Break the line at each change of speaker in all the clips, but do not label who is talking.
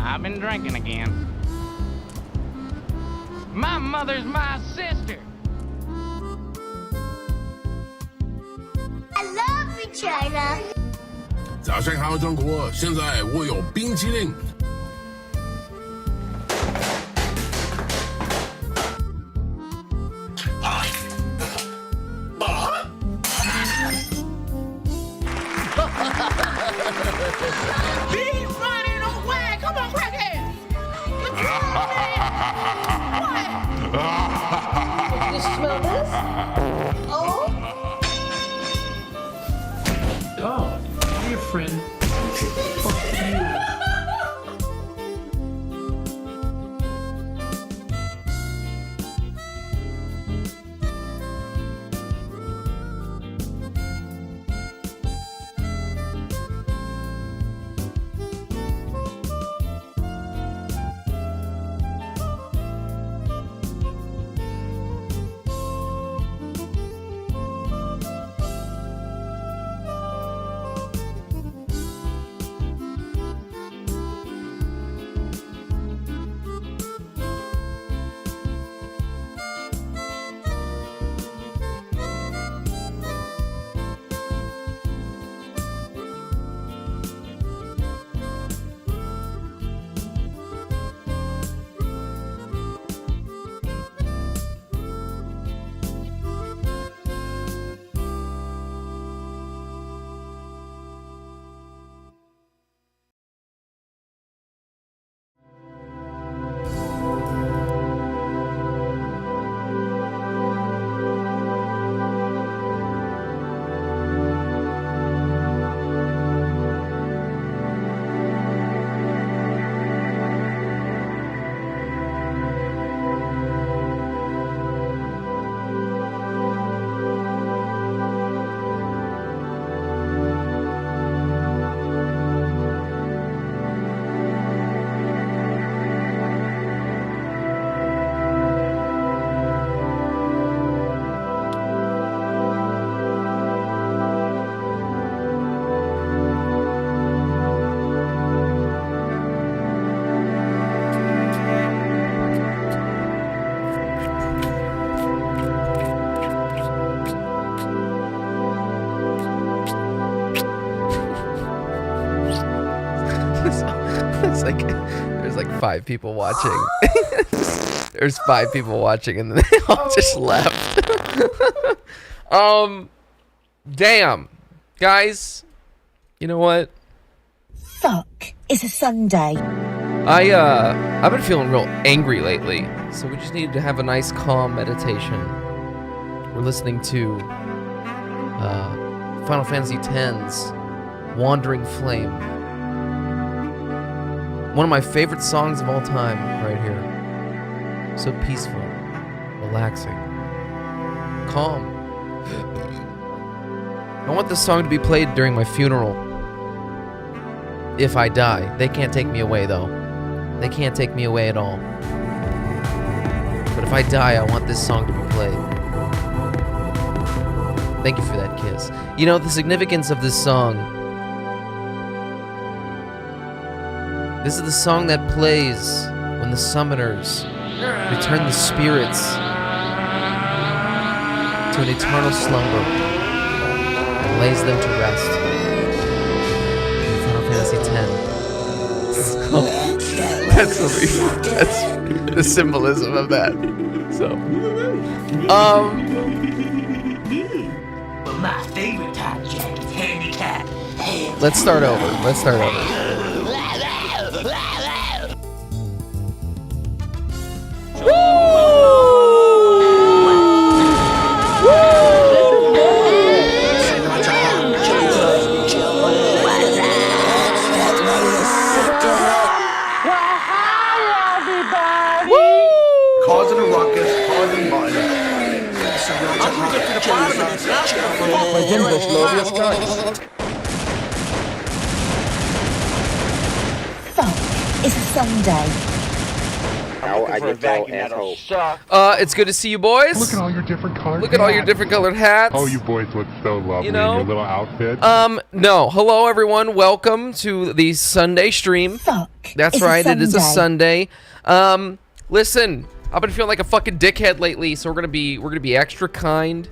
I've been drinking again. My mother's my sister.
I love you, China.
早上好，中国！现在我有冰淇淋。
He's running away! Come on, crackhead! What? You smell this? Oh?
Oh, I'm your friend. Fuck you.
It's like there's like 5 people watching. There's 5 people watching and then they all just left. Damn. Guys, you know what?
Fuck, it's a Sunday.
I've been feeling real angry lately, so we just needed to have a nice calm meditation. We're listening to Final Fantasy X's Wandering Flame. One of my favorite songs of all time right here. So peaceful, relaxing, calm. I want this song to be played during my funeral. If I die. They can't take me away though. They can't take me away at all. But if I die, I want this song to be played. Thank you for that kiss. You know, the significance of this song. This is the song that plays when the summoners return the spirits to an eternal slumber and lays them to rest. In Final Fantasy X. So, that's the symbolism of that. So,
But my favorite type jacket is handicapped.
let's start over.
Causing a ruckus, causing mutton.
Fuck, it's a Sunday.
I get so asshole.
It's good to see you boys.
Look at all your different colored
Look at all your different colored hats.
Oh, you boys look so lovely
You know?
in your little outfits.
No. Hello, everyone. Welcome to the Sunday stream.
Fuck.
That's
It's
right.
A
It is a
Sunday.
Sunday. Listen, I've been feeling like a fucking dickhead lately, so we're gonna be extra kind.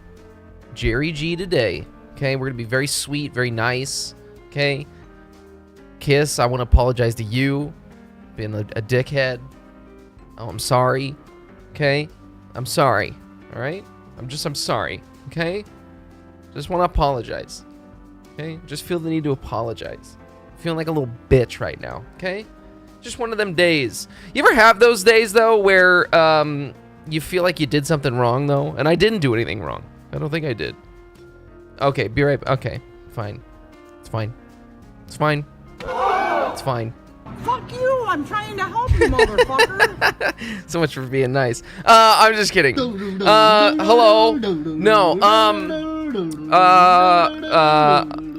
JerryG today. Okay, we're gonna be very sweet, very nice. Okay. Kiss, I want to apologize to you, being a dickhead. Oh, I'm sorry. Okay, I'm sorry. All right, I'm sorry. Okay, just want to apologize. Okay, just feel the need to apologize. Feeling like a little bitch right now. Okay, just one of them days. You ever have those days though where you feel like you did something wrong though, and I didn't do anything wrong. I don't think I did. Okay, be right. Okay, fine. It's fine. It's fine. It's fine.
Fuck you! I'm trying to help you, motherfucker.
So much for being nice. I'm just kidding. Hello. No.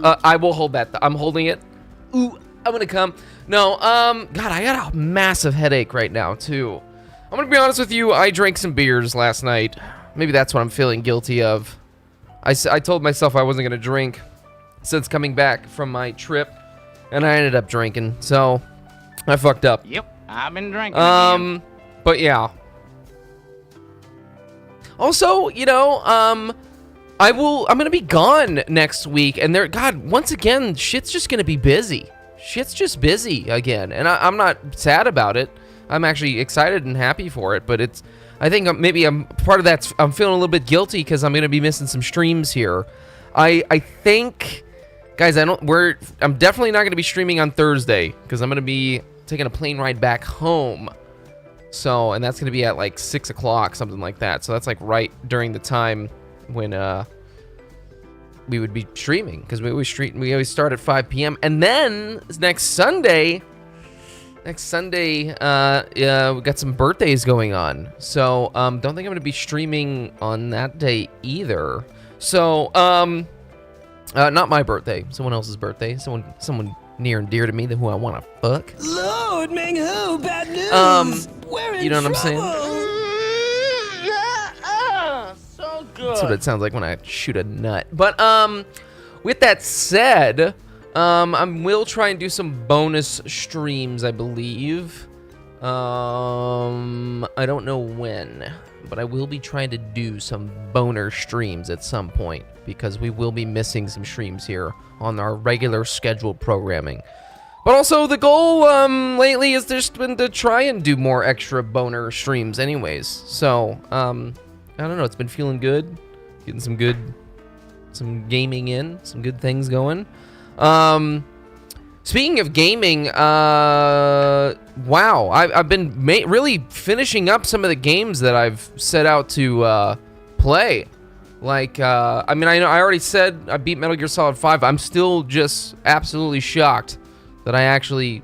I will hold that. I'm holding it. Ooh, I'm gonna come. No. God, I got a massive headache right now too. I'm gonna be honest with you. I drank some beers last night. Maybe that's what I'm feeling guilty of. I told myself I wasn't gonna drink since coming back from my trip, and I ended up drinking. So I fucked up.
Yep, I've been drinking again.
But yeah. Also, you know, I'm gonna be gone next week, and God, once again, shit's just gonna be busy. Shit's just busy again, and I'm not sad about it. I'm actually excited and happy for it, but I think maybe I'm part of that. I'm feeling a little bit guilty because I'm gonna be missing some streams here. I think, guys, I'm definitely not gonna be streaming on Thursday because I'm gonna be taking a plane ride back home. So, and that's gonna be at like 6 o'clock, something like that. So that's like right during the time when we would be streaming, because we always start at 5 p.m. and then next Sunday, we got some birthdays going on. So don't think I'm gonna be streaming on that day either. So not my birthday, someone else's birthday, someone near and dear to me, who I want to fuck.
Lord, Ming Hu, bad news. We're in
You know what I'm saying?
So good.
That's what it sounds like when I shoot a nut. But with that said, I will try and do some bonus streams, I believe. I don't know when, but I will be trying to do some boner streams at some point, because we will be missing some streams here on our regular scheduled programming. But also the goal lately has just been to try and do more extra boner streams anyways. So, I don't know, it's been feeling good. Getting some gaming in, some good things going. Speaking of gaming, wow, I've been really finishing up some of the games that I've set out to play. Like, I mean, I already said I beat Metal Gear Solid 5. I'm still just absolutely shocked that I actually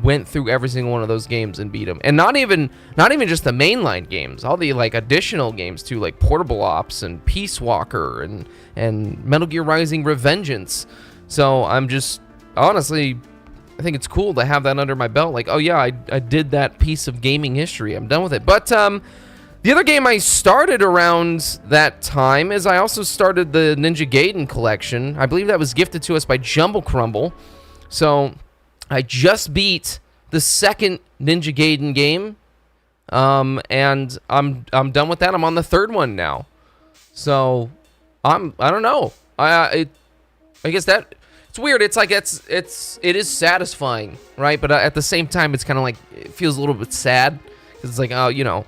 went through every single one of those games and beat them. And not even just the mainline games, all the like additional games too, like Portable Ops and Peace Walker and Metal Gear Rising Revengeance. So I'm just, honestly, I think it's cool to have that under my belt. Like, oh yeah, I did that piece of gaming history. I'm done with it. But the other game I started around that time is I also started the Ninja Gaiden collection. I believe that was gifted to us by Jumble Crumble. So I just beat the second Ninja Gaiden game, and I'm done with that. I'm on the third one now. So I don't know. I guess that it's weird. It's like it is satisfying, right? But at the same time, it's kind of like it feels a little bit sad, because it's like, oh, you know,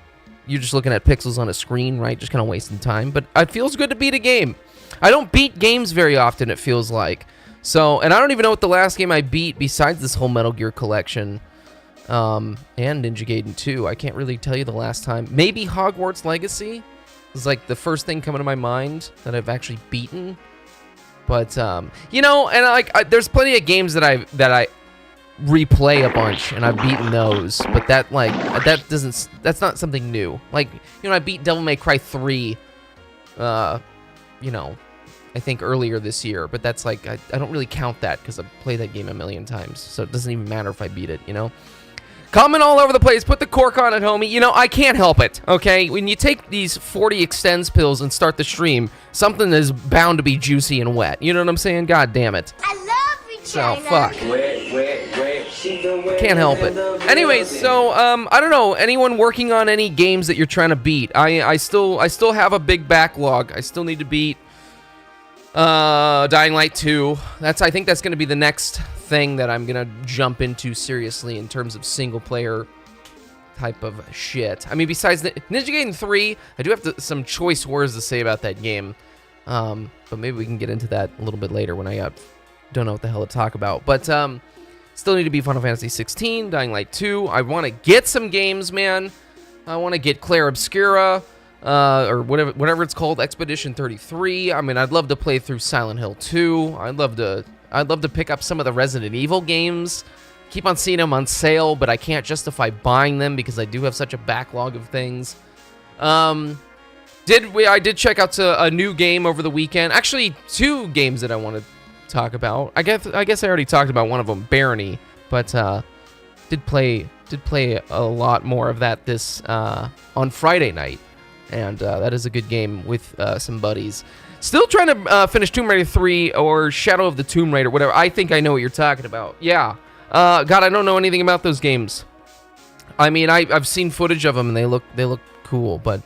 you're just looking at pixels on a screen, right? Just kind of wasting time. But it feels good to beat a game. I don't beat games very often, it feels like. So, and I don't even know what the last game I beat besides this whole Metal Gear collection, and Ninja Gaiden 2. I can't really tell you the last time. Maybe Hogwarts Legacy is like the first thing coming to my mind that I've actually beaten. But you know, and there's plenty of games that I replay a bunch, and I've beaten those. But that's not something new. Like, you know, I beat Devil May Cry 3. You know, I think earlier this year, but that's like, I don't really count that because I've played that game a million times, so it doesn't even matter if I beat it, you know? Comment all over the place. Put the cork on it, homie. You know, I can't help it, okay? When you take these 40 extends pills and start the stream, something is bound to be juicy and wet. You know what I'm saying? God damn it.
I love you,
So,
China.
fuck. Can't help it. Anyways, so, I don't know. Anyone working on any games that you're trying to beat? I still have a big backlog. I still need to beat Dying Light 2. I think that's going to be the next thing that I'm going to jump into seriously in terms of single player type of shit. I mean, besides Ninja Gaiden 3, I do have some choice words to say about that game. But maybe we can get into that a little bit later when I don't know what the hell to talk about. But still need to beat Final Fantasy 16, Dying Light 2. I want to get some games, man. I want to get Clair Obscura. Or whatever it's called, Expedition 33. I mean, I'd love to play through Silent Hill 2. I'd love to pick up some of the Resident Evil games. Keep on seeing them on sale, but I can't justify buying them because I do have such a backlog of things. I did check out a new game over the weekend. Actually, 2 games that I want to talk about. I guess I already talked about one of them, Barony, but did play a lot more of that this on Friday night. And that is a good game with some buddies. Still trying to finish Tomb Raider 3 or Shadow of the Tomb Raider, whatever. I think I know what you're talking about. Yeah. God, I don't know anything about those games. I mean, I've seen footage of them and they look cool, but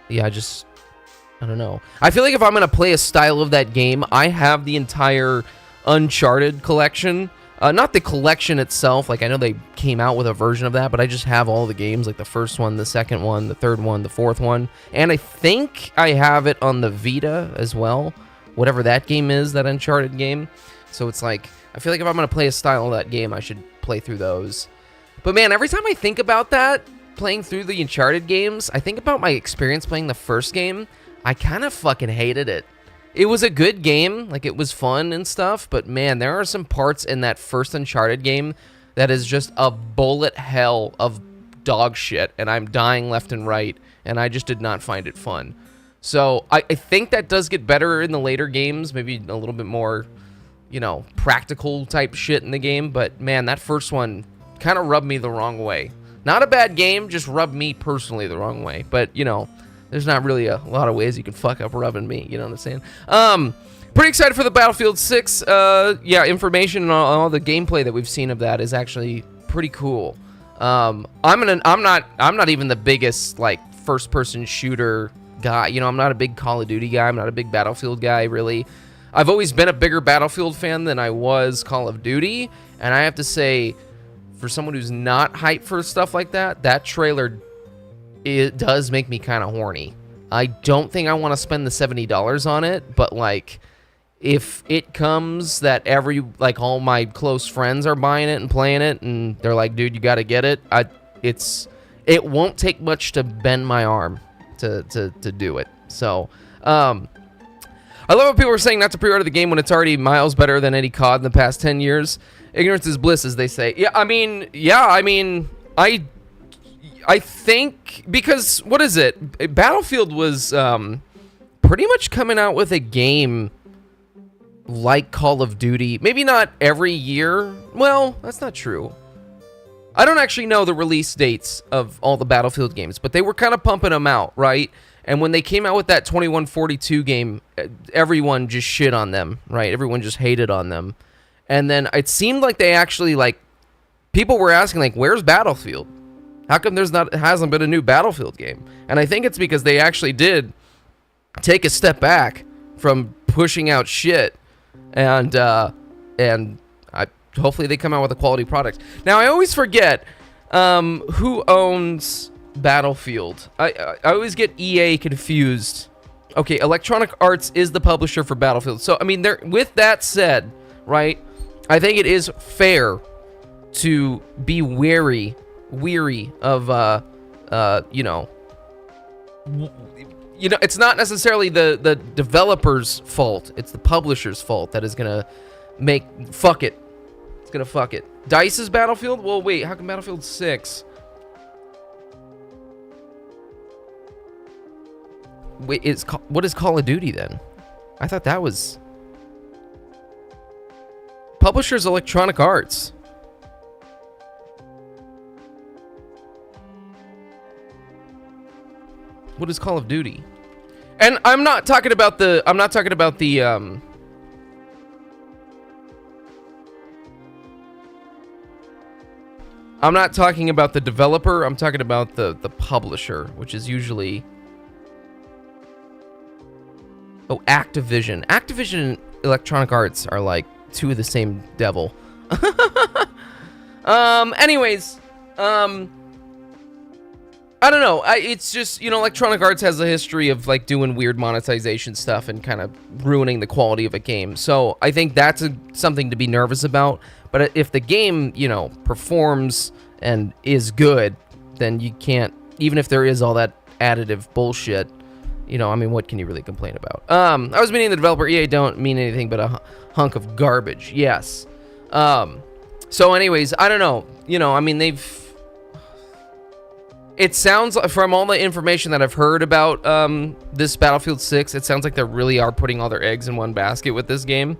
yeah, I don't know. I feel like if I'm gonna play a style of that game, I have the entire Uncharted collection. Not the collection itself, like I know they came out with a version of that, but I just have all the games, like the first one, the second one, the third one, the fourth one, and I think I have it on the Vita as well, whatever that game is, that Uncharted game. So it's like, I feel like if I'm going to play a style of that game, I should play through those. But man, every time I think about that, playing through the Uncharted games, I think about my experience playing the first game. I kind of fucking hated it. It was a good game, like it was fun and stuff, but man, there are some parts in that first Uncharted game that is just a bullet hell of dog shit, and I'm dying left and right, and I just did not find it fun. So I think that does get better in the later games, maybe a little bit more, you know, practical type shit in the game, but man, that first one kind of rubbed me the wrong way. Not a bad game, just rubbed me personally the wrong way, but you know, there's not really a lot of ways you can fuck up rubbing me, you know what I'm saying? Pretty excited for the Battlefield 6. Yeah, information and all the gameplay that we've seen of that is actually pretty cool. I'm not even the biggest like first-person shooter guy. You know, I'm not a big Call of Duty guy. I'm not a big Battlefield guy, really. I've always been a bigger Battlefield fan than I was Call of Duty, and I have to say, for someone who's not hyped for stuff like that, that trailer, it does make me kind of horny. I don't think I want to spend the $70 on it, but like, if it comes that all my close friends are buying it and playing it, and they're like, dude, you got to get it, it won't take much to bend my arm to do it. So, I love what people are saying not to pre-order the game when it's already miles better than any COD in the past 10 years. Ignorance is bliss, as they say. I mean, I think, because, what is it? Battlefield was pretty much coming out with a game like Call of Duty. Maybe not every year. Well, that's not true. I don't actually know the release dates of all the Battlefield games, but they were kind of pumping them out, right? And when they came out with that 2142 game, everyone just shit on them, right? Everyone just hated on them. And then it seemed like they actually, like, people were asking, like, where's Battlefield? How come hasn't been a new Battlefield game? And I think it's because they actually did take a step back from pushing out shit, and hopefully they come out with a quality product. Now, I always forget who owns Battlefield. I always get EA confused. Okay, Electronic Arts is the publisher for Battlefield. So, I mean, with that said, right, I think it is fair to be weary of, you know, it's not necessarily the developer's fault. It's the publisher's fault that is going to fuck it. It's going to fuck it. DICE's Battlefield? Well, wait, how come Battlefield 6? Wait, what is Call of Duty then? I thought that was... Publisher's Electronic Arts. What is Call of Duty? And I'm not talking about the I'm not talking about the developer. I'm talking about the publisher, which is usually Activision. Activision and Electronic Arts are like two of the same devil. Anyways, I don't know. It's just, you know, Electronic Arts has a history of like doing weird monetization stuff and kind of ruining the quality of a game. So I think that's something to be nervous about. But if the game, you know, performs and is good, then you can't, even if there is all that additive bullshit, you know, I mean, what can you really complain about? I was meaning the developer. EA don't mean anything but a hunk of garbage. Yes. So anyways, I don't know. You know, I mean, it sounds, from all the information that I've heard about this Battlefield 6, it sounds like they really are putting all their eggs in one basket with this game.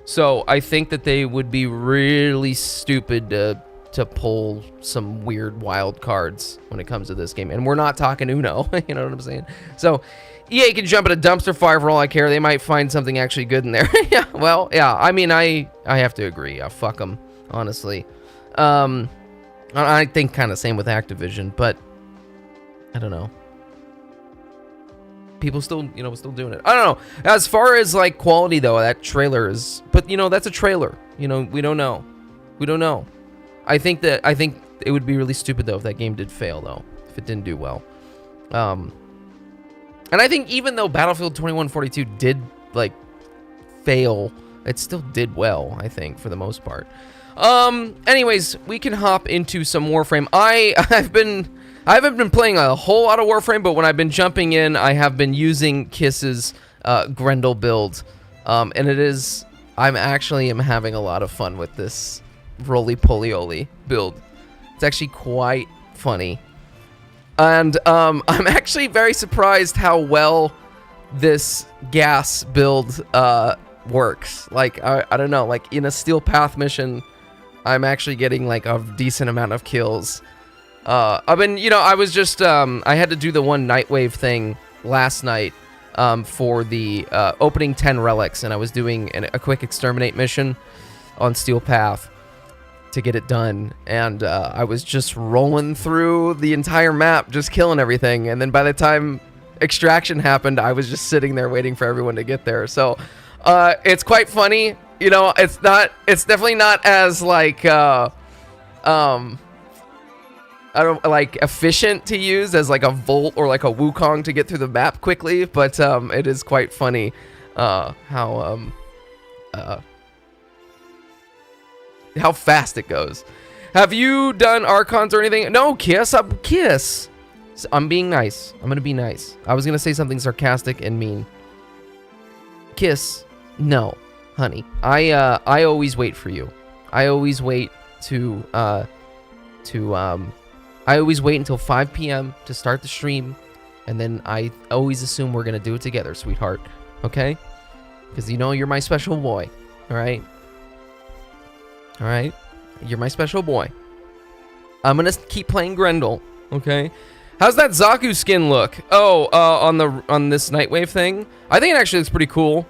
So I think that they would be really stupid to pull some weird wild cards when it comes to this game. And we're not talking Uno, you know what I'm saying? So EA can jump at a dumpster fire for all I care. They might find something actually good in there. Yeah, well, yeah, I mean, I have to agree. Fuck them, honestly. I think kind of same with Activision, but I don't know. People still, you know, still doing it. I don't know. As far as like quality though, that trailer is, but you know, that's a trailer. You know, we don't know. We don't know. I think it would be really stupid though if that game did fail though, if it didn't do well. And I think even though Battlefield 2142 did like fail, it still did well, I think, for the most part. Anyways, we can hop into some Warframe. I haven't been playing a whole lot of Warframe, but when I've been jumping in, I have been using Kiss's Grendel build. And I'm actually having a lot of fun with this roly-poly-oly build. It's actually quite funny. And I'm actually very surprised how well this gas build works. Like, I don't know, like in a Steel Path mission, I'm actually getting like a decent amount of kills. I've been, you know, I was just, I had to do the one Nightwave thing last night for the opening 10 relics, and I was doing a quick exterminate mission on Steel Path to get it done, and I was just rolling through the entire map, just killing everything, and then by the time extraction happened, I was just sitting there waiting for everyone to get there. So it's quite funny. You know, it's definitely not as like I don't like efficient to use as like a Volt or like a Wukong to get through the map quickly, but it is quite funny how fast it goes. Have you done Archons or anything? No, Kiss. I'm being nice. I'm gonna be nice. I was gonna say something sarcastic and mean. Kiss, no, honey. I always wait for you. I always wait I always wait until 5 p.m. to start the stream, and then I always assume we're gonna do it together, sweetheart. Okay? Because you know you're my special boy. All right? All right? You're my special boy. I'm gonna keep playing Grendel. Okay? How's that Zaku skin look? Oh, on this Nightwave thing? I think it actually looks pretty cool.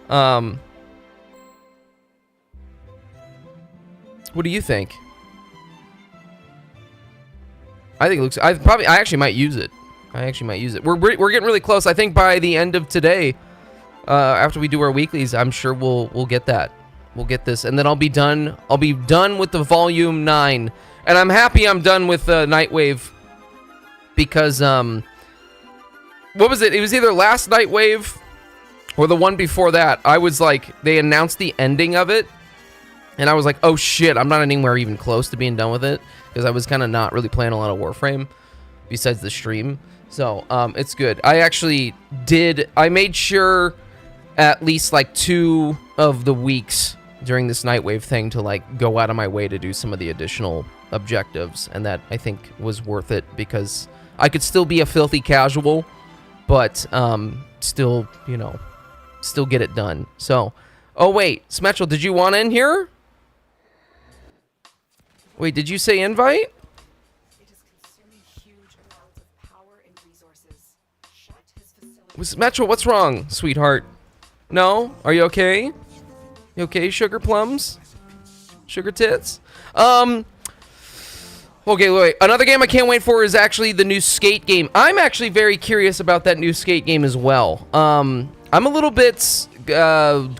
What do you think? I think it looks. I actually might use it. We're getting really close. I think by the end of today, after we do our weeklies, I'm sure we'll get that. We'll get this, and then I'll be done. I'll be done with the volume 9, and I'm happy I'm done with Nightwave because what was it? It was either last Nightwave or the one before that. I was like, they announced the ending of it, and I was like, oh shit, I'm not anywhere even close to being done with it. Because I was kind of not really playing a lot of Warframe besides the stream. So, it's good. I made sure at least like 2 of the weeks during this Nightwave thing to like go out of my way to do some of the additional objectives. And that I think was worth it because I could still be a filthy casual, but still, you know, still get it done. So, oh wait, Smetchel, did you want in here? Wait, did you say invite?
It is consuming huge amounts of power and resources.
Metro, what's wrong, sweetheart? No? Are you okay? You okay, sugar plums? Sugar tits? Okay, wait. Another game I can't wait for is actually the new Skate game. I'm actually very curious about that new Skate game as well. I'm a little bit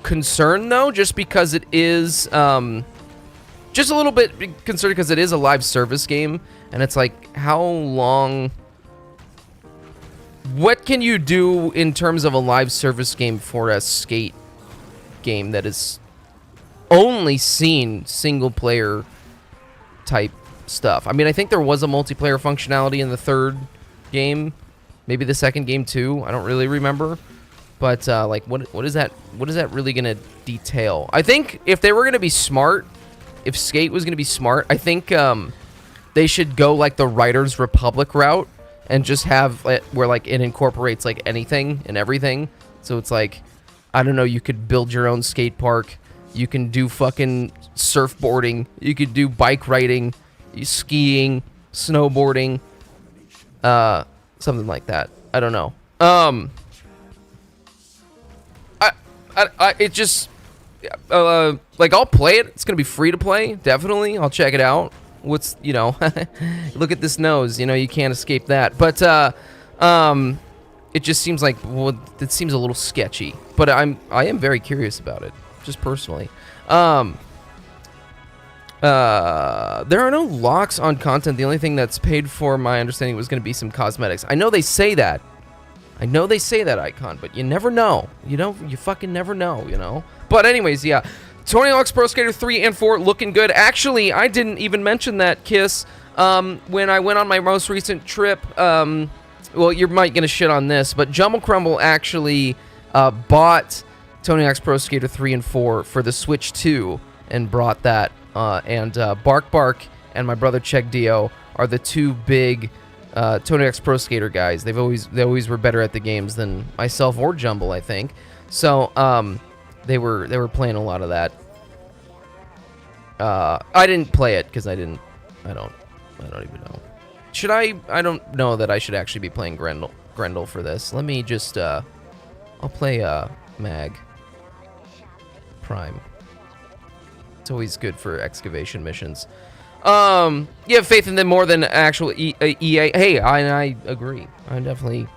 concerned though, just because it is just a little bit concerned because it is a live service game, and it's like, how long? What can you do in terms of a live service game for a Skate game that is only seen single player type stuff? I mean, I think there was a multiplayer functionality in the third game, maybe the second game too. I don't really remember, but like, what is that? What is that really gonna detail? I think if they were gonna be smart, if Skate was gonna be smart, I think they should go like the Riders Republic route and just have it where like it incorporates like anything and everything. So it's like, I don't know, you could build your own skate park, you can do fucking surfboarding, you could do bike riding, skiing, snowboarding, something like that. I don't know. It just, like, I'll play it. It's gonna be free to play, definitely. I'll check it out. What's, you know, look at this nose. You know, you can't escape that. But it just seems like, well, it seems a little sketchy. But I am very curious about it, just personally. There are no locks on content. The only thing that's paid for, my understanding, was going to be some cosmetics. I know they say that. I know they say that, Icon, but you never know. You know, you fucking never know, you know? But anyways, yeah. Tony Hawk's Pro Skater 3 and 4 looking good. Actually, I didn't even mention that, Kiss, when I went on my most recent trip. Well, you might get a shit on this, but Jumble Crumble actually bought Tony Hawk's Pro Skater 3 and 4 for the Switch 2 and brought that. And Bark Bark and my brother Check Dio are the two big Tony Hawk's Pro Skater guys. They always were better at the games than myself or Jumble, I think. So they were playing a lot of that. I didn't play it because I don't even know. Should I? I don't know that I should actually be playing Grendel for this. Let me just I'll play Mag Prime. It's always good for excavation missions. You have faith in them more than actual EA. Hey, I agree. I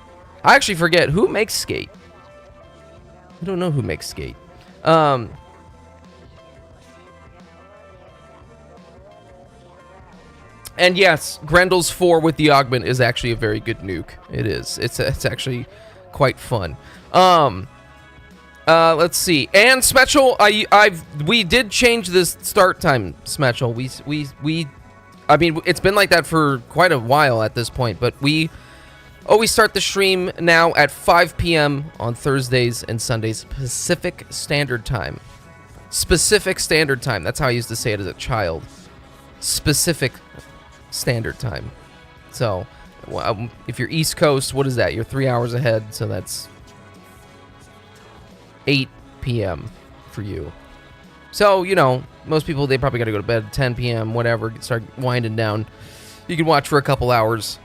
actually forget who makes Skate. I don't know who makes Skate. And yes, Grendel's 4 with the augment is actually a very good nuke. It is. It's actually quite fun. Let's see. And Smetchel, we did change this start time, Smetchel. I mean, it's been like that for quite a while at this point, but we always start the stream now at 5 p.m. on Thursdays and Sundays, Pacific Standard Time. Specific Standard Time. That's how I used to say it as a child. Specific Standard Time. So, if you're East Coast, what is that? You're 3 hours ahead, so that's 8 p.m. for you. So, you know, most people, they probably got to go to bed at 10 p.m., whatever, start winding down. You can watch for a couple hours,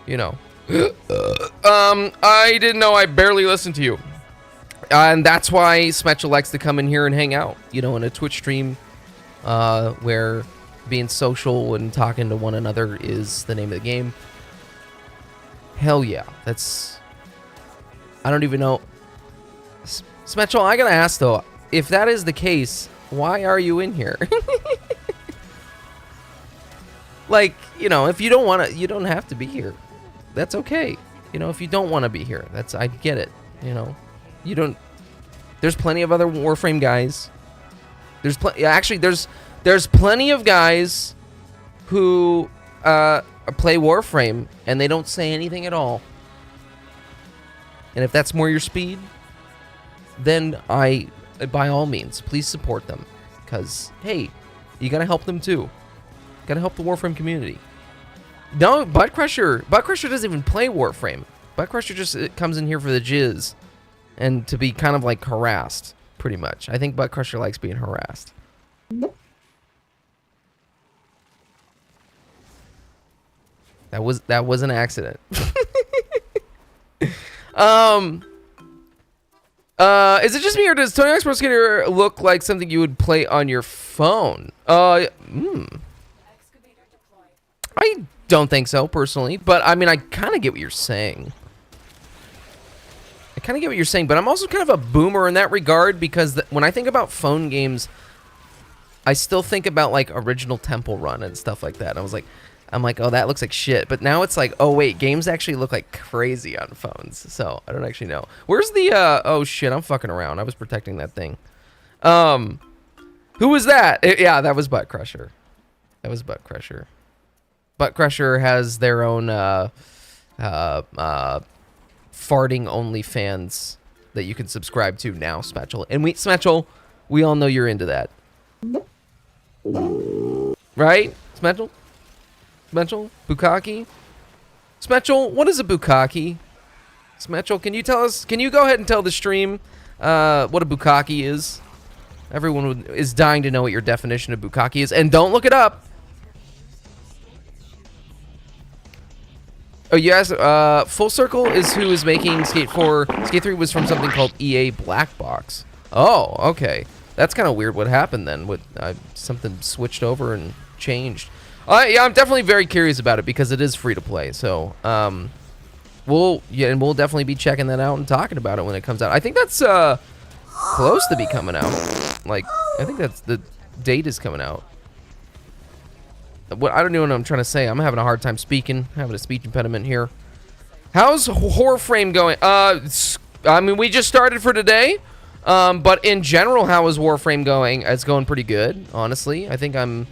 you know. I didn't know I barely listened to you. And that's why Smetchel likes to come in here and hang out, you know, in a Twitch stream where being social and talking to one another is the name of the game. Hell yeah. I don't even know. Smetchel, I gotta ask though, if that is the case, why are you in here? Like, you know, if you don't want to, you don't have to be here. That's okay. You know, if you don't want to be here, I get it. You know, there's plenty of other Warframe guys. There's plenty of guys who play Warframe and they don't say anything at all. And if that's more your speed, then by all means, please support them. Because, hey, you gotta help them too. Gotta help the Warframe community. No, Butt Crusher doesn't even play Warframe. Butt Crusher just comes in here for the jizz and to be kind of like harassed, pretty much. I think Butt Crusher likes being harassed. That was an accident. Is it just me or does Tony Hawk's Pro Skater look like something you would play on your phone? I don't think so personally, but I mean, I kind of get what you're saying. But I'm also kind of a boomer in that regard because when I think about phone games, I still think about like original Temple Run and stuff like that. I'm like, oh, that looks like shit. But now it's like, oh wait, games actually look like crazy on phones. So I don't actually know. Where's the? Oh shit, I'm fucking around. I was protecting that thing. Who was that? Yeah, that was Butt Crusher. Butt Crusher has their own farting OnlyFans that you can subscribe to now, Smetchel. And Smetchel, we all know you're into that. Right? Smetchel? Bukkake? Smetchel, what is a bukkake? Smetchel, can you tell us, can you go ahead and tell the stream what a bukkake is? Everyone is dying to know what your definition of bukkake is, and don't look it up. Oh, yes, Full Circle is who is making Skate 4. Skate 3 was from something called EA Black Box. Oh, okay. That's kind of weird what happened then. Something switched over and changed. Yeah, I'm definitely very curious about it because it is free to play. So, we'll definitely be checking that out and talking about it when it comes out. I think that's close to be coming out. Like, I think that's the date is coming out. I don't know what I'm trying to say. I'm having a hard time speaking. Having a speech impediment here. How's Warframe going? I mean, we just started for today. But in general, how is Warframe going? It's going pretty good, honestly. I think I'm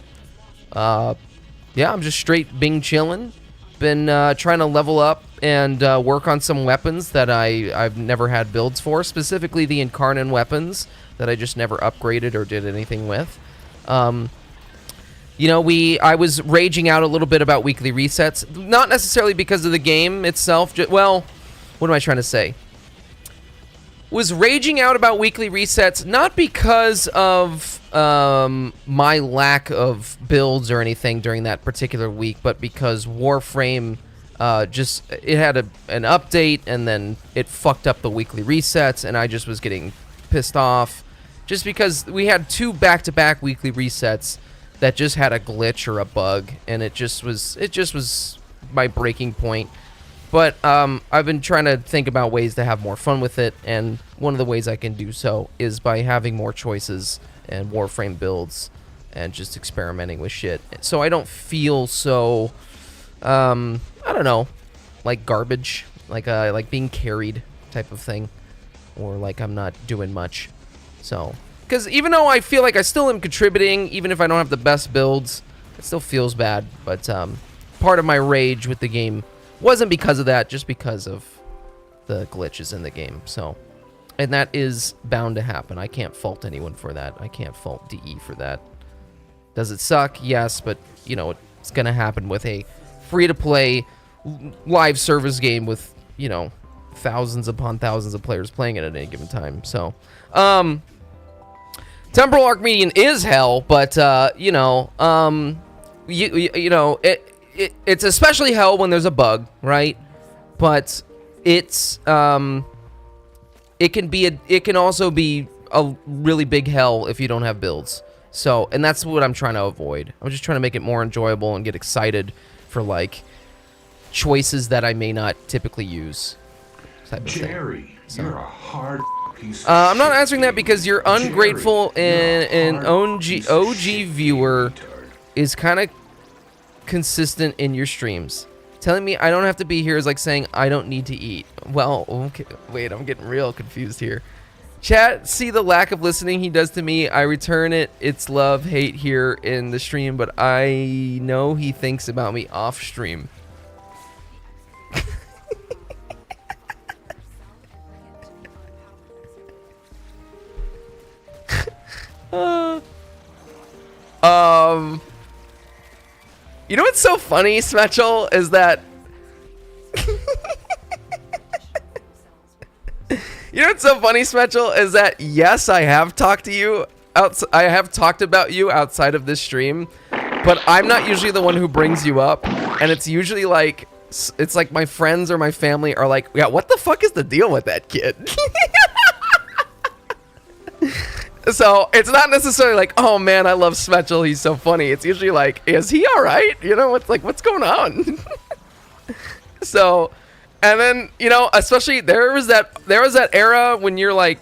just straight Bing chilling. Been trying to level up and work on some weapons that I've never had builds for, specifically the Incarnate weapons that I just never upgraded or did anything with. You know, I was raging out a little bit about weekly resets, not necessarily because of the game itself. Well, what am I trying to say? Was raging out about weekly resets, not because of my lack of builds or anything during that particular week, but because Warframe it had an update and then it fucked up the weekly resets, and I just was getting pissed off just because we had 2 back-to-back weekly resets that just had a glitch or a bug, and it just was my breaking point. But I've been trying to think about ways to have more fun with it, and one of the ways I can do so is by having more choices and Warframe builds and just experimenting with shit. So I don't feel so, I don't know, like garbage, like being carried type of thing, or like I'm not doing much. So, because even though I feel like I still am contributing, even if I don't have the best builds, it still feels bad. But part of my rage with the game wasn't because of that, just because of the glitches in the game. So, and that is bound to happen. I can't fault anyone for that. I can't fault DE for that. Does it suck? Yes, but you know, it's gonna happen with a free-to-play live service game with, you know, thousands upon thousands of players playing it at any given time. So, Temporal Arc Median is hell, but you know, you know, it's especially hell when there's a bug, right? But it's it can also be a really big hell if you don't have builds. So, and that's what I'm trying to avoid. I'm just trying to make it more enjoyable and get excited for like choices that I may not typically use.
Jerry,
so,
you're a hard piece of
I'm not
shit,
answering that because you're ungrateful, and an OG viewer is kind of consistent in your streams. Telling me I don't have to be here is like saying I don't need to eat. Well, okay, wait, I'm getting real confused here. Chat, see the lack of listening he does to me. I return it. It's love, hate here in the stream, but I know he thinks about me off stream. You know what's so funny, Smetchel, is that you know what's so funny, Smetchel, is that yes, I have talked to you I have talked about you outside of this stream, but I'm not usually the one who brings you up, and it's usually like it's like my friends or my family are like, yeah, what the fuck is the deal with that kid? So it's not necessarily like, oh man, I love Smetchel, he's so funny. It's usually like, is he all right? You know, it's like, what's going on? So, and then, you know, especially there was that era when you're like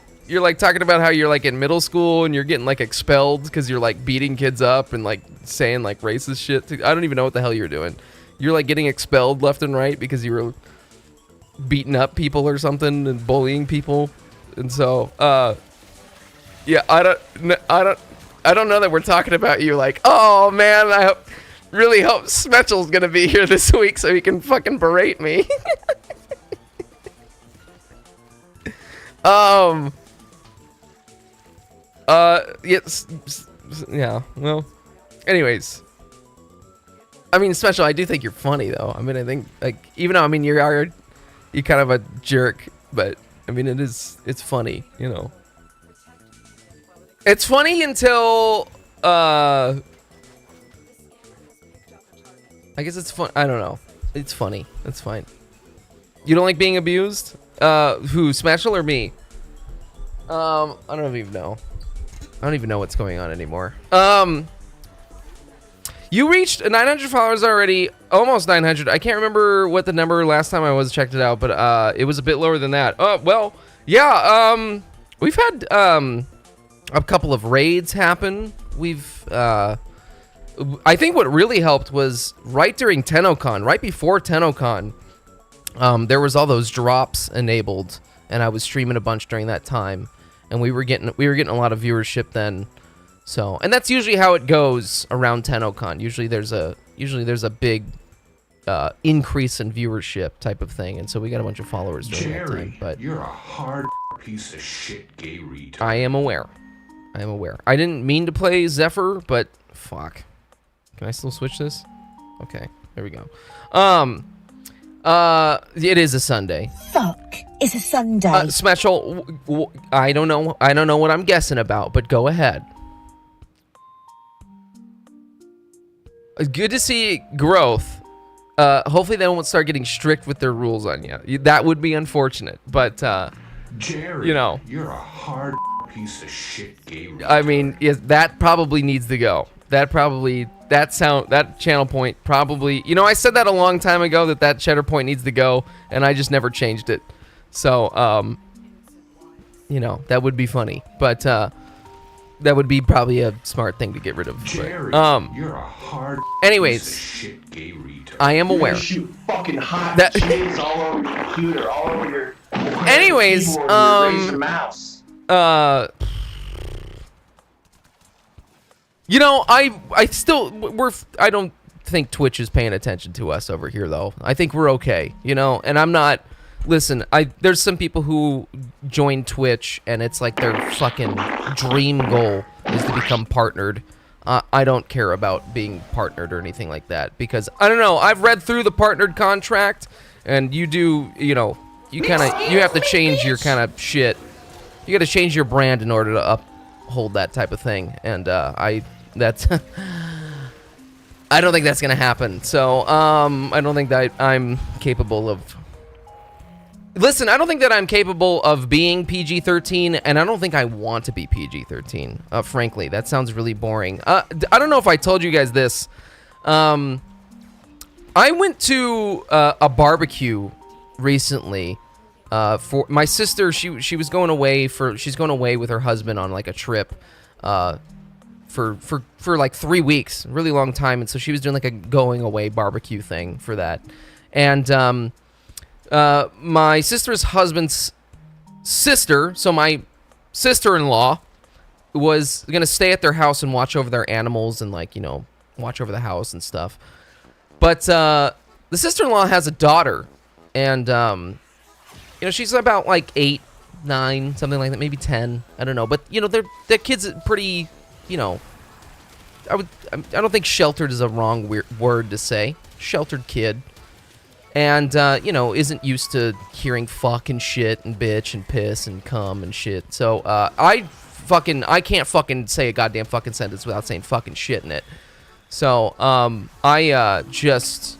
talking about how you're like in middle school and you're getting like expelled because you're like beating kids up and like saying like racist shit. I don't even know what the hell you're doing. You're like getting expelled left and right because you were beating up people or something and bullying people. And so, yeah, I don't know that we're talking about you like, oh man, really hope Smetchel's gonna be here this week so he can fucking berate me. Yes, yeah, well, anyways. I mean, Smetchel, I do think you're funny though. I mean, I think like, even though, I mean, you're kind of a jerk, but I mean, it's funny, you know. It's funny until, I guess it's fun. I don't know. It's funny. That's fine. You don't like being abused? Who, Smetchel or me? I don't even know. I don't even know what's going on anymore. You reached 900 followers already. Almost 900. I can't remember what the number last time I checked it out, but it was a bit lower than that. Well, yeah, we've had, a couple of raids happen. I think what really helped was right during Tennocon, right before Tennocon, there was all those drops enabled, and I was streaming a bunch during that time, and we were getting a lot of viewership then. So, and that's usually how it goes around Tennocon. Usually there's a big increase in viewership type of thing, and so we got a bunch of followers during that time. But
you're a hard piece of shit, gay retard.
I am aware. I didn't mean to play Zephyr, but fuck. Can I still switch this? Okay, there we go. It is a Sunday.
Fuck is a Sunday.
Smetchel, I don't know what I'm guessing about, but go ahead. Good to see growth. Hopefully they won't start getting strict with their rules on you. That would be unfortunate, but
Jerry,
you know,
you're a hard piece of shit, gay retard.
I mean, yes, that probably needs to go. That channel point probably, you know, I said that a long time ago that cheddar point needs to go, and I just never changed it. So, you know, that would be funny, but that would be probably a smart thing to get rid of.
Jerry,
but,
you're a hard
anyways,
piece of shit, gay retard.
I am aware.
Shoot fucking hot jizz all over your computer, all over your
anyways,
keyboard, your Razer mouse.
You know, I don't think Twitch is paying attention to us over here though. I think we're okay, you know, and I'm not, listen, there's some people who join Twitch and it's like their fucking dream goal is to become partnered. I don't care about being partnered or anything like that because, I don't know, I've read through the partnered contract and you do, you know, you have to change your kind of shit. You got to change your brand in order to uphold that type of thing, and I don't think that's gonna happen. So I don't think that I'm capable of. Listen, I don't think that I'm capable of being PG-13, and I don't think I want to be PG-13. Frankly, that sounds really boring. I don't know if I told you guys this. I went to a barbecue recently. For my sister, she was going away she's going away with her husband on like a trip, for like 3 weeks, really long time, and so she was doing like a going away barbecue thing for that, and my sister's husband's sister, so my sister-in-law, was gonna stay at their house and watch over their animals and like, you know, watch over the house and stuff, but the sister-in-law has a daughter, and you know, she's about like 8, 9, something like that, maybe 10. I don't know, but you know, their kid's pretty, you know, I don't think sheltered is a wrong word to say. Sheltered kid, and you know, isn't used to hearing fuck and shit and bitch and piss and cum and shit. So I can't fucking say a goddamn fucking sentence without saying fucking shit in it. So I just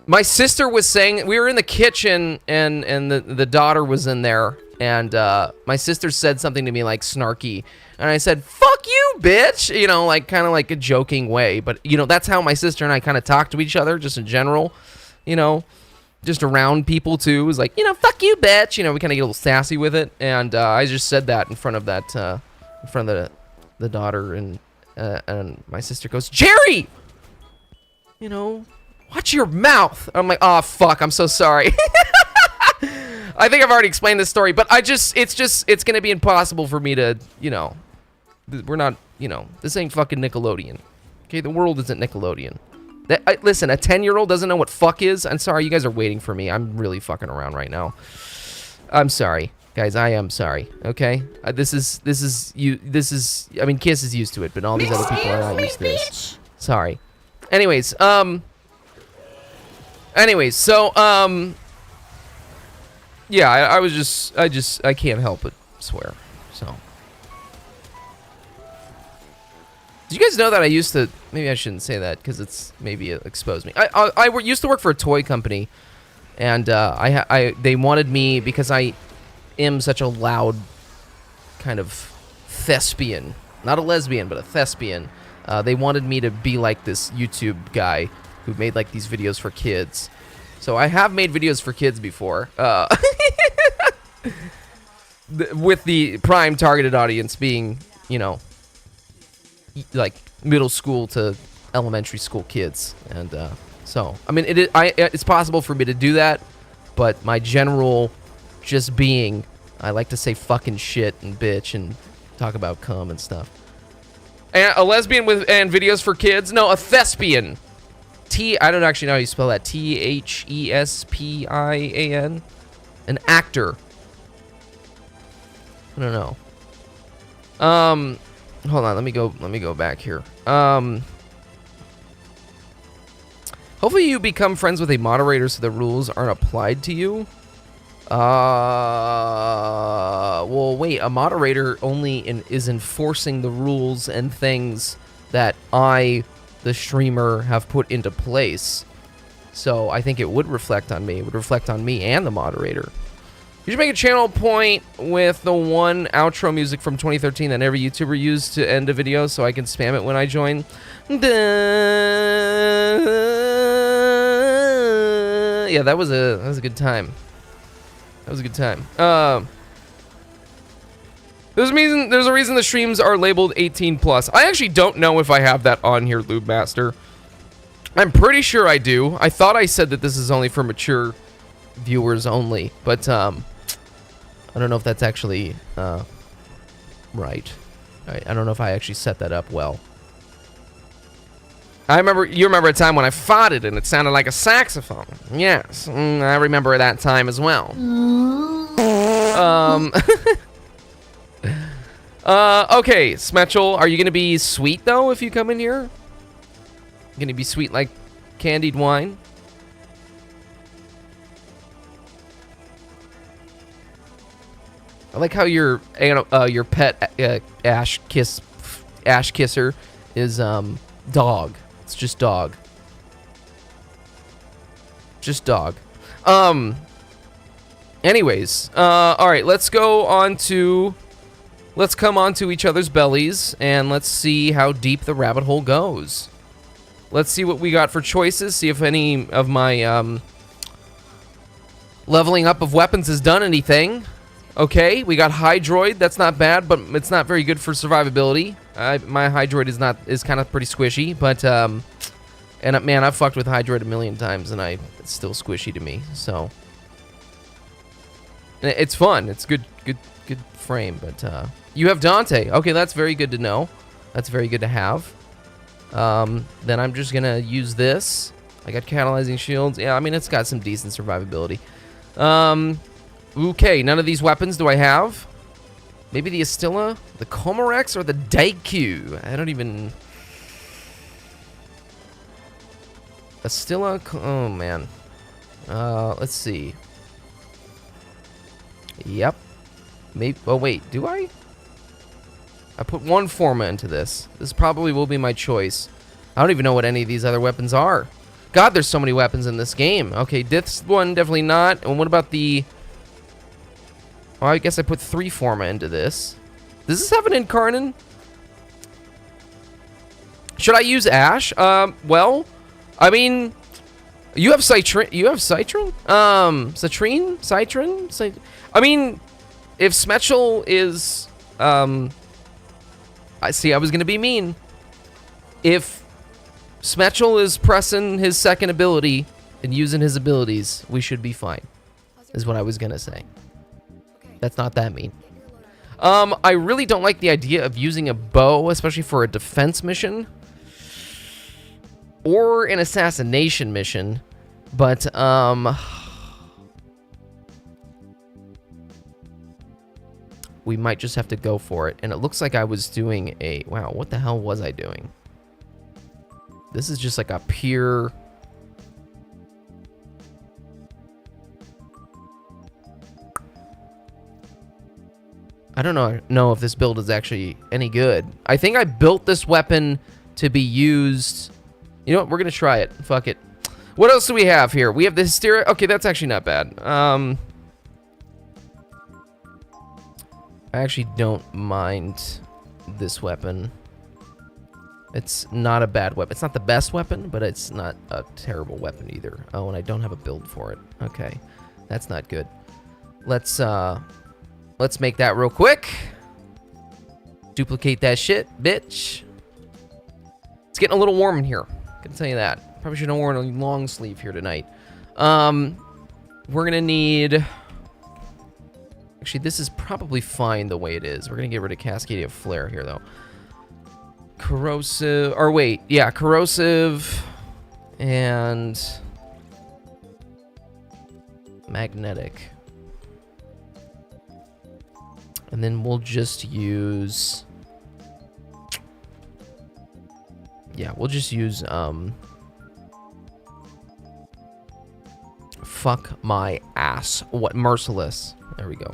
My sister was saying, we were in the kitchen, and the daughter was in there, and my sister said something to me, like, snarky, and I said, fuck you, bitch, you know, like, kind of like a joking way, but, you know, that's how my sister and I kind of talk to each other, just in general, you know, just around people, too. It was like, you know, fuck you, bitch, you know, we kind of get a little sassy with it, and I just said that in front of that, in front of the daughter, and my sister goes, Jerry! You know, watch your mouth. I'm like, oh, fuck, I'm so sorry. I think I've already explained this story, but it's going to be impossible for me to, you know, we're not, you know, this ain't fucking Nickelodeon. Okay, the world isn't Nickelodeon. Listen, a 10-year-old doesn't know what fuck is. I'm sorry, you guys are waiting for me. I'm really fucking around right now. I'm sorry, guys, I am sorry, okay? This is, I mean, Kiss is used to it, but all these other people are not used to this. Sorry. Anyways, so, yeah, I can't help but swear, so. Did you guys know that I used to, maybe I shouldn't say that, because it's, maybe it exposed me. I used to work for a toy company, and, they wanted me, because I am such a loud, kind of, thespian. Not a lesbian, but a thespian. They wanted me to be like this YouTube guy who made like these videos for kids. So I have made videos for kids before. With the prime targeted audience being, you know, like middle school to elementary school kids. And so, I mean, it's possible for me to do that, but my general just being, I like to say fucking shit and bitch and talk about cum and stuff. And a lesbian and videos for kids? No, a thespian. I don't actually know how you spell that. Thespian? An actor. I don't know. Hold on, let me go back here. Hopefully you become friends with a moderator so the rules aren't applied to you. Well, wait, a moderator only is enforcing the rules and things that I, the streamer, have put into place. So I think it would reflect on me. It would reflect on me and the moderator. You should make a channel point with the one outro music from 2013 that every YouTuber used to end a video so I can spam it when I join. Yeah, that was a good time. That was a good time. There's a reason the streams are labeled 18+. I actually don't know if I have that on here, Lube Master. I'm pretty sure I do. I thought I said that this is only for mature viewers only, but I don't know if that's actually right. I don't know if I actually set that up well. You remember a time when I farted and it sounded like a saxophone. Yes, I remember that time as well. Okay, Smetchel, are you gonna be sweet though if you come in here? You gonna be sweet like candied wine? I like how your pet ash kisser is dog. It's just dog. Just dog. Anyways, all right, let's come on to each other's bellies and let's see how deep the rabbit hole goes. Let's see what we got for choices, see if any of my leveling up of weapons has done anything. Okay, we got Hydroid. That's not bad, but it's not very good for survivability. My Hydroid is kind of pretty squishy, but and man, I've fucked with Hydroid a million times, and it's still squishy to me. So it's fun. It's good frame. But you have Dante. Okay, that's very good to know. That's very good to have. Then I'm just gonna use this. I got catalyzing shields. Yeah, I mean it's got some decent survivability. Okay, none of these weapons do I have. Maybe the Astilla, the Comorex, or the Daikyu. I don't even... Astilla, oh man. Let's see. Yep. Maybe, oh wait, do I? I put one Forma into this. This probably will be my choice. I don't even know what any of these other weapons are. God, there's so many weapons in this game. Okay, this one definitely not. And what about the... Oh, I guess I put 3 Forma into this. Does this have an Incarnon? Should I use Ash? Well, I mean, you have Citrin. You have Citrin? Citrine? Citrin? I mean, if Smetchel is, I see, I was gonna be mean. If Smetchel is pressing his second ability and using his abilities, we should be fine, is what I was gonna say. That's not that mean. I really don't like the idea of using a bow, especially for a defense mission or an assassination mission, but we might just have to go for it. And it looks like I was doing a... Wow, what the hell was I doing? This is just like a pure... I don't know if this build is actually any good. I think I built this weapon to be used... You know what? We're going to try it. Fuck it. What else do we have here? We have the Hysteria. Okay, that's actually not bad. I actually don't mind this weapon. It's not a bad weapon. It's not the best weapon, but it's not a terrible weapon either. Oh, and I don't have a build for it. Okay. That's not good. Let's make that real quick. Duplicate that shit, bitch. It's getting a little warm in here. I can tell you that. Probably should have worn a long sleeve here tonight. We're gonna need... Actually, this is probably fine the way it is. We're gonna get rid of Cascadia Flare here, though. Corrosive... Or wait, yeah, Corrosive... And... Magnetic. And then we'll just use... Yeah, we'll just use, fuck my ass. What? Merciless. There we go.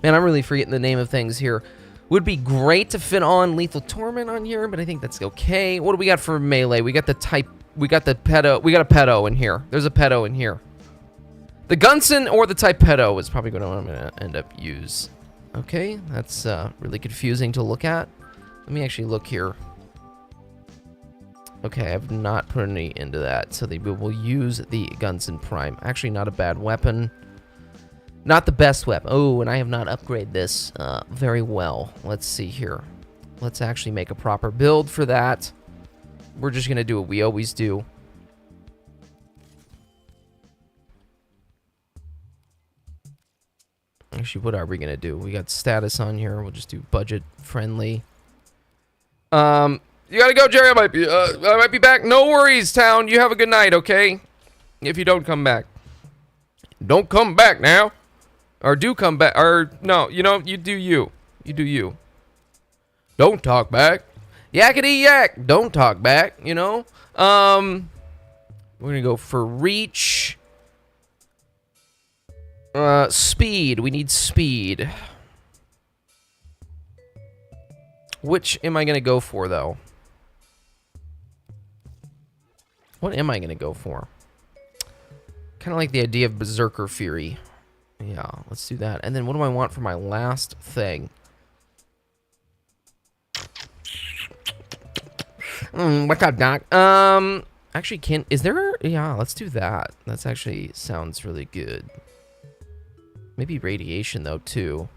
Man, I'm really forgetting the name of things here. Would be great to fit on Lethal Torment on here, but I think that's okay. What do we got for melee? We got the type... We got the pedo... We got a pedo in here. There's a pedo in here. The Gunson or the type pedo is probably what I'm going to end up use. Okay, that's really confusing to look at. Let me actually look here. Okay, I've not put any into that, so we will use the Gunson Prime. Actually, not a bad weapon. Not the best weapon. Oh, and I have not upgraded this very well. Let's see here. Let's actually make a proper build for that. We're just going to do what we always do. Actually, what are we going to do? We got status on here. We'll just do budget friendly. You gotta go, Jerry. I might be back. No worries, town. You have a good night, okay? If you don't come back. Don't come back now. Or do come back. Or, no, you know, you do you. You do you. Don't talk back. Yakety yak. Don't talk back, you know? We're gonna go for reach. Speed. We need speed. Which am I gonna go for, though? What am I going to go for? Kind of like the idea of Berserker Fury. Yeah, let's do that. And then what do I want for my last thing? What's up, Doc? Actually, is there... Yeah, let's do that. That's actually sounds really good. Maybe radiation, though, too.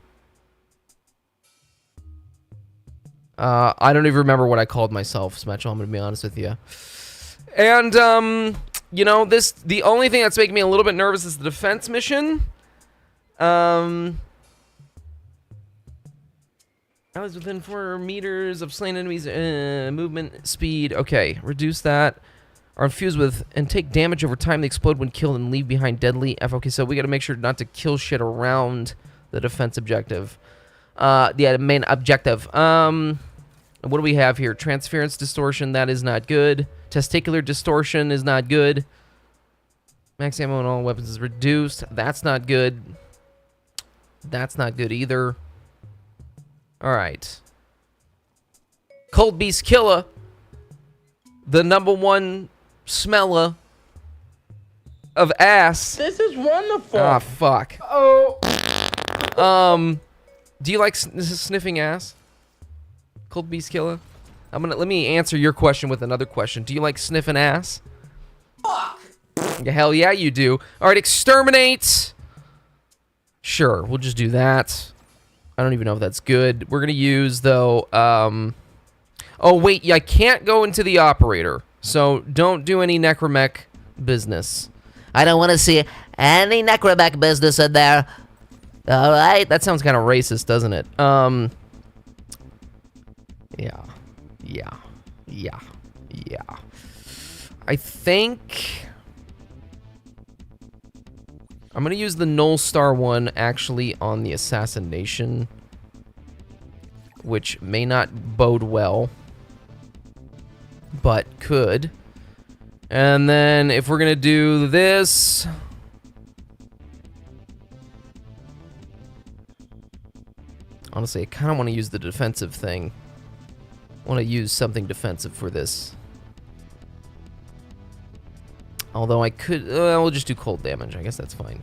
I don't even remember what I called myself, Smetchel. I'm going to be honest with you. And, you know, the only thing that's making me a little bit nervous is the defense mission. I was within 4 meters of slain enemies, movement speed. Okay, reduce that. Are infused with, and take damage over time. They explode when killed and leave behind deadly F. Okay, so we got to make sure not to kill shit around the defense objective. The main objective. What do we have here? Transference distortion, that is not good. Testicular distortion is not good. Max ammo on all weapons is reduced. That's not good. That's not good either. Alright. Cold Beast Killer. The #1 smeller of ass.
This is wonderful.
Ah, fuck.
Oh.
Do you like sniffing ass? Cold Beast Killer? Let me answer your question with another question. Do you like sniffing ass?
Fuck.
Yeah, hell yeah, you do. All right, exterminate. Sure, we'll just do that. I don't even know if that's good. We're gonna use though. Oh wait, yeah, I can't go into the operator, so don't do any necromech business. I don't want to see any necromech business in there. All right, that sounds kind of racist, doesn't it? Yeah. I think I'm gonna use the Null Star one actually on the assassination, which may not bode well, but could. And then if we're gonna do this, honestly, I kind of want to use the defensive thing. I want to use something defensive for this. Although I could, we'll just do cold damage. I guess that's fine.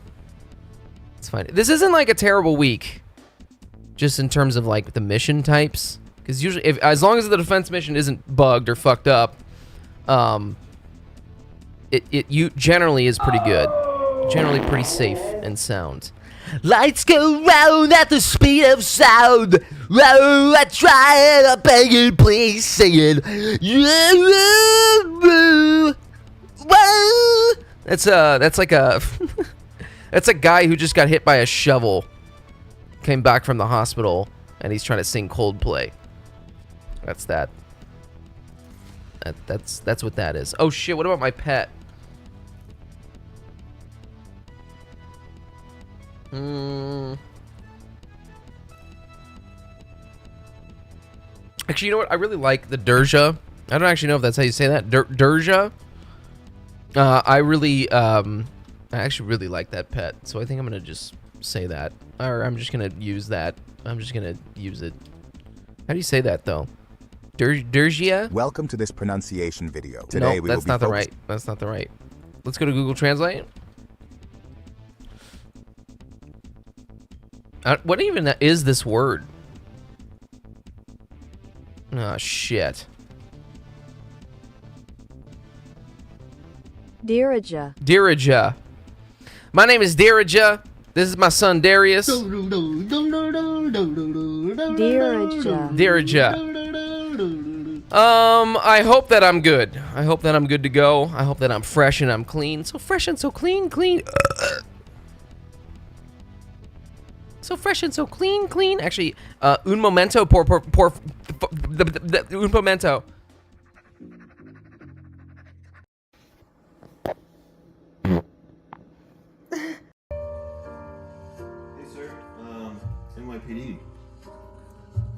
It's fine. This isn't like a terrible week, just in terms of like the mission types. Because usually, as long as the defense mission isn't bugged or fucked up, it generally is pretty good. Generally pretty safe and sound. Lights go round at the speed of sound. Oh, I try to beg you, please sing it. That's like a that's a guy who just got hit by a shovel, came back from the hospital, and he's trying to sing Coldplay. That's what that is. Oh shit, what about my pet? Actually, you know what? I really like the Derja. I don't actually know if that's how you say that. Derja. I actually really like that pet, so I think I'm gonna just say that, or I'm just gonna use that. I'm just gonna use it. How do you say that though? Dergia?
Welcome to this pronunciation video. Today we
that's not the right. That's not the right. Let's go to Google Translate. What even is this word? Oh shit. Dirija. My name is Dirija. This is my son Darius. Dirija. I hope that I'm good. I hope that I'm good to go. I hope that I'm fresh and I'm clean. So fresh and so clean. So fresh and so clean. Actually, un momento un momento.
NYPD.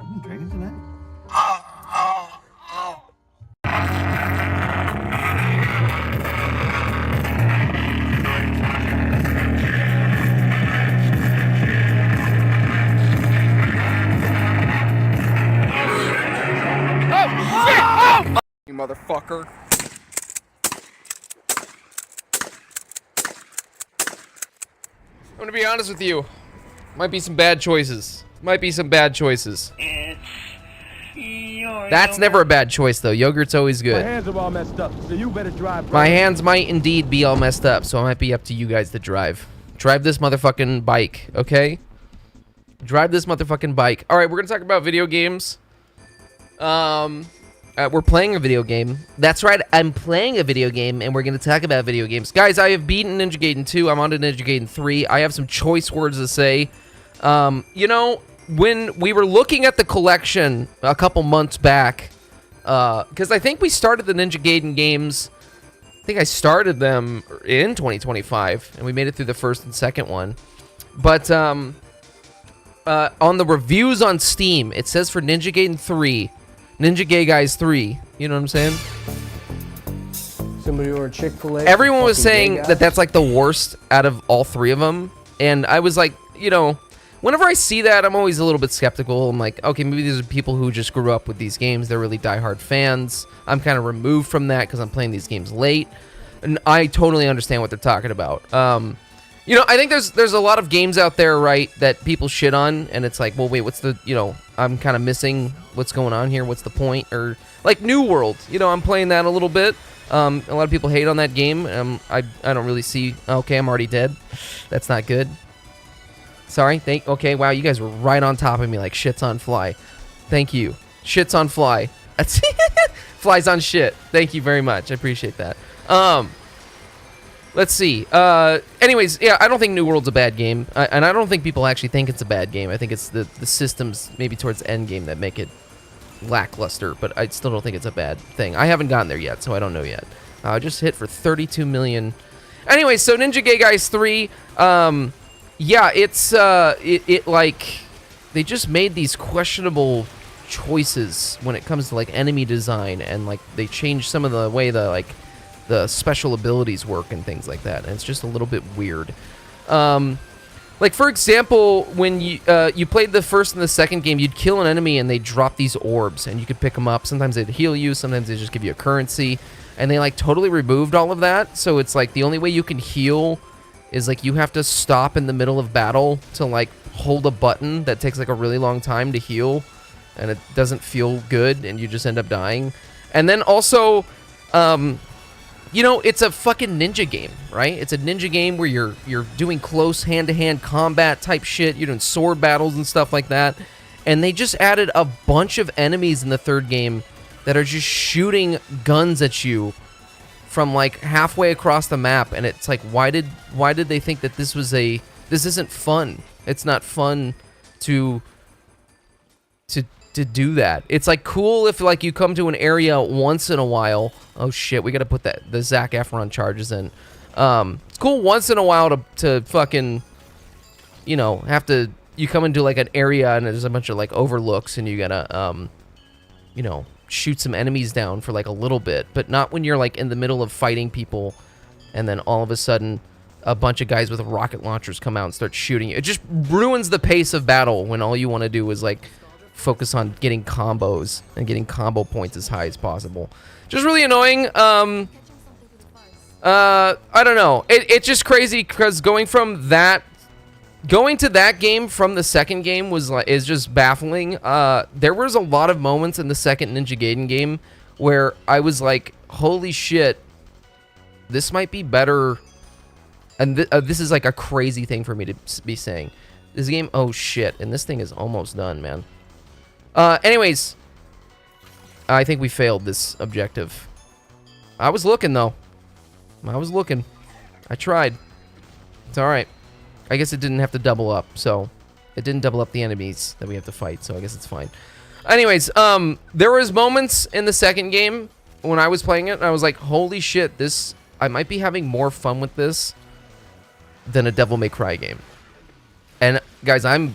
Are you drinking tonight?
You motherfucker. I'm gonna be honest with you. Might be some bad choices. That's never a bad choice, though. Yogurt's always good.
My hands are all messed up, so you better drive.
My hands might indeed be all messed up, so it might be up to you guys to drive. Drive this motherfucking bike, okay? Drive this motherfucking bike. All right, we're gonna talk about video games. We're playing a video game. That's right, I'm playing a video game, and we're gonna talk about video games. Guys, I have beaten Ninja Gaiden 2. I'm on to Ninja Gaiden 3. I have some choice words to say. You know, when we were looking at the collection a couple months back, because I think we started the Ninja Gaiden games, I think I started them in 2025, and we made it through the first and second one. But, on the reviews on Steam, it says for Ninja Gaiden 3, Ninja Gay Guys 3. You know what I'm saying?
Somebody ordered Chick-fil-A.
Everyone was saying that that's like the worst out of all three of them. And I was like, you know, whenever I see that, I'm always a little bit skeptical. I'm like, okay, maybe these are people who just grew up with these games. They're really diehard fans. I'm kind of removed from that because I'm playing these games late. And I totally understand what they're talking about. You know, I think there's a lot of games out there, right, that people shit on, and it's like, well, wait, what's the, you know, I'm kind of missing what's going on here. What's the point? Or like New World, you know, I'm playing that a little bit. A lot of people hate on that game. I don't really see. Okay, I'm already dead. That's not good. Sorry. Okay. Wow, you guys were right on top of me like shits on fly. Thank you. Shits on fly. That's flies on shit. Thank you very much. I appreciate that. Let's see. Anyways, yeah, I don't think New World's a bad game, and I don't think people actually think it's a bad game. I think it's the systems maybe towards the end game that make it lackluster, but I still don't think it's a bad thing. I haven't gotten there yet, so I don't know yet. I just hit for 32 million. Anyway, so Ninja Gay Guys 3, yeah, it's it like they just made these questionable choices when it comes to like enemy design, and like they changed some of the way the special abilities work and things like that, and it's just a little bit weird. Like for example, when you played the first and the second game, you'd kill an enemy and they drop these orbs, and you could pick them up. Sometimes they'd heal you, sometimes they just give you a currency, and they like totally removed all of that. So it's like the only way you can heal is like you have to stop in the middle of battle to like hold a button that takes like a really long time to heal, and it doesn't feel good, and you just end up dying. And then also, you know, it's a fucking ninja game, right? It's a ninja game where you're doing close hand-to-hand combat type shit. You're doing sword battles and stuff like that. And they just added a bunch of enemies in the third game that are just shooting guns at you from like halfway across the map. And it's like, why did they think that this isn't fun? It's not fun to do that. It's like cool if like you come to an area once in a while. Oh shit, we gotta put the Zac Efron charges in. It's cool once in a while to fucking, you know, you come into like an area and there's a bunch of like overlooks and you gotta you know, shoot some enemies down for like a little bit, but not when you're like in the middle of fighting people and then all of a sudden a bunch of guys with rocket launchers come out and start shooting you. It just ruins the pace of battle when all you want to do is like focus on getting combos and getting combo points as high as possible. Just really annoying. I don't know. It's just crazy because going to that game from the second game is just baffling. There was a lot of moments in the second Ninja Gaiden game where I was like, holy shit, this might be better. And this is like a crazy thing for me to be saying. This game, oh shit, and this thing is almost done, man. Anyways, I think we failed this objective. I was looking, though. I was looking. I tried. It's alright. I guess it didn't have to double up, so... It didn't double up the enemies that we have to fight, so I guess it's fine. Anyways, there was moments in the second game when I was playing it, and I was like, holy shit, I might be having more fun with this than a Devil May Cry game. And, guys, I am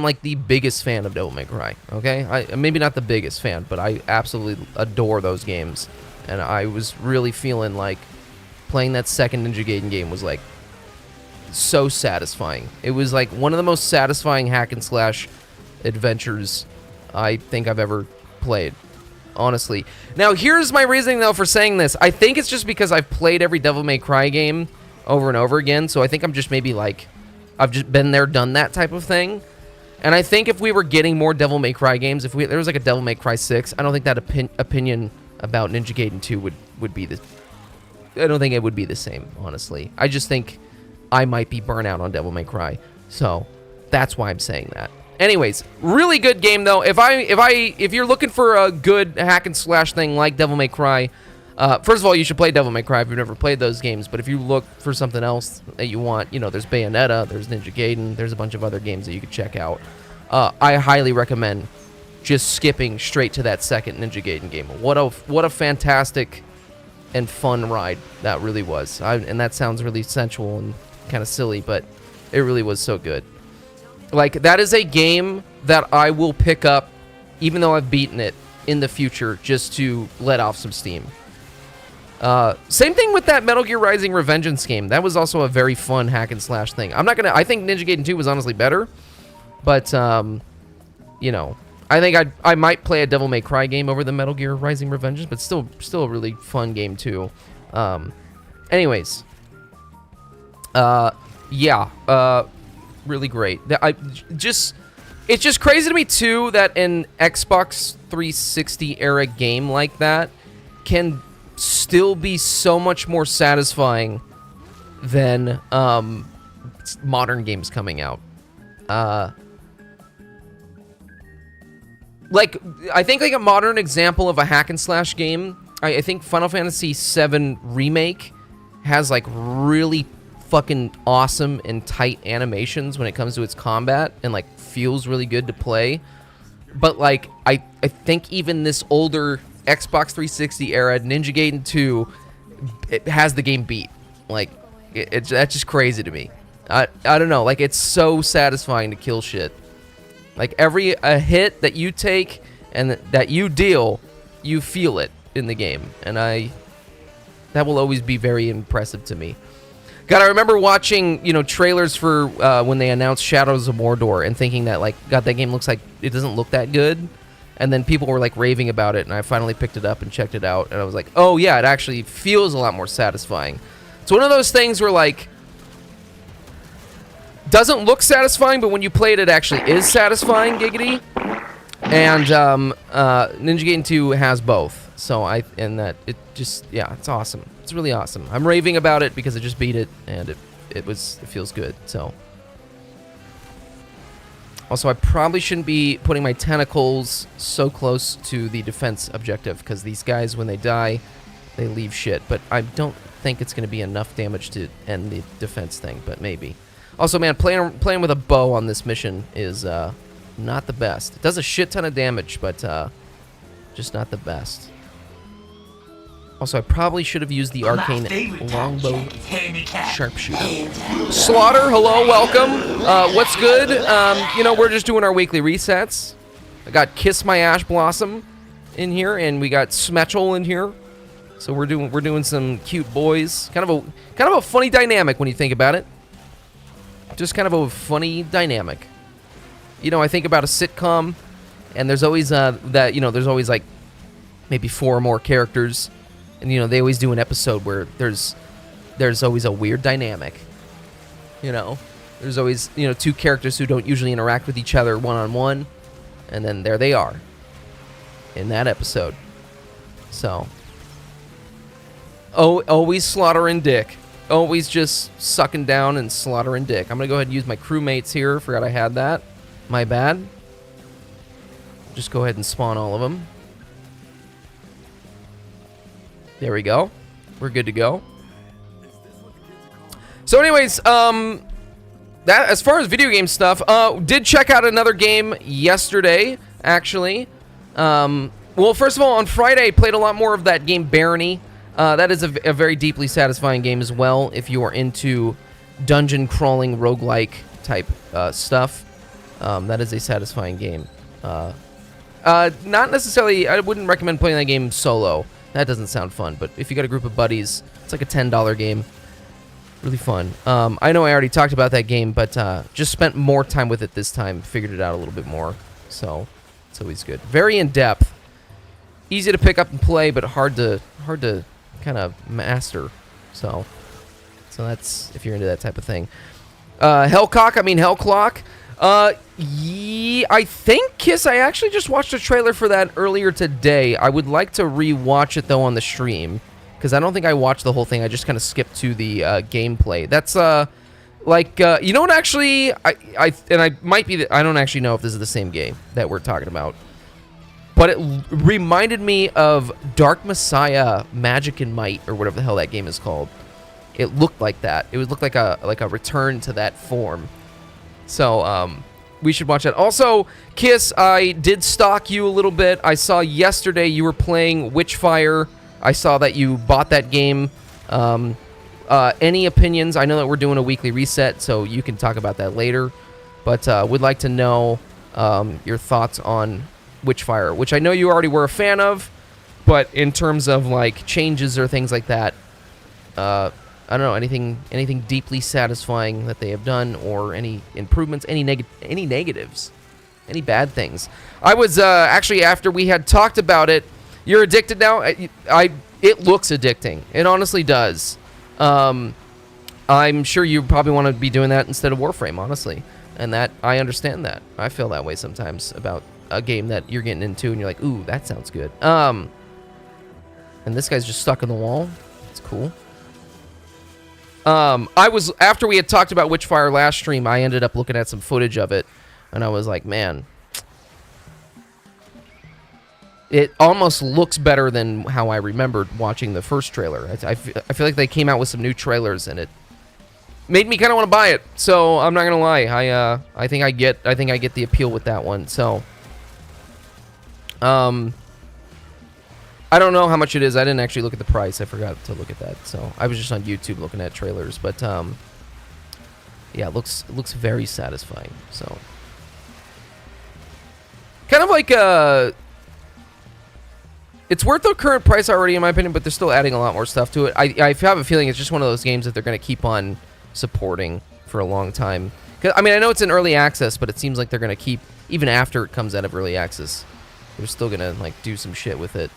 like the biggest fan of Devil May Cry, okay? Maybe not the biggest fan, but I absolutely adore those games. And I was really feeling like playing that second Ninja Gaiden game was like so satisfying. It was like one of the most satisfying hack and slash adventures I think I've ever played, honestly. Now, here's my reasoning though for saying this. I think it's just because I've played every Devil May Cry game over and over again, so I think I'm just maybe like, I've just been there, done that type of thing. And I think if we were getting more Devil May Cry games, if there was like a Devil May Cry 6, I don't think that opinion about Ninja Gaiden 2 would be the... I don't think it would be the same, honestly. I just think I might be burnt out on Devil May Cry. So, that's why I'm saying that. Anyways, really good game though. If you're looking for a good hack and slash thing like Devil May Cry, first of all, you should play Devil May Cry if you've never played those games. But if you look for something else that you want, you know, there's Bayonetta, there's Ninja Gaiden, there's a bunch of other games that you could check out. I highly recommend just skipping straight to that second Ninja Gaiden game. What a fantastic and fun ride that really was. And that sounds really sensual and kind of silly, but it really was so good. Like, that is a game that I will pick up, even though I've beaten it, in the future, just to let off some steam. Same thing with that Metal Gear Rising Revengeance game. That was also a very fun hack and slash thing. I think Ninja Gaiden 2 was honestly better, but, you know, I think I might play a Devil May Cry game over the Metal Gear Rising: Revengeance, but still a really fun game too. Anyways, yeah, really great. It's just crazy to me too that an Xbox 360 era game like that can still be so much more satisfying than modern games coming out. Like, I think like a modern example of a hack and slash game, I think Final Fantasy VII Remake has like really fucking awesome and tight animations when it comes to its combat and like feels really good to play. But like, I think even this older Xbox 360 era Ninja Gaiden 2, it has the game beat. Like, that's just crazy to me. I don't know, like, it's so satisfying to kill shit. Like, every hit that you take and that you deal, you feel it in the game. And that will always be very impressive to me. God, I remember watching, trailers for when they announced Shadows of Mordor and thinking that, like, God, that game looks like it doesn't look that good. And then people were, like, raving about it, and I finally picked it up and checked it out. And I was like, oh, yeah, it actually feels a lot more satisfying. It's one of those things where, like, doesn't look satisfying, but when you play it, it actually is satisfying, giggity. And Ninja Gaiden 2 has both. So it it's awesome. It's really awesome. I'm raving about it because I just beat it, and it feels good. So also, I probably shouldn't be putting my tentacles so close to the defense objective because these guys, when they die, they leave shit. But I don't think it's going to be enough damage to end the defense thing, but maybe. Also, man, playing with a bow on this mission is not the best. It does a shit ton of damage, but just not the best. Also, I probably should have used the arcane longbow sharpshooter. Slaughter, hello, welcome. What's good? We're just doing our weekly resets. I got Kiss My Ash Blossom in here, and we got Smetchel in here. So we're doing some cute boys. Kind of a funny dynamic when you think about it. Just kind of a funny dynamic. I think about a sitcom, and there's always there's always like maybe 4 or more characters, and they always do an episode where there's always a weird dynamic. There's always 2 characters who don't usually interact with each other one-on-one, and then there they are in that episode. So, always slaughtering dick. Always just sucking down and slaughtering dick. I'm going to go ahead and use my crewmates here. Forgot I had that. My bad. Just go ahead and spawn all of them. There we go. We're good to go. So anyways, that as far as video game stuff, did check out another game yesterday, actually. Well, first of all, on Friday, played a lot more of that game, Barony. That is a very deeply satisfying game as well if you are into dungeon crawling roguelike type stuff. That is a satisfying game. Not necessarily, I wouldn't recommend playing that game solo. That doesn't sound fun, but if you got a group of buddies, it's like a $10 game. Really fun. I know I already talked about that game, but just spent more time with it this time, figured it out a little bit more. So it's always good. Very in-depth. Easy to pick up and play, but hard to kind of master. So that's if you're into that type of thing. Hellclock. I think, Kiss, I actually just watched a trailer for that earlier today. I would like to re-watch it though on the stream because I don't think I watched the whole thing. I just kind of skipped to the gameplay. That's you know what? Actually, I might be. I don't actually know if this is the same game that we're talking about. But it reminded me of Dark Messiah Magic and Might, or whatever the hell that game is called. It looked like that. It would look like a return to that form. So we should watch that. Also, Kiss, I did stalk you a little bit. I saw yesterday you were playing Witchfire. I saw that you bought that game. Any opinions? I know that we're doing a weekly reset, so you can talk about that later. But would like to know your thoughts on Witchfire, which I know you already were a fan of, but in terms of like changes or things like that, I don't know, anything deeply satisfying that they have done, or any improvements, any negatives any bad things. I was actually, after we had talked about it, you're addicted now. It looks addicting. It honestly does. I'm sure you probably want to be doing that instead of Warframe, honestly. And that, I understand that. I feel that way sometimes about a game that you're getting into and you're like, ooh, that sounds good. And this guy's just stuck in the wall. It's cool. After we had talked about Witchfire last stream, I ended up looking at some footage of it. And I was like, man, it almost looks better than how I remembered watching the first trailer. I feel like they came out with some new trailers and it made me kind of want to buy it. So I'm not gonna lie, I think I get the appeal with that one. So I don't know how much it is. I didn't actually look at the price. I forgot to look at that. So I was just on YouTube looking at trailers. But yeah, it looks very satisfying. So kind of like it's worth the current price already, in my opinion, but they're still adding a lot more stuff to it. I have a feeling it's just one of those games that they're going to keep on supporting for a long time. 'Cause, I mean, I know it's in early access, but it seems like they're going to keep, even after it comes out of early access, they're still going to like do some shit with it.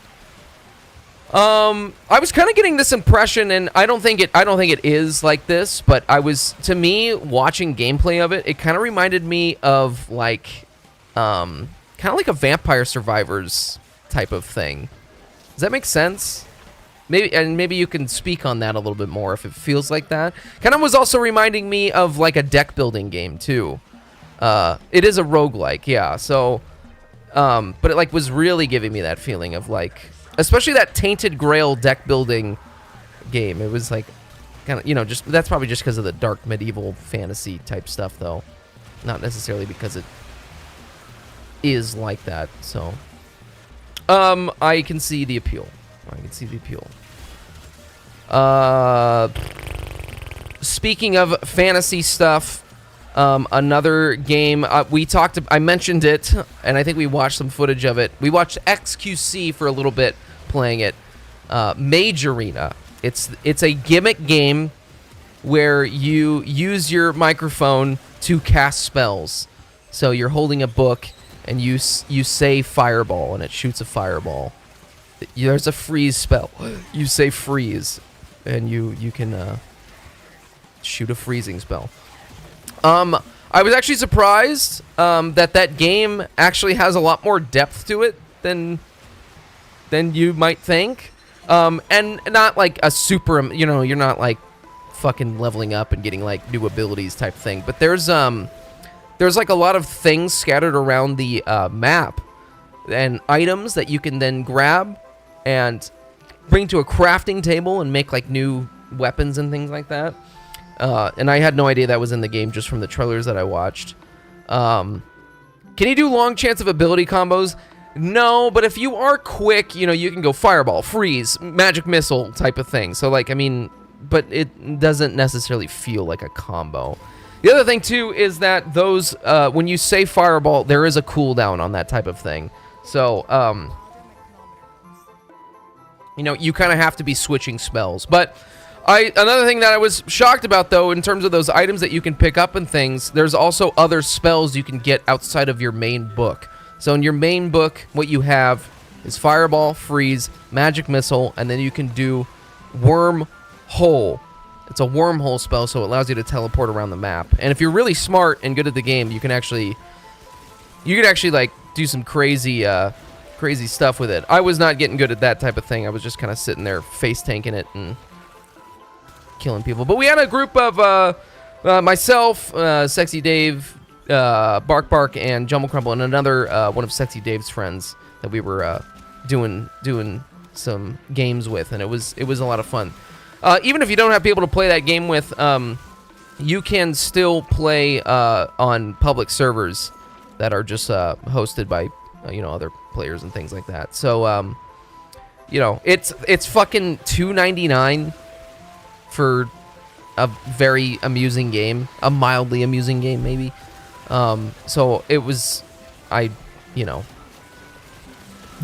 I was kind of getting this impression, and I don't think it is like this, but to me, watching gameplay of it, it kind of reminded me of like, kind of like a Vampire Survivors type of thing. Does that make sense? Maybe you can speak on that a little bit more if it feels like that. Kind of was also reminding me of like a deck building game too. It is a roguelike, yeah. So, but it like was really giving me that feeling of like, especially that Tainted Grail deck building game. It was like kind of, you know, just that's probably just because of the dark medieval fantasy type stuff though, not necessarily because it is like that. So, I can see the appeal. Speaking of fantasy stuff, another game I mentioned it, and I think we watched some footage of it. We watched XQC for a little bit playing it. Mage Arena. It's a gimmick game where you use your microphone to cast spells. So you're holding a book and you say fireball and it shoots a fireball. There's a freeze spell. You say freeze, and you can shoot a freezing spell. I was actually surprised that game actually has a lot more depth to it than you might think, and not like a super. You know, you're not like fucking leveling up and getting like new abilities type thing. But there's like a lot of things scattered around the map and items that you can then grab and bring to a crafting table and make like new weapons and things like that. And I had no idea that was in the game just from the trailers that I watched. Can you do long chance of ability combos? No, but if you are quick, you know, you can go fireball, freeze, magic missile type of thing. So like, I mean, but it doesn't necessarily feel like a combo. The other thing too is that those, when you say fireball, there is a cooldown on that type of thing. So, you know, you kind of have to be switching spells. But another thing that I was shocked about, though, in terms of those items that you can pick up and things, there's also other spells you can get outside of your main book. So in your main book, what you have is fireball, freeze, magic missile, and then you can do wormhole. It's a wormhole spell, so it allows you to teleport around the map. And if you're really smart and good at the game, you can actually like do some crazy stuff with it. I was not getting good at that type of thing. I was just kind of sitting there face tanking it and killing people. But we had a group of myself, Sexy Dave, Bark, and Jumble Crumble, and another one of Sexy Dave's friends that we were doing some games with, and it was a lot of fun. Even if you don't have people to play that game with, you can still play on public servers that are just hosted by other players and things like that. So it's fucking $2.99 for a very amusing game, a mildly amusing game maybe. So it was,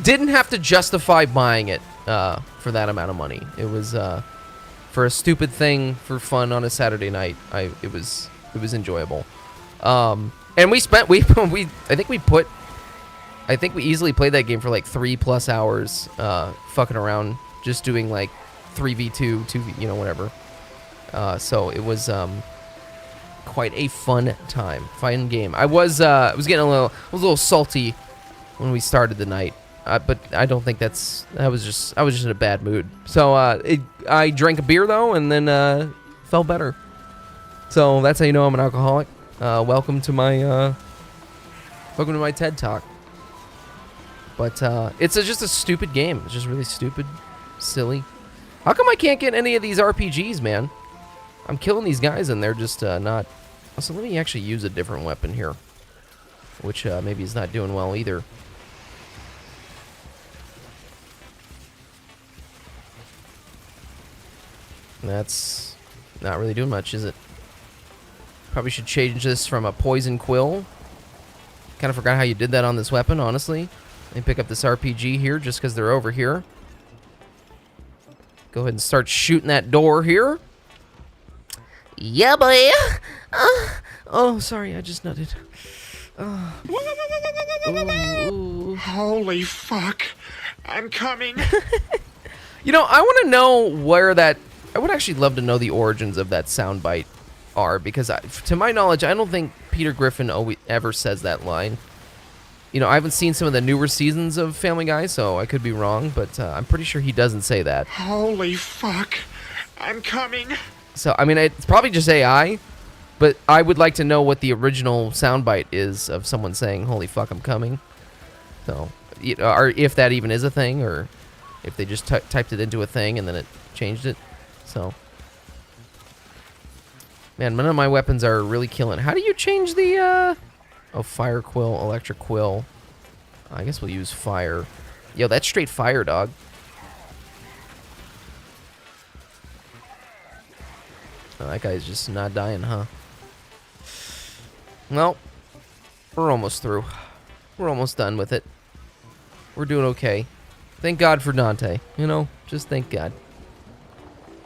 didn't have to justify buying it for that amount of money. It was for a stupid thing for fun on a Saturday night. It was enjoyable. And we spent I think we easily played that game for like 3+ hours, fucking around, just doing like 3v2, 2v, you know, whatever. So it was quite a fun game. I was getting a little salty when we started the night, but I don't think I was just in a bad mood. So I drank a beer though, and then felt better. So that's how you know I'm an alcoholic. Welcome to my TED Talk. But it's just a stupid game. It's just really stupid, silly. How come I can't get any of these RPGs, man? I'm killing these guys and they're just not. So let me actually use a different weapon here, which maybe is not doing well either. That's not really doing much, is it? Probably should change this from a poison quill. Kind of forgot how you did that on this weapon, honestly. Let me pick up this RPG here just because they're over here. Go ahead and start shooting that door here. Yeah, boy. Oh, sorry, I just nutted. Ooh.
Holy fuck. I'm coming.
You know, I want to know where that... I would actually love to know the origins of that soundbite are, because to my knowledge, I don't think Peter Griffin ever says that line. You know, I haven't seen some of the newer seasons of Family Guy, so I could be wrong, but I'm pretty sure he doesn't say that.
Holy fuck. I'm coming.
So, I mean, it's probably just AI, but I would like to know what the original soundbite is of someone saying, holy fuck, I'm coming. So, or if that even is a thing, or if they just typed it into a thing and then it changed it. So, man, none of my weapons are really killing. How do you change the, oh, fire quill, electric quill. I guess we'll use fire. Yo, that's straight fire, dog. Oh, that guy's just not dying, huh? Well, we're almost through. We're almost done with it. We're doing okay. Thank God for Dante. You know, just thank God.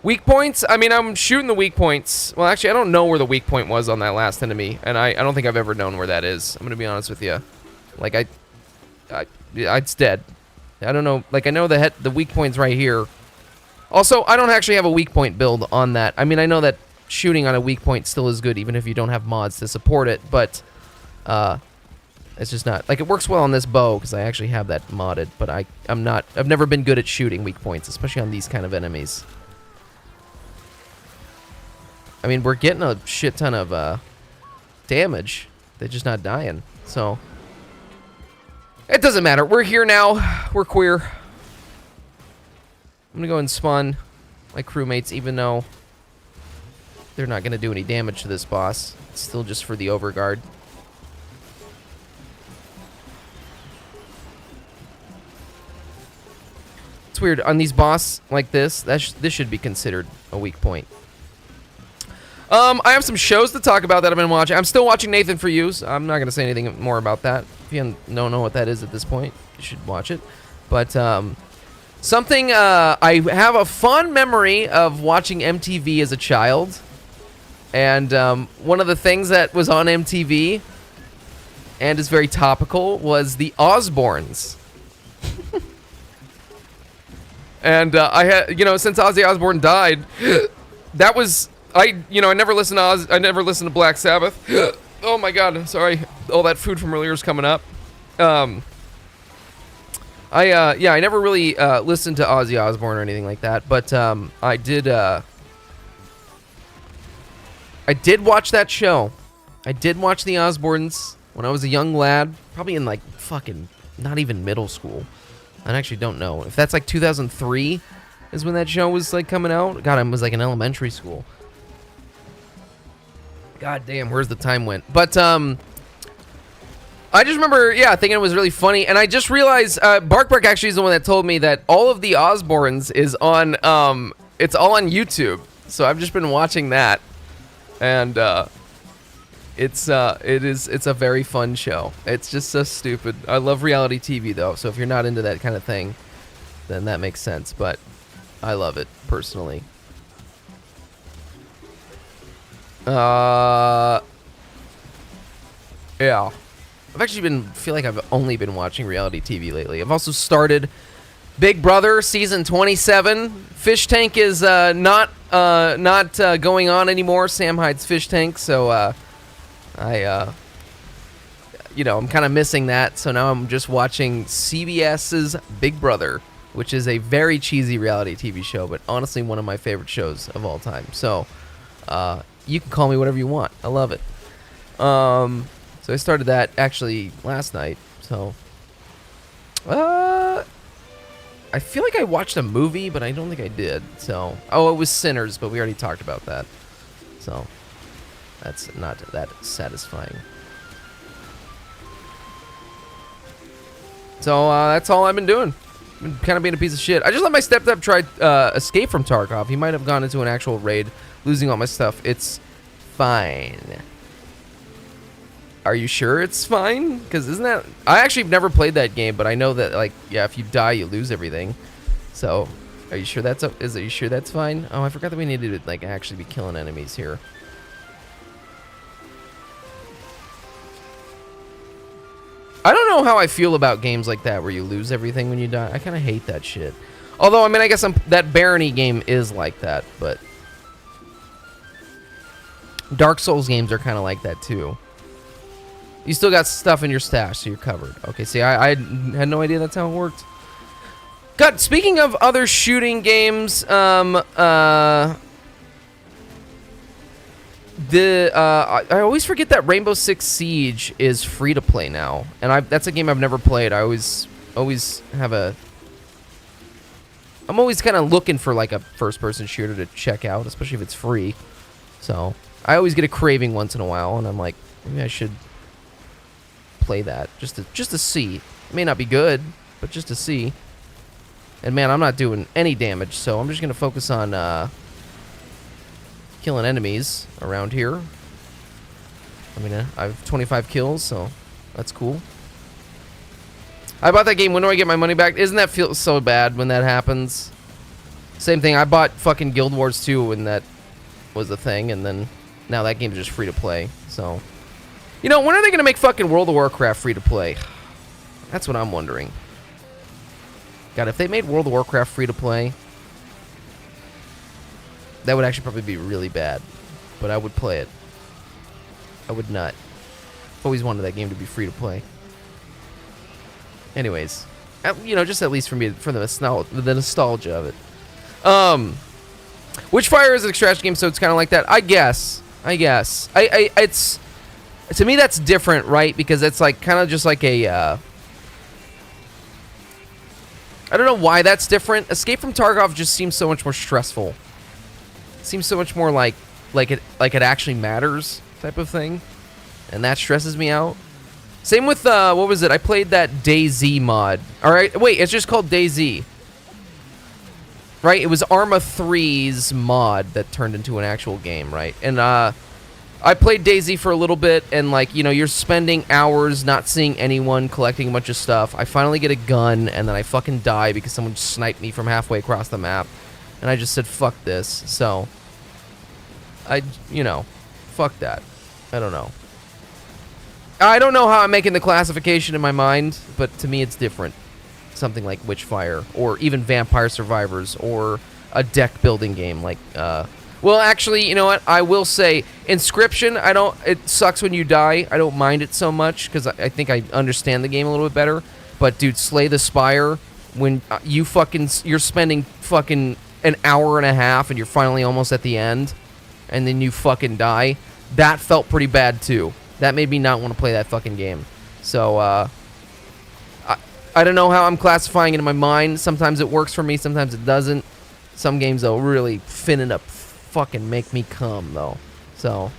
Weak points? I mean, I'm shooting the weak points. Well, actually, I don't know where the weak point was on that last enemy, and I don't think I've ever known where that is. I'm gonna be honest with you. Like, it's dead. I don't know. Like, I know the weak point's right here. Also, I don't actually have a weak point build on that. I mean, I know that shooting on a weak point still is good, even if you don't have mods to support it, but it's just not. Like, it works well on this bow, because I actually have that modded, but I've never been good at shooting weak points, especially on these kind of enemies. I mean, we're getting a shit ton of damage. They're just not dying. So, it doesn't matter. We're here now. We're queer. I'm going to go and spawn my crewmates, even though they're not going to do any damage to this boss. It's still just for the overguard. It's weird. On these boss like this, this should be considered a weak point. I have some shows to talk about that I've been watching. I'm still watching Nathan For You. So I'm not going to say anything more about that. If you don't know what that is at this point, you should watch it. But something I have a fond memory of watching MTV as a child. And one of the things that was on MTV and is very topical was the Osbournes. And I had, since Ozzy Osbourne died, that was... I never listened to I never listened to Black Sabbath. Oh my God, I'm sorry. All that food from earlier is coming up. I never really listened to Ozzy Osbourne or anything like that, but I did watch that show. I did watch the Osbournes when I was a young lad, probably in like fucking not even middle school. I actually don't know if that's like 2003 is when that show was like coming out. God, I was like in elementary school. God damn, where's the time went? But I just remember, thinking it was really funny, and I just realized Bark actually is the one that told me that all of the Osbournes is on it's all on YouTube. So I've just been watching that, and it's a very fun show. It's just so stupid. I love reality TV though, so if you're not into that kind of thing, then that makes sense. But I love it personally. Yeah. I've actually feel like I've only been watching reality TV lately. I've also started Big Brother season 27. Fish Tank is not going on anymore. Sam Hyde's Fish Tank, so you know, I'm kind of missing that. So now I'm just watching CBS's Big Brother, which is a very cheesy reality TV show, but honestly one of my favorite shows of all time. So you can call me whatever you want. I love it. So I started that actually last night. So I feel like I watched a movie, but I don't think I did. So it was Sinners, but we already talked about that. So that's not that satisfying. So that's all I've been doing. Been kind of being a piece of shit. I just let my stepdad try Escape from Tarkov. He might have gone into an actual raid, losing all my stuff. It's fine. Are you sure it's fine? Because isn't that... I actually have never played that game, but I know that, like, yeah, if you die, you lose everything. So, are you sure that's... Are you sure that's fine? Oh, I forgot that we needed to, like, actually be killing enemies here. I don't know how I feel about games like that where you lose everything when you die. I kind of hate that shit. Although, I mean, I guess that Barony game is like that, but... Dark Souls games are kind of like that, too. You still got stuff in your stash, so you're covered. Okay, see, I had no idea that's how it worked. God, speaking of other shooting games, I always forget that Rainbow Six Siege is free to play now, and that's a game I've never played. I always have a... I'm always kind of looking for like a first-person shooter to check out, especially if it's free. So I always get a craving once in a while, and I'm like, maybe I should play that just to see. It may not be good, but just to see. And man, I'm not doing any damage, so I'm just gonna focus on killing enemies around here. I mean, I have 25 kills, so that's cool. I bought that game. When do I get my money back? Isn't that feel so bad when that happens? Same thing. I bought fucking Guild Wars 2 when that was a thing, and then now that game's just free to play. So, you know, when are they gonna make fucking World of Warcraft free to play? That's what I'm wondering. God, if they made World of Warcraft free to play, that would actually probably be really bad. But I would play it. I would not. I've always wanted that game to be free to play. Anyways, you know, just at least for me, for the nostalgia of it. Witchfire is an extraction game, so it's kind of like that. I guess. It's, to me, that's different, right? Because it's like kind of just like a. I don't know why that's different. Escape from Tarkov just seems so much more stressful. It seems so much more like it actually matters type of thing, and that stresses me out. Same with what was it? I played that DayZ mod. All right, wait, it's just called DayZ. Right? It was Arma 3's mod that turned into an actual game, right? And I played DayZ for a little bit, and like, you know, you're spending hours not seeing anyone, collecting a bunch of stuff. I finally get a gun, and then I fucking die because someone sniped me from halfway across the map. And I just said, fuck this. So, you know, fuck that. I don't know. I don't know how I'm making the classification in my mind, but to me it's different. Something like Witchfire, or even Vampire Survivors, or a deck building game like, well, actually, you know what? I will say, Inscription, it sucks when you die. I don't mind it so much, because I think I understand the game a little bit better. But, dude, Slay the Spire, when you're spending fucking an hour and a half, and you're finally almost at the end, and then you fucking die, that felt pretty bad, too. That made me not want to play that fucking game. So, I don't know how I'm classifying it in my mind. Sometimes it works for me, sometimes it doesn't. Some games, though, really finna up fucking make me come, though. So,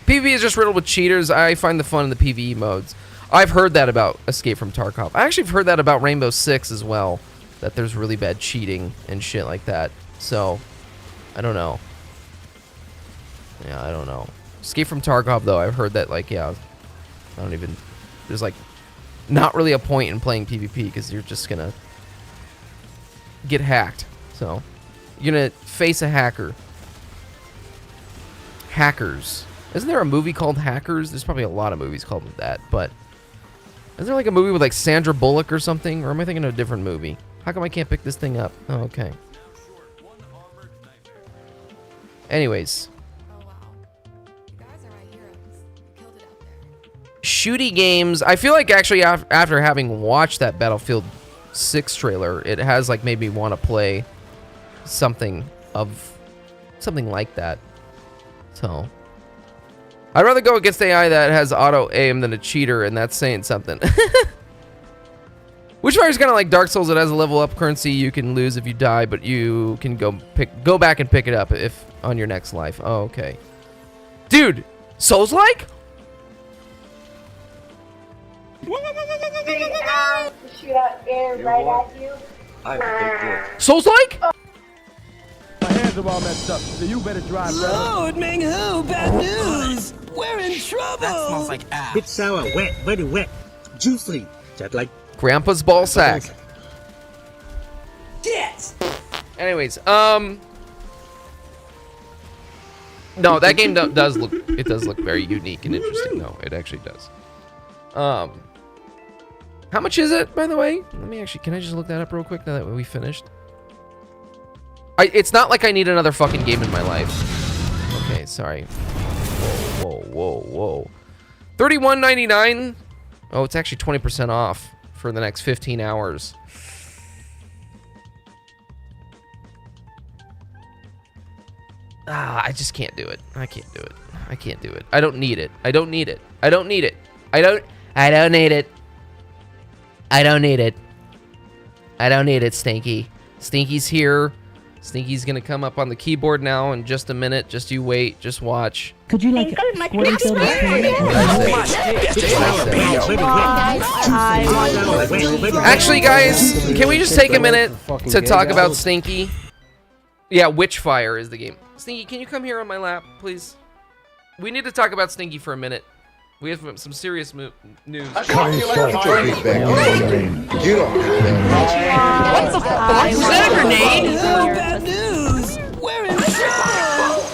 PvE is just riddled with cheaters. I find the fun in the PvE modes. I've heard that about Escape from Tarkov. I actually have heard that about Rainbow Six as well, that there's really bad cheating and shit like that. So, I don't know. Yeah, I don't know. Escape from Tarkov, though, I've heard that, like, yeah, there's, like, not really a point in playing PvP, because you're just gonna get hacked. So, you're gonna face a hacker. Hackers. Isn't there a movie called Hackers? There's probably a lot of movies called that, but is there like a movie with like Sandra Bullock or something? Or am I thinking of a different movie? How come I can't pick this thing up? Oh, okay. Anyways. Shooty games. I feel like actually after having watched that Battlefield 6 trailer, it has like made me want to play something like that. So I'd rather go against AI that has auto aim than a cheater, and that's saying something. Witchfire's kind of like Dark Souls. It has a level up currency you can lose if you die, but you can go back and pick it up if on your next life. Oh, okay. Dude, Souls-like?
Shoot out air right at you.
Souls-like?
My hands are all messed up, so you better drive.
Lord, Ming Hu, bad news. We're in trouble.
That smells like ass. Bit sour, wet, very wet, juicy, just like
Grandpa's ball sack.
Yes.
Anyways, no, that game does look very unique and interesting. No, it actually does. How much is it, by the way? Can I just look that up real quick now that we finished? It's not like I need another fucking game in my life. Okay, sorry. Whoa. $31.99. Oh, it's actually 20% off for the next 15 hours. I just can't do it. I can't do it. I don't need it. I don't need it. Stinky. Stinky's here. Stinky's gonna come up on the keyboard now in just a minute. Just you wait. Just watch.
Could you like
Actually, guys, can we just take a minute to talk about Stinky? Yeah, Witchfire is the game. Stinky, can you come here on my lap, please? We need to talk about Stinky for a minute. We have some serious news.
What the fuck? Was that a grenade?
Bad news. We're in trouble.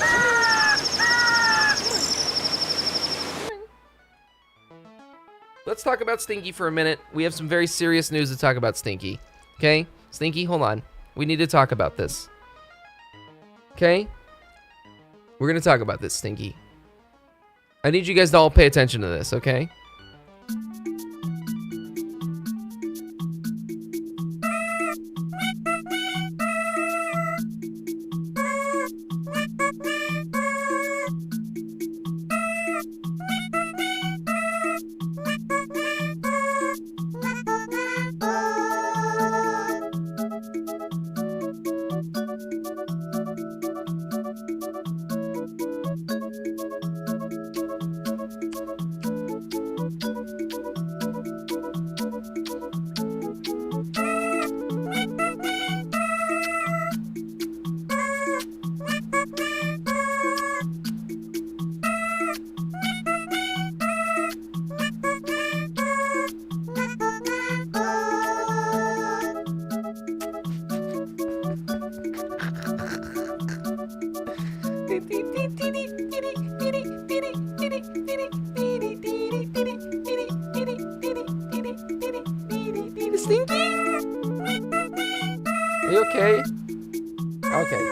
Let's talk about Stinky for a minute. We have some very serious news to talk about Stinky. Okay? Stinky, hold on. We need to talk about this. Okay? We're gonna talk about this, Stinky. I need you guys to all pay attention to this, okay? Are you okay? Okay.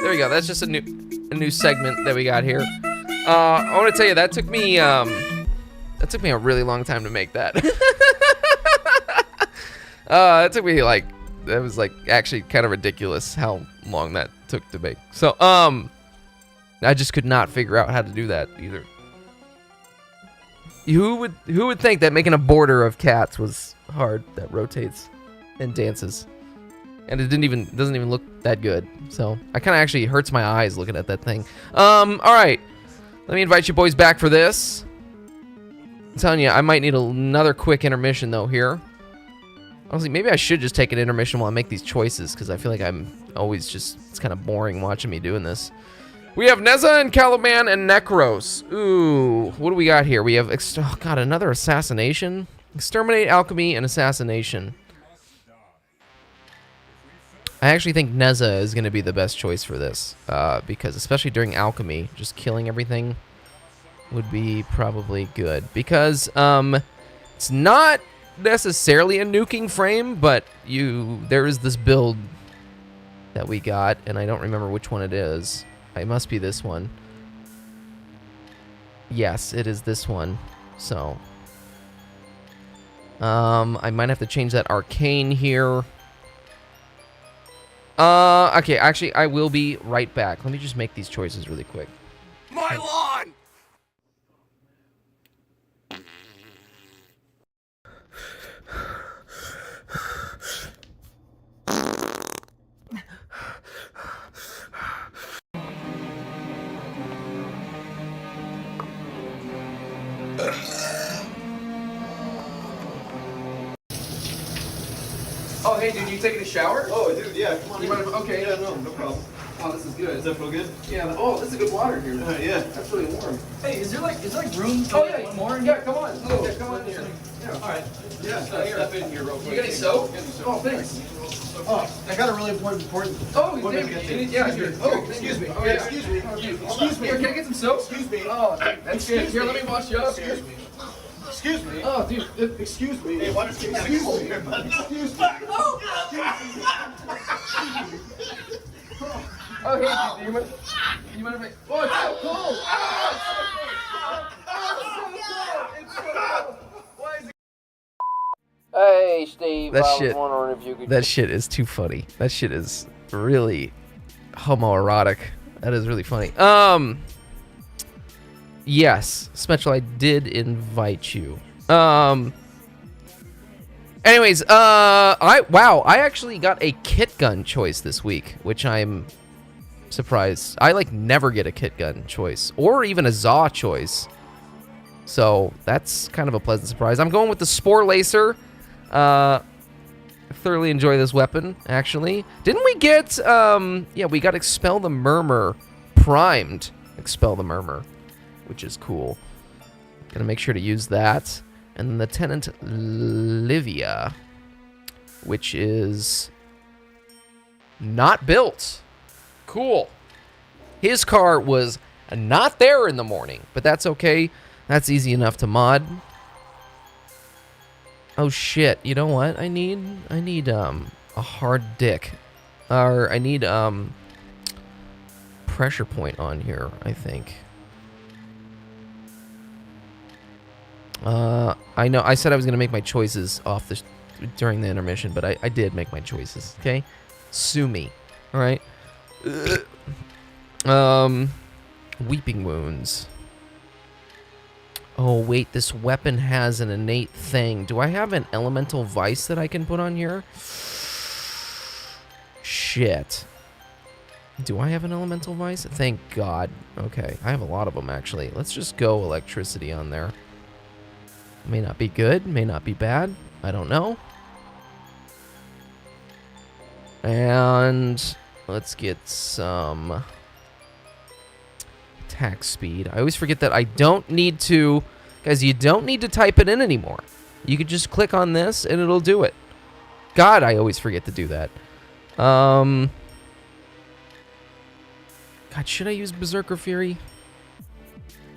There we go. That's just a new segment that we got here. I want to tell you that took me a really long time to make that. It took me like, that was like actually kind of ridiculous how long that took to make. So I just could not figure out how to do that either. Who would think that making a border of cats was hard that rotates and dances, and it doesn't even look that good. So I kind of actually hurts my eyes looking at that thing. All right, let me invite you boys back for this. I'm telling you, I might need another quick intermission though here. Honestly, maybe I should just take an intermission while I make these choices, because I feel like I'm always just, it's kind of boring watching me doing this. We have Neza and Caliban and Necros. Ooh, what do we got here? We have, oh god, another assassination? Exterminate, alchemy, and assassination. I actually think Neza is going to be the best choice for this, because especially during alchemy, just killing everything would be probably good. Because it's not necessarily a nuking frame, but there is this build that we got, and I don't remember which one it is. It must be this one. Yes, it is this one. So I might have to change that arcane here. Okay, actually, I will be right back. Let me just make these choices really quick.
My lawn!
Oh, hey, dude, you taking a shower?
Oh, dude, yeah, come on.
You mind if, okay.
Yeah, no problem.
Oh, this is good.
Does that feel good?
Yeah. Oh, this is good water here.
Yeah.
That's really warm.
Hey, is there like room for
Oh, yeah.
one more?
Yeah, come on. Oh, yeah, come on here. Yeah.
All right.
Yeah, step in here real quick.
You got any soap? Oh, thanks.
Oh, I got a really important.
Oh, yeah, here. Oh,
excuse me.
Oh, yeah.
Excuse me. Excuse me.
Here, can I get some soap?
Excuse me.
Oh, that's good. Here, let me wash you up.
Excuse me. Excuse me.
Oh, dude.
Excuse me. Hey, why don't you excuse me? Excuse me.
Oh, hey, dude, you mind if I... Oh, it's so cold! It's so cold! Why is it... Hey, Steve. That shit is too funny. That shit is really homoerotic. That is really funny. Yes, Special, I did invite you. Anyways, I actually got a kit gun choice this week, which I'm surprised. I like never get a kit gun choice or even a Zaw choice. So that's kind of a pleasant surprise. I'm going with the Spore Lacer. I thoroughly enjoy this weapon, actually. Didn't we get, yeah, we got Expel the Murmur primed. Expel the Murmur, which is cool. Gonna make sure to use that. And then the Tenant Livia, which is not built. Cool. His car was not there in the morning, but that's okay. That's easy enough to mod. Oh shit! You know what? I need a hard dick, or I need pressure point on here. I think. I know. I said I was gonna make my choices off this during the intermission, but I did make my choices. Okay, sue me. All right. Weeping Wounds. Oh, wait, this weapon has an innate thing. Do I have an elemental vice that I can put on here? Shit. Do I have an elemental vice? Thank God. Okay, I have a lot of them, actually. Let's just go electricity on there. May not be good, may not be bad. I don't know. And let's get some attack speed. I always forget that I don't need to... Guys, you don't need to type it in anymore. You could just click on this and it'll do it. God, I always forget to do that. God, should I use Berserker Fury?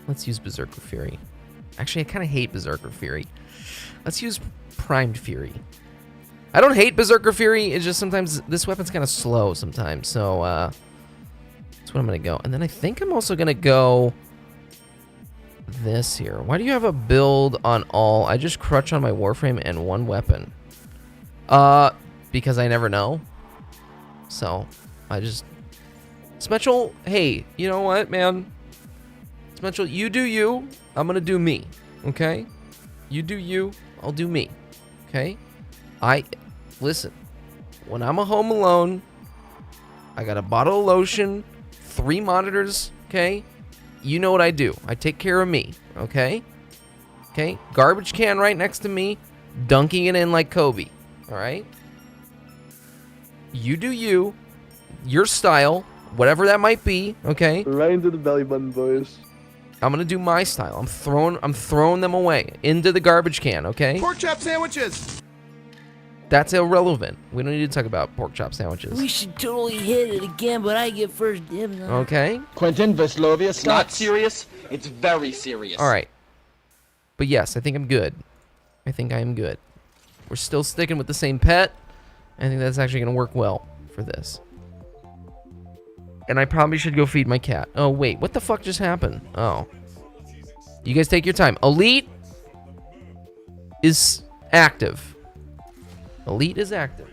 Let's use Berserker Fury. Actually, I kind of hate Berserker Fury. Let's use Primed Fury. I don't hate Berserker Fury. It's just sometimes this weapon's kind of slow sometimes. So that's what I'm going to go. And then I think I'm also going to go this here. Why do you have a build on all? I just crutch on my Warframe and one weapon. Because I never know. So I just... Special, hey, you know what, man? Special, you do you. I'm going to do me. Okay? You do you. I'll do me. Okay? Listen, when I'm home alone, I got a bottle of lotion, 3 monitors, okay? You know what I do. I take care of me, okay? Okay? Garbage can right next to me, dunking it in like Kobe, all right? You do you, your style, whatever that might be, okay?
Right into the belly button, boys.
I'm gonna do my style. I'm throwing them away into the garbage can, okay?
Pork chop sandwiches.
That's irrelevant. We don't need to talk about pork chop sandwiches.
We should totally hit it again, but I get first dibs on it.
Okay.
Quentin Veslovia,
It's not serious. It's very serious.
All right. But yes, I think I'm good. I think I am good. We're still sticking with the same pet. I think that's actually going to work well for this. And I probably should go feed my cat. Oh, wait. What the fuck just happened? Oh. You guys take your time. Elite is active. Elite is active.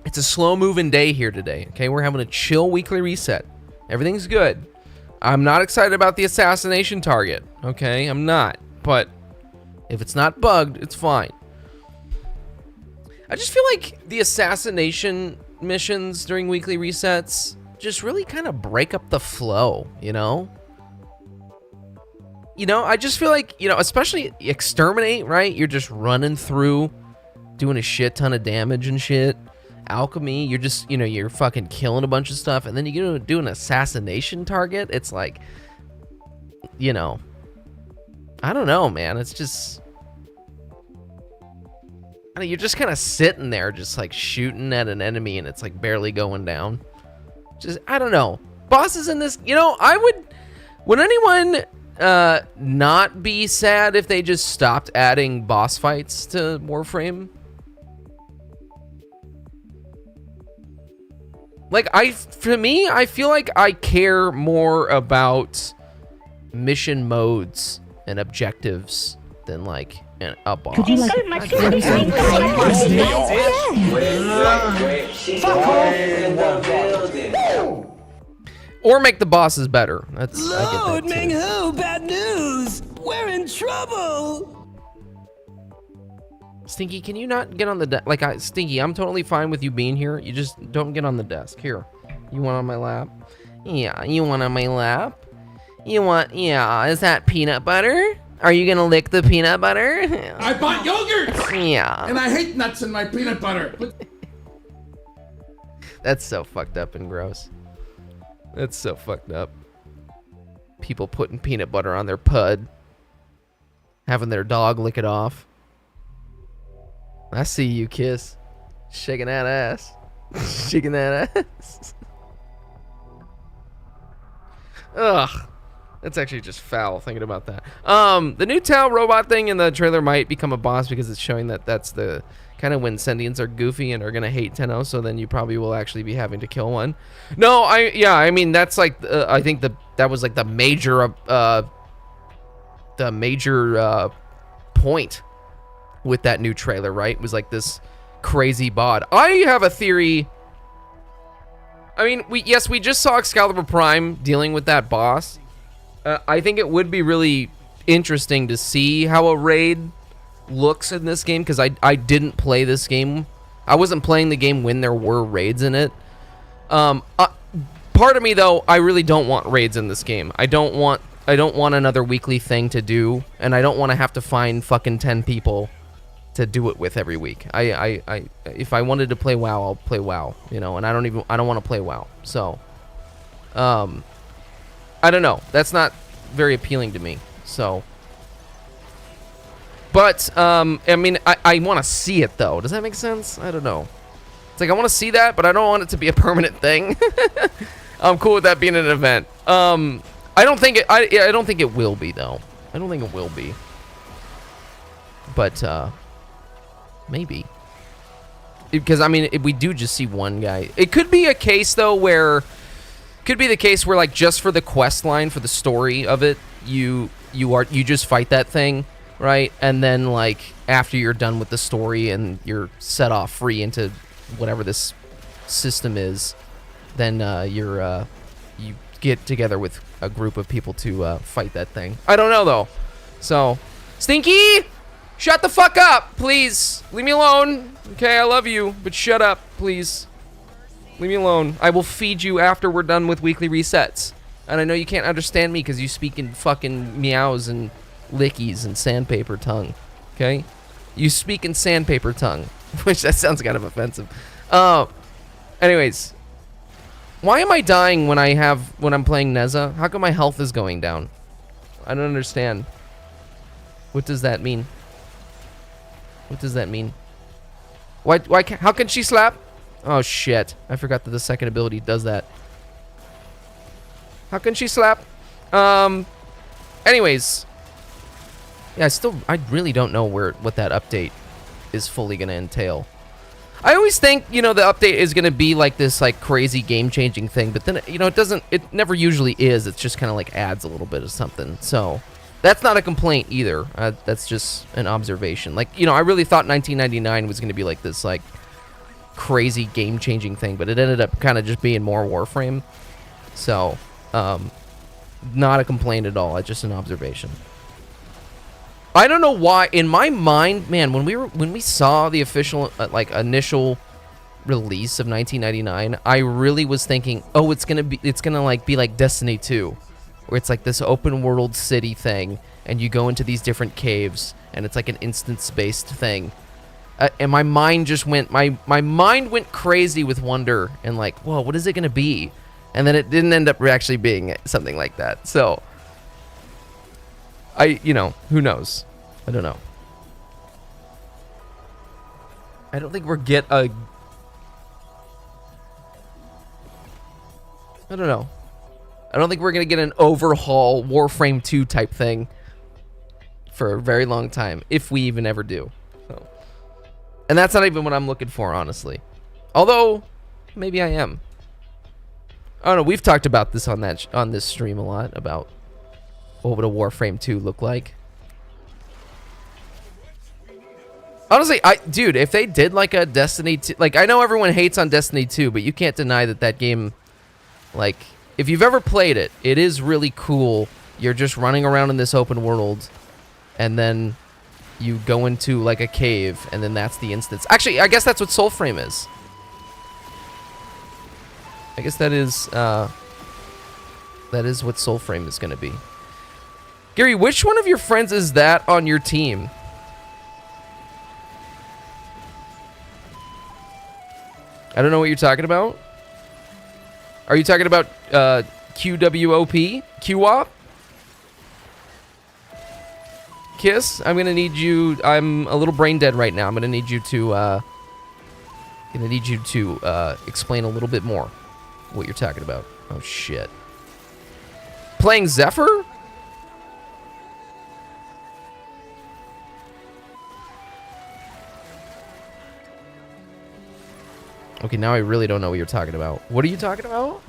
It's a slow-moving day here today, okay? We're having a chill weekly reset. Everything's good. I'm not excited about the assassination target, okay? I'm not. But if it's not bugged, it's fine. I just feel like the assassination missions during weekly resets just really kind of break up the flow, you know? You know, I just feel like, you know, especially exterminate, right? You're just running through, doing a shit ton of damage and shit. Alchemy, you're just, you know, you're fucking killing a bunch of stuff, and then you do an assassination target. It's like, you know, I don't know, man. It's just, I mean, you're just kind of sitting there, just like shooting at an enemy, and it's like barely going down. Just, I don't know. Bosses in this, you know, would anyone not be sad if they just stopped adding boss fights to Warframe? Like, for me, I feel like I care more about mission modes and objectives than like a boss.
Could you like?
Or make the bosses better. That's
Lord Ming-Hu, bad news! We're in trouble!
Stinky, can you not get on the desk? Like, Stinky, I'm totally fine with you being here. You just don't get on the desk. Here. You want on my lap? Yeah, you want on my lap? You want, yeah, is that peanut butter? Are you gonna lick the peanut butter?
I bought yogurt!
Yeah.
And I hate nuts in my peanut butter.
That's so fucked up and gross. That's so fucked up. People putting peanut butter on their pud. Having their dog lick it off. I see you, Kiss. Shaking that ass. Shaking that ass. Ugh. That's actually just foul thinking about that. The new Tau robot thing in the trailer might become a boss because it's showing that that's the kind of when Sendians are goofy and are going to hate Tenno, so then you probably will actually be having to kill one. No, I mean, that's like, I think that was like the major point with that new trailer, right? It was like this crazy bod. I have a theory. I mean, we just saw Excalibur Prime dealing with that boss. I think it would be really interesting to see how a raid looks in this game, because I didn't play this game. I wasn't playing the game when there were raids in it. Part of me, though, I really don't want raids in this game. I don't want another weekly thing to do, and I don't want to have to find fucking 10 people to do it with every week. If I wanted to play WoW, I'll play WoW, you know, and I don't want to play WoW. So, I don't know. That's not very appealing to me. So, but I mean, I want to see it though. Does that make sense? I don't know. It's like I want to see that, but I don't want it to be a permanent thing. I'm cool with that being an event. I don't think it will be though. I don't think it will be. But maybe. Because I mean, if we do just see one guy, it could be a case though where, could be the case where like just for the quest line, for the story of it, you just fight that thing, right? And then like after you're done with the story and you're set off free into whatever this system is, then you get together with a group of people to fight that thing. I don't know though. So, Stinky, shut the fuck up, please. Leave me alone. Okay, I love you, but shut up, please. Leave me alone. I will feed you after we're done with weekly resets. And I know you can't understand me because you speak in fucking meows and lickies and sandpaper tongue. Okay? You speak in sandpaper tongue. Which that sounds kind of offensive. Anyways. Why am I dying when I'm playing Neza? How come my health is going down? I don't understand. What does that mean? What does that mean? How can she slap? Oh shit. I forgot that the second ability does that. How can she slap? Anyways. Yeah, I really don't know what that update is fully gonna entail. I always think, you know, the update is gonna be like this like crazy game-changing thing, but then, you know, it never usually is. It's just kind of like adds a little bit of something. So that's not a complaint either. That's just an observation. Like, you know, I really thought 1999 was gonna be like this like crazy game-changing thing, but it ended up kind of just being more Warframe. So, not a complaint at all. It's just an observation. I don't know why. In my mind, man, when we saw the official like initial release of 1999, I really was thinking, oh, it's gonna be like Destiny 2, where it's like this open world city thing, and you go into these different caves, and it's like an instance-based thing. And my mind just went, my mind went crazy with wonder and like, whoa, what is it gonna be? And then it didn't end up actually being something like that. So, you know, who knows? I don't know. I don't think I don't know. I don't think we're gonna get an overhaul Warframe 2 type thing for a very long time, if we even ever do. So. And that's not even what I'm looking for, honestly. Although, maybe I am. I don't know. We've talked about this on this stream a lot, about what would a Warframe 2 look like. Honestly, dude, if they did like a Destiny 2, like I know everyone hates on Destiny 2, but you can't deny that game, like, if you've ever played it, it is really cool. You're just running around in this open world, and then you go into like a cave, and then that's the instance. Actually, I guess that's what Soulframe is. I guess that is what Soulframe is going to be. Gary, which one of your friends is that on your team? I don't know what you're talking about. Are you talking about QWOP? QWOP? Kiss? I'm gonna need you. I'm a little brain dead right now. I'm gonna need you to explain a little bit more what you're talking about. Oh shit. Playing Zephyr? Okay, now I really don't know what you're talking about. What are you talking about?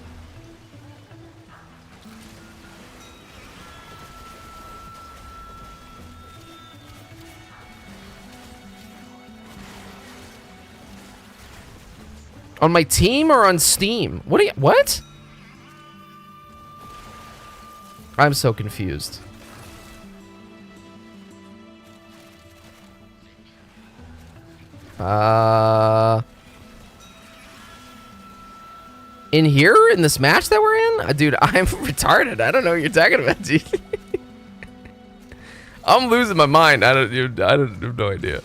On my team or on Steam? What? I'm so confused. In here? In this match that we're in? Dude, I'm retarded. I don't know what you're talking about, dude. I'm losing my mind. I have no idea.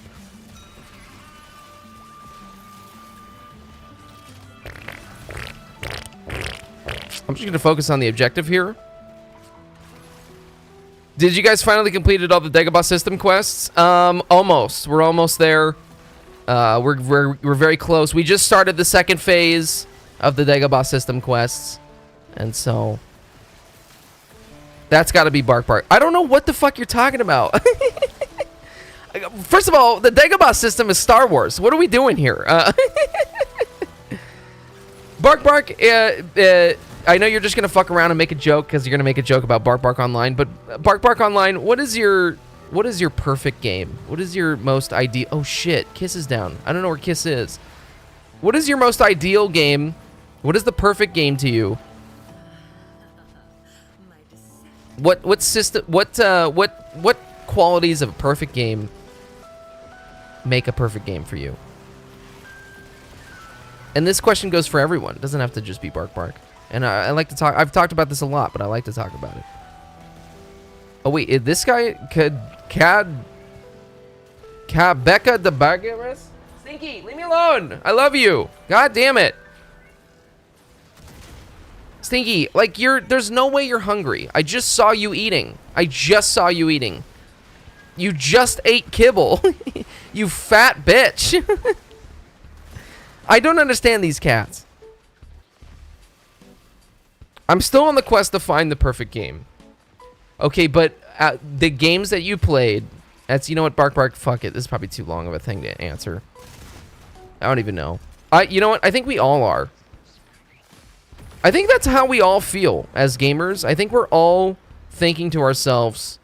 I'm just gonna focus on the objective here. Did you guys finally completed all the Dagobah system quests? Almost. We're almost there. We're very close. We just started the second phase of the Dagobah system quests, and so that's got to be Bark Bark. I don't know what the fuck you're talking about. First of all, the Dagobah system is Star Wars. What are we doing here? Bark Bark. I know you're just gonna fuck around and make a joke because you're gonna make a joke about Bark Bark Online, but Bark Bark Online, what is your perfect game? What is your most ideal? Oh shit, Kiss is down. I don't know where Kiss is. What is your most ideal game? What is the perfect game to you? What system? What qualities of a perfect game make a perfect game for you? And this question goes for everyone. It doesn't have to just be Bark Bark. And I like to talk. I've talked about this a lot, but I like to talk about it. Oh wait, is this guy Becca the Bargaris? Stinky, leave me alone. I love you. God damn it. Stinky, like, there's no way you're hungry. I just saw you eating. I just saw you eating. You just ate kibble. You fat bitch. I don't understand these cats. I'm still on the quest to find the perfect game. Okay, but the games that you played, you know what, Bark Bark, fuck it. This is probably too long of a thing to answer. I don't even know. You know what? I think we all are. I think that's how we all feel as gamers. I think we're all thinking to ourselves,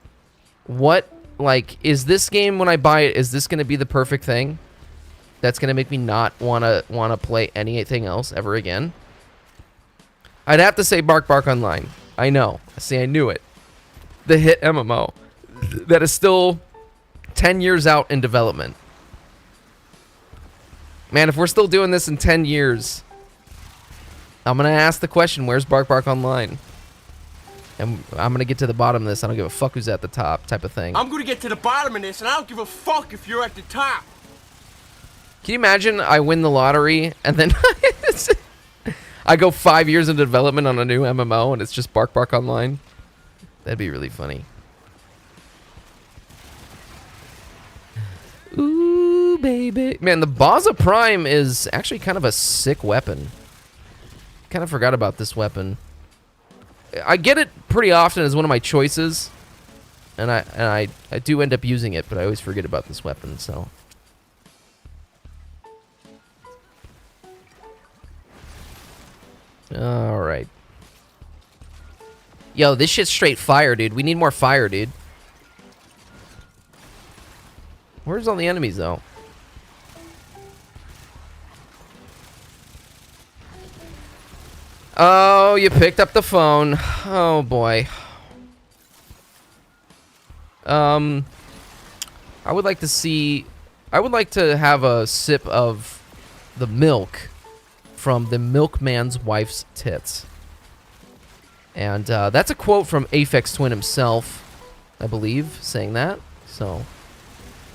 what, like, is this game, when I buy it, is this going to be the perfect thing that's going to make me not want to play anything else ever again? I'd have to say Bark Bark Online. I know. See, I knew it. The hit MMO that is still 10 years out in development. Man, if we're still doing this in 10 years, I'm going to ask the question, where's Bark Bark Online? And I'm going to get to the bottom of this. I don't give a fuck who's at the top type of thing.
I'm going to get to the bottom of this, and I don't give a fuck if you're at the top.
Can you imagine I win the lottery, and then I go 5 years into development on a new MMO, and it's just Bark Bark Online? That'd be really funny. Ooh, baby. Man, the Baza Prime is actually kind of a sick weapon. Kind of forgot about this weapon. I get it pretty often as one of my choices, and I do end up using it, but I always forget about this weapon, so. Alright. Yo, this shit's straight fire, dude. We need more fire, dude. Where's all the enemies, though? Oh, you picked up the phone. Oh, boy. I would like to see... I would like to have a sip of the milk from the milkman's wife's tits. And that's a quote from Aphex Twin himself, I believe, saying that. So,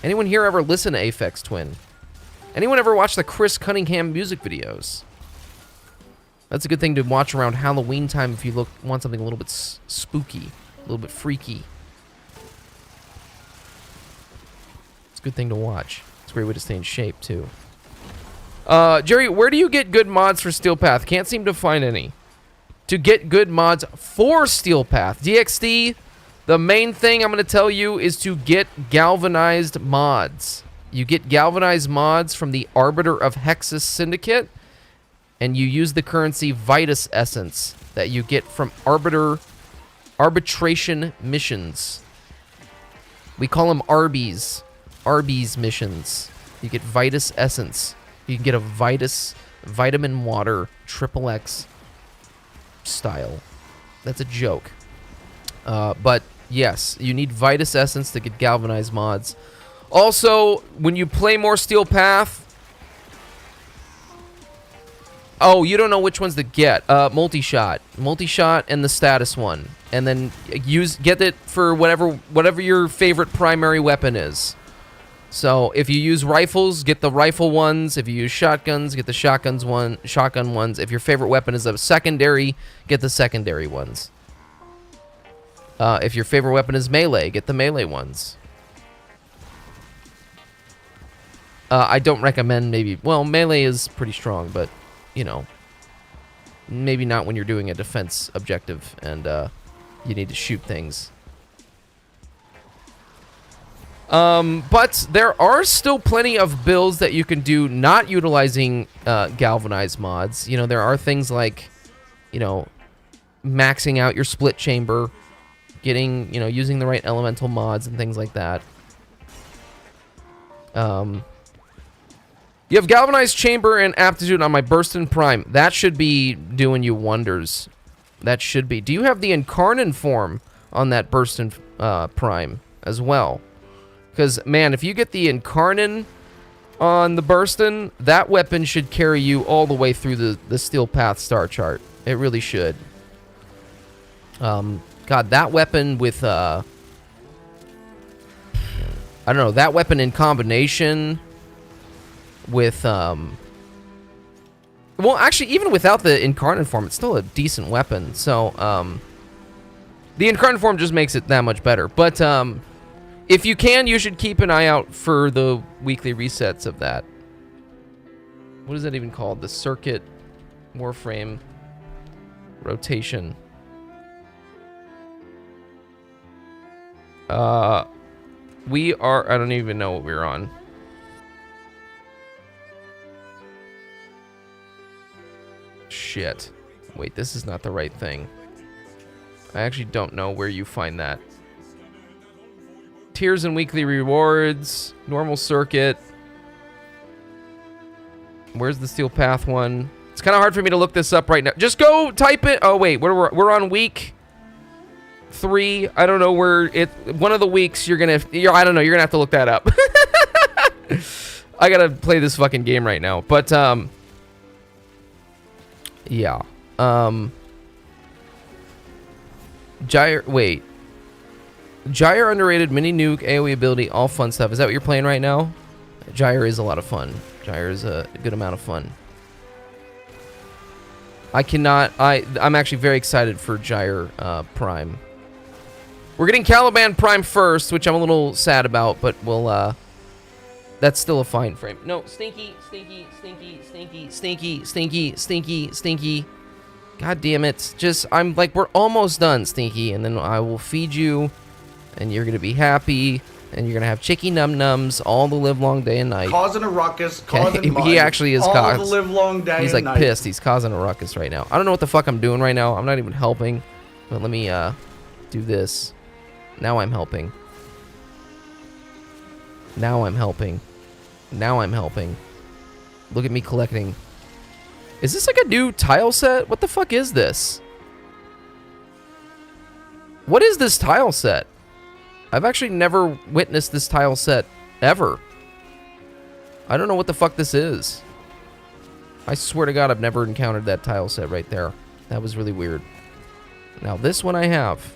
anyone here ever listen to Aphex Twin? Anyone ever watch the Chris Cunningham music videos? That's a good thing to watch around Halloween time if you want something a little bit spooky, a little bit freaky. It's a good thing to watch. It's a great way to stay in shape, too. Jerry, where do you get good mods for Steel Path? Can't seem to find any. To get good mods for Steel Path. DXD, the main thing I'm going to tell you is to get galvanized mods. You get galvanized mods from the Arbiter of Hexus Syndicate, and you use the currency Vitus Essence that you get from arbitration missions. We call them Arby's. Arby's missions. You get Vitus Essence. You can get a Vitus Vitamin Water XXX style. That's a joke. But yes, you need Vitus Essence to get galvanized mods. Also, when you play more Steel Path... Oh, you don't know which ones to get. Multi-shot. Multi-shot and the status one. And then get it for whatever your favorite primary weapon is. So, if you use rifles, get the rifle ones. If you use shotguns, get the shotgun ones. If your favorite weapon is a secondary, get the secondary ones. If your favorite weapon is melee, get the melee ones. I don't recommend melee is pretty strong, but, you know, maybe not when you're doing a defense objective and you need to shoot things. But there are still plenty of builds that you can do not utilizing galvanized mods. You know, there are things like, you know, maxing out your split chamber, using the right elemental mods and things like that. You have galvanized chamber and aptitude on my Burstin Prime. That should be doing you wonders. That should be. Do you have the Incarnin form on that Burstin Prime as well? Because, man, if you get the Incarnin on the Burstin, that weapon should carry you all the way through the Steel Path star chart. It really should. God, that weapon with, I don't know, that weapon in combination with, Well, actually, even without the incarnate form, it's still a decent weapon. So, the incarnate form just makes it that much better. But, if you can, you should keep an eye out for the weekly resets of that. What is that even called? The circuit Warframe rotation. We are... I don't even know what we're on. Shit. Wait, this is not the right thing. I actually don't know where you find that. Tiers and weekly rewards. Normal circuit. Where's the Steel Path one? It's kind of hard for me to look this up right now. Just go type it. Oh, wait. We're on week 3. I don't know where it... One of the weeks you're going to... I don't know. You're going to have to look that up. I got to play this fucking game right now. But, yeah. Gyre... Wait. Gyre underrated, mini nuke, AoE ability, all fun stuff. Is that what you're playing right now? Gyre is a lot of fun. Gyre is a good amount of fun. I'm actually very excited for Gyre Prime. We're getting Caliban Prime first, which I'm a little sad about, but we'll, that's still a fine frame. No, stinky. God damn it. Just, I'm like, we're almost done, Stinky, and then I will feed you, and you're gonna be happy, and you're gonna have chicky num-nums all the live long day and night.
Causing a ruckus, causing mud,
he actually is
all
causing.
the live long day
He's
and
like
night.
pissed. He's causing a ruckus right now. I don't know what the fuck I'm doing right now. I'm not even helping. But let me do this. Now I'm helping. Now I'm helping. Now I'm helping. Look at me collecting. Is this like a new tile set? What the fuck is this? What is this tile set? I've actually never witnessed this tile set ever. I don't know what the fuck this is. I swear to God, I've never encountered that tile set right there. That was really weird. Now this one I have.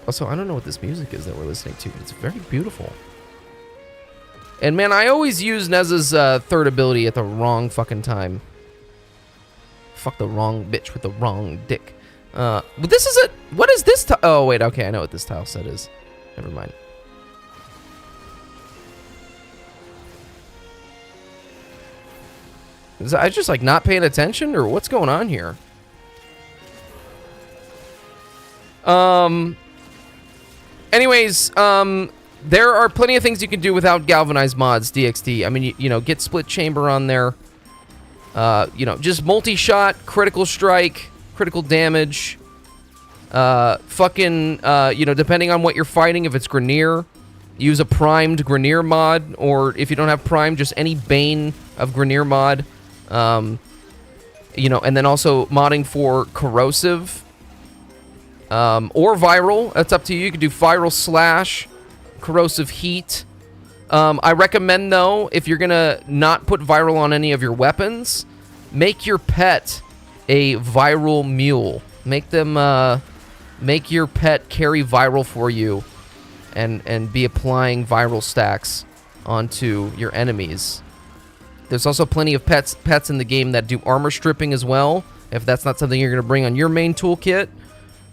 Also, I don't know what this music is that we're listening to, but it's very beautiful. And man, I always use Nez's third ability at the wrong fucking time. Fuck the wrong bitch with the wrong dick. But this is a... What is this? Oh, wait. Okay, I know what this tile set is. Never mind. Is I just like not paying attention, or what's going on here? Anyways, there are plenty of things you can do without galvanized mods, DXD. I mean, you know, get split chamber on there. You know, just multi-shot, critical strike, critical damage. Fucking, you know, depending on what you're fighting, if it's Grineer, use a primed Grineer mod, or if you don't have primed, just any Bane of Grineer mod. You know, and then also modding for corrosive, or viral. That's up to you. You can do viral slash corrosive heat. I recommend, though, if you're gonna not put viral on any of your weapons, make your pet a viral mule. Make them, make your pet carry viral for you, and be applying viral stacks onto your enemies. There's also plenty of pets in the game that do armor stripping as well. If that's not something you're gonna bring on your main toolkit,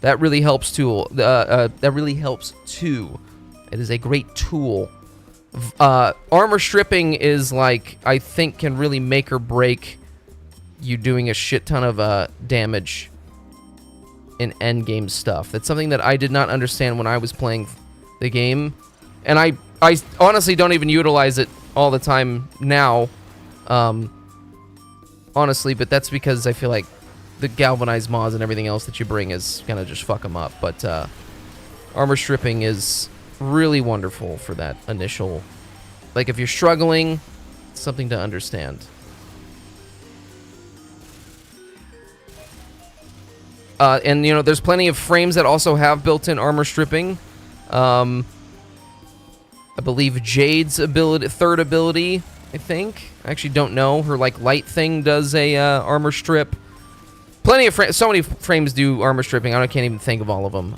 that really helps too. That really helps too. It is a great tool. Armor stripping is like, I think, can really make or break you doing a shit ton of damage in endgame stuff. That's something that I did not understand when I was playing the game, and I honestly don't even utilize it all the time now. Honestly, but that's because I feel like the galvanized mods and everything else that you bring is gonna just fuck them up. But armor stripping is really wonderful for that initial, like, if you're struggling, it's something to understand. And you know, there's plenty of frames that also have built-in armor stripping. I believe Jade's ability, third ability, I think. I actually don't know. Her like light thing does a armor strip. Plenty of frames. So many frames do armor stripping. I can't even think of all of them.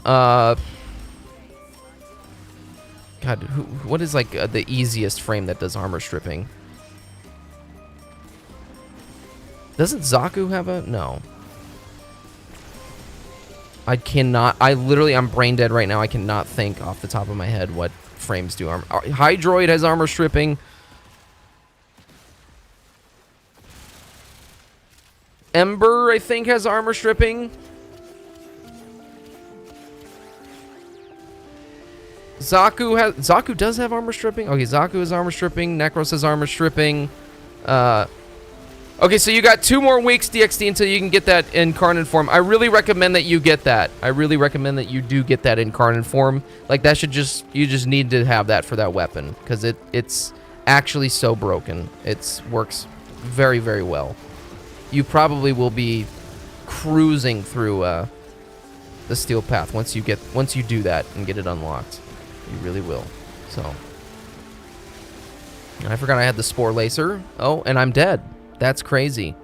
God, what is like the easiest frame that does armor stripping? Doesn't Zaku have a... No. I cannot... I'm brain dead right now. I cannot think off the top of my head what frames do. Hydroid has armor stripping. Ember, I think, has armor stripping. Zaku does have armor stripping. Okay, Zaku has armor stripping. Necros has armor stripping. Okay, so you got 2 more weeks DXD until you can get that incarnate form. I really recommend that you get that. I really recommend that you do get that incarnate form. Like, that should just... You just need to have that for that weapon. Because it's actually so broken. It works very, very well. You probably will be cruising through the steel path once you do that and get it unlocked. You really will. So... And I forgot I had the Spore Lacer. Oh, and I'm dead. That's crazy.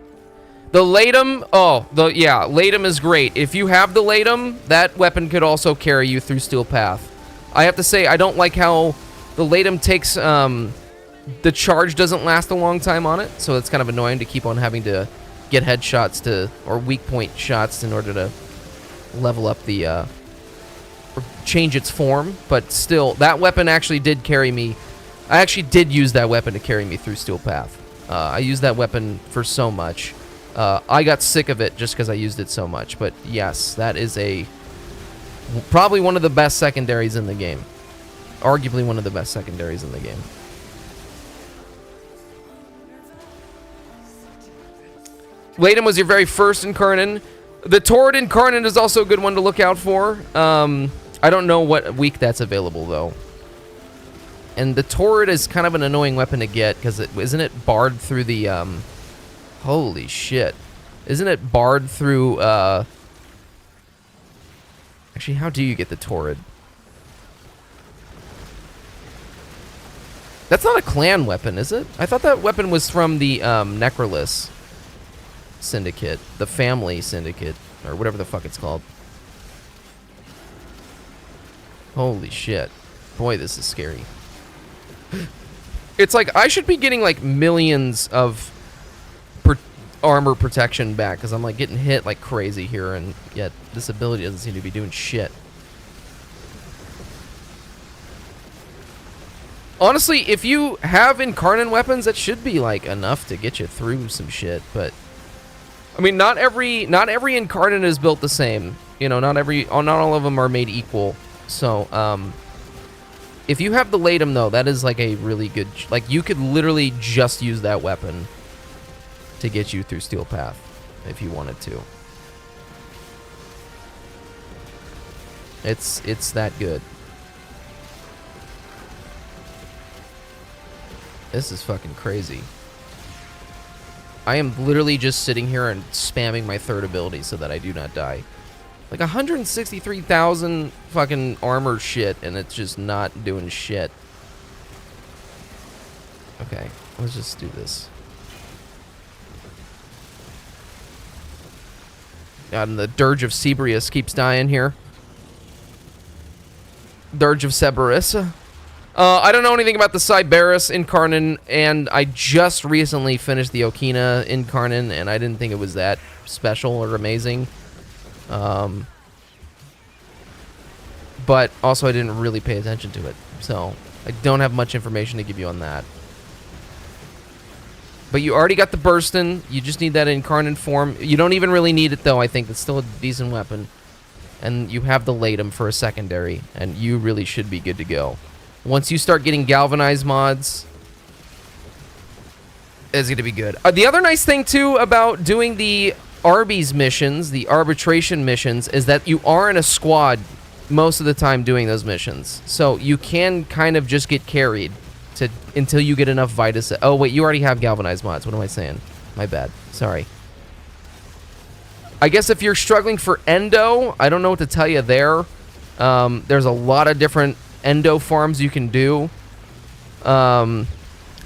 The Latum, Latum is great. If you have the Latum, that weapon could also carry you through Steel Path. I have to say, I don't like how the Latum takes, the charge doesn't last a long time on it, so it's kind of annoying to keep on having to get headshots or weak point shots in order to level up the, or change its form, but still, that weapon actually did carry me. I actually did use that weapon to carry me through Steel Path. I used that weapon for so much. I got sick of it just because I used it so much. But yes, that is probably one of the best secondaries in the game. Arguably one of the best secondaries in the game. Latum was your very first incarnate. The Torrid incarnate is also a good one to look out for. I don't know what week that's available, though. And the Torrid is kind of an annoying weapon to get, because isn't it barred through the, holy shit. Isn't it barred through, actually, how do you get the Torrid? That's not a clan weapon, is it? I thought that weapon was from the, Necrolis Syndicate. The Family Syndicate, or whatever the fuck it's called. Holy shit. Boy, this is scary. It's like I should be getting like millions of armor protection back because I'm like getting hit like crazy here, and yet this ability doesn't seem to be doing shit. Honestly, if you have incarnate weapons, that should be like enough to get you through some shit. But I mean, not every incarnate is built the same. You know, not all of them are made equal. So if you have the Latum, though, that is like a really good... Like, you could literally just use that weapon to get you through Steel Path if you wanted to. It's that good. This is fucking crazy. I am literally just sitting here and spamming my third ability so that I do not die. Like 163,000 fucking armor shit, and it's just not doing shit. Okay, let's just do this. God, and the Dirge of Cebrius keeps dying here. Dirge of Cerberus. I don't know anything about the Cyberus Incarnon, and I just recently finished the Okina Incarnon, and I didn't think it was that special or amazing. But also I didn't really pay attention to it, so I don't have much information to give you on that. But you already got the Burstin. You just need that incarnate form. You don't even really need it, though. I think it's still a decent weapon. And you have the Latum for a secondary, and you really should be good to go. Once you start getting galvanized mods, it's going to be good. The other nice thing, too, about doing the Arby's missions, the arbitration missions, is that you are in a squad most of the time doing those missions. So you can kind of just get carried until you get enough Vitus. Oh, wait, you already have galvanized mods. What am I saying? My bad. Sorry. I guess if you're struggling for Endo, I don't know what to tell you there. There's a lot of different Endo farms you can do.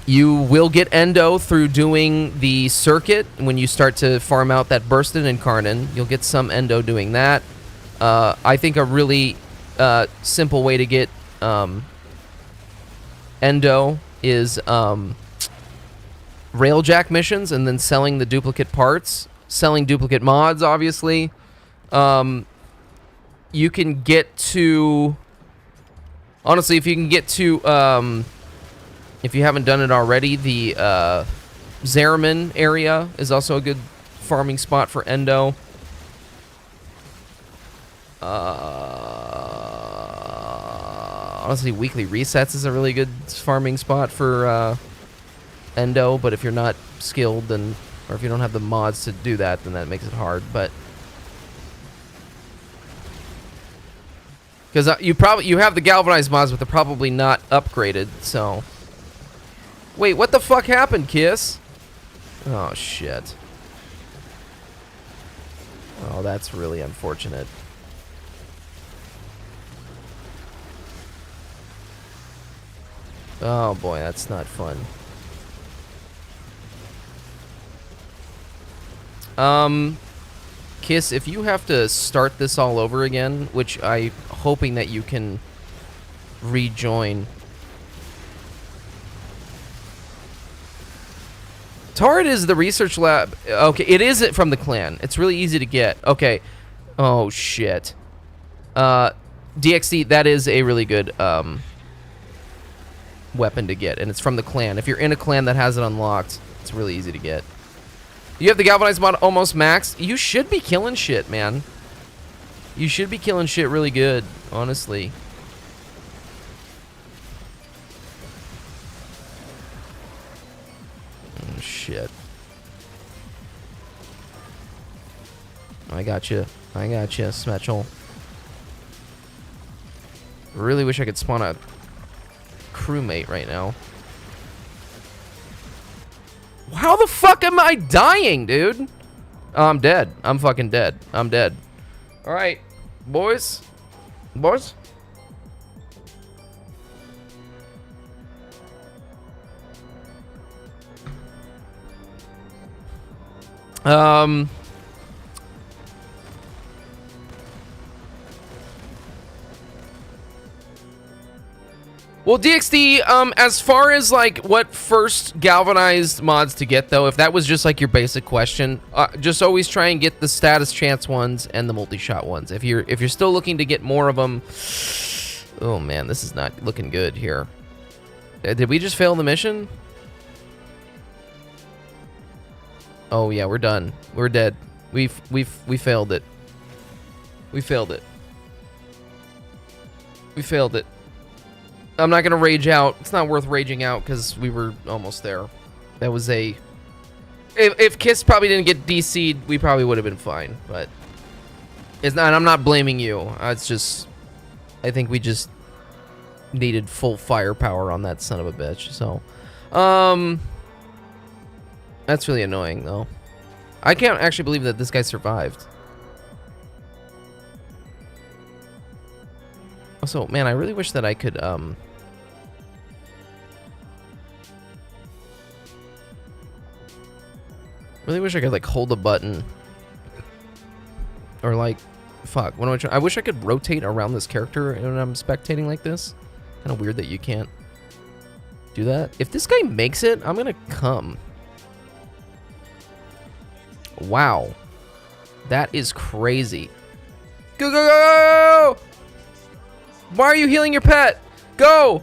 You will get Endo through doing the circuit. When you start to farm out that Burstin Incarnon, you'll get some Endo doing that. I think a really simple way to get Endo is railjack missions and then selling the duplicate parts, selling duplicate mods, obviously. You can get to... Honestly, if you can get to... if you haven't done it already, the Zariman area is also a good farming spot for Endo. Honestly, weekly resets is a really good farming spot for Endo, but if you're not skilled, then, or if you don't have the mods to do that, then that makes it hard. But because you have the galvanized mods, but they're probably not upgraded. So wait, what the fuck happened, Kiss? Oh shit. Oh, that's really unfortunate. Oh boy, that's not fun. Kiss, if you have to start this all over again, which I'm hoping that you can rejoin. Tard is the research lab. Okay, it is from the clan. It's really easy to get. Okay. Oh shit. DXD, that is a really good weapon to get, and it's from the clan. If you're in a clan that has it unlocked, it's really easy to get. You have the galvanized mod almost maxed. You should be killing shit, man. You should be killing shit really good, honestly. Oh, shit. I got you. I got you, Smetchel. Really wish I could spawn a crewmate right now. How the fuck am I dying, dude? Oh, I'm dead. I'm fucking dead. I'm dead. All right, boys. Boys. Well, DXD, as far as, like, what first galvanized mods to get, though, if that was just, like, your basic question, just always try and get the status chance ones and the multi-shot ones. If you're still looking to get more of them... Oh, man, this is not looking good here. Did we just fail the mission? Oh, yeah, we're done. We're dead. We failed it. We failed it. We failed it. I'm not gonna rage out. It's not worth raging out because we were almost there. That was a... If Kiss probably didn't get DC'd, we probably would have been fine. But it's not. I'm not blaming you. It's just... I think we just needed full firepower on that son of a bitch. So, that's really annoying, though. I can't actually believe that this guy survived. Also, man, I really wish that I could, really wish I could, like, hold a button. Or, like, fuck, what am I trying? I wish I could rotate around this character when I'm spectating like this. Kind of weird that you can't do that. If this guy makes it, I'm gonna come. Wow. That is crazy. Go, go, go, go, go! Why are you healing your pet? Go!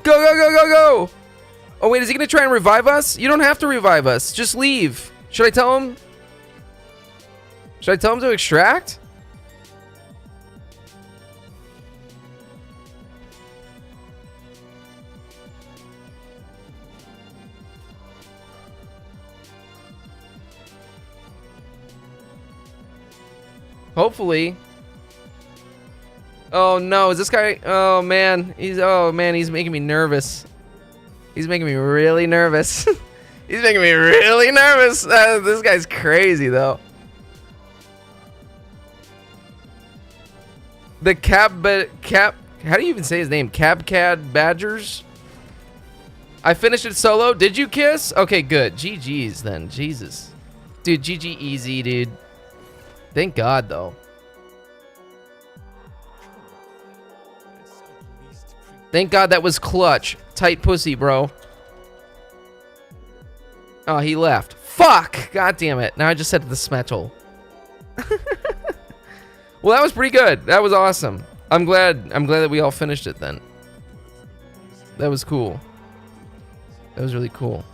Go, go, go, go, go! Oh, wait, is he gonna try and revive us? You don't have to revive us. Just leave. Should I tell him? Should I tell him to extract? Hopefully. Oh no, is this guy? Oh man, he's making me nervous. He's making me really nervous. He's making me really nervous. This guy's crazy though. The how do you even say his name? Cabcad Badgers? I finished it solo. Did you, Kiss? Okay, good. GG's then. Jesus. Dude, GG easy, dude. Thank God though. Thank God that was clutch. Tight pussy, bro. Oh, he left. Fuck! God damn it. Now I just said the smetal. Well, that was pretty good. That was awesome. I'm glad that we all finished it then. That was cool. That was really cool.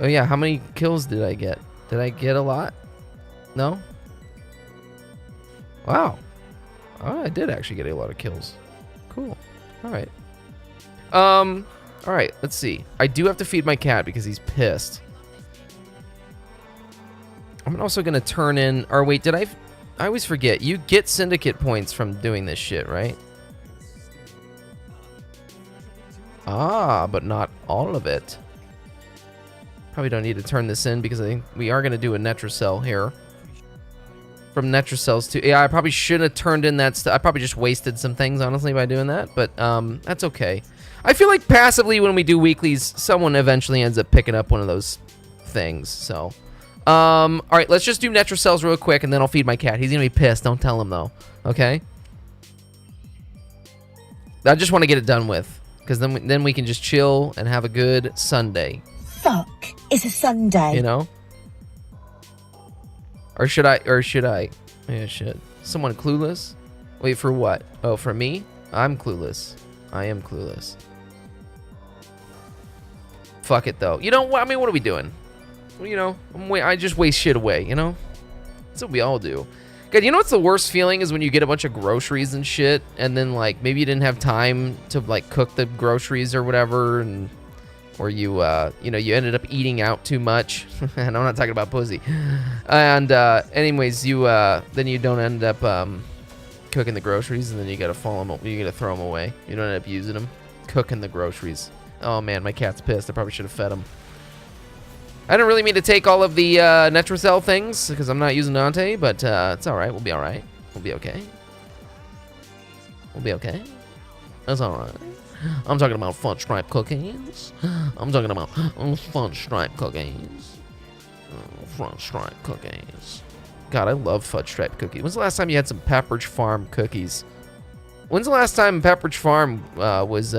Oh yeah, how many kills did I get? Did I get a lot? No? Wow. Oh, I did actually get a lot of kills. Cool. Alright. Alright, let's see. I do have to feed my cat because he's pissed. I'm also gonna turn in, or wait, I always forget. You get syndicate points from doing this shit, right? Ah, but not all of it. Probably don't need to turn this in because I think we are gonna do a Netracell here. From Netracells to, yeah, I probably should have turned in that stuff. I probably just wasted some things, honestly, by doing that, but that's okay. I feel like passively when we do weeklies, someone eventually ends up picking up one of those things, so. All right, let's just do Netracells real quick, and then I'll feed my cat. He's gonna be pissed. Don't tell him, though, okay? I just want to get it done with, because then we can just chill and have a good Sunday.
Fuck is a Sunday.
You know? Or should I? Yeah, shit. Someone clueless? Wait, for what? Oh, for me? I'm clueless. I am clueless. Fuck it, though. You know what? I mean, what are we doing? You know, I just waste shit away, you know? That's what we all do. God, you know what's the worst feeling is when you get a bunch of groceries and shit, and then, like, maybe you didn't have time to, like, cook the groceries or whatever, and... Or you know, you ended up eating out too much. And I'm not talking about pussy. And anyways, then you don't end up cooking the groceries, and then you gotta throw them away. You don't end up using them. Cooking the groceries. Oh man, my cat's pissed. I probably should have fed him. I didn't really mean to take all of the Netracell things because I'm not using Dante, but it's all right. We'll be all right. We'll be okay. We'll be okay. That's all right. I'm talking about fudge stripe cookies. I'm talking about fudge stripe cookies. Fudge stripe cookies. God, I love fudge stripe cookies. When's the last time you had some Pepperidge Farm cookies? When's the last time Pepperidge Farm was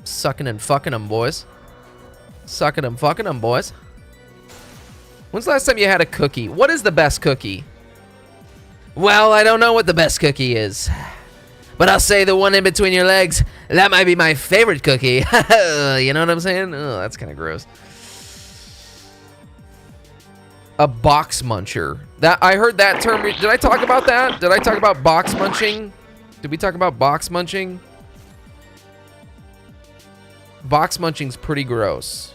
sucking and fucking them, boys? Sucking and fucking them, boys. When's the last time you had a cookie? What is the best cookie? Well, I don't know what the best cookie is. But I'll say the one in between your legs, that might be my favorite cookie. You know what I'm saying? Oh, that's kind of gross. A box muncher. That I heard that term. Did I talk about that? Did I talk about box munching? Did we talk about box munching? Box munching's pretty gross.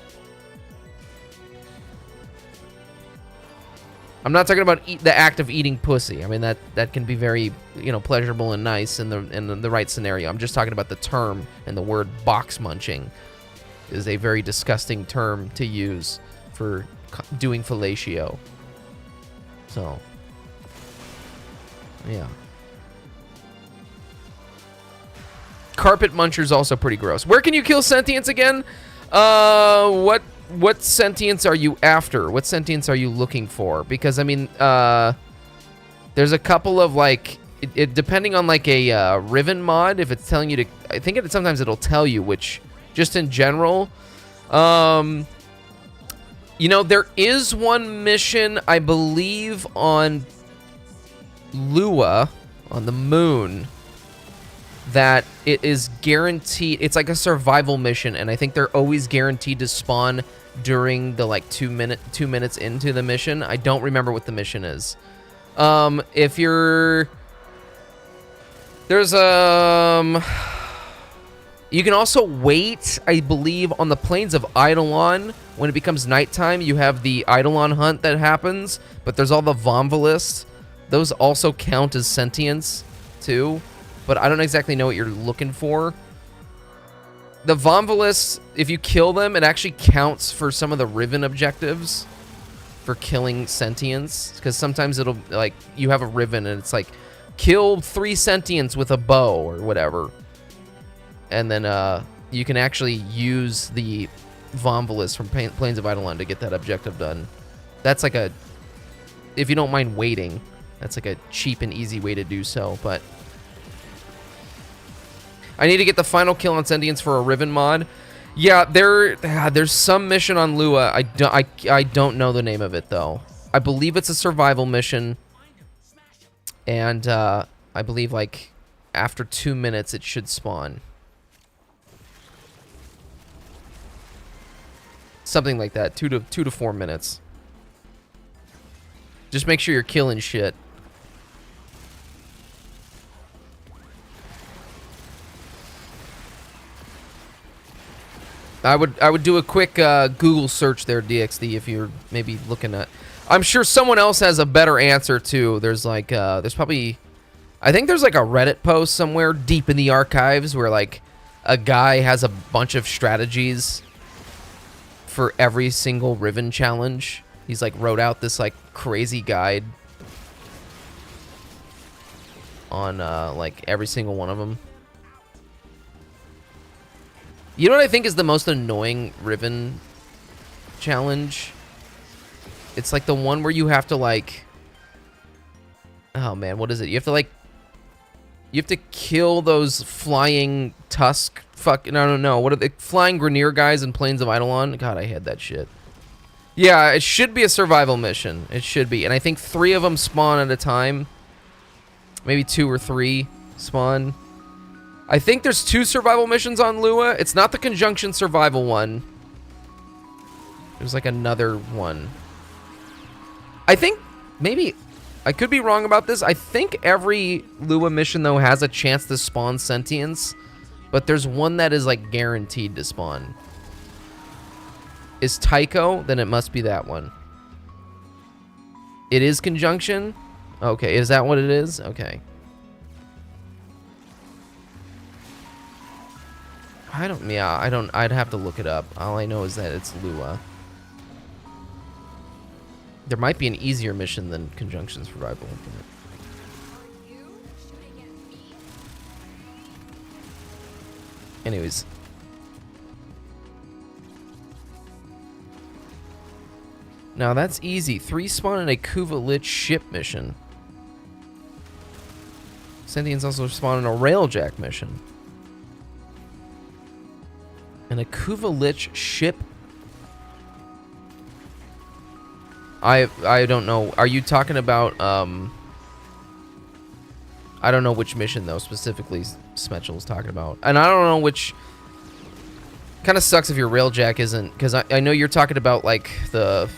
I'm not talking about the act of eating pussy. I mean that can be very, you know, pleasurable and nice in the right scenario. I'm just talking about the term, and the word box munching is a very disgusting term to use for doing fellatio. So, yeah. Carpet muncher's also pretty gross. Where can you kill sentience again? What sentience are you after? What sentience are you looking for? Because, I mean, there's a couple of, like, it depending on, like, a Riven mod, if it's telling you to, I think sometimes it'll tell you, which, just in general, you know, there is one mission, I believe, on Lua, on the moon, that it is guaranteed, it's like a survival mission, and I think they're always guaranteed to spawn during the, like, 2 minutes into the mission. I don't remember what the mission is. If you're, there's you can also wait, I believe, on the plains of Eidolon. When it becomes nighttime, you have the Eidolon hunt that happens, but there's all the Vomvalists. Those also count as sentience too, but I don't exactly know what you're looking for. The Vomvalists, if you kill them, it actually counts for some of the Riven objectives for killing sentience, because sometimes it'll, like, you have a Riven and it's like, kill 3 sentience with a bow or whatever. And then you can actually use the Vomvalist from Plains of Eidolon to get that objective done. That's like a, if you don't mind waiting, that's like a cheap and easy way to do so, but I need to get the final kill on sentience for a Riven mod. Yeah, there's some mission on Lua. I don't know the name of it though. I believe it's a survival mission, and I believe like after 2 minutes it should spawn. Something like that. 2 to 4 minutes. Just make sure you're killing shit. I would do a quick Google search there, DXD, if you're maybe looking at. I'm sure someone else has a better answer too. There's like there's probably, I think there's like a Reddit post somewhere deep in the archives where like a guy has a bunch of strategies for every single Riven challenge. He's like wrote out this like crazy guide on like every single one of them. You know what I think is the most annoying Riven challenge? It's like the one where you have to like, oh man, what is it? You have to like, you have to kill those flying tusk fucking, I don't know, what are they, flying Grineer guys in Plains of Eidolon? God, I had that shit. Yeah, it should be a survival mission. It should be. And I think 3 of them spawn at a time. Maybe 2 or 3 spawn. I think there's 2 survival missions on Lua. It's not the Conjunction survival one. There's like another one. I think, maybe, I could be wrong about this. I think every Lua mission, though, has a chance to spawn sentience. But there's one that is, like, guaranteed to spawn. Is Tycho? Then it must be that one. It is Conjunction? Okay, is that what it is? Okay. I'd have to look it up. All I know is that it's Lua. There might be an easier mission than Conjunction Survival. Anyways. Now that's easy. 3 spawn in a Kuva Lich ship mission. Sentients also spawn in a Railjack mission. And a Kuva Lich ship. I don't know. Are you talking about I don't know which mission though specifically Smetchel was talking about. And I don't know which. Kind of sucks if your Railjack isn't, because I know you're talking about like the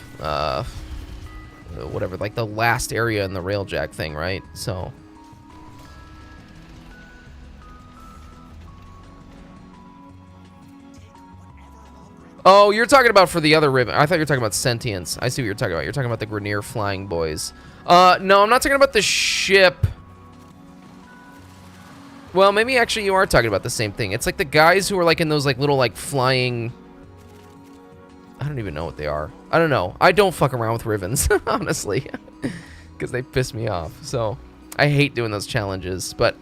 whatever, like the last area in the Railjack thing, right? So oh, you're talking about for the other Riven. I thought you were talking about Sentience. I see what you're talking about. You're talking about the Grineer flying boys. No, I'm not talking about the ship. Well, maybe actually you are talking about the same thing. It's like the guys who are like in those like little like flying... I don't even know what they are. I don't know. I don't fuck around with Rivens, honestly. Because they piss me off. So, I hate doing those challenges. But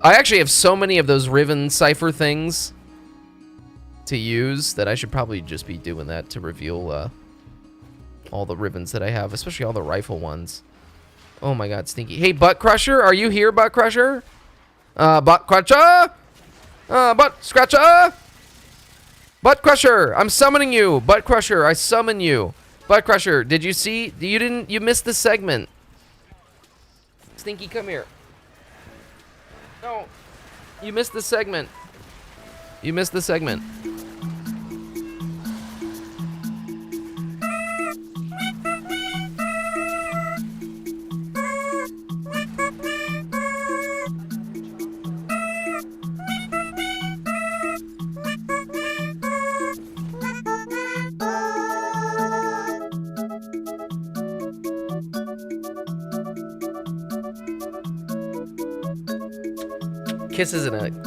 I actually have so many of those Riven Cypher things to use that I should probably just be doing that to reveal all the Rivens that I have. Especially all the rifle ones. Oh my god, Stinky. Hey, Butt Crusher, are you here, Butt Crusher? Butt Crusher? Butt Scratcher? Butt Crusher, I'm summoning you. Butt Crusher, I summon you. Butt Crusher, did you see? You missed the segment. Stinky, come here. No, you missed the segment. You missed the segment.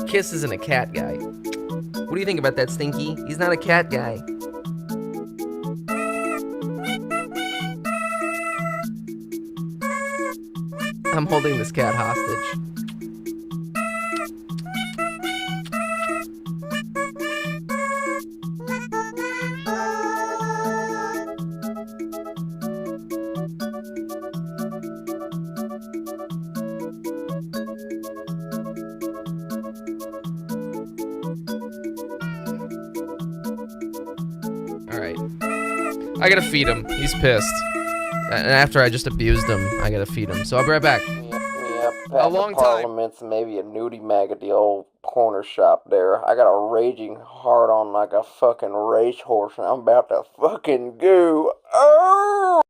Kiss isn't a cat guy. What do you think about that, Stinky? He's not a cat guy. I'm holding this cat hostage. I gotta feed him. He's pissed. And after I just abused him, I gotta feed him. So I'll be right back.
Yep,
A long time.
Parliament's maybe a nudie mag at the old corner shop there. I got a raging heart on like a fucking racehorse, and I'm about to fucking go. Oh!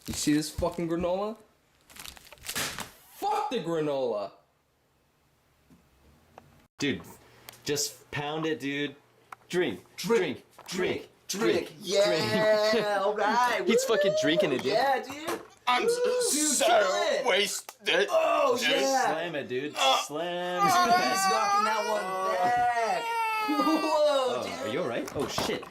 You see this fucking granola? Fuck the granola!
Dude, just pound it, dude. Drink.
Yeah, alright.
He's fucking drinking it, dude.
Yeah, dude.
I'm
so
wasted.
Oh, yeah.
Slam it, dude. Slam.
He's knocking that one back. Whoa, dude.
Are you alright? Oh, shit.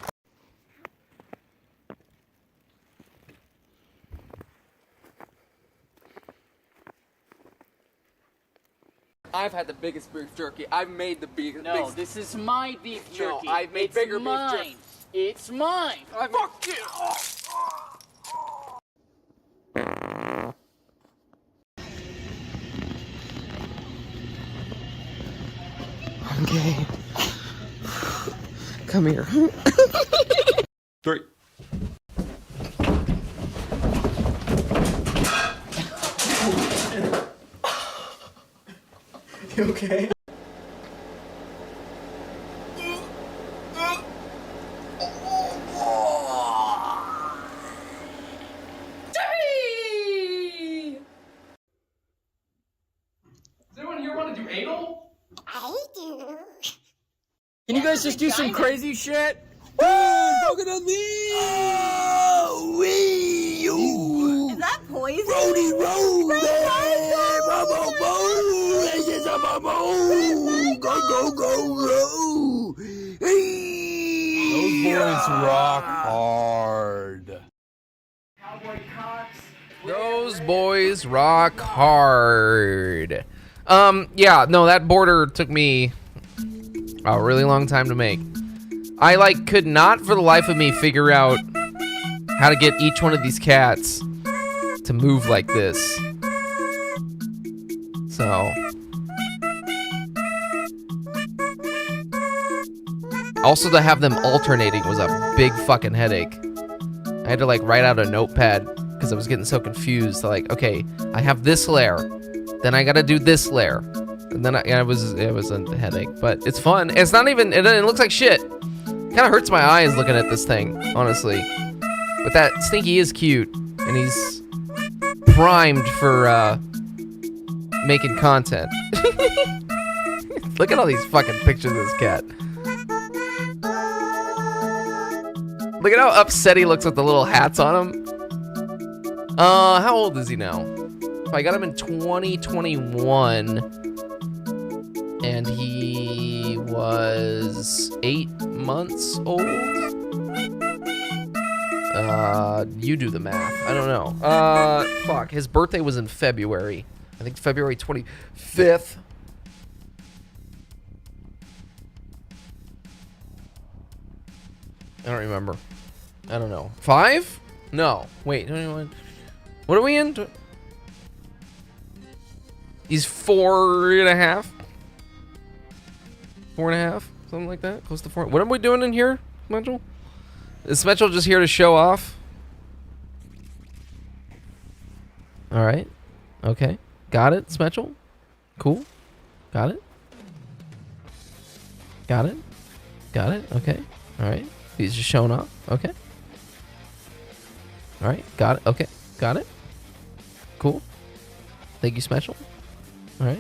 I've had the biggest beef jerky. I've made the biggest.
No, this is my beef jerky.
No, I've made bigger beef jerky.
It's mine.
Fuck you.
Okay. Come here.
3.
You okay?
Does anyone here want to do anal?
I do.
Can you guys just do some crazy shit?
Look at me! Oh, wee! You!
Is that poison?
Brody roll! Go, go!
Those boys rock hard.
Those boys rock hard. Yeah, no, that border took me a really long time to make. I could not for the life of me figure out how to get each one of these cats to move like this. So also to have them alternating was a big fucking headache. I had to write out a notepad because I was getting so confused. Okay, I have this layer, then I gotta do this layer, and then it was a headache. But it's fun. It's not even. It looks like shit. Kind of hurts my eyes looking at this thing, honestly. But that Stinky is cute, and he's primed for making content. Look at all these fucking pictures of this cat. Look at how upset he looks with the little hats on him. How old is he now? I got him in 2021, and he was 8 months old. You do the math. I don't know. Fuck. His birthday was in February. I think February 25th. I don't remember. I don't know. 5? No. Wait. What are we in? He's 4.5. 4.5, something like that. Close to 4. What are we doing in here, Smetchel? Is Smetchel just here to show off? All right. Okay. Got it, Smetchel. Cool. Got it. Got it. Got it. Okay. All right. He's just showing off. Okay. All right. Got it. Okay. Got it. Cool. Thank you, Smetchel. All right.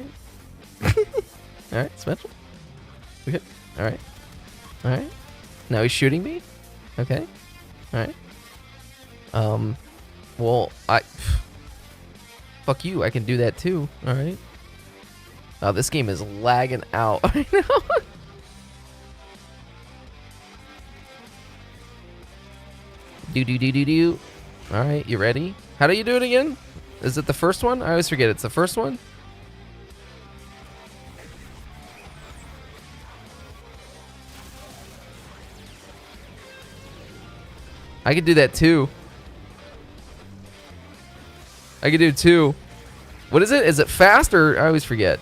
All right, Smetchel. Okay. All right. All right. Now he's shooting me. Okay. All right. Well, fuck you. I can do that too. All right. Oh, this game is lagging out. I know. Do. All right, you ready? How do you do it again? Is it the first one? I always forget it's the first one. I could do that too. I could do 2. What is it? Is it fast or I always forget?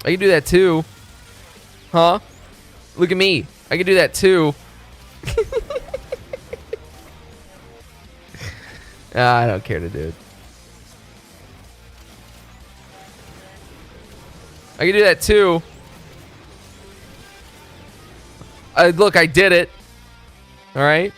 I can do that too. Huh? Look at me. I can do that too. I don't care to do it. I can do that too. Look, I did it. All right.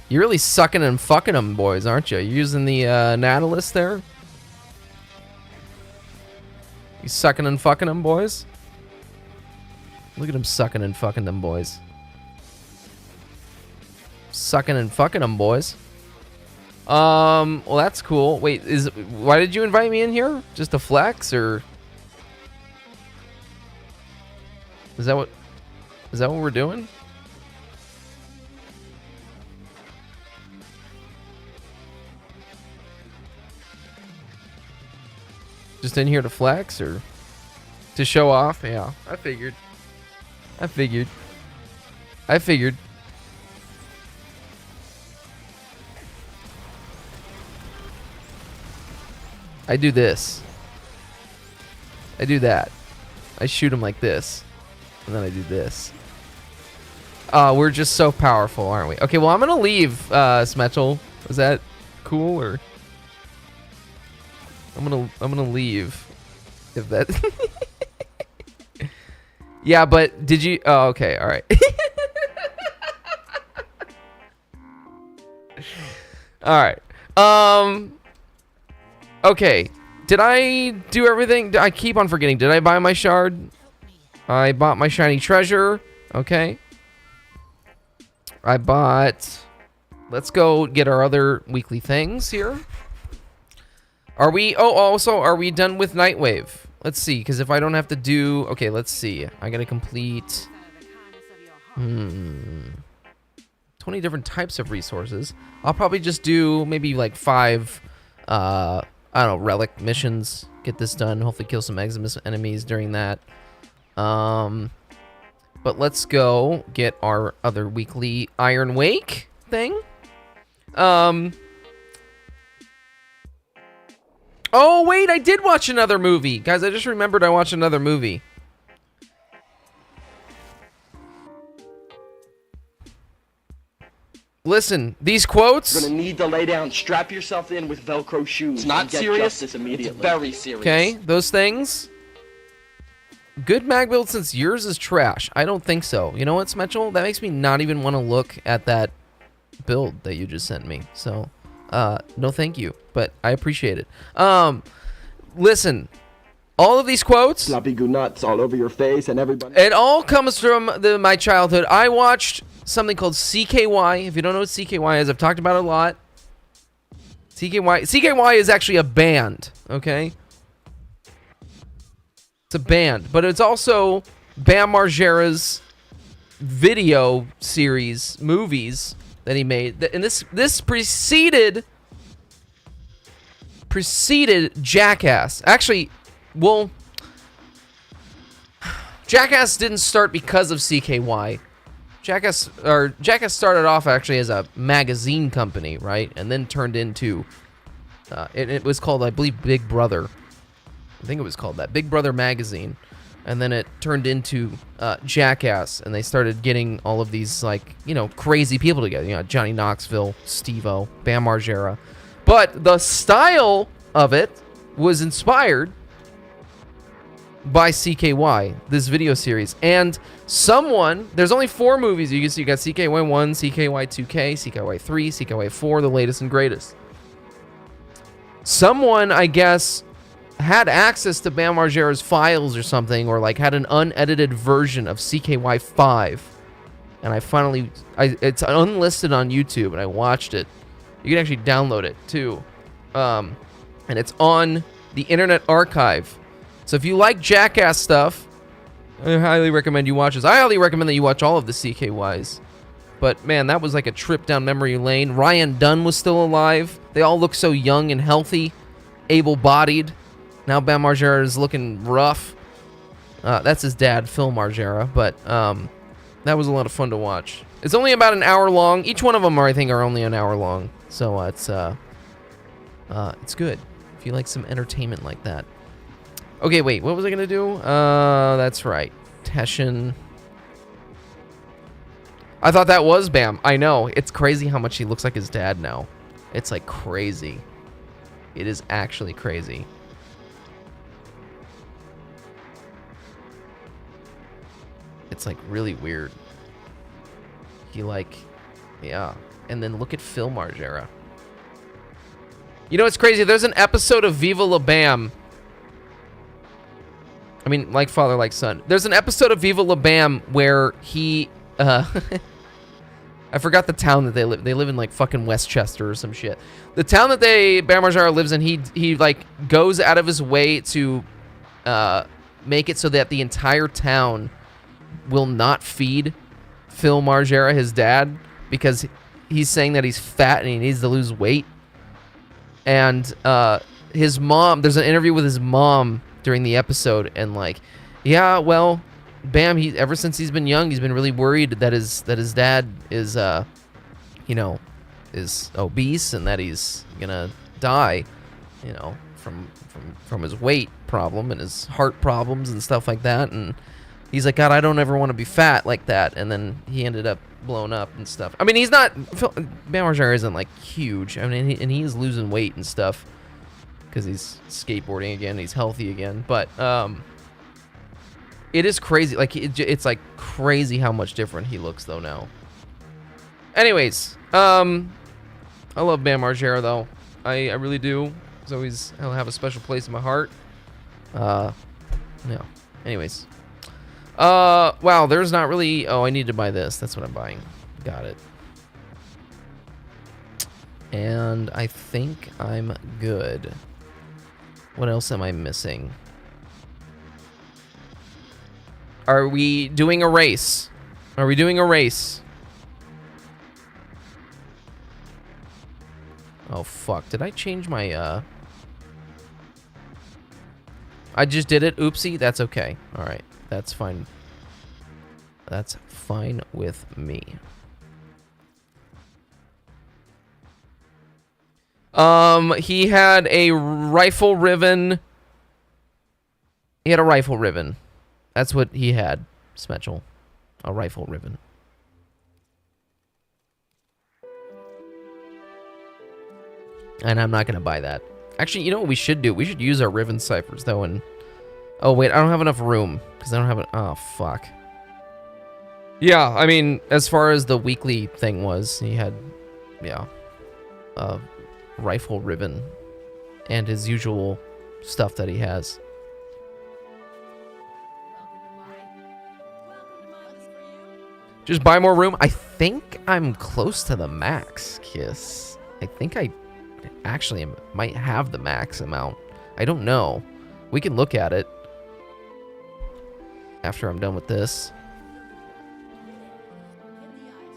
You're really sucking and fucking them, boys, aren't you? You're using the Nautilus there. You sucking and fucking them, boys. Look at him sucking and fucking them, boys. Sucking and fucking them, boys. Well, that's cool. Wait, why did you invite me in here? Just to flex, or is that what we're doing? Just in here to flex or to show off? Yeah, I figured. I do this. I do that. I shoot him like this. And then I do this. We're just so powerful, aren't we? Okay, well, I'm gonna leave, Smetchel. Is that cool, or? I'm gonna leave. If that... Yeah, but did you... Oh, okay, alright. Alright. Okay. Did I do everything? I keep on forgetting. Did I buy my shard? I bought my shiny treasure. Okay. I bought... Let's go get our other weekly things here. Are we... Oh, also, are we done with Nightwave? Let's see, because if I don't have to do... Okay, let's see. I gotta complete... 20 different types of resources. I'll probably just do maybe like 5... I don't know, relic missions. Get this done. Hopefully kill some Eximus enemies during that. But let's go get our other weekly Iron Wake thing. Oh, wait, I did watch another movie. Guys, I just remembered I watched another movie. Listen, these quotes...
You're gonna need to lay down. Strap yourself in with Velcro shoes. It's not serious. Immediately. It's very serious.
Okay, those things. Good mag build since yours is trash. I don't think so. You know what, Smetchel? That makes me not even want to look at that build that you just sent me. So, no thank you. But I appreciate it. Listen, all of these quotes...
Sloppy goo nuts all over your face and everybody...
It all comes from my childhood. I watched... something called CKY. If you don't know what CKY is, I've talked about it a lot. CKY is actually a band, okay? It's a band, but it's also Bam Margera's video series, movies that he made. And this preceded Jackass. Actually, well, Jackass didn't start because of CKY. Jackass started off actually as a magazine company, right? And then turned into, it was called, I believe, Big Brother. I think it was called that, Big Brother magazine. And then it turned into Jackass, and they started getting all of these, like, you know, crazy people together. You know, Johnny Knoxville, Steve-O, Bam Margera. But the style of it was inspired by CKY, this video series. And there's only 4 movies you can see. You got CKY 1, CKY 2K, CKY 3, CKY 4, the latest and greatest. Someone, I guess, had access to Bam Margera's files or something, or like had an unedited version of CKY 5. And it's unlisted on YouTube, and I watched it. You can actually download it too. And it's on the Internet Archive. So if you like Jackass stuff, I highly recommend you watch this. I highly recommend that you watch all of the CKYs. But man, that was like a trip down memory lane. Ryan Dunn was still alive. They all look so young and healthy, able-bodied. Now Bam Margera is looking rough. That's his dad, Phil Margera. But that was a lot of fun to watch. It's only about an hour long. Each one of them, I think, are only an hour long. So it's It's good if you like some entertainment like that. Okay, wait, what was I gonna do? That's right. Teshin. I thought that was Bam. I know. It's crazy how much he looks like his dad now. It's like crazy. It is actually crazy. It's like really weird. He like, yeah. And then look at Phil Margera. You know what's crazy? There's an episode of Viva La Bam. I mean, like father, like son. There's an episode of Viva La Bam where he, I forgot the town that they live. They live in like fucking Westchester or some shit. The town that Bam Margera lives in, he like goes out of his way to make it so that the entire town will not feed Phil Margera, his dad, because he's saying that he's fat and he needs to lose weight. And his mom, there's an interview with his mom during the episode, and like, yeah, well, Bam, ever since he's been young, he's been really worried that his dad is you know, is obese and that he's gonna die, you know, from his weight problem and his heart problems and stuff like that. And he's like, God, I don't ever want to be fat like that. And then he ended up blown up and stuff. I mean, he's not, Bam Margera isn't like huge. I mean, and he is losing weight and stuff because he's skateboarding again. He's healthy again. But it is crazy. Like, it's like crazy how much different he looks though now. Anyways, I love Bam Margera though. I really do. He'll have a special place in my heart. Yeah. Anyways. Wow, there's not really... Oh, I need to buy this. That's what I'm buying. Got it. And I think I'm good. What else am I missing? Are we doing a race? Are we doing a race? Oh, fuck. Did I change my, I just did it. Oopsie. That's okay. All right. That's fine. That's fine with me. He had a rifle ribbon. He had a rifle ribbon. That's what he had, Smetchel. A rifle ribbon. And I'm not going to buy that. Actually, you know what we should do? We should use our ribbon ciphers, though, and... Oh, wait, I don't have enough room, because I don't have it. Oh, fuck. Yeah, I mean, as far as the weekly thing was, he had, yeah, a rifle ribbon and his usual stuff that he has. Just buy more room. I think I'm close to the max, Kiss. I think I actually might have the max amount. I don't know. We can look at it after I'm done with this.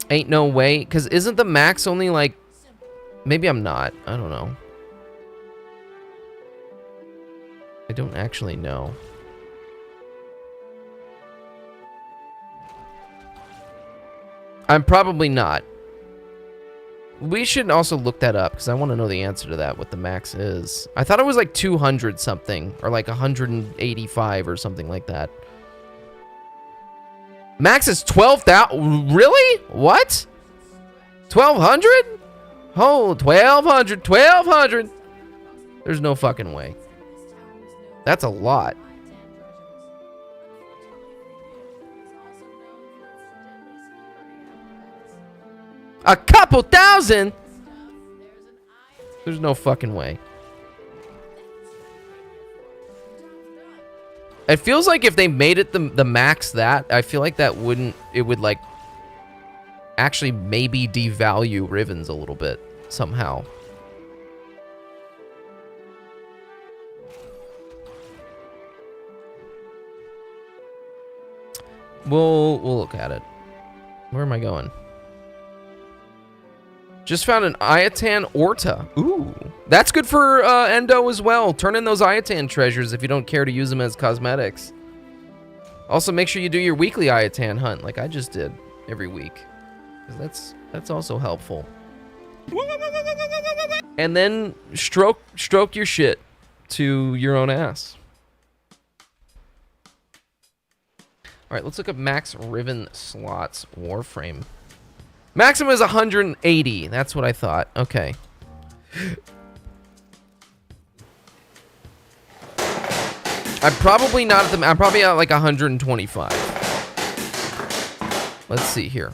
Ain't no way. Because isn't the max only like... Maybe I'm not. I don't know. I don't actually know. I'm probably not. We should also look that up because I want to know the answer to that, what the max is. I thought it was like 200 something or like 185 or something like that. Max is 12,000. Really? What? 1,200? Oh, 1,200. 1,200. There's no fucking way. That's a lot. A couple thousand? There's no fucking way. It feels like if they made it the max that, I feel like that wouldn't, it would like actually maybe devalue Rivens a little bit somehow. We'll look at it. Where am I going? Just found an Iatan Orta. Ooh. That's good for Endo as well. Turn in those Iatan treasures if you don't care to use them as cosmetics. Also, make sure you do your weekly Iatan hunt like I just did every week. Because that's also helpful. and then stroke your shit to your own ass. All right, let's look up max ribbon slots Warframe. Maximum is 180. That's what I thought. Okay. I'm probably not at the... I'm probably at like 125. Let's see here.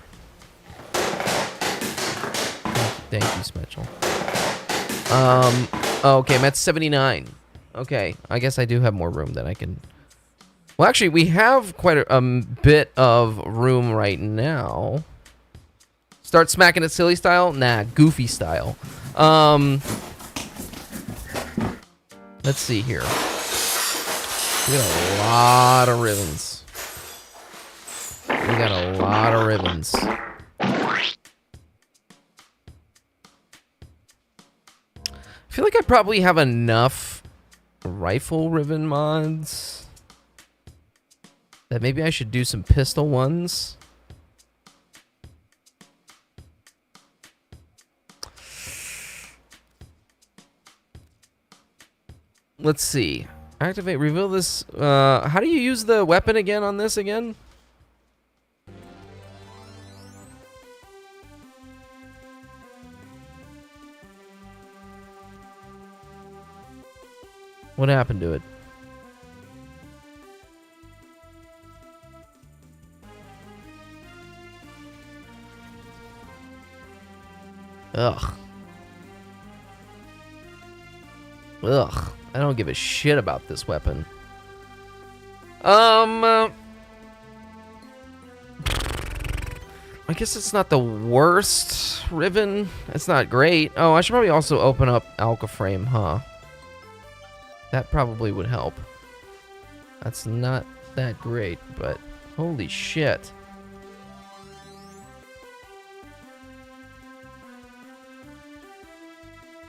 Thank you, Smetchel. Okay, I'm at 79. Okay, I guess I do have more room than I can... Well, actually, we have quite a bit of room right now. Start smacking it silly style? Nah, goofy style. Let's see here. We got a lot of ribbons. We got a lot of ribbons. I feel like I probably have enough rifle ribbon mods that maybe I should do some pistol ones. Let's see. Activate, reveal this. How do you use the weapon again on this again? What happened to it? Ugh. Ugh. I don't give a shit about this weapon. I guess it's not the worst ribbon. It's not great. Oh, I should probably also open up Alka Frame, huh? That probably would help. That's not that great, but holy shit.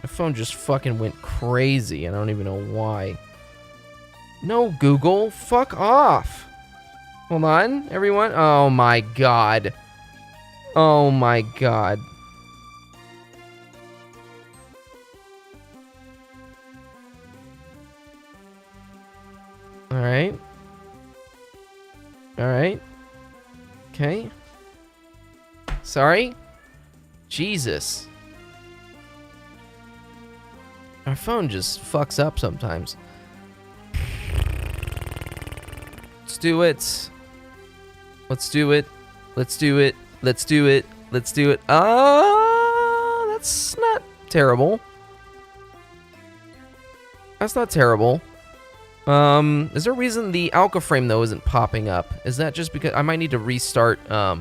My phone just fucking went crazy. I don't even know why. No, Google. Fuck off. Hold on, everyone. Oh my god. Oh my god. Alright. Alright. Okay. Sorry. Jesus. Our phone just fucks up sometimes. Let's do it. Let's do it. Let's do it. Let's do it. Let's do it. That's not terrible. That's not terrible. Is there a reason the Alka Frame though isn't popping up? Is that just because I might need to restart? I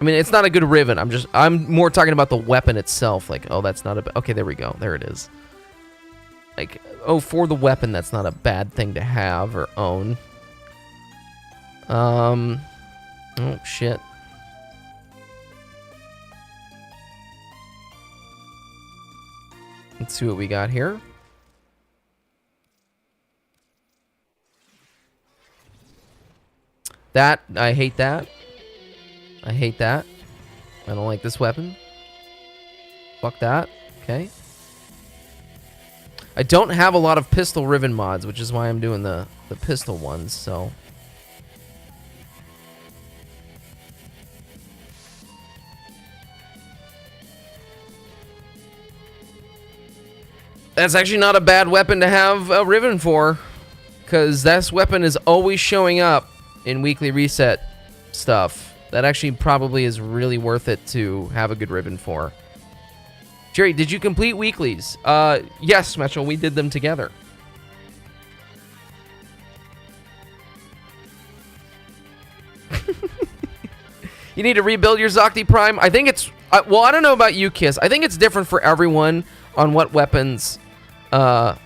mean, it's not a good ribbon. I'm more talking about the weapon itself. Like, oh, that's not a... Okay, there we go. There it is. Like, oh, for the weapon, that's not a bad thing to have or own. Oh, shit. Let's see what we got here. That, I hate that. I hate that. I don't like this weapon. Fuck that. Okay. I don't have a lot of pistol ribbon mods, which is why I'm doing the pistol ones, so... That's actually not a bad weapon to have a ribbon for, because this weapon is always showing up in weekly reset stuff. That actually probably is really worth it to have a good ribbon for. Jerry, did you complete weeklies? Yes, Metro, we did them together. You need to rebuild your Zocti Prime? I think it's... well, I don't know about you, Kiss. I think it's different for everyone on what weapons... I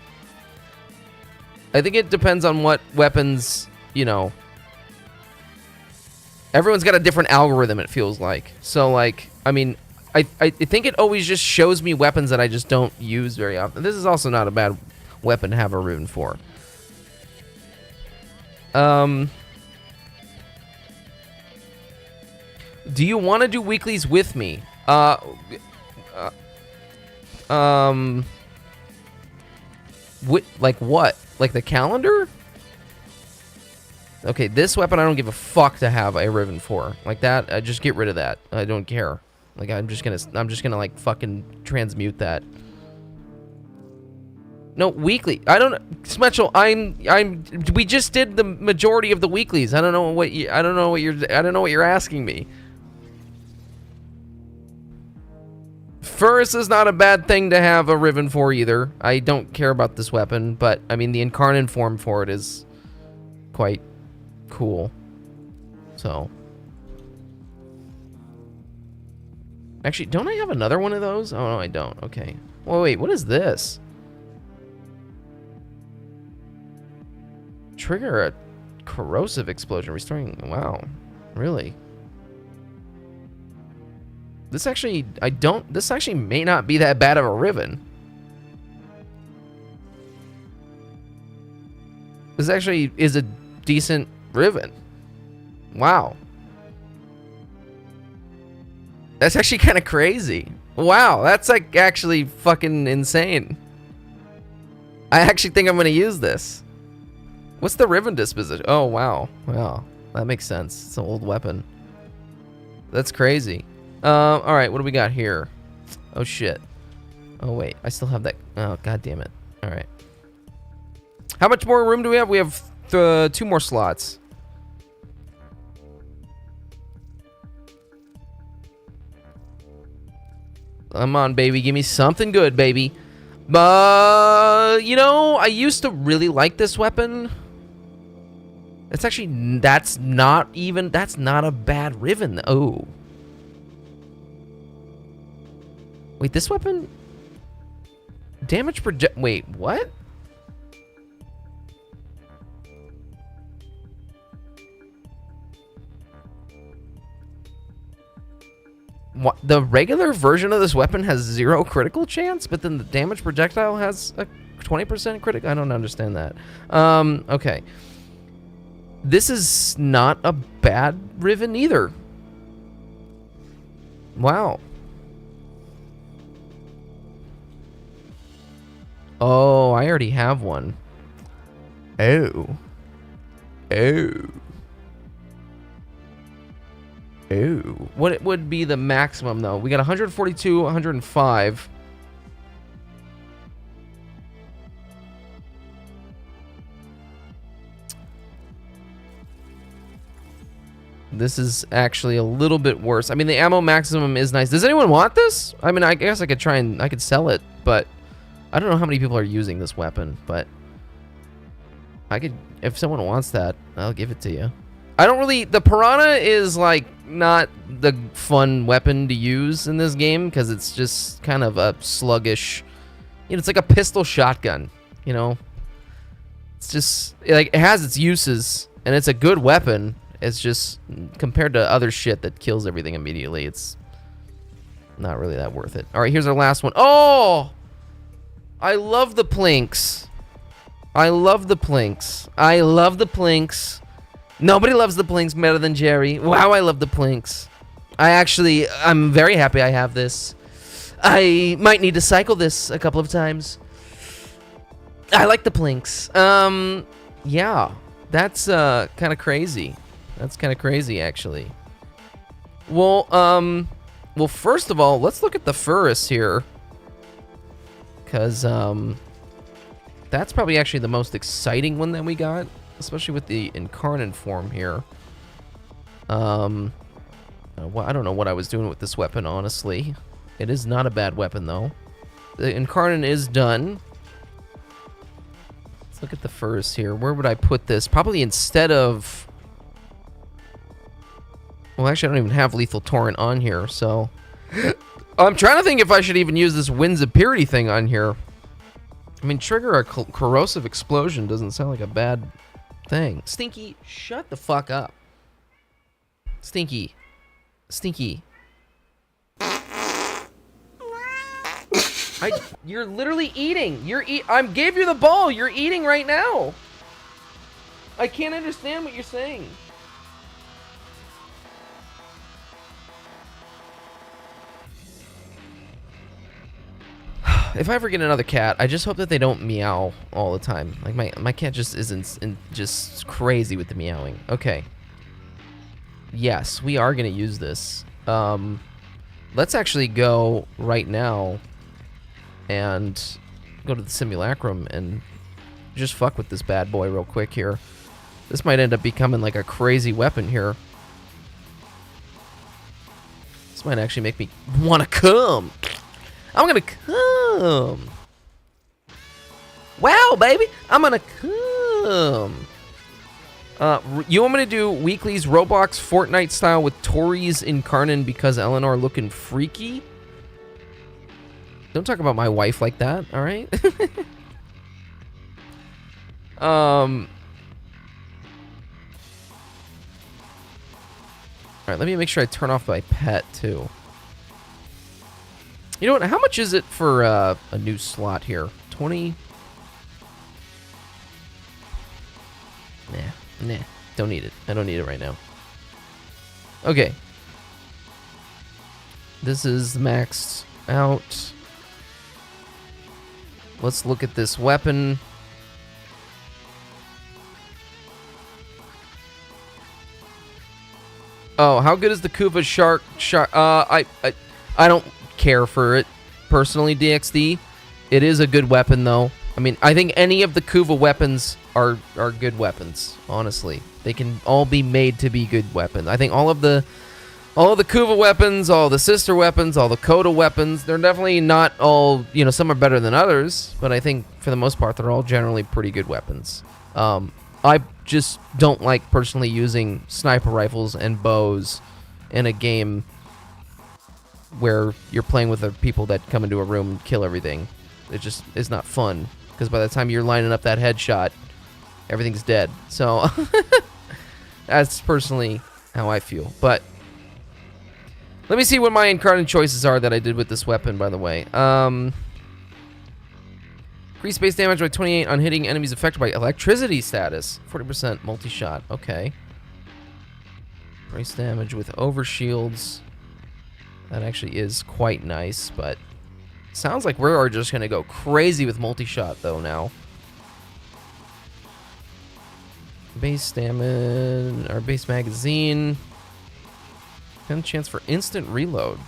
think it depends on what weapons, you know... Everyone's got a different algorithm, it feels like. So, like, I mean, I think it always just shows me weapons that I just don't use very often. This is also not a bad weapon to have a ribbon for. Do you want to do weeklies with me? Like what? Like the calendar? Okay, this weapon I don't give a fuck to have a ribbon for. Like that, I just get rid of that. I don't care. Like I'm just gonna like fucking transmute that. No, weekly. I don't Smetchel, we just did the majority of the weeklies. I don't know what you're asking me. Furus is not a bad thing to have a ribbon for either. I don't care about this weapon, but I mean the incarnate form for it is quite cool. So actually, don't I have another one of those? Oh no, I don't. Okay. Well, wait, what is this? Trigger a corrosive explosion, restoring. Wow, really? This actually, this actually may not be that bad of a ribbon. This actually is a decent ribbon. Wow. That's actually kind of crazy. Wow, that's like actually fucking insane. I actually think I'm gonna use this. What's the ribbon disposition? Oh, wow. Wow, that makes sense. It's an old weapon. That's crazy. All right, what do we got here? Oh shit. Oh wait, I still have that. Oh god damn it. All right. How much more room do we have? We have 2 more slots. Come on, baby, give me something good, baby. You know, I used to really like this weapon. It's actually, that's not a bad ribbon. Oh. Wait, this weapon? Damage project. Wait, what? What? The regular version of this weapon has 0 critical chance, but then the damage projectile has a 20% critical. I don't understand that. Okay. This is not a bad ribbon either. Wow. Oh, I already have one. Oh. Oh. Oh. What would be the maximum, though? We got 142, 105. This is actually a little bit worse. I mean, the ammo maximum is nice. Does anyone want this? I mean, I guess I could try and I could sell it, but I don't know how many people are using this weapon, but I could, if someone wants that, I'll give it to you. I don't really, the Piranha is like not the fun weapon to use in this game because it's just kind of a sluggish, you know, it's like a pistol shotgun, you know? It's just, like, it has its uses and it's a good weapon. It's just, compared to other shit that kills everything immediately, it's not really that worth it. All right, here's our last one. Oh! I love the plinks. I love the plinks. I love the plinks. Nobody loves the plinks better than Jerry. Wow, I love the plinks. I'm very happy I have this. I might need to cycle this a couple of times. I like the plinks. Yeah, that's kind of crazy. That's kind of crazy, actually. Well, first of all, let's look at the Furus here. Because, that's probably actually the most exciting one that we got. Especially with the incarnate form here. I don't know what I was doing with this weapon, honestly. It is not a bad weapon, though. The incarnate is done. Let's look at the Furus here. Where would I put this? Probably instead of... Well, actually, I don't even have Lethal Torrent on here, so... I'm trying to think if I should even use this Winds of Purity thing on here. I mean, trigger a corrosive explosion doesn't sound like a bad thing. Stinky, shut the fuck up. Stinky. Stinky. You're literally eating. I gave you the ball. You're eating right now. I can't understand what you're saying. if I ever get another cat, I just hope that they don't meow all the time. Like my cat just isn't just crazy with the meowing. Okay. Yes, we are gonna use this. Let's actually go right now and go to the simulacrum and just fuck with this bad boy real quick here. This might end up becoming like a crazy weapon here. This might actually make me want to come. I'm gonna come. Wow, baby, I'm gonna come. You want me to do weeklies Roblox Fortnite style with Tories incarnate because Eleanor looking freaky? Don't talk about my wife like that, all right? All right, let me make sure I turn off my pet too. You know what? How much is it for a new slot here? 20? Nah, don't need it. I don't need it right now. Okay. This is maxed out. Let's look at this weapon. Oh, how good is the Kuva shark? I don't care for it personally, DXD. It is a good weapon though. I mean, I think any of the Kuva weapons are good weapons, honestly. They can all be made to be good weapons. I think all of the Kuva weapons, all the sister weapons, all the Coda weapons, they're definitely not all, you know, some are better than others, but I think for the most part they're all generally pretty good weapons. I just don't like personally using sniper rifles and bows in a game where you're playing with the people that come into a room and kill everything. It just is not fun, because by the time you're lining up that headshot, everything's dead. So that's personally how I feel. But let me see what my incarnate choices are that I did with this weapon, by the way. Increase base damage by 28 on hitting enemies affected by electricity status. 40% multi-shot. Okay. Base damage with overshields. That actually is quite nice, but sounds like we are just going to go crazy with multi-shot, though, now. Base damage, or base magazine. 10 chance for instant reload.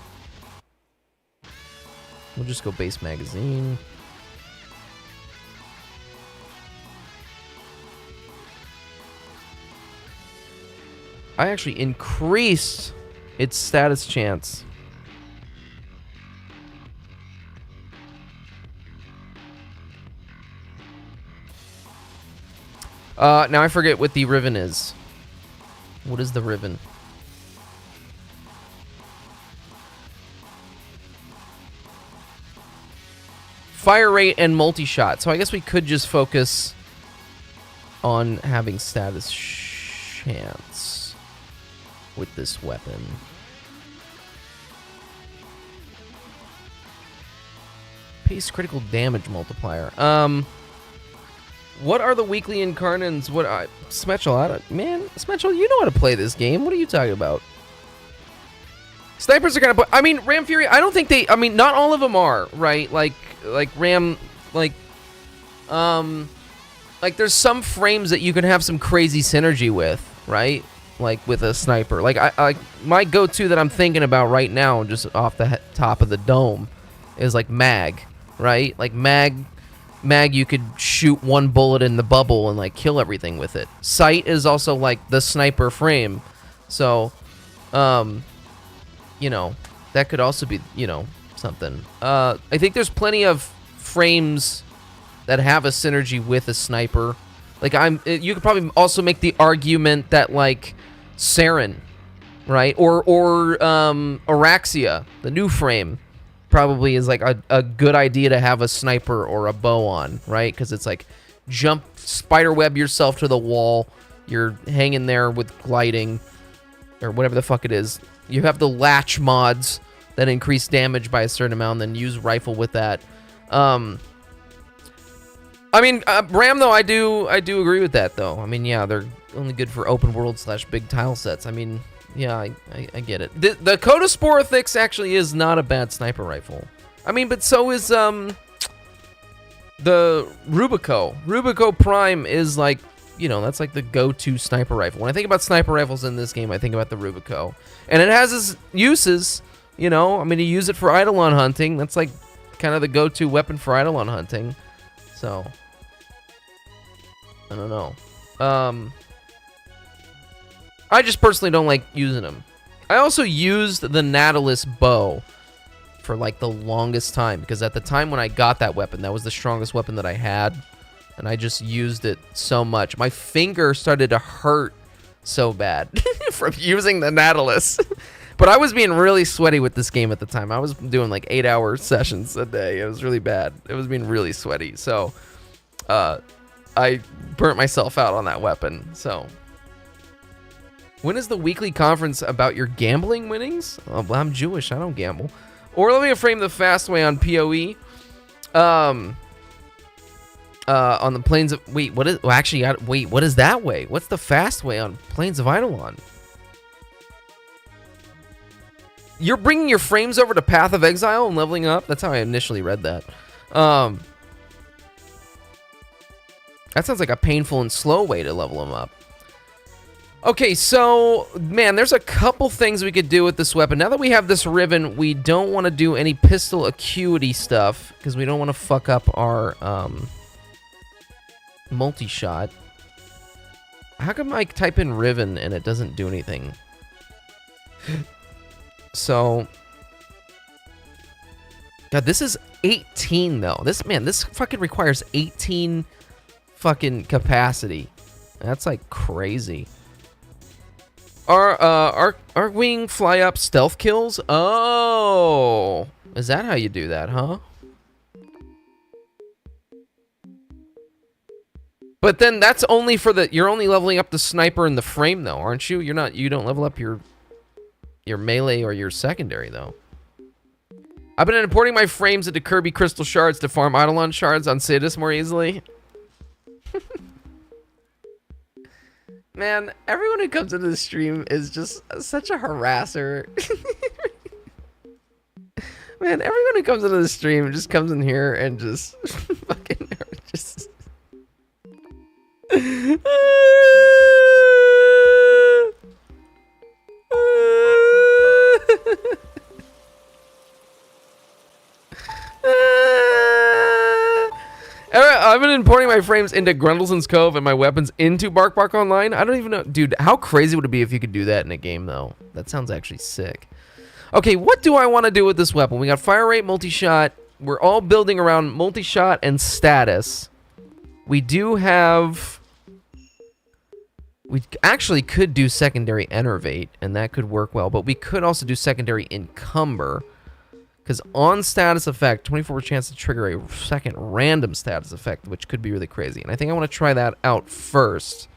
We'll just go base magazine. I actually increased its status chance. Now I forget what the ribbon is. What is the ribbon? Fire rate and multi-shot. So I guess we could just focus on having status chance with this weapon. Pace critical damage multiplier. What are the weekly incarnates? What Smetchel, man, Smetchel, you know how to play this game. What are you talking about? Snipers are gonna put. I mean, Ram Fury. I don't think they. I mean, not all of them are right. Like Ram. Like there's some frames that you can have some crazy synergy with, right? Like with a sniper. Like I my go-to that I'm thinking about right now, just off the top of the dome, is like Mag, right? Like Mag, you could shoot one bullet in the bubble and like kill everything with it. Sight is also like the sniper frame, so you know, that could also be, you know, something. I think there's plenty of frames that have a synergy with a sniper. Like you could probably also make the argument that like Saren, right, or Araxia, the new frame, probably is like a good idea to have a sniper or a bow on, right? Because it's like jump, spiderweb yourself to the wall. You're hanging there with gliding or whatever the fuck it is. You have the latch mods that increase damage by a certain amount, and then use rifle with that. I mean, Ram though, I do agree with that though. I mean, yeah, they're only good for open world / big tile sets. I mean, yeah, I get it. The Coda Sporithix actually is not a bad sniper rifle. I mean, but so is the Rubico. Rubico Prime is like, you know, that's like the go-to sniper rifle. When I think about sniper rifles in this game, I think about the Rubico. And it has its uses, you know. I mean, you use it for Eidolon hunting. That's like kind of the go-to weapon for Eidolon hunting. So, I don't know. I just personally don't like using them. I also used the Nautilus bow for like the longest time, because at the time when I got that weapon, that was the strongest weapon that I had, and I just used it so much. My finger started to hurt so bad from using the Nautilus. But I was being really sweaty with this game at the time. I was doing like 8-hour sessions a day. It was really bad. It was being really sweaty. So I burnt myself out on that weapon. So when is the weekly conference about your gambling winnings? Oh, well, I'm Jewish. I don't gamble. Or let me frame the fast way on PoE. On the plains of... Wait, what is... Well, actually, wait, what is that way? What's the fast way on Plains of Eidolon? You're bringing your frames over to Path of Exile and leveling up? That's how I initially read that. That sounds like a painful and slow way to level them up. Okay, so, man, there's a couple things we could do with this weapon. Now that we have this Riven, we don't want to do any pistol acuity stuff, because we don't want to fuck up our multi-shot. How come I type in Riven and it doesn't do anything? So, God, this is 18, though. This fucking requires 18 fucking capacity. That's, like, crazy. Arc wing fly up stealth kills? Oh, is that how you do that, huh? But then that's only for you're only leveling up the sniper and the frame though, aren't you? You don't level up your melee or your secondary though. I've been importing my frames into Kirby Crystal Shards to farm Eidolon Shards on Sidus more easily. Man, everyone who comes into the stream is just such a harasser. Man, everyone who comes into the stream just comes in here and just fucking just... I've been importing my frames into Grundleson's Cove and my weapons into Bark Online. I don't even know. Dude, how crazy would it be if you could do that in a game, though? That sounds actually sick. Okay, what do I want to do with this weapon? We got fire rate, multi-shot. We're all building around multi-shot and status. We do have... We actually could do secondary enervate, and that could work well. But we could also do secondary encumber. Because on status effect, 24% chance to trigger a second random status effect, which could be really crazy. And I think I want to try that out first.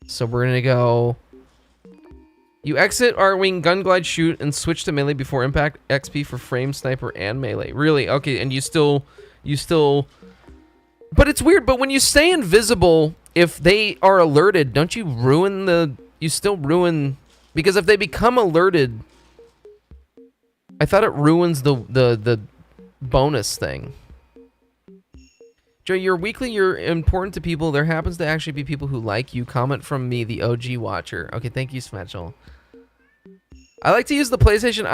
So we're going to go... You exit R-Wing, gun glide, shoot, and switch to melee before impact. XP for frame, sniper, and melee. Really? Okay, and you still... But it's weird, but when you stay invisible, if they are alerted, don't you ruin the... You still ruin... Because if they become alerted... I thought it ruins the bonus thing. Joe, you're weekly, you're important to people. There happens to actually be people who like you. Comment from me, the OG watcher. Okay, thank you, Smatchel. I like to use the PlayStation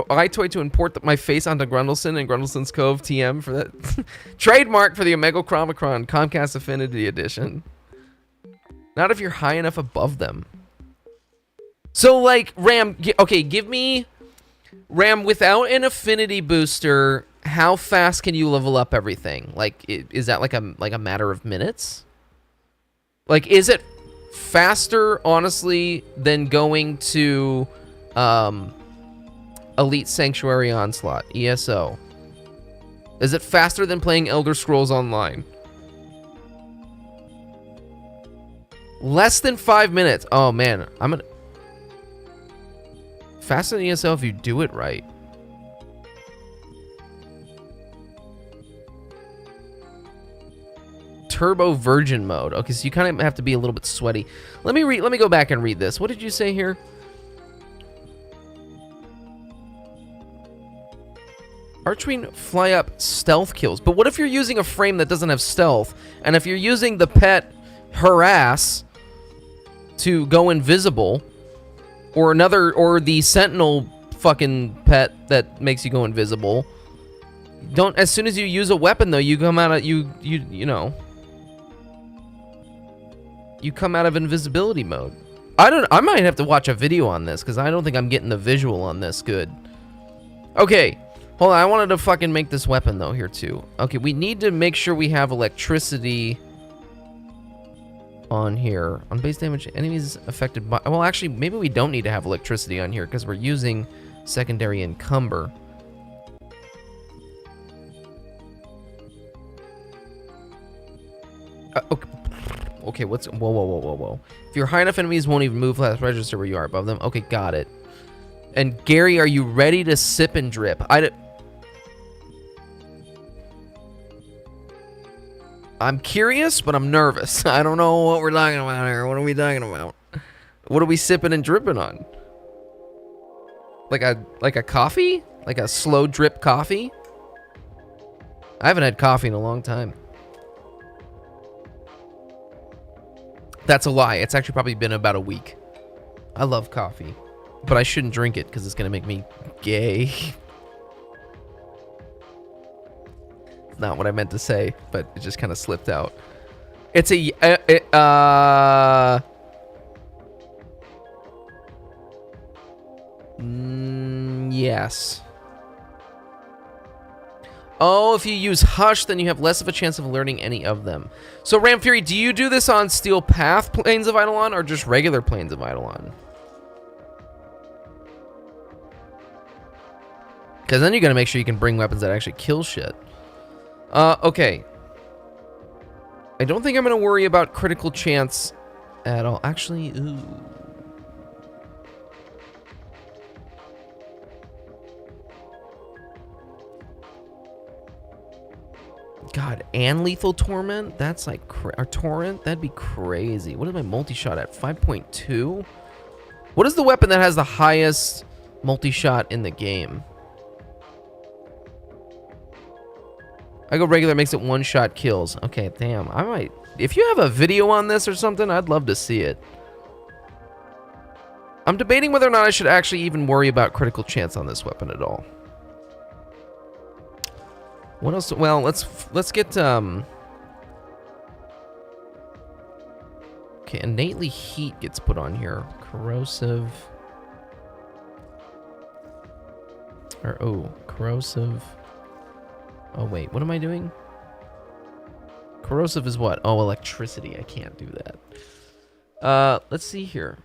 iToy to import my face onto Grundleson and Grundleson's Cove TM for that. Trademark for the Omega Chromicron Comcast Affinity Edition. Not if you're high enough above them. So, like, Ram, okay, give me... Ram, without an affinity booster, how fast can you level up everything? Like, is that like a matter of minutes? Like, is it faster, honestly, than going to Elite Sanctuary Onslaught, ESO? Is it faster than playing Elder Scrolls Online? Less than 5 minutes. Oh, man. I'm gonna... Faster than ESO if you do it right. Turbo Virgin mode. Okay, so you kind of have to be a little bit sweaty. Let me go back and read this. What did you say here? Archwing fly up stealth kills. But what if you're using a frame that doesn't have stealth? And if you're using the pet harass to go invisible, or the sentinel fucking pet that makes you go invisible, don't, as soon as you use a weapon though, you come out of you come out of invisibility mode. I might have to watch a video on this because I don't think I'm getting the visual on this good. Okay, hold on, I wanted to fucking make this weapon though here too. Okay, we need to make sure we have electricity on here. On base damage, enemies affected by, well actually maybe we don't need to have electricity on here because we're using secondary encumber. Okay, what's, whoa. If you're high enough, enemies won't even move last register where you are above them. Okay, got it. And Gary, are you ready to sip and drip? I'm curious, but I'm nervous. I don't know what we're talking about here. What are we talking about? What are we sipping and dripping on? Like a coffee? Like a slow drip coffee? I haven't had coffee in a long time. That's a lie. It's actually probably been about a week. I love coffee, but I shouldn't drink it because it's gonna make me gay. It's not what I meant to say, but it just kind of slipped out. It's a yes. Oh, if you use Hush, then you have less of a chance of learning any of them. So, Ram Fury, do you do this on Steel Path Planes of Eidolon or just regular Planes of Eidolon? Because then you gotta make sure you can bring weapons that actually kill shit. Okay. I don't think I'm gonna worry about critical chance at all. Actually, ooh. God, and Lethal Torment? That's like, or Torrent? That'd be crazy. What is my multi-shot at? 5.2? What is the weapon that has the highest multi-shot in the game? I go regular, makes it one-shot kills. Okay, damn. I might... If you have a video on this or something, I'd love to see it. I'm debating whether or not I should actually even worry about critical chance on this weapon at all. What else? Well, let's get okay, innately heat gets put on here. Corrosive. Or corrosive. Oh wait, what am I doing? Corrosive is what? Oh, electricity. I can't do that. Let's see here.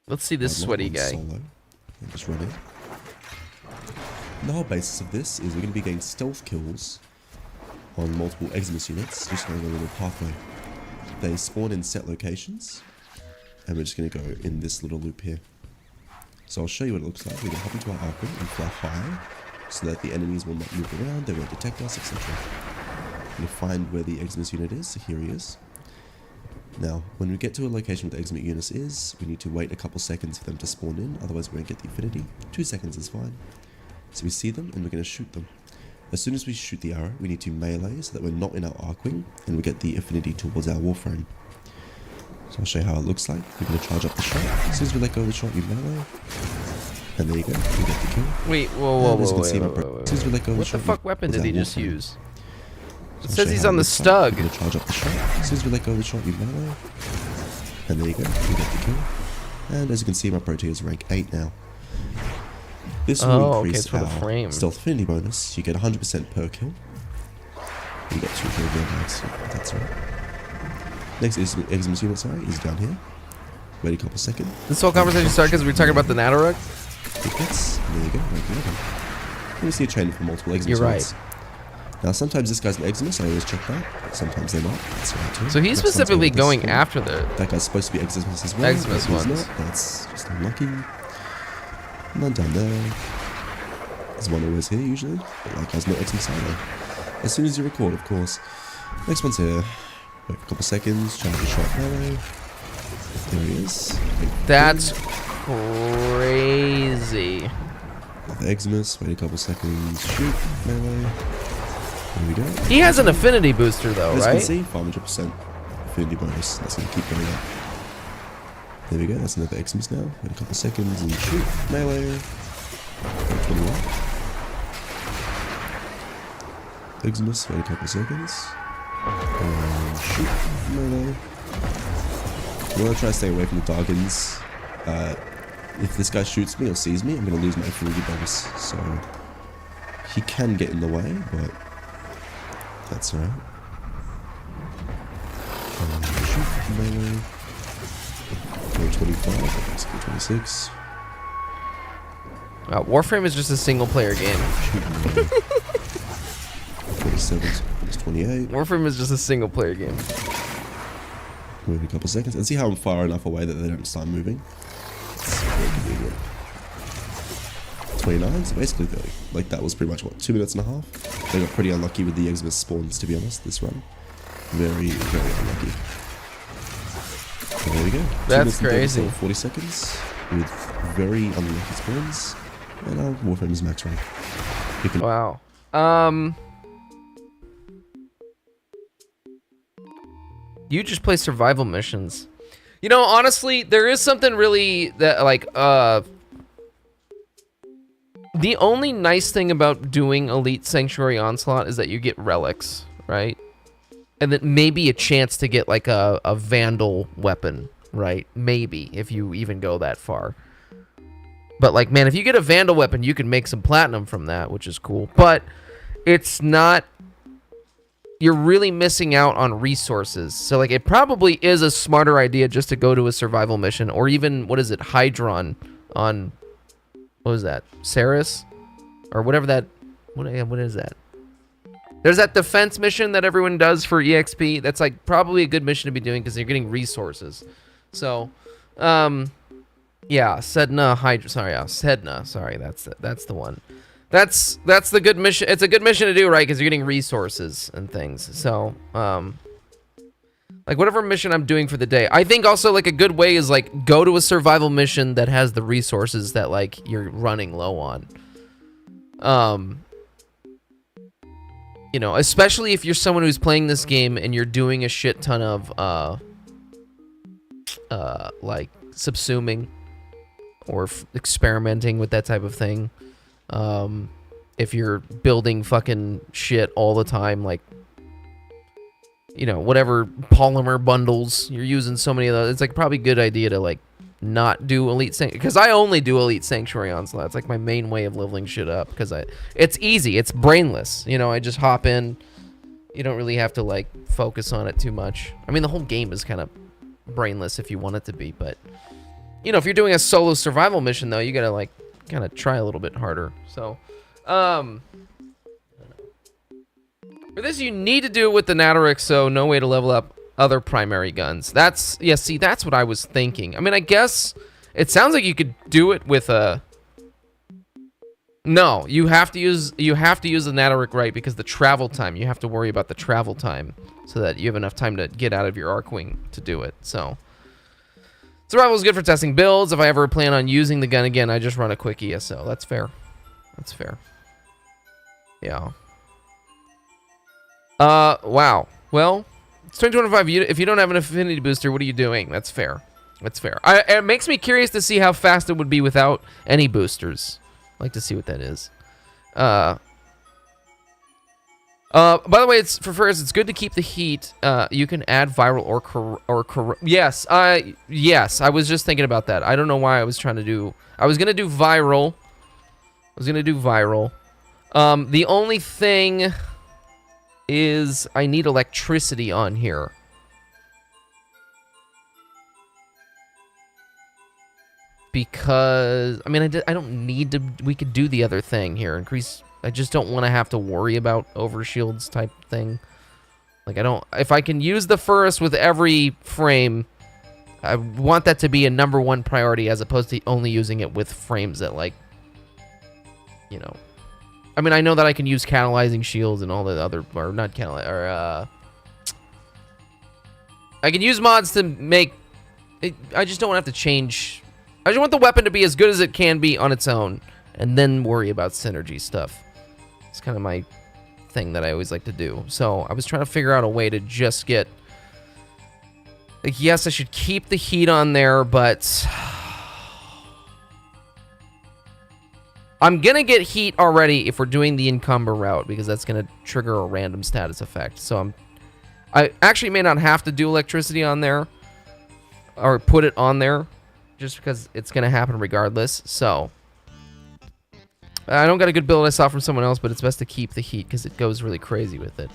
Let's see this sweaty guy.
Just run it. The whole basis of this is we're going to be getting stealth kills on multiple Eximus units, just going along the pathway. They spawn in set locations, and we're just going to go in this little loop here. So I'll show you what it looks like. We're going to hop into our Arkham and fly high, so that the enemies will not move around, they won't detect us, etc. We're going to find where the Eximus unit is, so here he is. Now, when we get to a location where the Eximus unit is, we need to wait a couple seconds for them to spawn in, otherwise we won't get the affinity. 2 seconds is fine. So we see them, and we're going to shoot them. As soon as we shoot the arrow, we need to melee, so that we're not in our Arcwing, and we get the affinity towards our Warframe. So I'll show you how it looks like. We're going to charge up the shot. As soon as we let go of the shot, we melee. And there you go, we get the kill.
Wait, whoa. As soon as we let go of the shot, what the fuck weapon did he just use? It says he's on the Stug.
We're going to charge up the shot. As soon as we let go of the shot, we melee. And there you go, we get the kill. And as you can see, my Protea is rank 8 now. This will increase our stealth affinity bonus. You get 100% per kill. You get 2 kill mags. That's right. Next Eximus unit, is down here. Wait a couple seconds.
This whole conversation started because we were talking about the Nataruk.
And there you go, rank 11. And we see a training for multiple Eximus units. Now, sometimes this guy's an Eximus, I always check that. Sometimes they're not. That's right too.
So he's specifically going after
that guy's supposed to be Eximus as well.
Eximus ones.
Not. That's just unlucky. None down there. There's one always here, usually. But that guy's not Eximus either. As soon as you record, of course. Next one's here. Wait a couple seconds. Charge the shot melee. There he is.
That's crazy.
The Eximus, wait a couple seconds, shoot, melee. There we go.
He has an affinity booster though,
As
right?
you can see, 500% affinity bonus. That's going to keep going up. There we go, that's another Eximus now. Wait a couple seconds and shoot, melee. 21. Eximus, wait a couple seconds. And shoot, melee. You want to try to stay away from the Dargans. If this guy shoots me or sees me, I'm going to lose my affinity bonus. So, he can get in the way, but that's alright. Shoot, melee. 25, let's go 26.
Warframe is just a single player game.
27, it's 28.
Warframe is just a single player game.
Wait a couple seconds and see how I'm far enough away that they don't start moving. It's very convenient. 29, so basically like that was pretty much what, 2 minutes and a half. They got pretty unlucky with the Eximus spawns, to be honest, this run. Very, very unlucky. So there we go.
That's crazy.
40 seconds with very unlucky spawns. And Warframe is max rank.
Wow. You just play survival missions. You know, honestly, there is something really that like the only nice thing about doing Elite Sanctuary Onslaught is that you get relics, right? And then maybe a chance to get like a Vandal weapon, right? Maybe, if you even go that far. But like, man, if you get a Vandal weapon, you can make some platinum from that, which is cool. But it's not... You're really missing out on resources. So like, it probably is a smarter idea just to go to a survival mission. Or even, what is it, Hydron on... What was that? Ceres? Or whatever that... What is that? There's that defense mission that everyone does for EXP. That's like probably a good mission to be doing because you're getting resources. So, yeah, Sedna Hydra. Sorry, Sedna. Sorry, that's the one. That's the good mission. It's a good mission to do, right? Because you're getting resources and things. So, like whatever mission I'm doing for the day. I think also like a good way is like go to a survival mission that has the resources that like you're running low on. You know, especially if you're someone who's playing this game and you're doing a shit ton of, like, subsuming or experimenting with that type of thing. If you're building fucking shit all the time, like, you know, whatever polymer bundles, you're using so many of those, it's, like, probably a good idea to, like, not do Elite Sanctuary, because I only do Elite Sanctuary Onslaught. It's like my main way of leveling shit up, because it's easy, it's brainless, you know, I just hop in, you don't really have to like focus on it too much. I mean, the whole game is kind of brainless if you want it to be, but you know, if you're doing a solo survival mission though, you gotta like kind of try a little bit harder. So for this you need to do it with the Natarix, so no way to level up other primary guns. That's, yeah, see, that's what I was thinking. I mean, I guess it sounds like you could do it with a... No, you have to use the Natarix, right, because the travel time, you have to worry about the travel time so that you have enough time to get out of your Arcwing to do it. So survival is good for testing builds. If I ever plan on using the gun again, I just run a quick ESO. That's fair. That's fair. Yeah. Wow. Well, it's 2025. If you don't have an affinity booster, what are you doing? That's fair. That's fair. It makes me curious to see how fast it would be without any boosters. I'd like to see what that is. By the way, it's for first. It's good to keep the heat. You can add viral or yes. Yes. I was just thinking about that. I don't know why I was trying to do. I was gonna do viral. The only thing is I need electricity on here. Because, I mean, I don't need to, we could do the other thing here. Increase, I just don't want to have to worry about overshields type thing. Like, I don't, if I can use the Furnace with every frame, I want that to be a #1 priority as opposed to only using it with frames that, like, you know. I mean, I know that I can use catalyzing shields and all the other, or not catalyze, or, I can use mods to make, I just don't have to change I just want the weapon to be as good as it can be on its own, and then worry about synergy stuff. It's kind of my thing that I always like to do. So I was trying to figure out a way to just get... Like, yes, I should keep the heat on there, but... I'm gonna get heat already if we're doing the encumber route, because that's gonna trigger a random status effect. So I actually may not have to do electricity on there, or put it on there, just because it's gonna happen regardless. So I don't got a good build I saw from someone else, but it's best to keep the heat because it goes really crazy with it.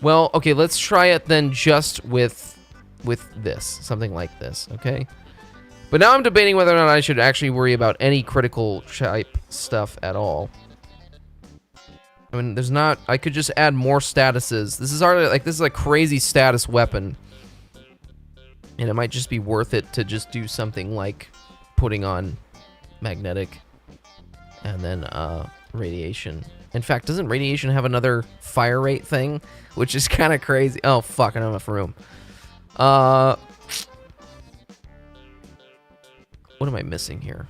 Well, okay, let's try it then just with this, something like this, okay? But now I'm debating whether or not I should actually worry about any critical type stuff at all. I mean, there's not... I could just add more statuses. This is already, like, this is a crazy status weapon. And it might just be worth it to just do something like putting on magnetic and then radiation. In fact, doesn't radiation have another fire rate thing? Which is kind of crazy. Oh, fuck, I don't have enough room. What am I missing here?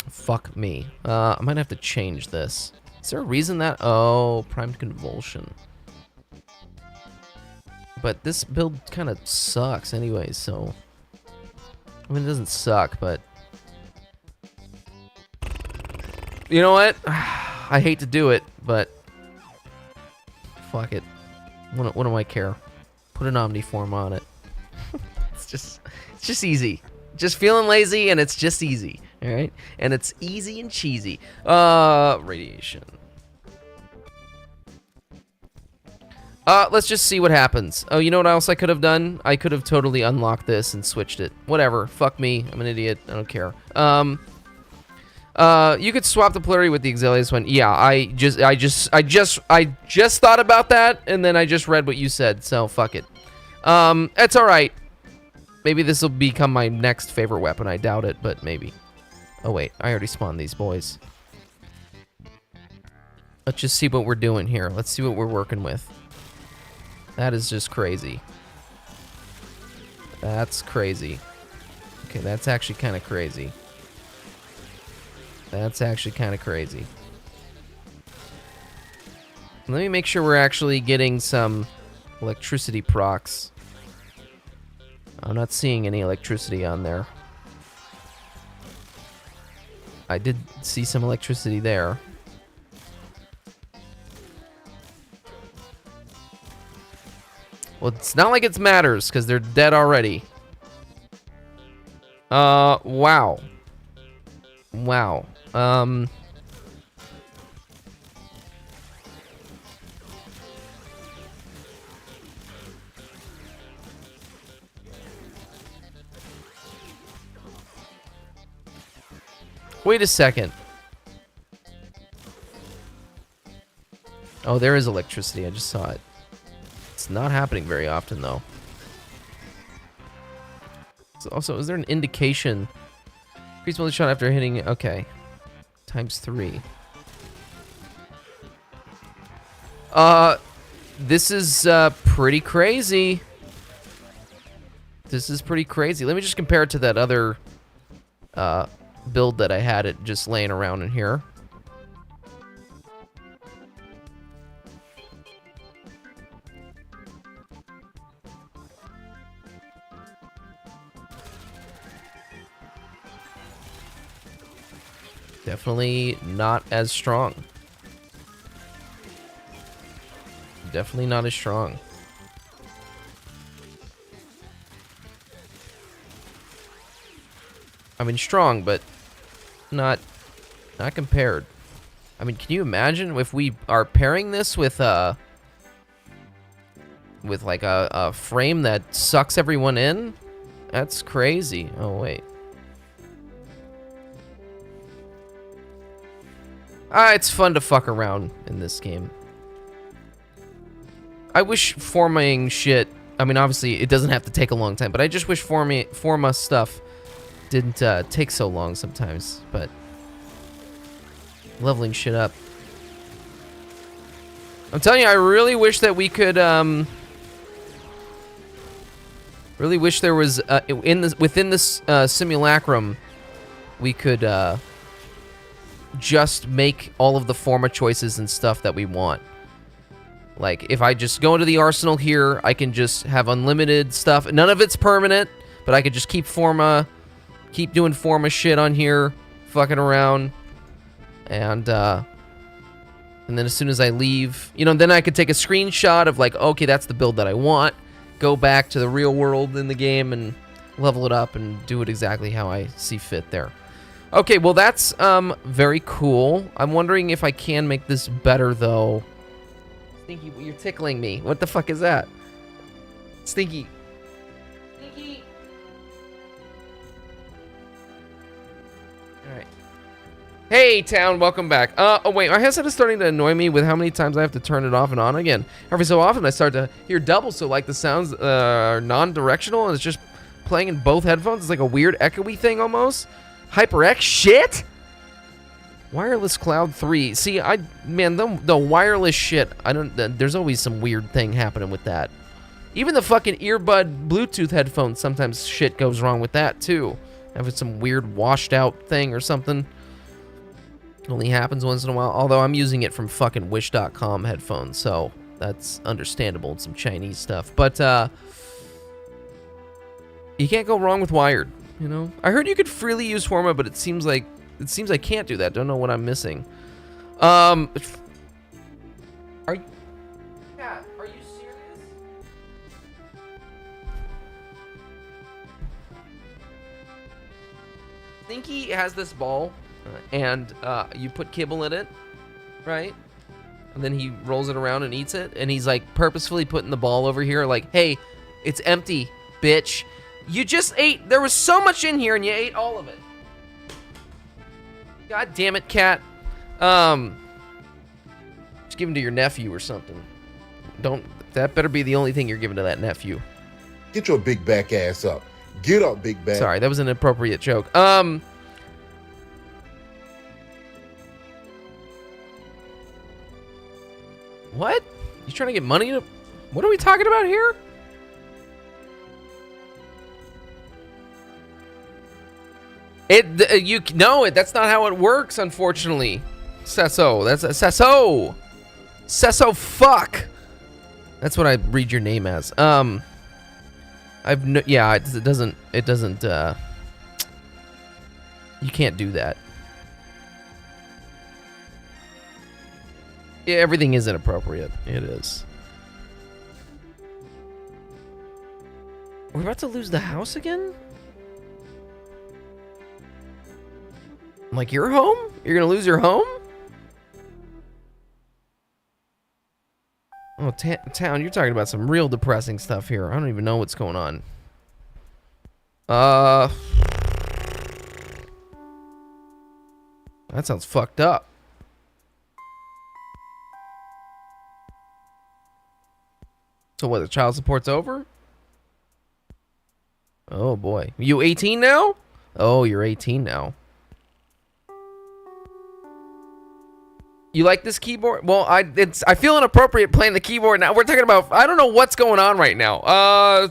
Fuck me. I might have to change this. Is there a reason that... Oh, primed convulsion. But this build kind of sucks anyway, so... I mean, it doesn't suck, but... You know what? I hate to do it, but... Fuck it. What do I care? Put an omniform on it. It's just easy. Just feeling lazy, and it's just easy. Alright? And it's easy and cheesy. Radiation. Let's just see what happens. Oh, you know what else I could have done? I could have totally unlocked this and switched it. Whatever. Fuck me. I'm an idiot. I don't care. You could swap the polarity with the Exilius one. Yeah, I just thought about that, and then I just read what you said, so fuck it. It's alright. Maybe this will become my next favorite weapon. I doubt it, but maybe. Oh wait, I already spawned these boys. Let's just see what we're doing here. Let's see what we're working with. That is just crazy. That's crazy. Okay, that's actually kind of crazy. That's actually kind of crazy. Let me make sure we're actually getting some electricity procs. I'm not seeing any electricity on there. I did see some electricity there. Well, it's not like it matters, because they're dead already. Wow. Wow. Wait a second. Oh, there is electricity. I just saw it. It's not happening very often, though. So also, is there an indication? Increase multi shot after hitting. Okay. ×3. This is pretty crazy. This is pretty crazy. Let me just compare it to that other build that I had it just laying around in here. Definitely not as strong. Definitely not as strong. I mean, strong, but not compared. I mean, can you imagine if we are pairing this with like a frame that sucks everyone in? That's crazy. Oh wait. It's fun to fuck around in this game. I wish forming shit... I mean, obviously, it doesn't have to take a long time, but I just wish Forma stuff didn't take so long sometimes, but... Leveling shit up. I'm telling you, I really wish that we could, really wish there was, within this, simulacrum, we could, just make all of the forma choices and stuff that we want. Like, if I just go into the arsenal here, I can just have unlimited stuff. None of it's permanent, but I could just keep doing forma shit on here, fucking around. And then as soon as I leave, you know, then I could take a screenshot of like, okay, that's the build that I want. Go back to the real world in the game and level it up and do it exactly how I see fit there. Okay, well that's very cool. I'm wondering if I can make this better though. Stinky, you're tickling me. What the fuck is that? Stinky. Stinky. All right. Hey, town, welcome back. Oh wait, my headset is starting to annoy me with how many times I have to turn it off and on again. Every so often I start to hear double, so like the sounds are non-directional and it's just playing in both headphones. It's like a weird echoey thing almost. HyperX shit? Wireless Cloud 3. See, man, the wireless shit, there's always some weird thing happening with that. Even the fucking earbud Bluetooth headphones, sometimes shit goes wrong with that too. Have some weird washed out thing or something. It only happens once in a while, although I'm using it from fucking wish.com headphones, so that's understandable. It's some Chinese stuff. But, you can't go wrong with wired, you know? I heard you could freely use Forma, but it seems I can't do that. Don't know what I'm missing. Are you serious? Stinky has this ball, and you put kibble in it, right? And then he rolls it around and eats it, and he's like purposefully putting the ball over here, like, hey, it's empty, bitch. You just ate, there was so much in here, and you ate all of it. God damn it, cat. Just give him to your nephew or something. That better be the only thing you're giving to that nephew.
Get your big back ass up. Get up, big back.
Sorry, that was an inappropriate joke. What? You trying to get money to... What are we talking about here? That's not how it works, unfortunately. Sesso, that's Sesso. Sesso, fuck. That's what I read your name as. It doesn't, you can't do that. Yeah, everything is inappropriate. It is. We're about to lose the house again? Like your home? You're gonna lose your home? Oh, town, you're talking about some real depressing stuff here. I don't even know what's going on. That sounds fucked up. So what, the child support's over? Oh boy. You 18 now? Oh, you're 18 now. You like this keyboard? Well, I feel inappropriate playing the keyboard now. We're talking about, I don't know what's going on right now. I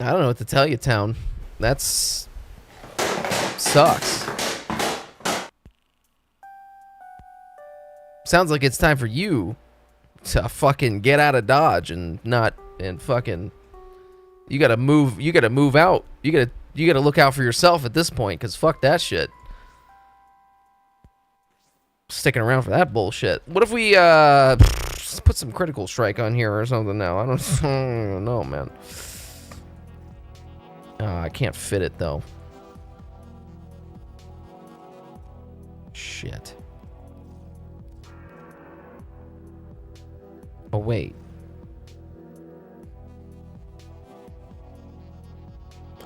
don't know what to tell you, town. That's sucks. Sounds like it's time for you to fucking get out of Dodge and fucking, you gotta move out. You gotta look out for yourself at this point, because fuck that shit. Sticking around for that bullshit. What if we put some critical strike on here or something now? I don't know, man. I can't fit it though. Shit. Oh wait.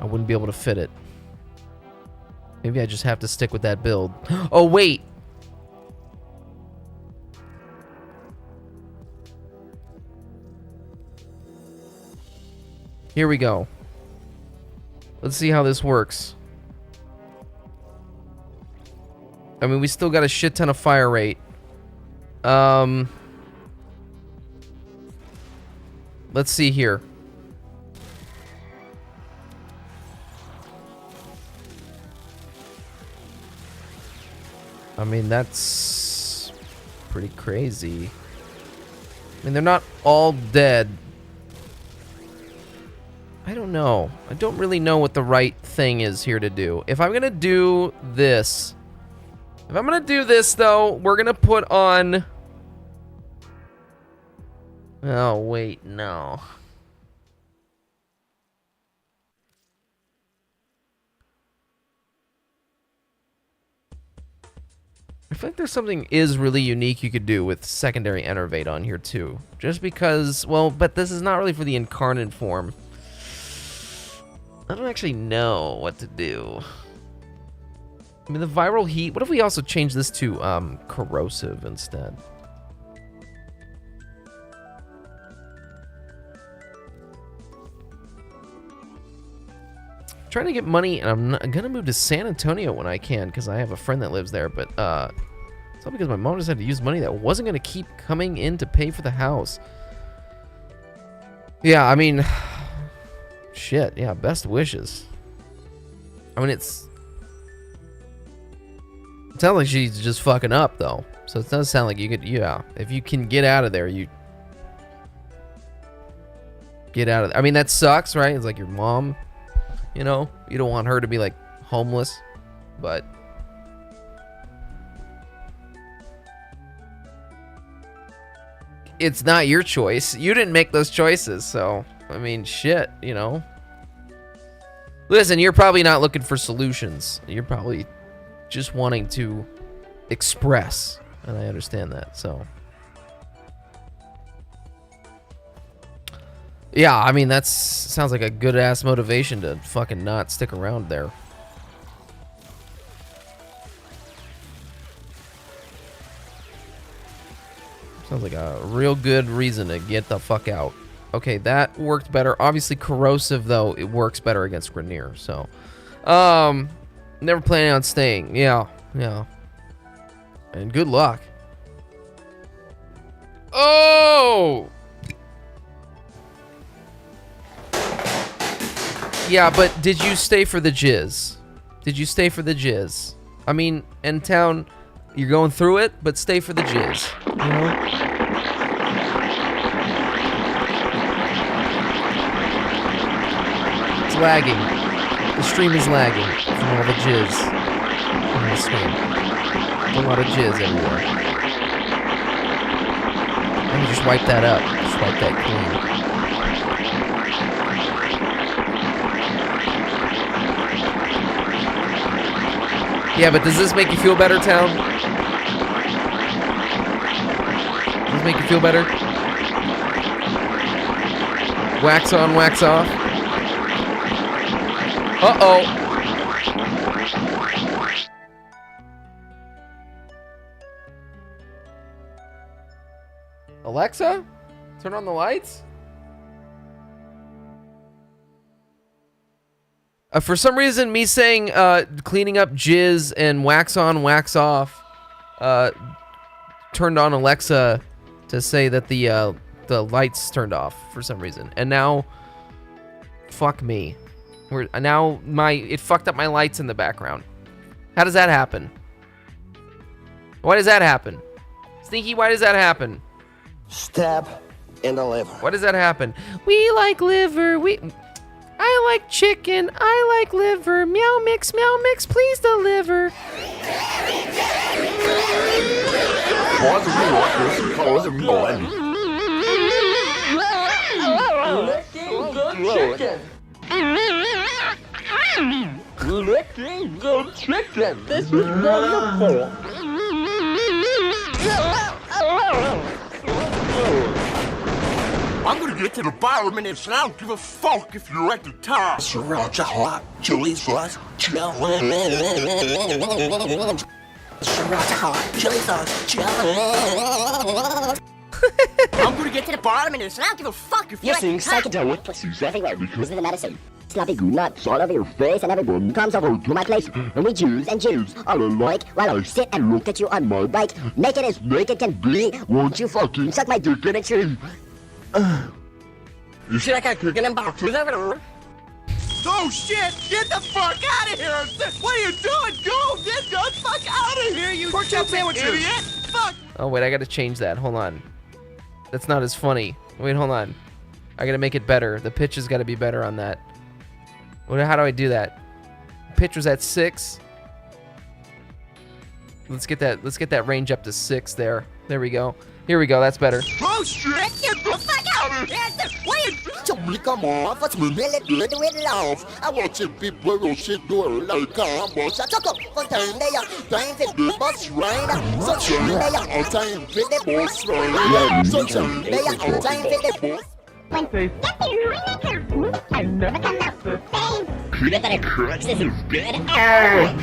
I wouldn't be able to fit it. Maybe I just have to stick with that build. Oh wait. Here we go. Let's see how this works. I mean, we still got a shit ton of fire rate. Let's see here. I mean, that's pretty crazy. I mean, they're not all dead. I don't know. I don't really know what the right thing is here to do. If I'm gonna do this... If I'm gonna do this, though, we're gonna put on... Oh, wait, no. I feel like there's something really unique you could do with secondary enervate on here, too. Just because, well, but this is not really for the incarnate form. I don't actually know what to do. I mean, the viral heat... What if we also change this to, corrosive instead? I'm trying to get money, and I'm gonna move to San Antonio when I can, because I have a friend that lives there, but, it's all because my mom just had to use money that wasn't gonna keep coming in to pay for the house. Yeah, I mean... Shit, yeah, best wishes. I mean, it sounds like she's just fucking up, though. So it does sound like you could, yeah, if you can get out of there, you get out of there. I mean, that sucks, right? It's like your mom, you know? You don't want her to be, like, homeless, but... It's not your choice. You didn't make those choices, so... I mean, shit, you know? Listen, you're probably not looking for solutions. You're probably just wanting to express, and I understand that, so... Yeah, I mean, that sounds like a good-ass motivation to fucking not stick around there. Sounds like a real good reason to get the fuck out. Okay, that worked better. Obviously, corrosive, though, it works better against Grenier, so... Never planning on staying. Yeah, yeah. And good luck. Oh! Yeah, but did you stay for the jizz? Did you stay for the jizz? I mean, in town, you're going through it, but stay for the jizz, you know? It's lagging. The stream is lagging from all the jizz on the stream. There's a lot of jizz everywhere. Let me just wipe that up. Just wipe that clean. Yeah, but does this make you feel better, town? Does this make you feel better? Wax on, wax off. Uh-oh. Alexa? Turn on the lights? For some reason, me saying cleaning up jizz and wax on, wax off turned on Alexa to say that the lights turned off for some reason. And now, fuck me. Now it fucked up my lights in the background. How does that happen? Why does that happen? Stinky, why does that happen?
Stab in the liver.
Why does that happen? We like liver. I like chicken. I like liver. Meow mix, please deliver.
Looking good chicken. This is wonderful. I'm gonna get to the bottom of this, and I don't give a fuck if you're at the top.
Sriracha hot chili sauce. Sriracha hot chili sauce.
I'm gonna get to the bottom of this, and I don't give a fuck if you're at the top.
Psychedelic plus everywhere because of the medicine.
Sloppy nuts all over your face, and everyone comes over to my place, and we choose and choose all alike while I sit and look at you on my bike, naked as naked can be. Won't you fucking suck my dick in a tree? You see that guy cooking in boxes over there?
Oh shit! Get the fuck out of here! What are you doing? Go! Get the fuck out of here, you pork chop sandwiches! Idiot! Fuck!
Oh wait, I gotta change that. Hold on. That's not as funny. Wait, hold on. I gotta make it better. The pitch has gotta be better on that. How do I do that? Pitch was at 6. Let's get that range up to 6 there. There we go. Here we go. That's better.
Oh shit! Get the fuck out of here! What are you
Come on, what's me really good with love? I want you people who should do it like I'm boss. I took up for time they are time for the bus rider. Sunshine they are on time for the boss rider. Sunshine they are on time for the boss.
This is good.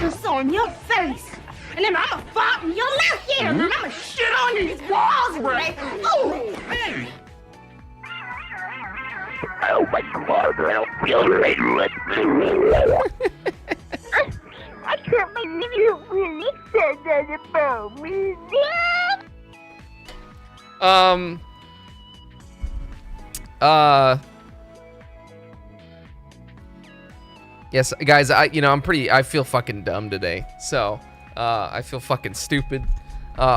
It's on your face. And then I'ma fart in your mouth here. And I'ma shit on these walls, right? Oh, hey.
Oh my god, I don't feel right.
I can't believe you really said that about me.
Yes, guys, I feel fucking dumb today. So, I feel fucking stupid.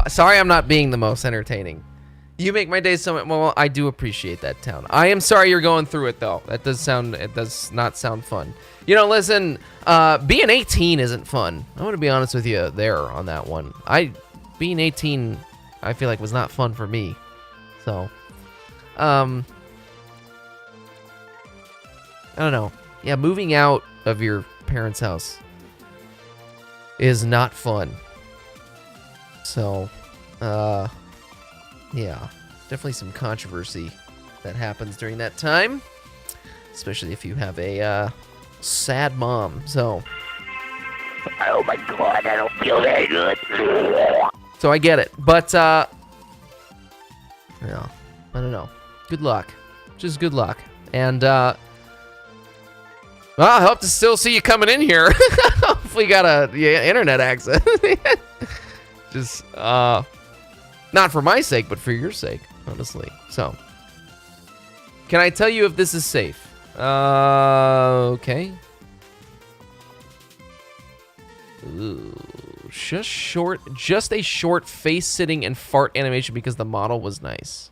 Sorry I'm not being the most entertaining. You make my day so much. Well, I do appreciate that, Town. I am sorry you're going through it, though. It does not sound fun. You know, listen, being 18 isn't fun. I'm going to be honest with you there on that one. Being 18, I feel like was not fun for me. So, I don't know. Yeah, moving out of your parents' house is not fun. So, yeah, definitely some controversy that happens during that time, especially if you have a sad mom. So,
oh my god, I don't feel very good.
So I get it, but yeah, I don't know. Good luck, just good luck, and well, I hope to still see you coming in here. Hopefully, you got internet access. Just not for my sake, but for your sake, honestly. So, can I tell you if this is safe? Okay. Ooh, just a short face sitting and fart animation because the model was nice.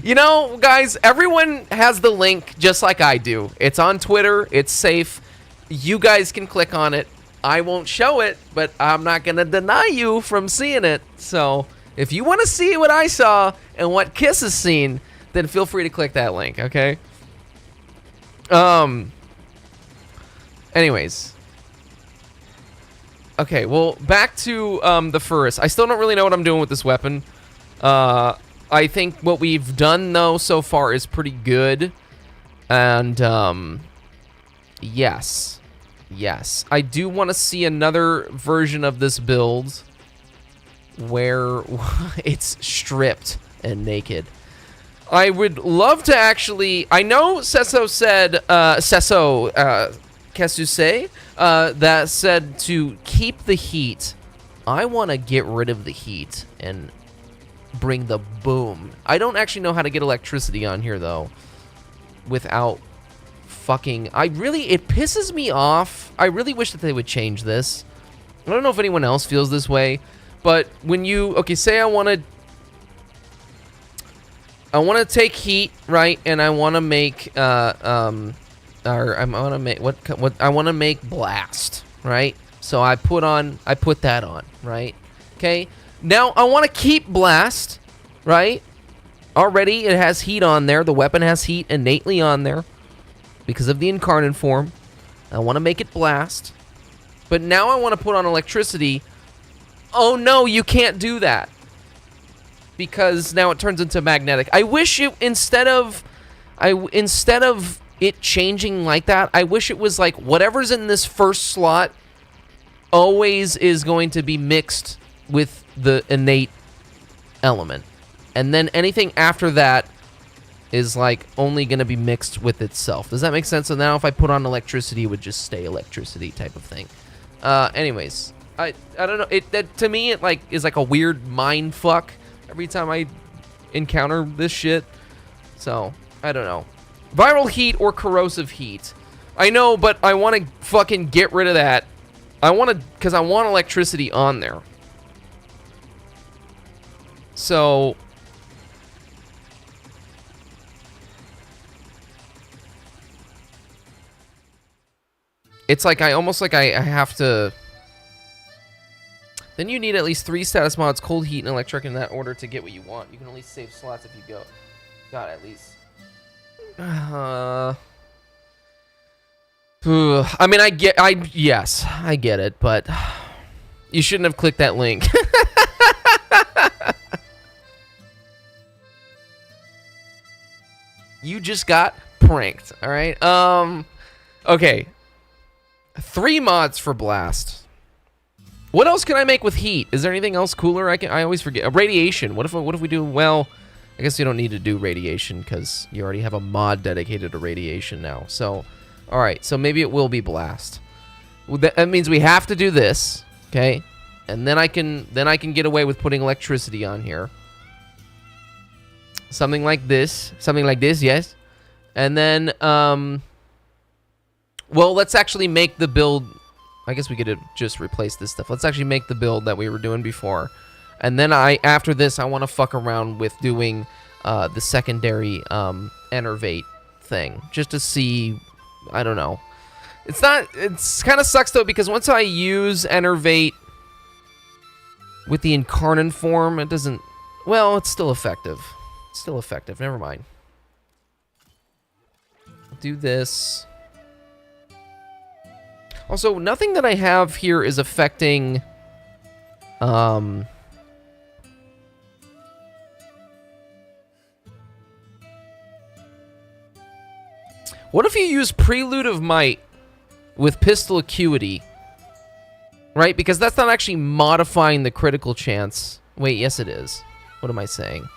You know, guys, everyone has the link just like I do. It's on Twitter. It's safe. You guys can click on it. I won't show it, but I'm not going to deny you from seeing it. So if you want to see what I saw and what Kiss has seen, then feel free to click that link, okay? Anyways. Okay, well, back to the Furus. I still don't really know what I'm doing with this weapon. I think what we've done, though, so far is pretty good. And, yes. Yes. I do want to see another version of this build where it's stripped and naked. I would love to actually... I know Kesu say, that said to keep the heat. I want to get rid of the heat and bring the boom. I don't actually know how to get electricity on here, though, without fucking... it pisses me off. I really wish that they would change this. I don't know if anyone else feels this way, but when you... Okay, say I want to take heat, right? And I want to make... I want to make blast, right? So I put that on, right? Okay. Now I want to keep blast, right? Already it has heat on there. The weapon has heat innately on there because of the incarnate form. I want to make it blast, but now I want to put on electricity. Oh no, you can't do that because now it turns into magnetic. I wish you, instead of instead of it changing like that, I wish it was like whatever's in this first slot always is going to be mixed with the innate element. And then anything after that is like only going to be mixed with itself. Does that make sense? So now if I put on electricity, it would just stay electricity type of thing. Anyways, I don't know. To me, it like is like a weird mind fuck every time I encounter this shit. So, I don't know. Viral heat or corrosive heat. I know, but I want to fucking get rid of that. Because I want electricity on there. So... it's like I have to... then you need at least 3 status mods, cold, heat, and electric in that order to get what you want. You can only save slots if you go. God, at least. I mean, yes, I get it, but you shouldn't have clicked that link. You just got pranked, all right? Okay. 3 mods for blast. What else can I make with heat? Is there anything else cooler? I always forget. Radiation. What if we do, well, I guess you don't need to do radiation because you already have a mod dedicated to radiation now. So, all right. So maybe it will be blast. That means we have to do this, okay? And then I can get away with putting electricity on here. Something like this, yes. And then well, let's actually make the build. I guess we could just replace this stuff. Let's actually make the build that we were doing before. And then after this, I want to fuck around with doing the secondary enervate thing. Just to see, I don't know. It's kind of sucks though, because once I use enervate with the incarnate form, it doesn't, well, it's still effective. It's still effective, never mind. Do this. Also, nothing that I have here is affecting, what if you use Prelude of Might with Pistol Acuity? Right? Because that's not actually modifying the critical chance. Wait, yes it is. What am I saying?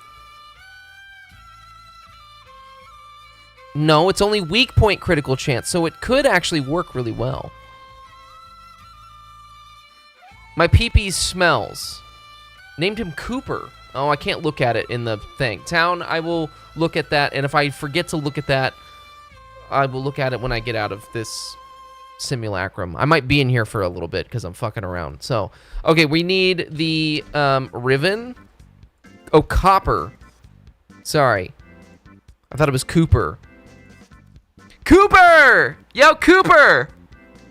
No, it's only weak point critical chance, so it could actually work really well. My pee-pee smells. Named him Cooper. Oh, I can't look at it in the thing. Town, I will look at that, and if I forget to look at that, I will look at it when I get out of this simulacrum. I might be in here for a little bit, because I'm fucking around. So, okay, we need the Riven. Oh, Copper. Sorry. I thought it was Cooper. Cooper! Yo, Cooper!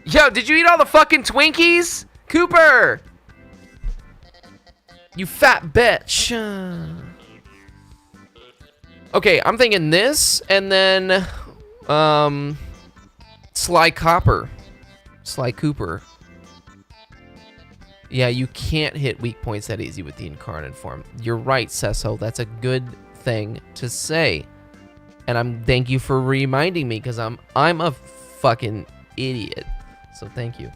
Yo, did you eat all the fucking Twinkies? Cooper! You fat bitch. Okay, I'm thinking this, and then, Sly Copper. Sly Cooper. Yeah, you can't hit weak points that easy with the incarnate form. You're right, Cesso. That's a good thing to say. And thank you for reminding me, because I'm a fucking idiot. So thank you.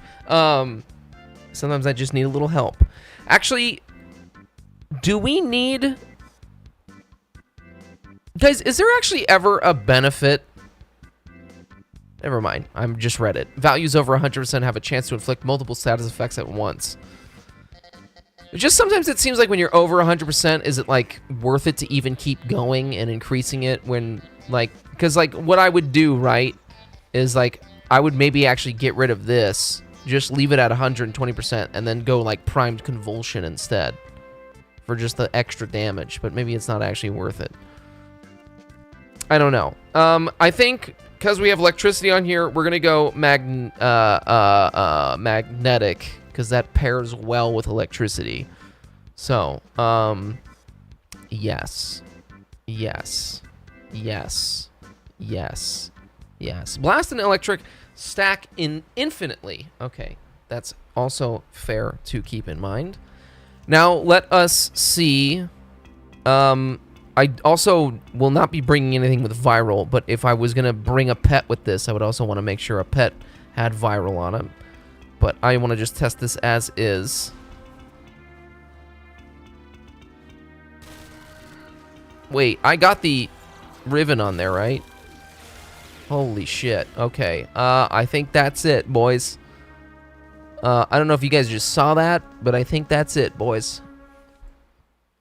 Sometimes I just need a little help. Actually, do we need... Guys, is there actually ever a benefit? Never mind. I just read it. Values over 100% have a chance to inflict multiple status effects at once. Just sometimes it seems like when you're over 100%, is it like worth it to even keep going and increasing it when like, because like what I would do, right, is like I would maybe actually get rid of this, just leave it at 120% and then go like primed convulsion instead for just the extra damage, but maybe it's not actually worth it. I don't know. I think because we have electricity on here, we're gonna go magnetic, because that pairs well with electricity. So, yes. Yes. Yes. Yes. Yes. Blast and electric stack infinitely. Okay, that's also fair to keep in mind. Now, let us see. I also will not be bringing anything with viral, but if I was going to bring a pet with this, I would also want to make sure a pet had viral on it. But I want to just test this as is. Wait, I got the Riven on there, right? Holy shit. Okay, I think that's it, boys. I don't know if you guys just saw that, but I think that's it, boys.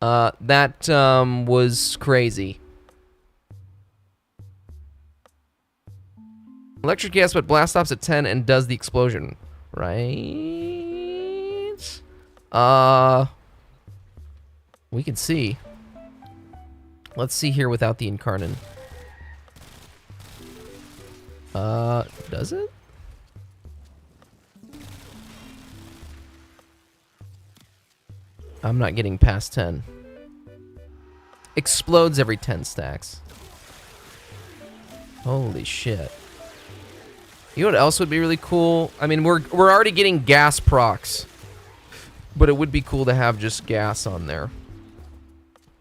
That was crazy. Electric gas, but blast stops at 10 and does the explosion. Right? We can see. Let's see here without the Incarnon. Does it? I'm not getting past 10. Explodes every 10 stacks. Holy shit. You know what else would be really cool? I mean, we're already getting gas procs, but it would be cool to have just gas on there.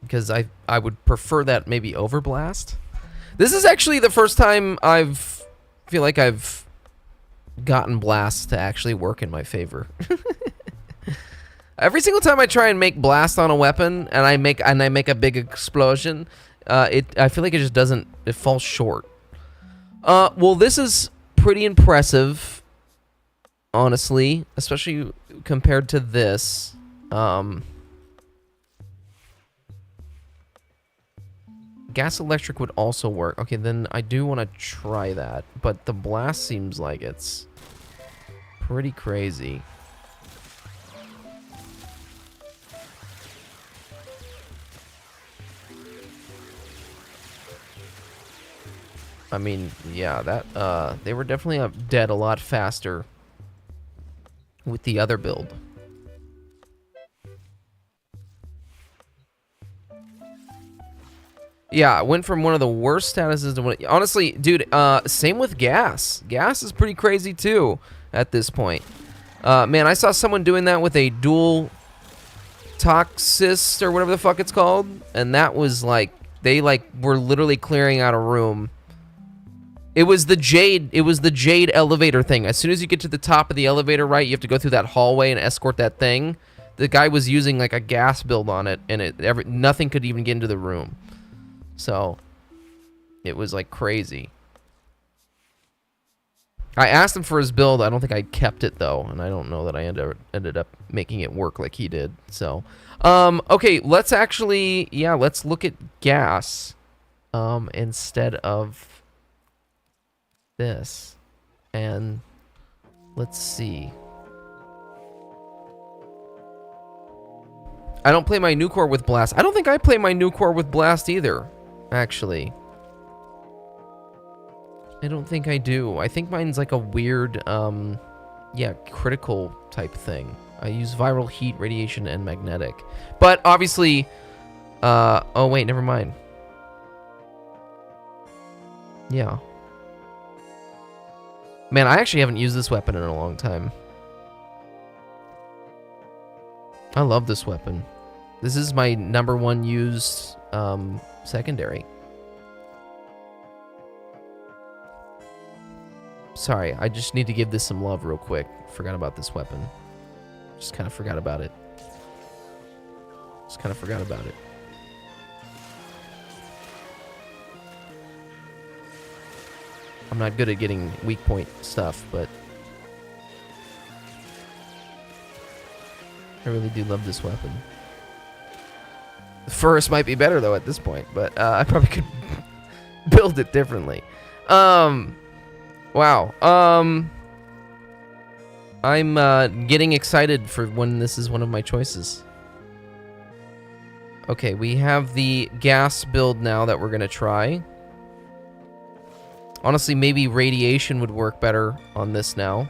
Because I would prefer that maybe over blast. This is actually the first time feel like I've gotten blast to actually work in my favor. Every single time I try and make blast on a weapon and I make a big explosion, I feel like it just doesn't, it falls short. Well, this is pretty impressive, honestly, especially compared to this. Gas electric would also work. Okay, then I do want to try that, but the blast seems like it's pretty crazy. I mean, yeah, that they were definitely dead a lot faster with the other build. Yeah, I went from one of the worst statuses to one. Honestly, dude, same with gas. Gas is pretty crazy too at this point. Man, I saw someone doing that with a dual toxist or whatever the fuck it's called, and that was like they were literally clearing out a room. It was the jade elevator thing. As soon as you get to the top of the elevator, right, you have to go through that hallway and escort that thing. The guy was using like a gas build on it, and nothing could even get into the room. So it was like crazy. I asked him for his build. I don't think I kept it though, and I don't know that I ended up making it work like he did. So, okay, let's actually, yeah, let's look at gas instead of this, and let's see. I don't play my new core with blast. I don't think I play my new core with blast either, actually. I don't think I do. I think mine's like a weird, yeah, critical type thing. I use viral, heat, radiation, and magnetic. But obviously, oh wait, never mind. Yeah. Man, I actually haven't used this weapon in a long time. I love this weapon. This is my #1 used secondary. Sorry, I just need to give this some love real quick. Forgot about this weapon. Just kind of forgot about it. Just kind of forgot about it. I'm not good at getting weak point stuff, but I really do love this weapon. The Furus might be better though at this point, but I probably could build it differently. Wow. I'm getting excited for when this is one of my choices. Okay, we have the gas build now that we're gonna try. Honestly, maybe radiation would work better on this now.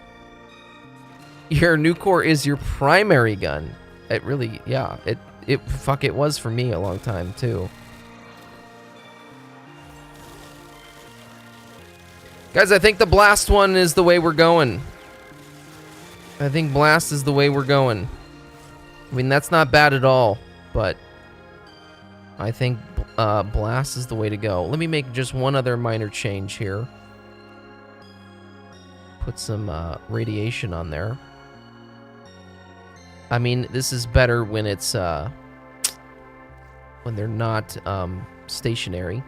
Your new core is your primary gun. It really, yeah, it was for me a long time too. Guys, I think the blast one is the way we're going. I think blast is the way we're going. I mean, that's not bad at all, but I think blast is the way to go. Let me make just one other minor change here. Put some radiation on there. I mean, this is better when it's when they're not stationary.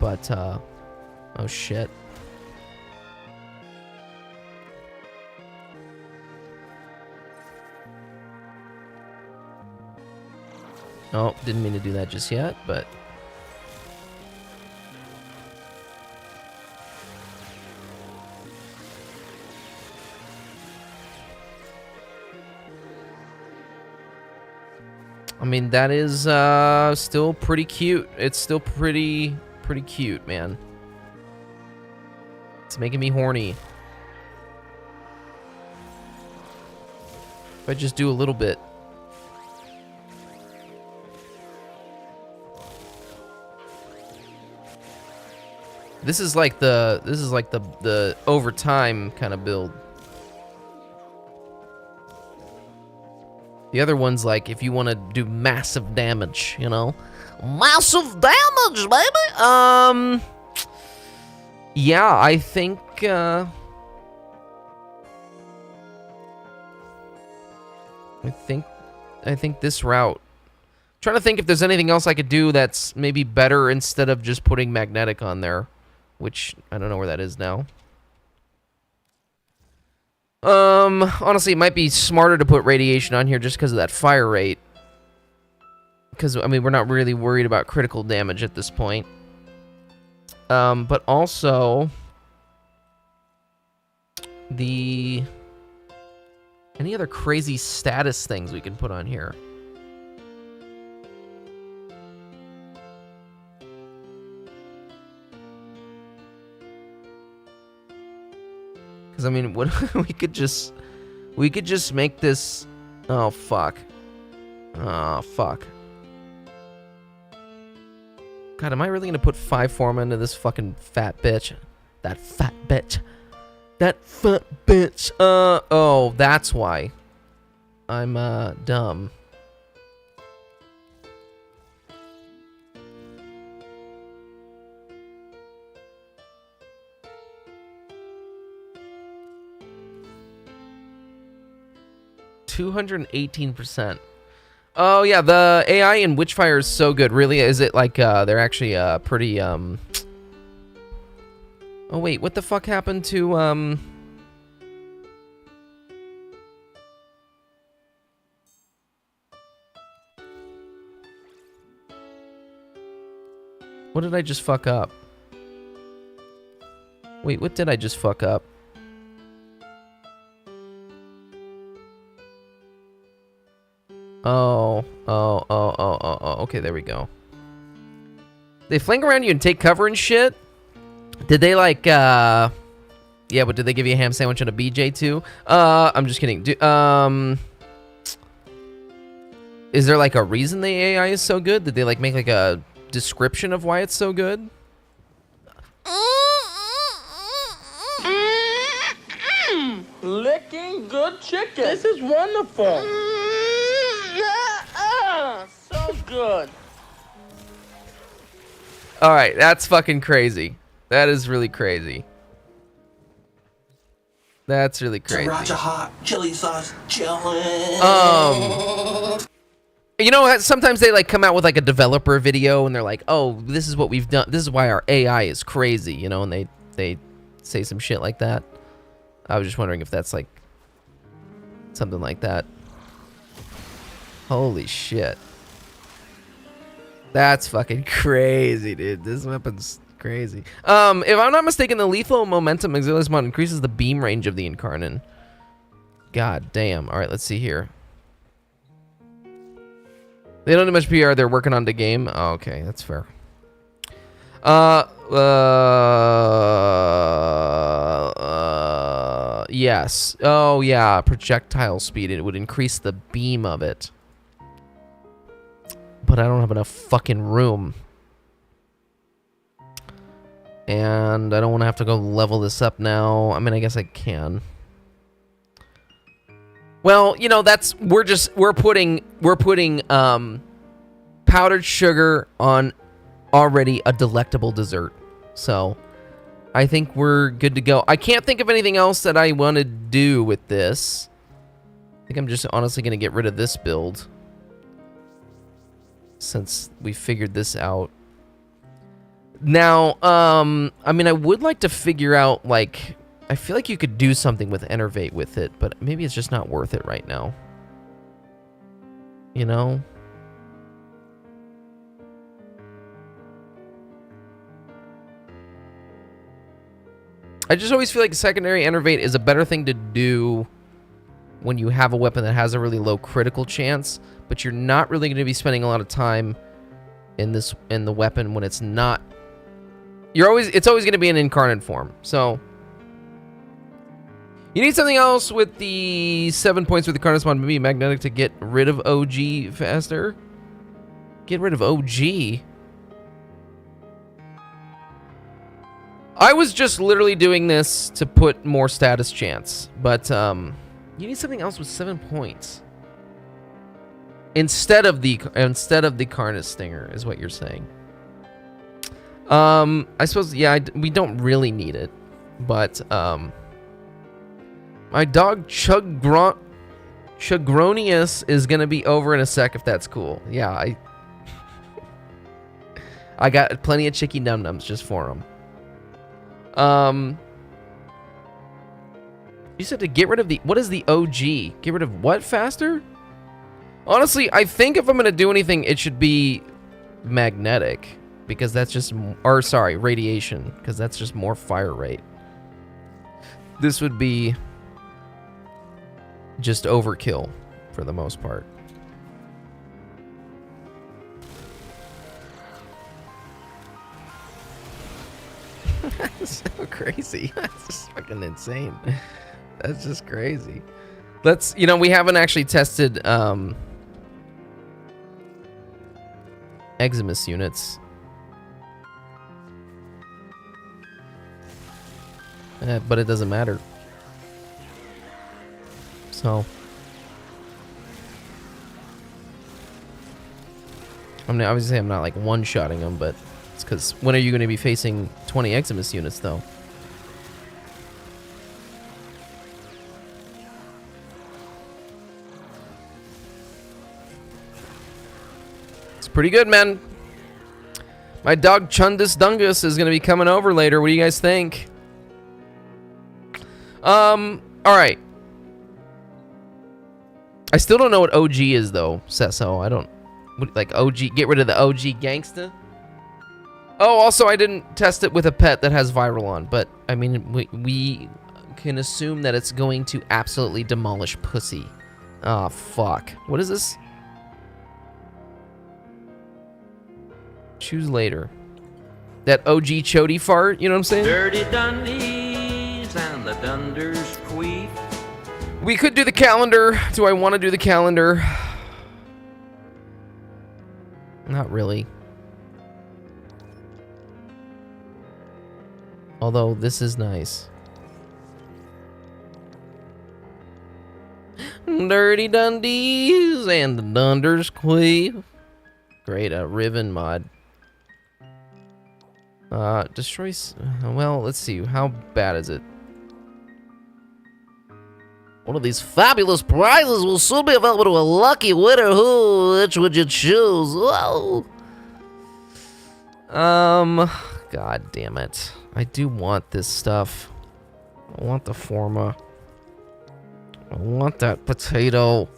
But oh shit. Oh, didn't mean to do that just yet, but... I mean, that is still pretty cute. It's still pretty cute, man. It's making me horny. If I just do a little bit. This is like the overtime kind of build. The other one's like if you want to do massive damage, you know? Massive damage, baby! Yeah, I think, I think this route. I'm trying to think if there's anything else I could do that's maybe better instead of just putting magnetic on there. Which, I don't know where that is now. Honestly, it might be smarter to put radiation on here just because of that fire rate. Because, I mean, we're not really worried about critical damage at this point. But also... Any other crazy status things we can put on here? Because, I mean, what we could just make this... Oh, fuck. Oh, fuck. God, am I really gonna put 5 form into this fucking fat bitch? That fat bitch. That fat bitch. Oh, that's why. I'm, dumb. %218%. Oh yeah, the AI in Witchfire is so good. Really, is it like they're actually pretty Oh wait, what the fuck happened to What did I just fuck up? Wait, what did I just fuck up? Oh, okay, there we go. They flank around you and take cover and shit? Did they like, yeah, but did they give you a ham sandwich and a BJ too? I'm just kidding. Is there like a reason the AI is so good? Did they like make like a description of why it's so good?
Licking good chicken. This is wonderful. So good.
All right, that's fucking crazy. That is really crazy. That's really crazy.
Sriracha hot chili sauce chillin'.
You know, sometimes they like come out with like a developer video and they're like, "Oh, this is what we've done. This is why our AI is crazy," you know, and they say some shit like that. I was just wondering if that's like something like that. Holy shit. That's fucking crazy, dude. This weapon's crazy. If I'm not mistaken, the lethal momentum auxiliary mod increases the beam range of the Incarnon. God damn. Alright, let's see here. They don't do much PR, they're working on the game. Oh, okay, that's fair. Yes. Oh, yeah, projectile speed. It would increase the beam of it. But I don't have enough fucking room. And I don't want to have to go level this up now. I mean, I guess I can. Well, you know, we're putting powdered sugar on already a delectable dessert. So I think we're good to go. I can't think of anything else that I want to do with this. I think I'm just honestly going to get rid of this build, since we figured this out. Now, I mean, I would like to figure out, like, I feel like you could do something with Enervate with it, but maybe it's just not worth it right now. You know? I just always feel like secondary Enervate is a better thing to do when you have a weapon that has a really low critical chance, but you're not really going to be spending a lot of time in the weapon when it's not. It's always going to be an incarnate form. So you need something else with the 7 points with the Carnus Mod, maybe magnetic, to get rid of OG faster. Get rid of OG. I was just literally doing this to put more status chance, but you need something else with 7 points instead of the Carnus Stinger, is what you're saying. I suppose, yeah, we don't really need it, but my dog Chugronius is gonna be over in a sec, if that's cool. Yeah, I got plenty of chicky num-nums just for him. You said to get rid of the, what is the OG? Get rid of what faster? Honestly, I think if I'm gonna do anything, it should be magnetic, because that's just, or sorry, radiation, because that's just more fire rate. This would be just overkill for the most part. That's so crazy. That's just fucking insane. That's just crazy. Let's, you know, we haven't actually tested Eximus units. But it doesn't matter. So I mean, obviously I'm not like one-shotting them, but it's because when are you going to be facing 20 Eximus units, though? It's pretty good, man. My dog Chundus Dungus is going to be coming over later. What do you guys think? Alright. I still don't know what OG is, though, Sesso. I don't... Like, OG... Get rid of the OG gangsta? Oh, also, I didn't test it with a pet that has viral on, but, I mean, we can assume that it's going to absolutely demolish pussy. Oh, fuck. What is this? Choose later. That OG chody fart, you know what I'm saying?
Dirty Dundies and the Dunders queef.
We could do the calendar. Do I want to do the calendar? Not really. Although, this is nice. Dirty Dundies and the Dunders queef. Great, a Riven mod. Destroys... Well, let's see. How bad is it? One of these fabulous prizes will soon be available to a lucky winner. Which would you choose? Whoa. God damn it. I do want this stuff. I want the Forma. I want that potato.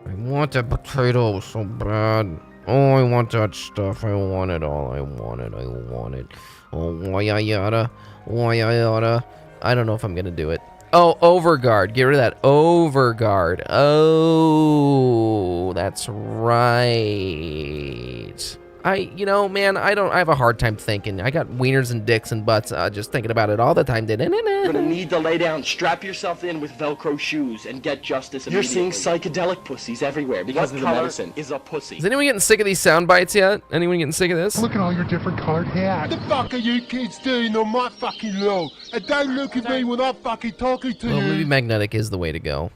I want that potato so bad. Oh, I want that stuff. I want it all. I want it. I want it. Oh, why I yada. Why I yada. I don't know if I'm gonna do it. Oh, Overguard. Get rid of that Overguard. Oh, that's right. You know, man, I have a hard time thinking. I got wieners and dicks and butts just thinking about it all the time.
You're gonna need to lay down, strap yourself in with Velcro shoes, and get justice immediately. You're seeing psychedelic pussies everywhere because of the medicine. Is a pussy.
Is anyone getting sick of these sound bites yet? Anyone getting sick of this?
Look at all your different colored hats. What the fuck are you kids doing on my fucking lawn? And don't look at me when I'm fucking talking to you.
Well, maybe magnetic is the way to go.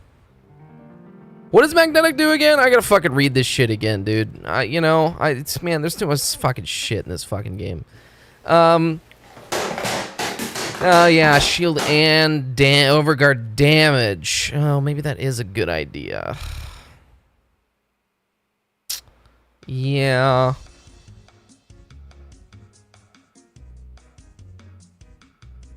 What does magnetic do again? I gotta fucking read this shit again, dude. Man, there's too much fucking shit in this fucking game. Yeah, shield and overguard damage. Oh, maybe that is a good idea. Yeah.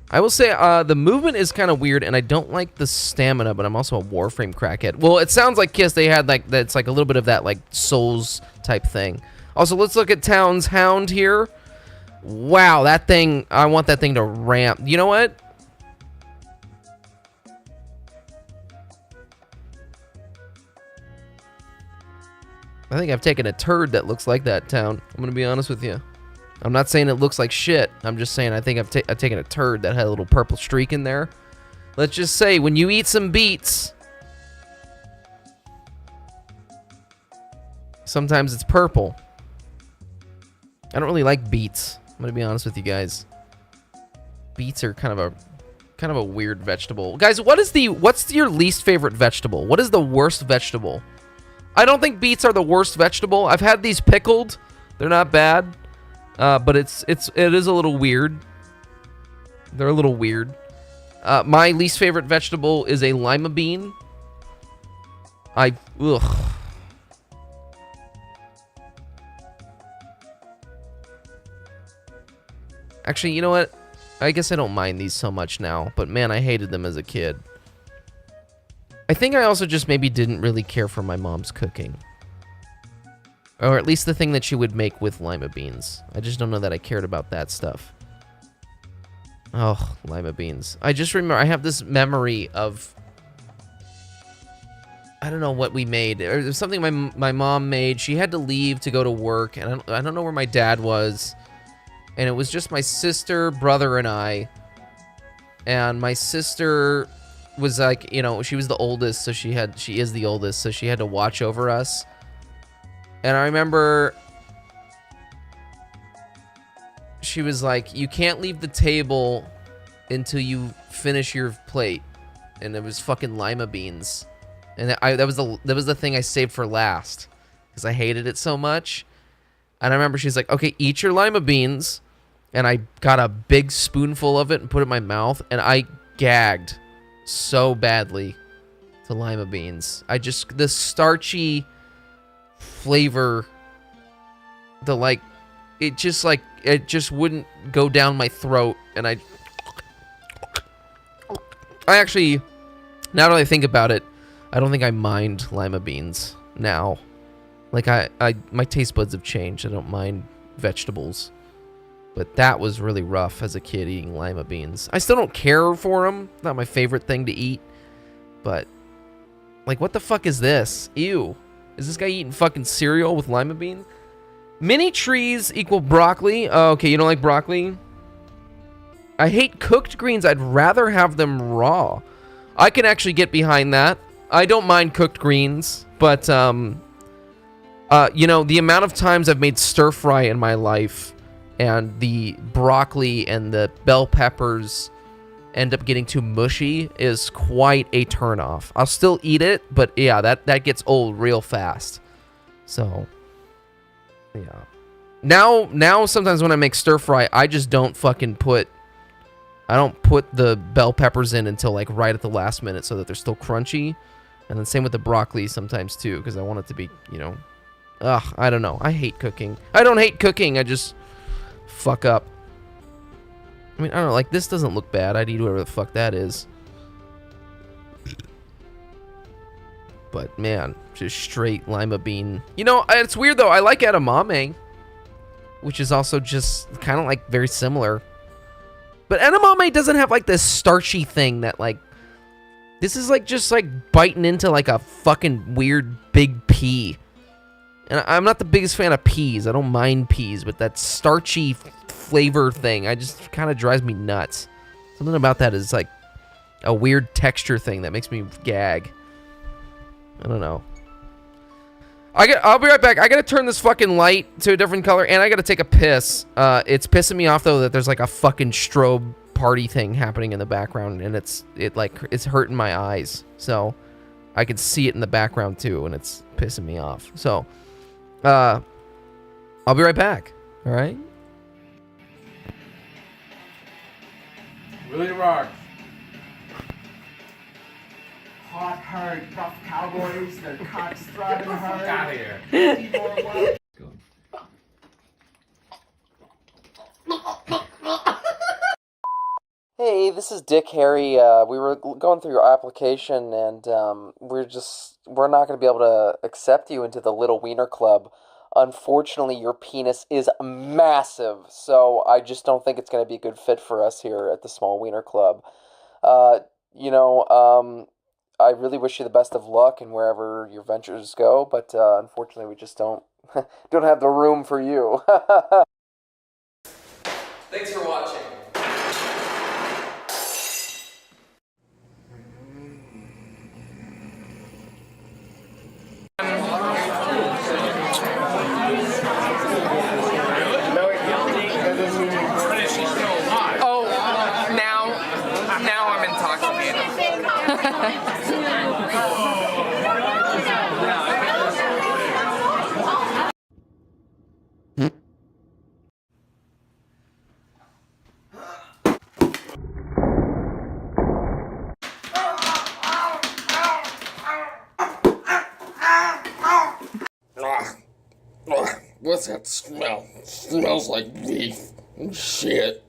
I will say the movement is kind of weird, and I don't like the stamina, but I'm also a Warframe crackhead. Well, it sounds like Kiss, they had like, that's like a little bit of that like Souls type thing. Also, let's look at Town's Hound here. Wow, that thing, I want that thing to ramp. You know what? I think I've taken a turd that looks like that, Town. I'm going to be honest with you. I'm not saying it looks like shit. I'm just saying I think I've taken a turd that had a little purple streak in there. Let's just say, when you eat some beets, sometimes it's purple. I don't really like beets. I'm gonna be honest with you guys. Beets are kind of a weird vegetable. Guys, what's your least favorite vegetable? What is the worst vegetable? I don't think beets are the worst vegetable. I've had these pickled. They're not bad. But it is a little weird. They're a little weird. My least favorite vegetable is a lima bean. Ugh. Actually, you know what? I guess I don't mind these so much now, but man, I hated them as a kid. I think I also just maybe didn't really care for my mom's cooking. Or at least the thing that she would make with lima beans. I just don't know that I cared about that stuff. Oh, lima beans. I just remember, I have this memory of, I don't know what we made. It was something my mom made. She had to leave to go to work, and I don't know where my dad was. And it was just my sister, brother, and I. And my sister was like, you know, she was the oldest, so she is the oldest, so she had to watch over us. And I remember she was like, you can't leave the table until you finish your plate. And it was fucking lima beans. And that was the thing I saved for last, because I hated it so much. And I remember she's like, okay, eat your lima beans. And I got a big spoonful of it and put it in my mouth, and I gagged so badly to lima beans. The starchy flavor, it just wouldn't go down my throat. And I actually, now that I think about it, I don't think I mind lima beans now. Like, my taste buds have changed. I don't mind vegetables. But that was really rough as a kid, eating lima beans. I still don't care for them. Not my favorite thing to eat. But, like, what the fuck is this? Ew. Is this guy eating fucking cereal with lima bean? Mini trees equal broccoli. Oh, okay, you don't like broccoli? I hate cooked greens. I'd rather have them raw. I can actually get behind that. I don't mind cooked greens. But, you know, the amount of times I've made stir fry in my life, and the broccoli and the bell peppers end up getting too mushy, is quite a turnoff. I'll still eat it, but yeah, that gets old real fast. So, yeah. Now sometimes when I make stir fry, I just don't fucking put the bell peppers in until like right at the last minute, so that they're still crunchy. And then same with the broccoli sometimes too, because I want it to be, you know, I don't know. I hate cooking. I don't hate cooking. I just fuck up. I mean, I don't know, like, this doesn't look bad. I'd eat whatever the fuck that is. But, man, just straight lima bean. You know, it's weird, though. I like edamame, which is also just kind of, like, very similar. But edamame doesn't have, like, this starchy thing that, like, this is, like, just, like, biting into, like, a fucking weird big pea. And I'm not the biggest fan of peas. I don't mind peas, but that starchy flavor thing, I just kind of drives me nuts. Something about that is like a weird texture thing that makes me gag. I don't know. I'll be right back. I gotta turn this fucking light to a different color, and I gotta take a piss. It's pissing me off though that there's like a fucking strobe party thing happening in the background, and it's hurting my eyes. So I can see it in the background too, and it's pissing me off. So, I'll be right back. All right.
Really rock.
Hot herd, buff cowboys, their cocks throbbing hard.
Get out of here.
Hey, this is Dick Harry. We were going through your application, and we're not going to be able to accept you into the Little Wiener Club. Unfortunately, your penis is massive, so I just don't think it's going to be a good fit for us here at the Small Wiener Club. I really wish you the best of luck in wherever your ventures go, but unfortunately, we just don't have the room for you. Thanks for watching.
Now I'm intoxicated.
What's that smell? It smells like beef. Shit.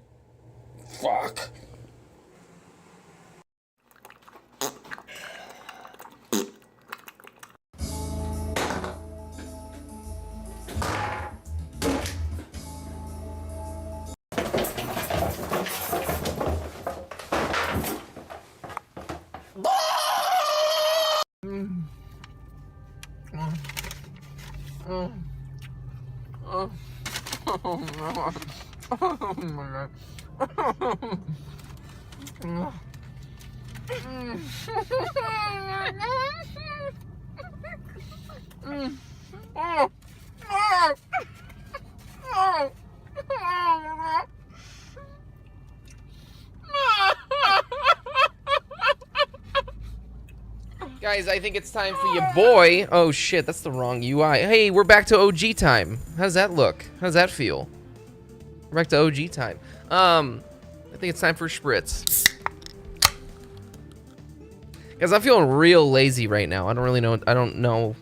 Fuck.
Oh my god. Guys, I think it's time for your boy. Oh shit, that's the wrong UI. Hey, we're back to OG time. How's that look? How's that feel? We're back to OG time. I think it's time for spritz. Guys, I'm feeling real lazy right now. I don't really know. I don't know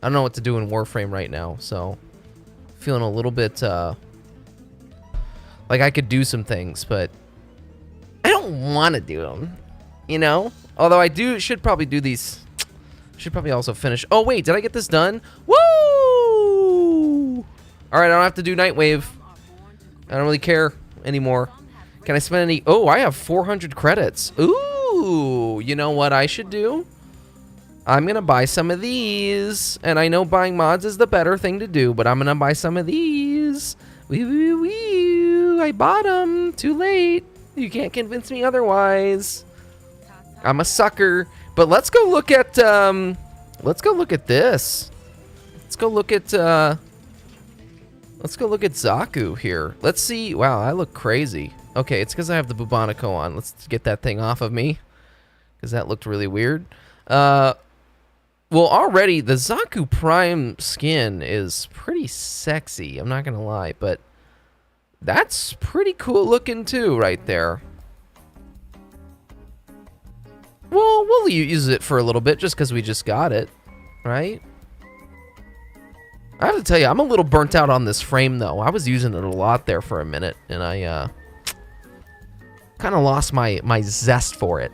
what to do in Warframe right now. So, feeling a little bit like I could do some things, but I don't want to do them. You know? Although I should probably do these. Should probably also finish. Oh wait, did I get this done? Woo! All right, I don't have to do Nightwave. I don't really care anymore. Can I spend any? Oh, I have 400 credits. Ooh, you know what I should do? I'm gonna buy some of these, and I know buying mods is the better thing to do, but I'm gonna buy some of these. Wee wee wee! I bought them. Too late. You can't convince me otherwise. I'm a sucker. But let's go look at this. Let's go look at Zaku here. Let's see. Wow, I look crazy. Okay, it's because I have the Bubonico on. Let's get that thing off of me, because that looked really weird. Well, already the Zaku Prime skin is pretty sexy. I'm not gonna lie, but that's pretty cool looking too, right there. Well, we'll use it for a little bit just because we just got it, right? I have to tell you, I'm a little burnt out on this frame, though. I was using it a lot there for a minute, and I kind of lost my zest for it.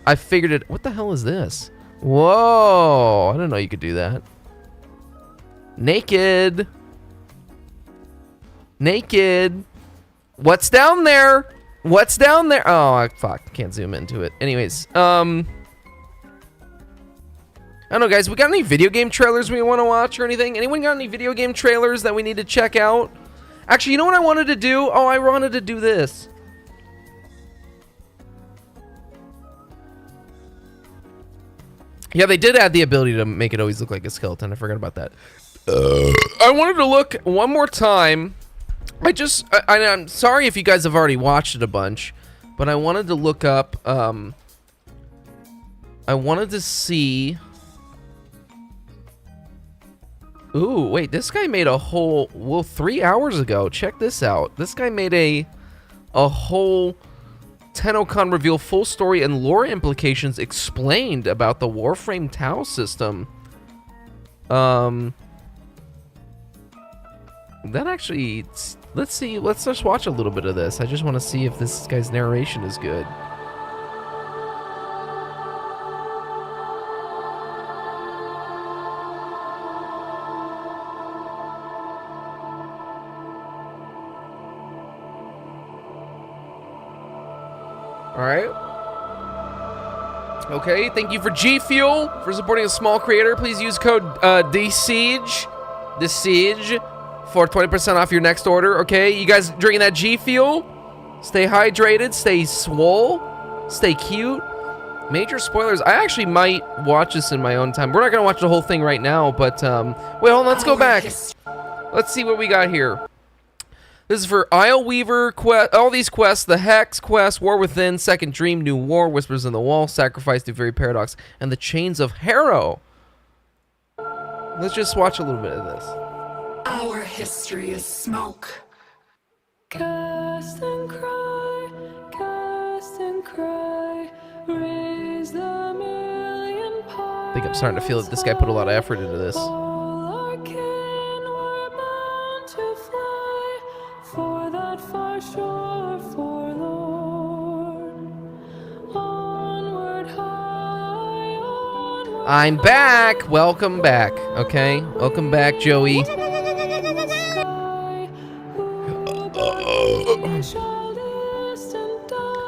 I figured it. What the hell is this? Whoa! I didn't know you could do that. Naked. Naked. What's down there? What's down there? Oh, fuck. Can't zoom into it. Anyways, I don't know, guys. We got any video game trailers we want to watch or anything? Anyone got any video game trailers that we need to check out? Actually, you know what I wanted to do? Oh, I wanted to do this. Yeah, they did add the ability to make it always look like a skeleton. I forgot about that. I wanted to look one more time. I'm sorry if you guys have already watched it a bunch, but I wanted to look up I wanted to see... Ooh, wait, this guy made a whole... Well, 3 hours ago. Check this out. This guy made a whole Tennocon reveal full story and lore implications explained about the Warframe Tau system. That actually... Let's see. Let's just watch a little bit of this. I just want to see if this guy's narration is good. Alright. Okay, thank you for G Fuel for supporting a small creator. Please use code DSIEGE for 20% off your next order. Okay, you guys drinking that G Fuel? Stay hydrated, stay swole, stay cute. Major spoilers. I actually might watch this in my own time. We're not gonna watch the whole thing right now, but wait, hold on, let's go back. Let's see what we got here. This is for Isle Weaver quest. All these quests: the Hex quest, War Within, Second Dream, New War, Whispers in the Wall, Sacrifice to Very Paradox, and the Chains of Harrow. Let's just watch a little bit of this.
Our history is smoke. Cast and cry, raise the million
I think I'm starting to feel that this guy put a lot of effort into this.
for that far shore forlorn. Onward high, onward
I'm back. Welcome back. Okay, welcome back, Joey.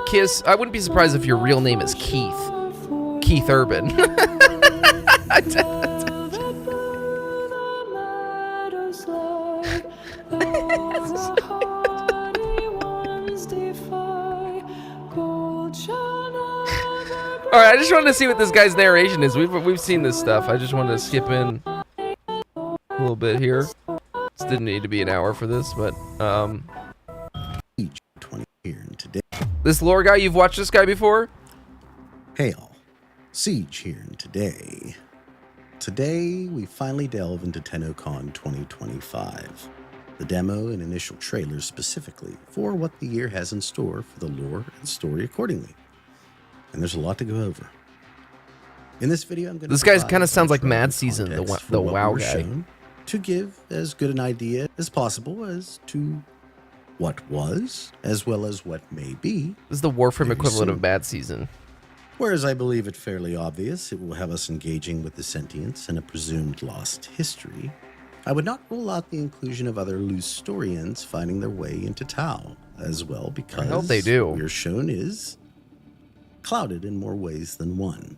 Kiss. I wouldn't be surprised if your real name is Keith. Keith Urban. All right, I just wanted to see what this guy's narration is. We've seen this stuff. I just wanted to skip in a little bit here. This didn't need to be an hour for this, but
20 here and today.
This lore guy, you've watched this guy before?
Hey all, Siege here and today. Today we finally delve into Tennocon 2025. The demo and initial trailers specifically for what the year has in store for the lore and story accordingly. And there's a lot to go over. In this video, I'm going to...
This guy kind of sounds like Mad Season, the WoW guy.
To give as good an idea as possible as to what was, as well as what may be.
This is the Warframe equivalent of Mad Season.
Whereas I believe it fairly obvious it will have us engaging with the sentience and a presumed lost history, I would not rule out the inclusion of other loose story ends finding their way into Tau as well, because
I hope they do.
What we're shown is clouded in more ways than one.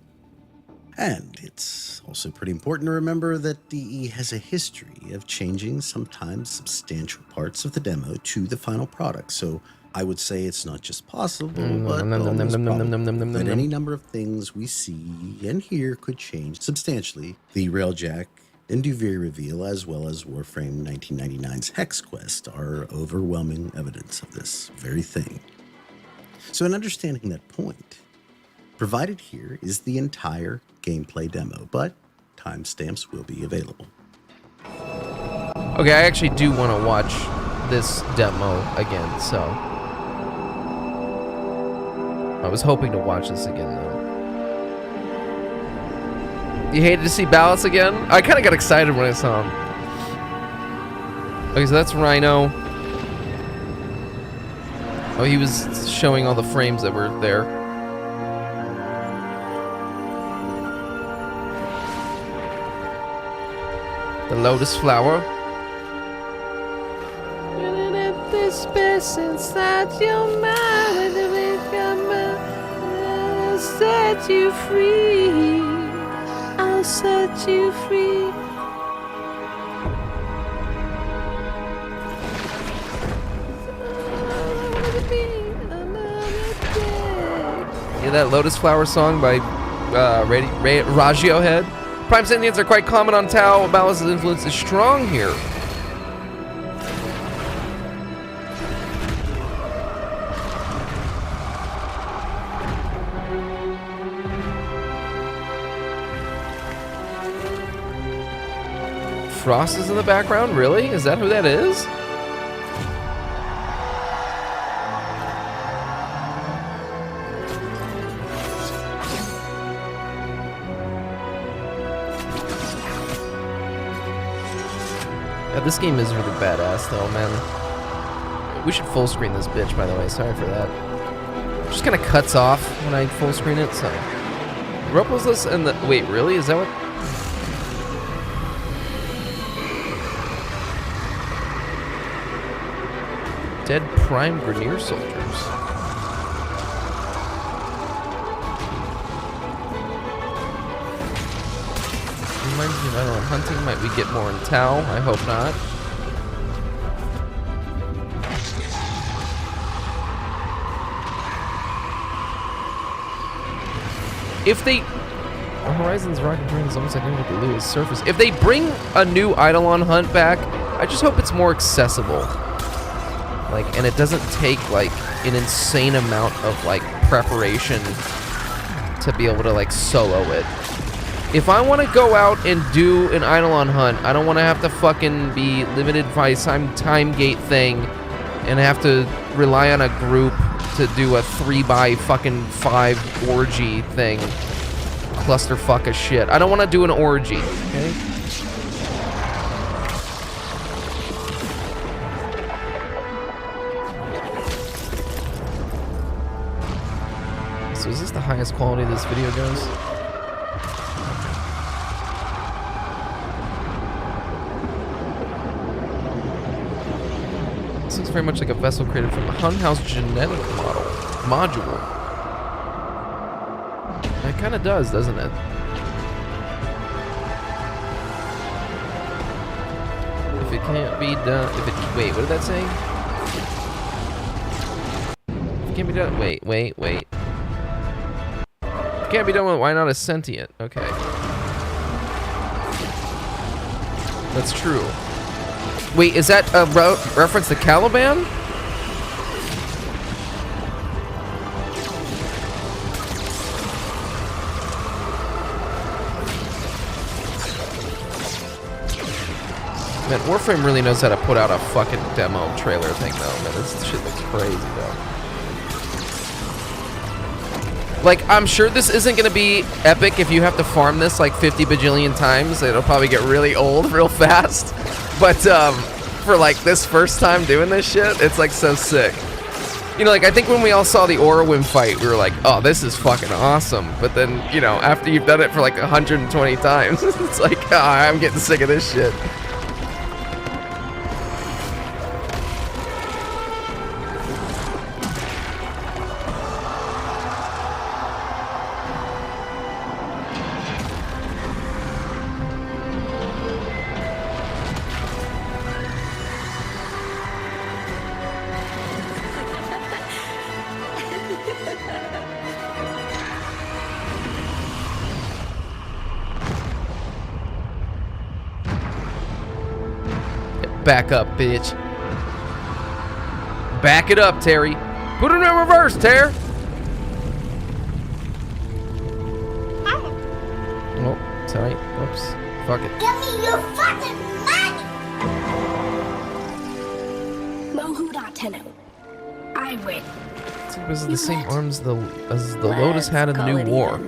And it's also pretty important to remember that DE has a history of changing sometimes substantial parts of the demo to the final product. So I would say it's not just possible, but almost probable that any number of things we see and hear could change substantially the Railjack and Duvir reveal, as well as Warframe 1999's Hex Quest, are overwhelming evidence of this very thing. So in understanding that point, provided here is the entire gameplay demo, but timestamps will be available.
Okay, I actually do want to watch this demo again, so I was hoping to watch this again, though. You hated to see Ballas again? I kind of got excited when I saw him. Okay, so that's Rhino. Oh, he was showing all the frames that were there. The Lotus Flower. This space inside your mind, I'll set you free. I'll set you free. Yeah, that Lotus Flower song by Radiohead. Prime sentients are quite common on Tau. Ballas' influence is strong here. Frost is in the background? Really? Is that who that is? Yeah, this game is really badass though, man. We should full screen this bitch, by the way. Sorry for that. It just kind of cuts off when I full screen it, so. Roposless and the... Wait, really? Is that what... Dead Prime Grenier Soldiers. Reminds me of Island Hunting. Might we get more in Tau? I hope not. If they... Horizon's Rocket Terrain is almost identical to Lewis Surface. If they bring a new Eidolon Hunt back, I just hope it's more accessible. Like, and it doesn't take, like, an insane amount of, like, preparation to be able to, like, solo it. If I want to go out and do an Eidolon Hunt, I don't want to have to fucking be limited by some time gate thing and have to rely on a group to do a 3x5 orgy thing. Clusterfuck of shit. I don't want to do an orgy, okay? So is this the highest quality this video goes? This looks very much like a vessel created from the Hun House genetic module. It kind of does, doesn't it? If it can't be done, if it, wait, what did that say? If it can't be done, wait. If it can't be done with, why not a sentient? Okay. That's true. Wait, is that a reference to Caliban? Man, Warframe really knows how to put out a fucking demo trailer thing, though. Man, this shit looks crazy, though. Like, I'm sure this isn't gonna be epic if you have to farm this like 50 bajillion times. It'll probably get really old real fast. But, for like this first time doing this shit, it's like so sick. You know, like, I think when we all saw the Orwin fight, we were like, oh, this is fucking awesome. But then, you know, after you've done it for like 120 times, it's like, oh, I'm getting sick of this shit. Back up, bitch. Back it up, Terry. Put it in reverse, Terry. Oh, sorry. Whoops. Fuck it.
Give me your fucking money! Mohuda Tenno. I win.
This is the same arms as the Lotus had in the New War.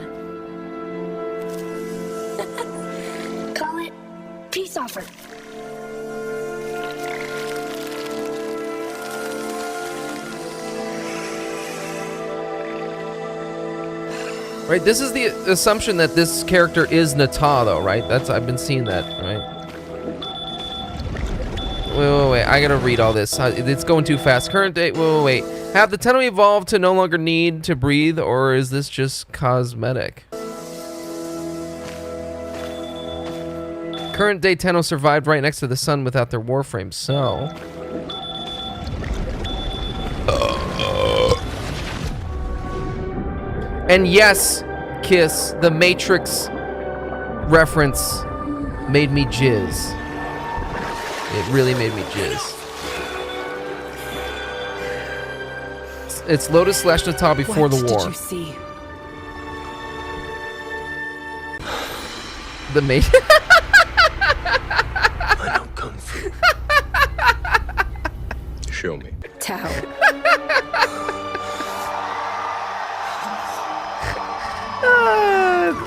Call it peace offer.
Right, this is the assumption that this character is Nata, though, right? I've been seeing that, right? Wait, I gotta read all this. It's going too fast. Current date, wait. Have the Tenno evolved to no longer need to breathe, or is this just cosmetic? Current day Tenno survived right next to the sun without their Warframes, so... And yes, Kiss, the Matrix reference made me jizz. It really made me jizz. It's Lotus / Nata before the war.
What did you see?
The Matrix.
kill me.
Tao.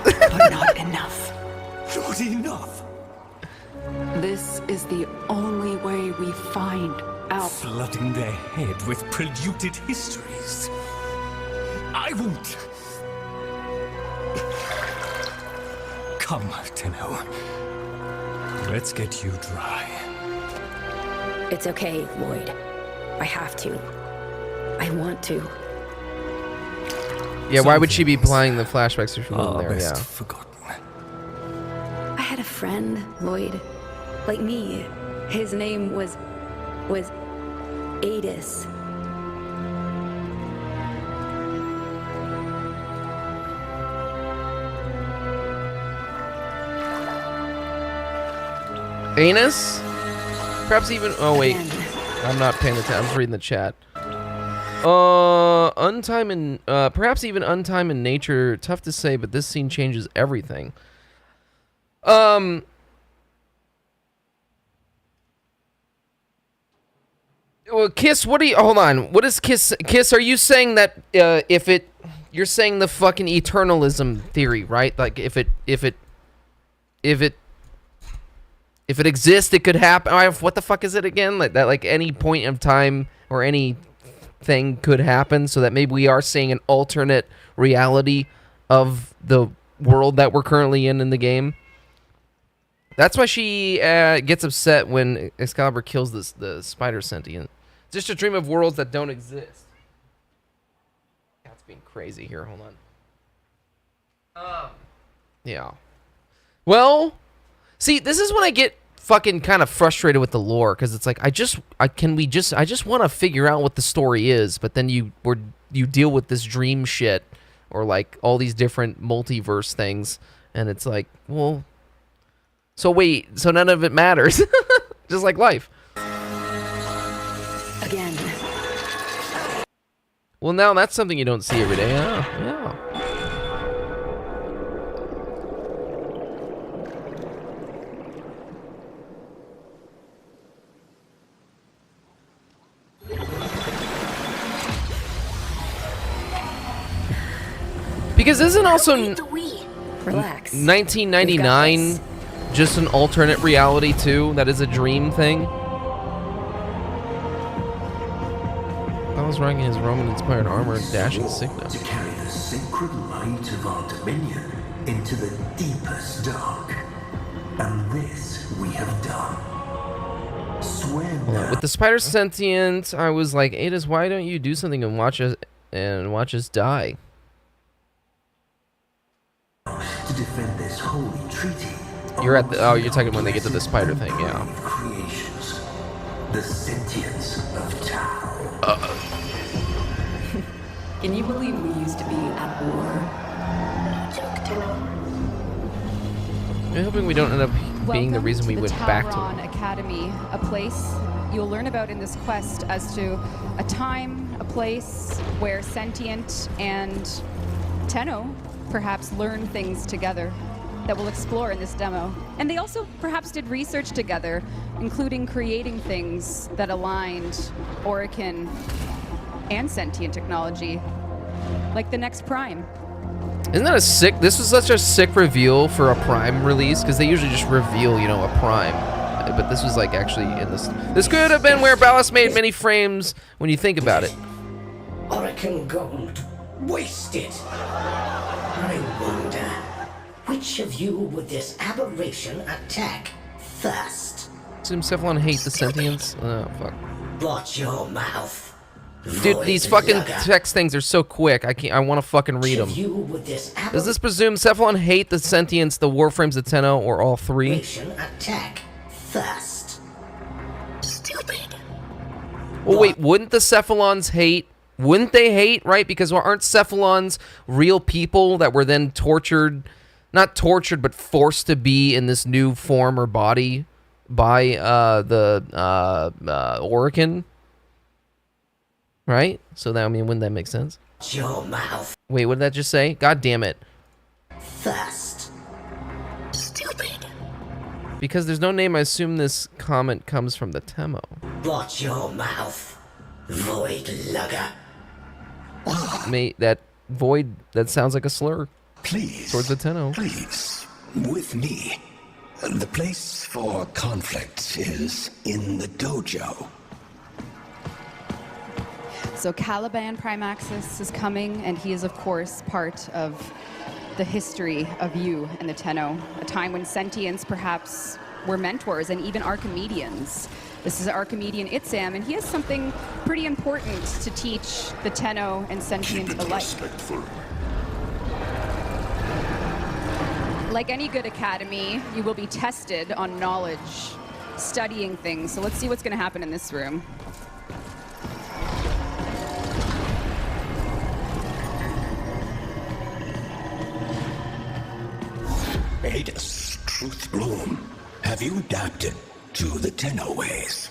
But not enough.
Not enough.
This is the only way we find out.
Flooding their head with polluted histories. I won't. Come, Tenno. Let's get you dry.
It's okay, Lloyd. I have to. I want to.
Yeah, why would she be playing the flashbacks from there? Yeah.
I had a friend, Lloyd, like me. His name was Ordis.
Anus? Perhaps even. Oh wait, I'm not paying attention. I'm just reading the chat. Untime and perhaps even untime in nature. Tough to say, but this scene changes everything. Well, Kiss, what do you? Hold on. What is Kiss? Kiss, are you saying that you're saying the fucking eternalism theory, right? Like if it exists, it could happen. What the fuck is it again? Like that, like any point of time or anything could happen, so that maybe we are seeing an alternate reality of the world that we're currently in the game. That's why she gets upset when Excalibur kills the spider sentient. Just a dream of worlds that don't exist. That's being crazy here. Hold on. Yeah. Well, see, this is when I get fucking kind of frustrated with the lore, because it's like I just want to figure out what the story is, but then you deal with this dream shit or like all these different multiverse things, and it's like, well, so wait, so none of it matters, just like life.
Again.
Well, now that's something you don't see every day. Yeah. Because isn't also
Relax.
1999 just an alternate reality too? That is a dream thing. I was rocking his Roman-inspired armor and dashing signal.
To carry the sacred light of our dominion into the deepest dark, and this we have done. Swear now.
With the spider sentient, I was like, Adis, why don't you do something and watch us die?
To defend this holy treaty.
You're at the. Oh, you're talking when they get to the spider thing, yeah.
Creations, the sentience of Tao.
Can you believe we used to be at war?
I'm hoping we don't end up being the reason we went back to
Tauron Academy, a place you'll learn about in this quest as to a time, a place where Sentient and Tenno perhaps learn things together that we'll explore in this demo. And they also perhaps did research together, including creating things that aligned Orokin and sentient technology, like the next Prime.
Isn't that a sick? This was such a sick reveal for a Prime release, because they usually just reveal, you know, a Prime. But this was like actually in this. This could have been where Ballast made many frames when you think about it.
Orokin gold wasted. I wonder, which of you would this aberration attack first?
Does Cephalon hate the sentience? Oh, fuck.
Watch your mouth.
Dude, these fucking text things are so quick. I want to fucking read them. Does this presume Cephalon hate the sentience, the Warframes, the Tenno, or all three?
Attack first. Stupid.
Well, wait, wouldn't the Cephalons hate? Wouldn't they hate, right? Because aren't Cephalons real people that were then tortured, not tortured, but forced to be in this new form or body by the Orokin? Right? So that, I mean, wouldn't that make sense?
Your mouth.
Wait, what did that just say? God damn it.
First. Stupid.
Because there's no name, I assume this comment comes from the Temo.
Watch your mouth. Void lugger.
Mate, that void, that sounds like a slur.
Please.
Towards the Tenno.
Please, with me. The place for conflict is in the dojo.
So Caliban Primaxis is coming, and he is, of course, part of the history of you and the Tenno, a time when sentients perhaps were mentors and even Archimedeans. This is Archimedean Itzam, and he has something pretty important to teach the Tenno and sentient alike. Like any good academy, you will be tested on knowledge, studying things. So let's see what's going to happen in this room.
Adis, Truth Bloom, have you adapted to the Tenno ways?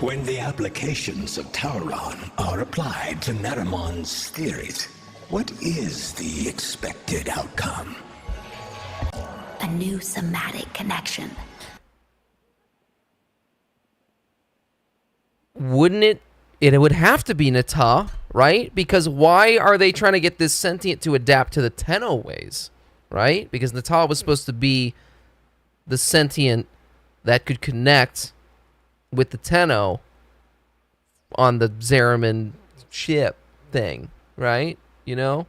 When the applications of Tauron are applied to Naramon's theories, what is the expected outcome? A new somatic connection.
Wouldn't it? It would have to be Nata, right? Because why are they trying to get this sentient to adapt to the Tenno ways, right? Because Nata was supposed to be the sentient that could connect with the Tenno on the Zeraman ship thing, right? You know?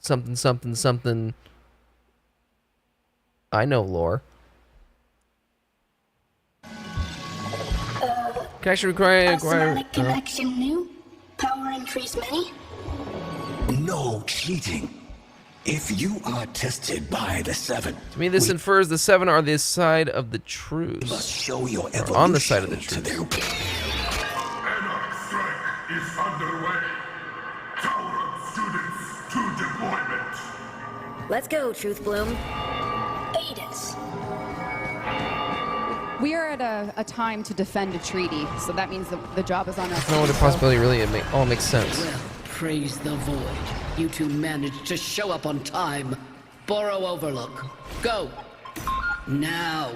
Something, something, something. I know lore. Connection required.
Somatic connection new? Power increase many? No cheating. If you are tested by the Seven,
To me, this infers the Seven are the side of the truth.
must show your
Or on the side of the
evolution to
truth.
their
Anarch strike is underway. Tauron students to deployment.
Let's go, Truth Bloom.
Adis.
We are at a time to defend a treaty, so that means the job is on us.
No other possibility really. It all makes sense.
Well, praise the void. You two managed to show up on time. Borrow Overlook. Go. Now.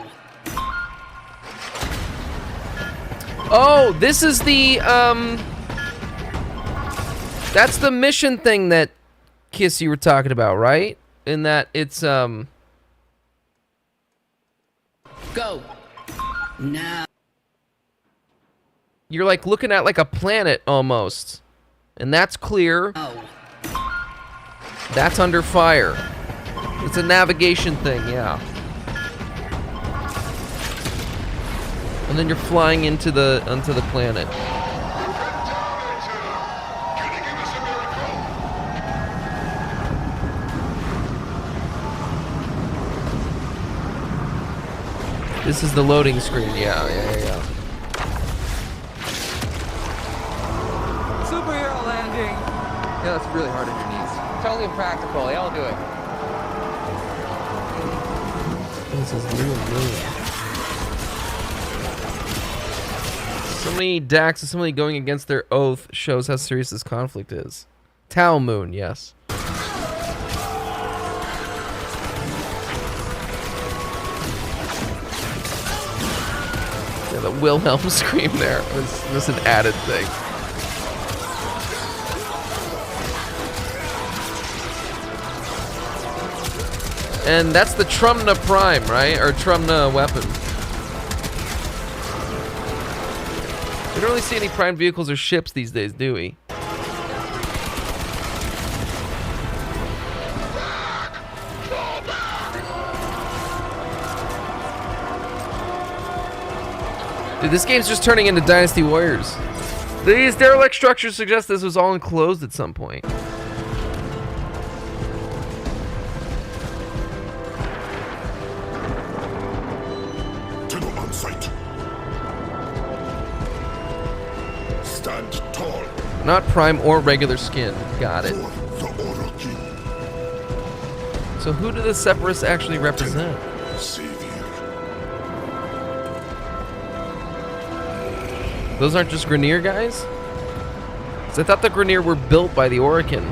Oh, this is the that's the mission thing that Kiss you were talking about, right? In that it's
Go. Now.
you're like looking at like a planet almost. And that's clear. That's under fire. It's a navigation thing, yeah. And then you're flying onto the planet. This is the loading screen, yeah.
Superhero landing. Yeah, that's really hard on your knees. Totally impractical. They all do it.
This is really. So many Dax and somebody going against their oath shows how serious this conflict is. Tau Moon, yes. Yeah, the Wilhelm scream there was an added thing. And that's the Trumna Prime, right? Or Trumna weapon. We don't really see any Prime vehicles or ships these days, do we? Dude, this game's just turning into Dynasty Warriors. These derelict structures suggest this was all enclosed at some point.
Tenno on sight. Stand tall.
Not Prime or regular skin. Got it. So who do the Separatists actually represent? Those aren't just Grineer guys? 'Cause I thought the Grineer were built by the Orokin.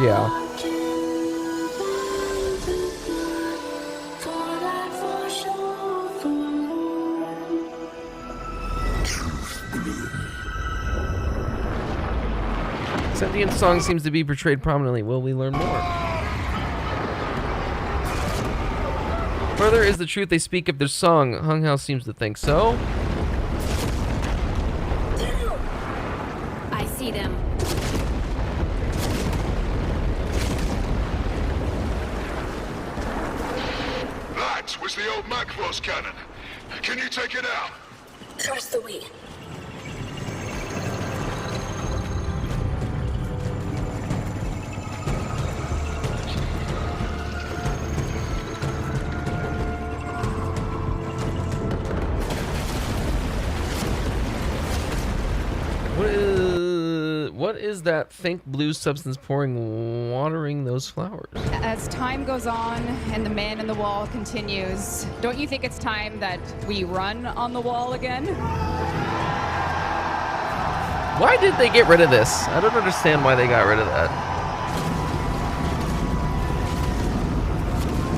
Yeah. Sentient's song seems to be portrayed prominently. Will we learn more? Further is the truth they speak of their song. Hung House seems to think so.
I see them.
That was the old Macross cannon. Can you take it out?
Trust the we.
What is that think blue substance pouring, watering those flowers?
As time goes on and the man in the wall continues, don't you think it's time that we run on the wall again?
Why did they get rid of this? I don't understand why they got rid of that.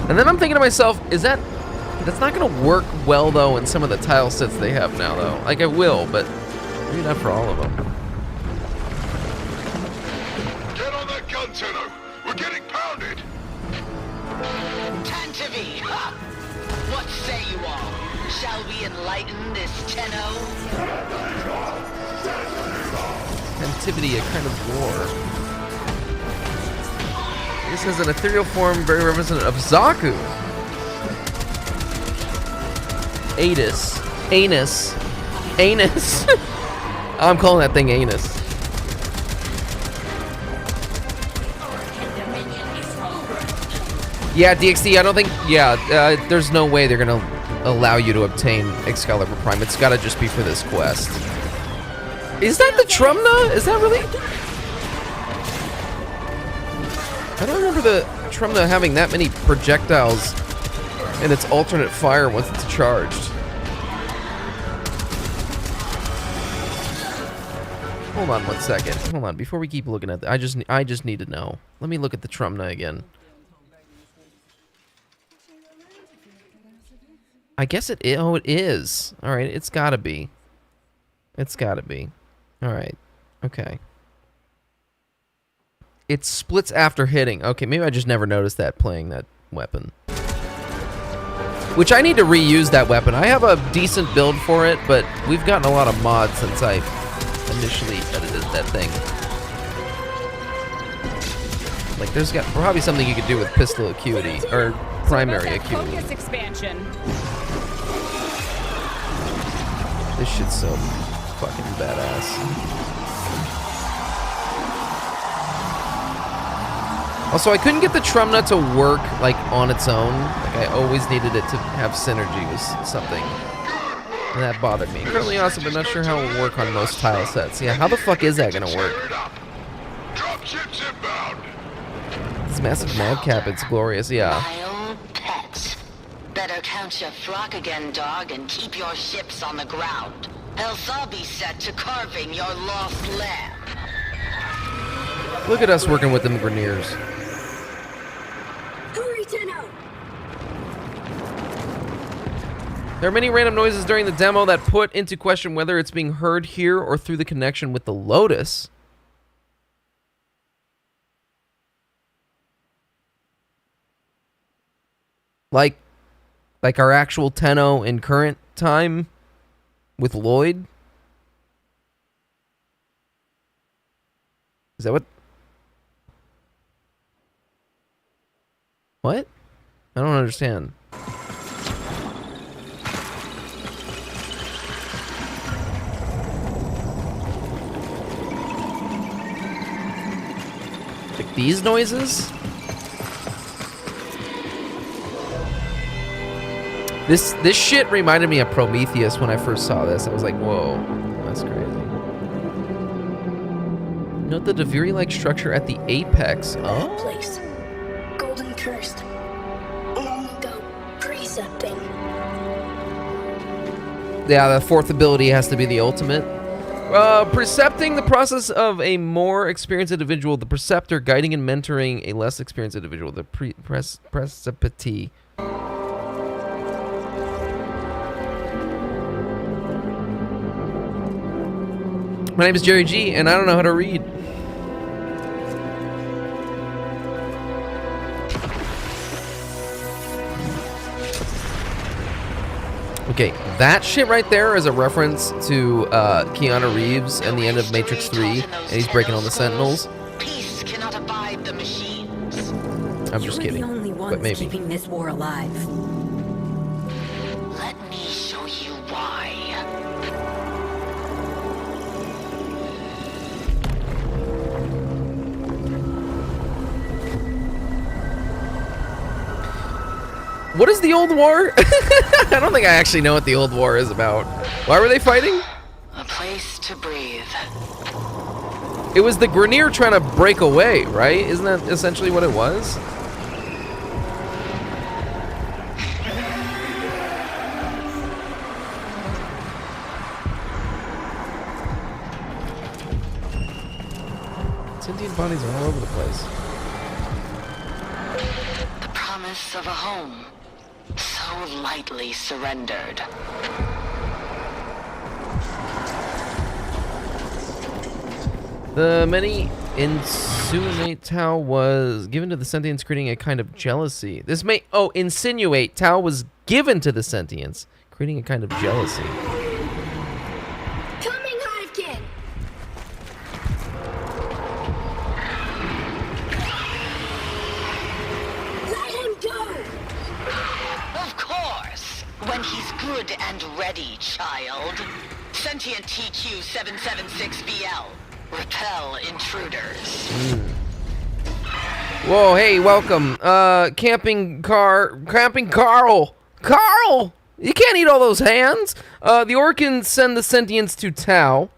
And then I'm thinking to myself, that's not gonna work well though in some of the tile sets they have now though. Like it will, but maybe not for all of them.
Get on that gun, Tenno. We're getting pounded.
Tantivy, ha! What say you all? Shall we enlighten this Tenno?
Activity, a kind of war. This has an ethereal form very representative of Zaku. Adis. Anus. Anus. I'm calling that thing Anus. Yeah, DXD, I don't think... Yeah, there's no way they're gonna allow you to obtain Excalibur Prime. It's gotta just be for this quest. Is that the Trumna? Is that really? I don't remember the Trumna having that many projectiles in its alternate fire once it's charged. Hold on 1 second. Hold on, before we keep looking at that, I just need to know. Let me look at the Trumna again. I guess it is. Oh, it is. All right, it's gotta be. It's gotta be. All right. Okay. It splits after hitting. Okay, maybe I just never noticed that playing that weapon. Which I need to reuse that weapon. I have a decent build for it, but we've gotten a lot of mods since I initially edited that thing. Like, there's probably something you could do with pistol acuity, or primary acuity.
Focus expansion.
This shit's so fucking badass. Also, I couldn't get the Trumna to work, like, on its own. Like, I always needed it to have synergy with something. And that bothered me. Currently awesome, but not sure how it will work on most tile sets. Yeah, how the fuck is that gonna work? This massive madcap, it's glorious, yeah.
My own pets. Better count your flock again, dog, and keep your ships on the ground. Else I'll be set to carving your lost lamb.
Look at us working with them Greniers.
Hurry, Tenno!
There are many random noises during the demo that put into question whether it's being heard here or through the connection with the Lotus. Like our actual Tenno in current time with Lloyd? Is that what? What? I don't understand. Like these noises? This shit reminded me of Prometheus when I first saw this. I was like, whoa, that's crazy. Note the Deviri-like structure at the apex. Oh.
Place. Golden cursed. Long ago, precepting.
Yeah, the fourth ability has to be the ultimate. Precepting the process of a more experienced individual. The preceptor guiding and mentoring a less experienced individual. The preceptee. My name is JerryG, and I don't know how to read. Okay, that shit right there is a reference to Keanu Reeves and the end of Matrix 3, and he's breaking all the Sentinels.
Peace cannot abide the machines.
I'm just kidding,
You're the only
but
ones
maybe.
keeping this war alive.
Let me show you why.
What is the old war? I don't think I actually know what the old war is about. Why were they fighting?
A place to breathe.
It was the Grineer trying to break away, right? Isn't that essentially what it was? Sentient bodies are all over the place.
The promise of a home. So lightly surrendered.
The many insinuate Tau was given to the sentients, creating a kind of jealousy. This may insinuate Tau was given to the sentients, creating a kind of jealousy.
Coming, Hivekin! Let him go!
Of course. When he's good and ready, child. Sentient TQ-776BL. Repel intruders.
Whoa, hey, welcome. Camping Carl! Carl! You can't eat all those hands! The Orkans send the sentients to Tau.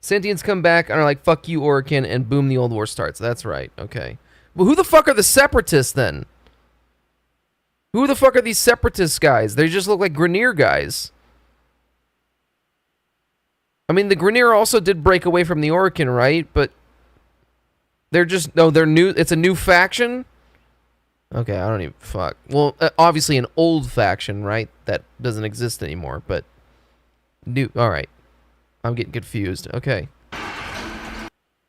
Sentients come back and are like, fuck you, Orkan, and boom, the old war starts. That's right, okay. Well, who the fuck are the Separatists, then? Who the fuck are these Separatist guys? They just look like Grineer guys. I mean, the Grineer also did break away from the Orkan, right? But they're just... No, they're new... It's a new faction? Okay, I don't even... Fuck. Well, obviously an old faction, right? That doesn't exist anymore, but... New... Alright. I'm getting confused. Okay.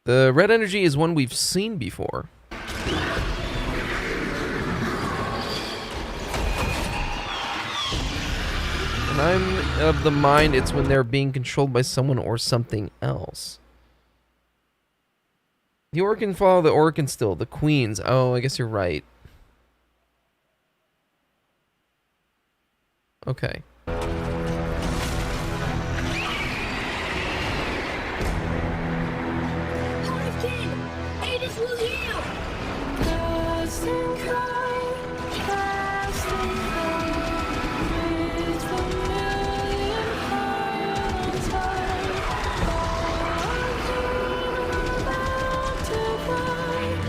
The red energy is one we've seen before. And I'm of the mind it's when they're being controlled by someone or something else. The Orkan follow the Orkan still. The Queens. Oh, I guess you're right. Okay.
Ordis will heal!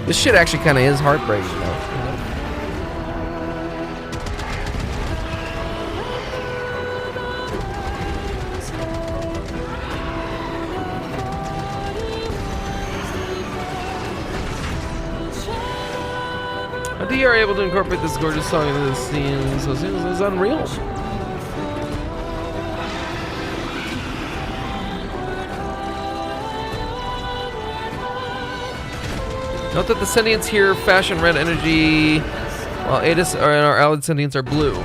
This shit actually kind of is heartbreaking, though. I think you're able to incorporate this gorgeous song into the scene so soon as it's unreal. Note that the sentients here fashion red energy, while Adis and our allied sentients are blue.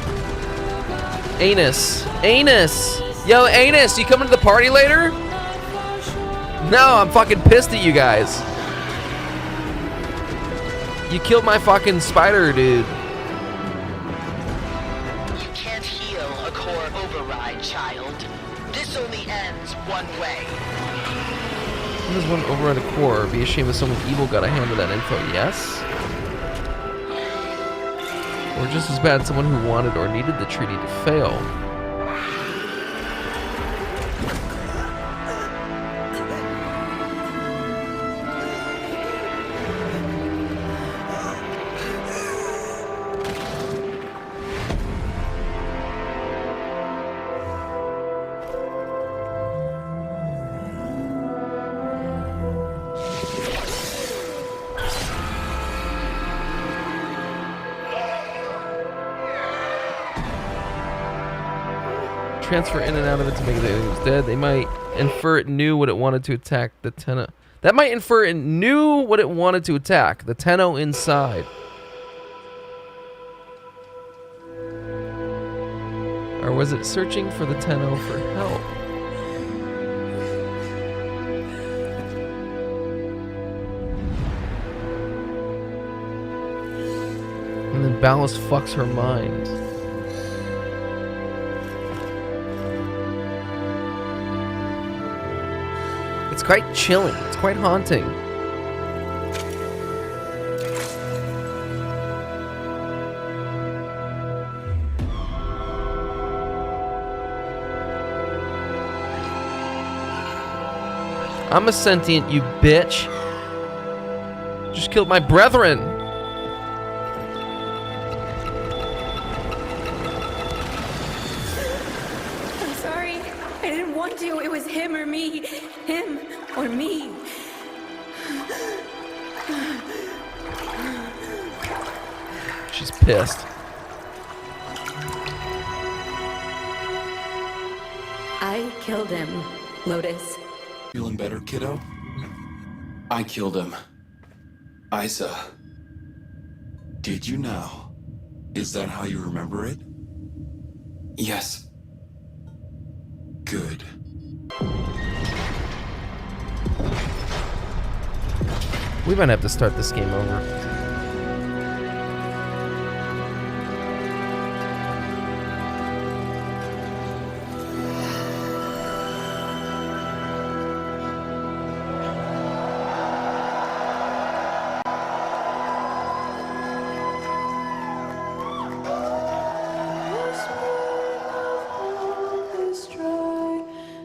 Anus. Anus! Yo, Anus, you coming to the party later? No, I'm fucking pissed at you guys. You killed my fucking spider, dude.
You can't heal a core override, child. This only ends one way.
How does one override a core? Be a shame if someone evil got a hand of that info, yes? Or just as bad, someone who wanted or needed the treaty to fail. transfer in and out of it to make it that it was dead. They might infer it knew what it wanted to attack the Tenno. That might infer it knew what it wanted to attack. The Tenno inside. Or was it searching for the Tenno for help? And then Ballast fucks her mind. It's quite chilling. It's quite haunting. I'm a sentient, you bitch. Just killed my brethren.
I'm sorry. I didn't want to. It was him or me. Him or me.
She's pissed.
I killed him, Lotus.
Feeling better, kiddo? I killed him. Isa. Did you now? Is that how you remember it? Yes. Good.
We might have to start this game over.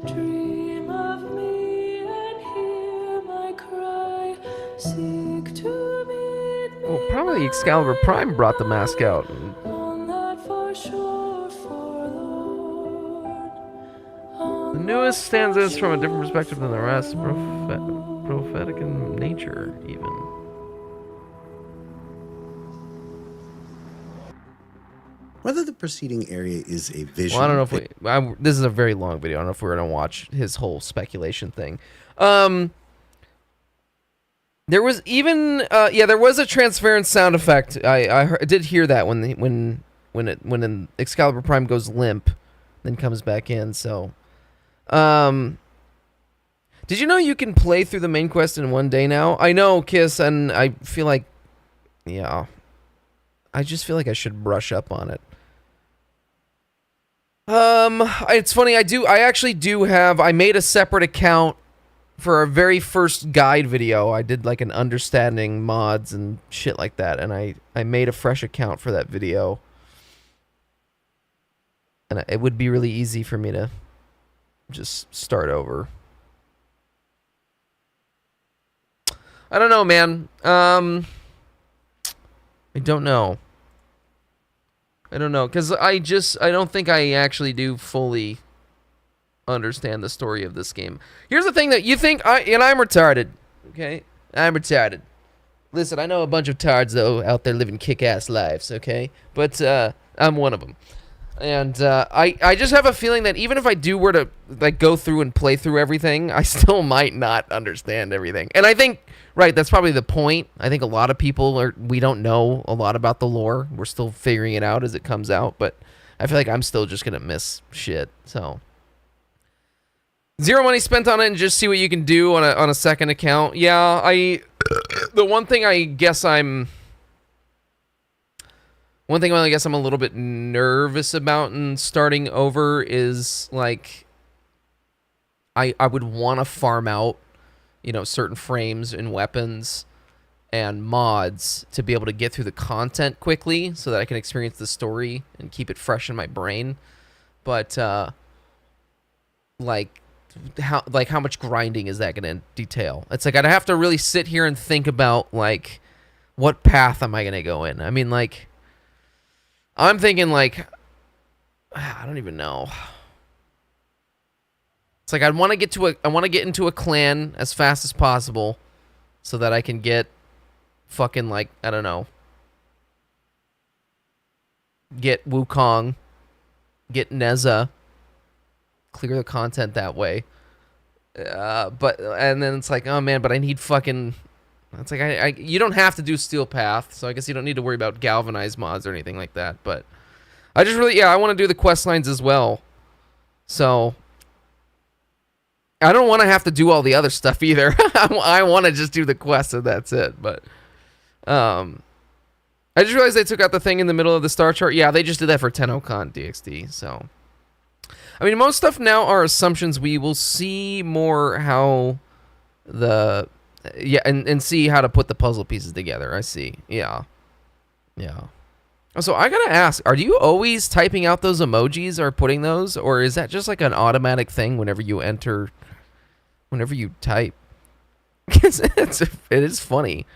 Dream of me and hear my cry. Seek to meet me
Oh, probably Excalibur Prime brought the mask out.
on that far shore forlorn.
The newest stanzas from a different perspective than the rest, prophetic in nature, even.
Whether the preceding area is a vision.
Well, I don't know if this is a very long video. I don't know if we're gonna watch his whole speculation thing. There was even there was a transference sound effect. I did hear that when an Excalibur Prime goes limp, then comes back in. So, did you know you can play through the main quest in one day now? I know, Kiss, and I feel like, yeah, I just feel like I should brush up on it. It's funny, I actually do have, I made a separate account for our very first guide video. I did like an understanding mods and shit like that, and I made a fresh account for that video. And it would be really easy for me to just start over. I don't know, man. I don't know. I don't know, because I don't think I actually do fully understand the story of this game. Here's the thing that you think, and I'm retarded, okay? I'm retarded. Listen, I know a bunch of tards, though, out there living kick-ass lives, okay? But I'm one of them. And I just have a feeling that even if I were to like go through and play through everything, I still might not understand everything. And I think, right, that's probably the point. I think a lot of people we don't know a lot about the lore. We're still figuring it out as it comes out, but I feel like I'm still just gonna miss shit. So, zero money spent on it, and just see what you can do on a second account. Yeah, the one thing I guess I'm a little bit nervous about in starting over is, like, I would want to farm out, certain frames and weapons and mods to be able to get through the content quickly so that I can experience the story and keep it fresh in my brain. But, how much grinding is that going to detail? It's like I'd have to really sit here and think about, like, what path am I going to go in? I mean, like, I'm thinking, like, I don't even know. It's like I want to get into a clan as fast as possible so that I can get fucking, like, I don't know, get Wukong, get Neza, clear the content that way. And then it's like, oh man, but I need fucking. It's like you don't have to do Steel Path, so I guess you don't need to worry about galvanized mods or anything like that. But I just really, I want to do the quest lines as well. So I don't want to have to do all the other stuff either. I want to just do the quest and that's it. But I just realized they took out the thing in the middle of the star chart. Yeah, they just did that for Tennocon DXD. So I mean, most stuff now are assumptions. We will see more how the and see how to put the puzzle pieces together. I see. Yeah. So I gotta ask, are you always typing out those emojis or putting those, or is that just like an automatic thing whenever you type? It is funny.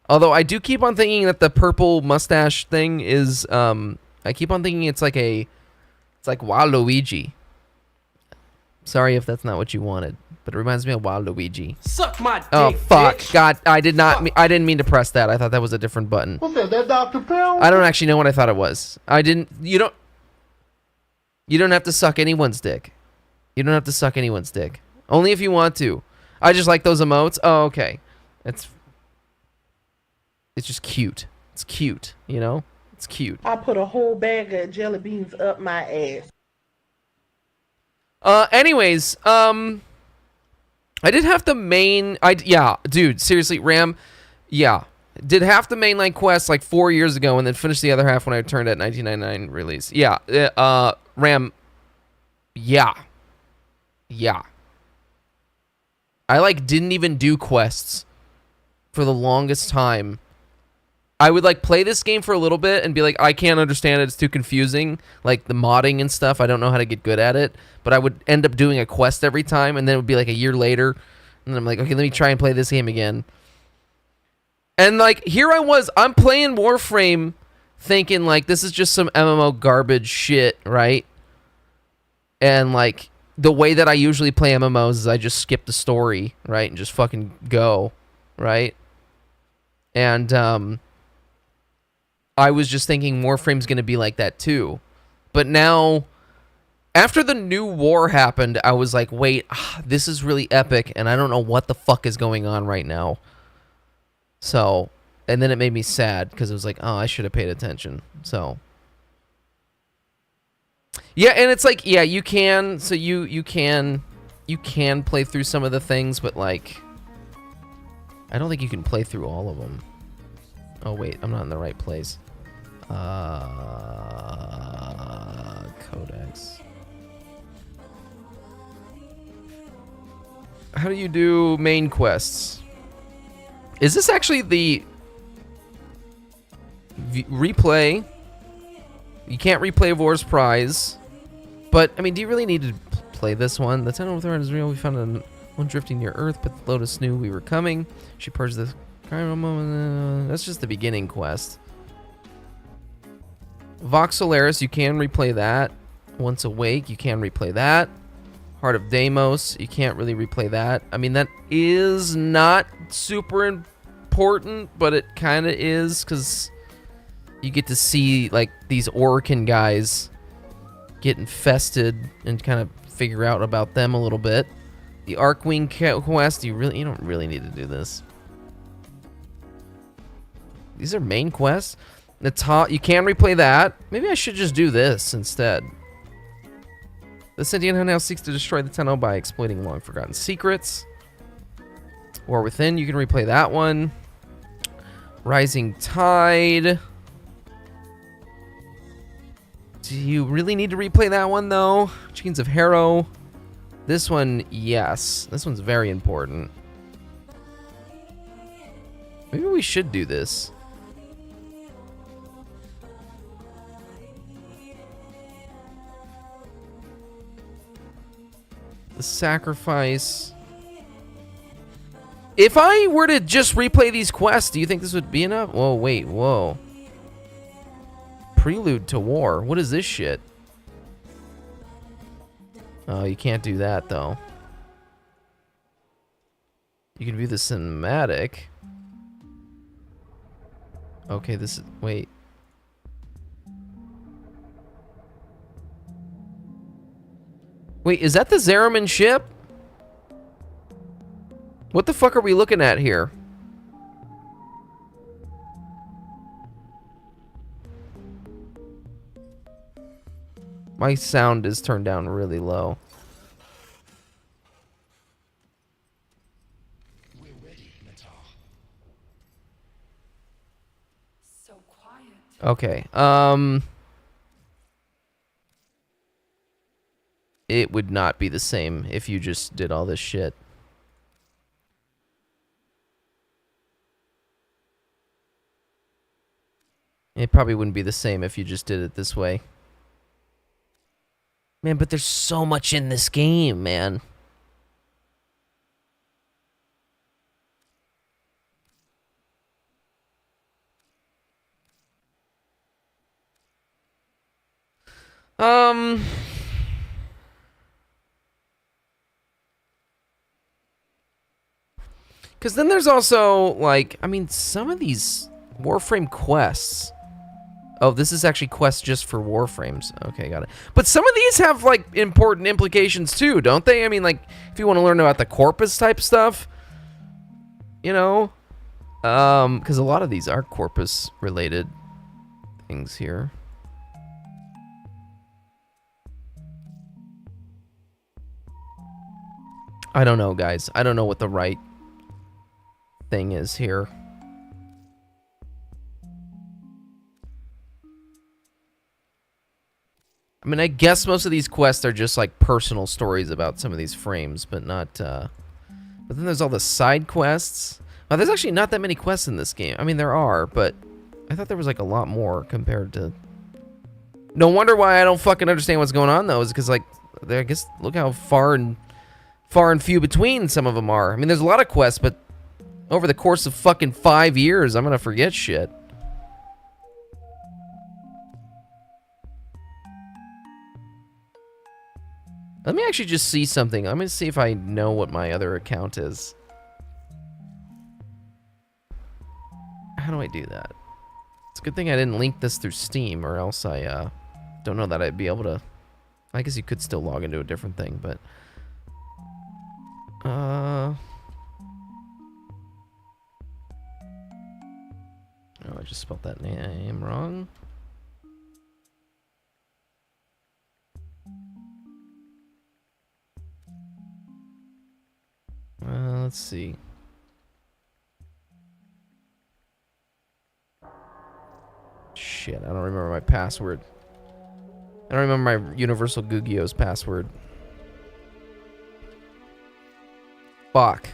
Although I do keep on thinking that the purple mustache thing is, I keep on thinking it's like Waluigi. Sorry if that's not what you wanted, but it reminds me of Waluigi.
Suck my dick,
oh fuck!
bitch.
God, I didn't mean to press that. I thought that was a different button.
What's that Dr. Pell?
I don't actually know what I thought it was. You don't have to suck anyone's dick. You don't have to suck anyone's dick. Only if you want to. I just like those emotes. Oh, okay. It's just cute. It's cute, you know? It's cute.
I put a whole bag of jelly beans up my ass.
Anyways, I did have the main... yeah, dude, seriously, Ram, yeah. Did half the mainline quest like 4 years ago and then finished the other half when I returned at 1999 release. Yeah, Ram, yeah. I like didn't even do quests for the longest time. I would like play this game for a little bit and be like, I can't understand it, it's too confusing. Like the modding and stuff, I don't know how to get good at it. But I would end up doing a quest every time, and then it would be like a year later. And then I'm like, okay, let me try and play this game again. And like, here I was, I'm playing Warframe thinking like, this is just some MMO garbage shit, right? And like, the way that I usually play MMOs is I just skip the story, right? And just fucking go, right? And, I was just thinking Warframe's going to be like that too. But now, after the new war happened, I was like, wait, this is really epic, and I don't know what the fuck is going on right now. So, and then it made me sad, because it was like, oh, I should have paid attention. So, yeah, and it's like, yeah, you can, so you can play through some of the things, but like, I don't think you can play through all of them. Oh, wait, I'm not in the right place. Codex. How do you do main quests? Is this actually the replay? You can't replay War's Prize. But, I mean, do you really need to play this one? The Tunnel of Thorn is real. We found one drifting near Earth, but the Lotus knew we were coming. She purged the... That's just the beginning quest. Vox Solaris, you can replay that. Once Awake, you can replay that. Heart of Deimos, you can't really replay that. I mean, that is not super important, but it kind of is, because you get to see, like, these Orcan guys get infested and kind of figure out about them a little bit. The Arcwing quest, you don't really need to do this. These are main quests. The top, you can replay that. Maybe I should just do this instead. The sentient hunt now seeks to destroy the Tenno by exploiting long-forgotten secrets. War Within, you can replay that one. Rising Tide. Do you really need to replay that one, though? Chains of Harrow. This one, yes. This one's very important. Maybe we should do this. The Sacrifice. If I were to just replay these quests, do you think this would be enough? Whoa, wait, whoa. Prelude to War. What is this shit? Oh, you can't do that, though. You can view the cinematic. Okay, this is... Wait. Wait, is that the Zeraman ship? What the fuck are we looking at here? My sound is turned down really low.
So quiet.
Okay. It would not be the same if you just did all this shit. It probably wouldn't be the same if you just did it this way. Man, but there's so much in this game, man. Because then there's also, like, I mean, some of these Warframe quests. Oh, this is actually quests just for Warframes. Okay, got it. But some of these have, like, important implications, too, don't they? I mean, like, if you want to learn about the Corpus type stuff, you know? Because a lot of these are Corpus-related things here. I don't know, guys. I don't know what the right thing is here. I mean, I guess most of these quests are just like personal stories about some of these frames, but not, but then there's all the side quests. Now, there's actually not that many quests in this game. I mean, there are, but I thought there was like a lot more compared to... No wonder why I don't fucking understand what's going on, though, is because, like, I guess, look how far and few between some of them are. I mean, there's a lot of quests, but over the course of fucking 5 years, I'm gonna forget shit. Let me actually just see something. I'm gonna see if I know what my other account is. How do I do that? It's a good thing I didn't link this through Steam, or else I don't know that I'd be able to... I guess you could still log into a different thing, but... Oh, I just spelled that name wrong. Let's see. Shit, I don't remember my password. I don't remember my Universal Gugio's password. Fuck.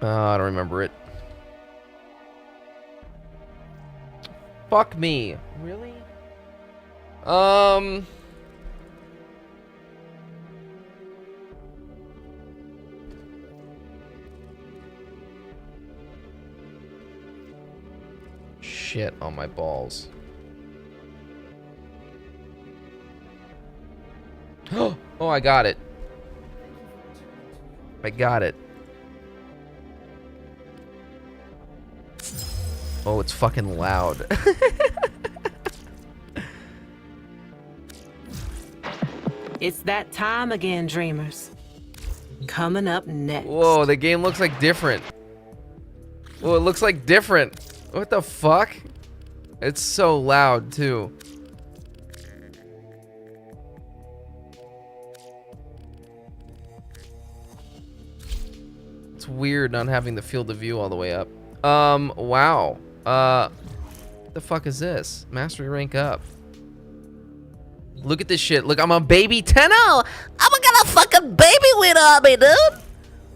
I don't remember it. Fuck me. Really? Shit on my balls. Oh, I got it. I got it. Oh, it's fucking loud.
It's that time again, dreamers. Coming up next.
Whoa, the game looks like different. Whoa, it looks like different. What the fuck? It's so loud, too. It's weird not having the field of view all the way up. Wow. What the fuck is this? Mastery rank up. Look at this shit. Look, I'm a baby Tenno. I'm gonna fucking baby win on me, dude.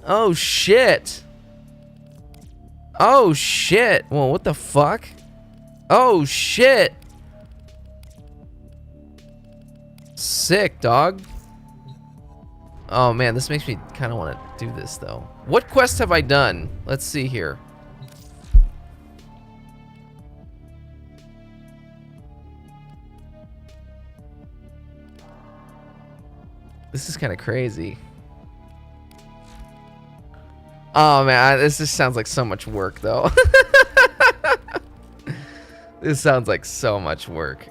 Oh, shit. Oh, shit. Whoa, what the fuck? Oh, shit. Sick, dog. Oh, man, this makes me kind of want to do this, though. What quests have I done? Let's see here. This is kind of crazy. Oh, man, this just sounds like so much work, though. This sounds like so much work.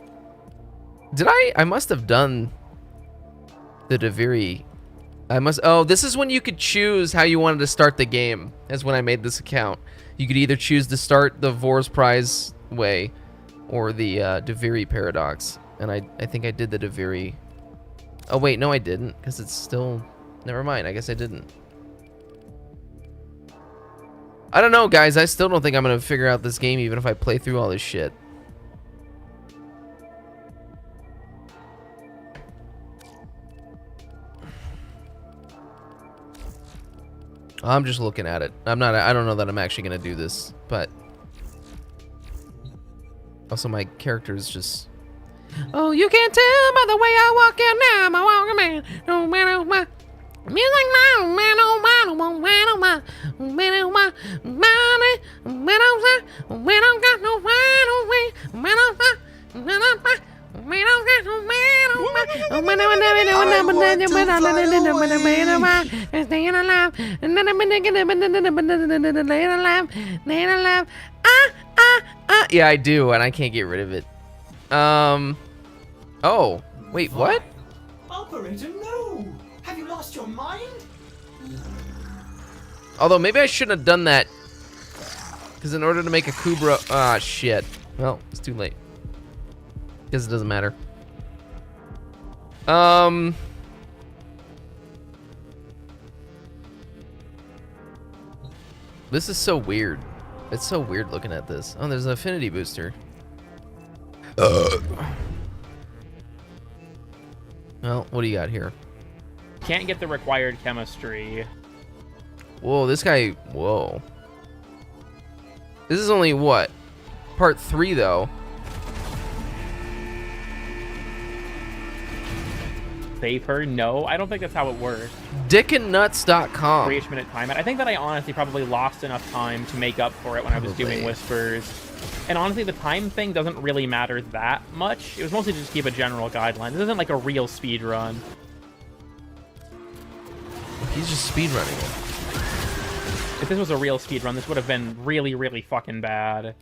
Did I must have done the Deviri. Oh, this is when you could choose how you wanted to start the game. That's when I made this account. You could either choose to start the Vor's Prize way or the Deviri paradox. And I think I did the Deviri. Oh wait, no I didn't, because it's still... Never mind, I guess I didn't. I don't know, guys. I still don't think I'm going to figure out this game even if I play through all this shit. I'm just looking at it. I don't know that I'm actually going to do this, but... Also, my character is just... Oh, you can tell by the way I walk out now, I'm a walking man. No matter what. Music now, man, oh man, oh man, oh man, oh man, oh man, oh man, oh man, oh man, don't got no man, oh man, man, oh man, man, oh man. We don't get no man, oh man, oh man, oh man, staying alive, and then I'm laying alive. Yeah, I do, and I can't get rid of it. Oh, wait, what?
Operator, no! Have you lost your mind?
Although maybe I shouldn't have done that, because in order to make a Kubra, shit. Well, it's too late. Guess it doesn't matter. This is so weird. It's so weird looking at this. Oh, there's an affinity booster. Well, what do you got here?
Can't get the required chemistry.
Whoa, this guy, whoa. This is only what? Part 3 though.
Save her? No, I don't think that's how it works.
Dickandnuts.com.
3 minute time. I think that I honestly probably lost enough time to make up for it when I was doing Whispers. And honestly, the time thing doesn't really matter that much. It was mostly just to keep a general guideline. This isn't like a real speed run.
He's just speed running it.
If this was a real speed run, this would have been really, really fucking bad.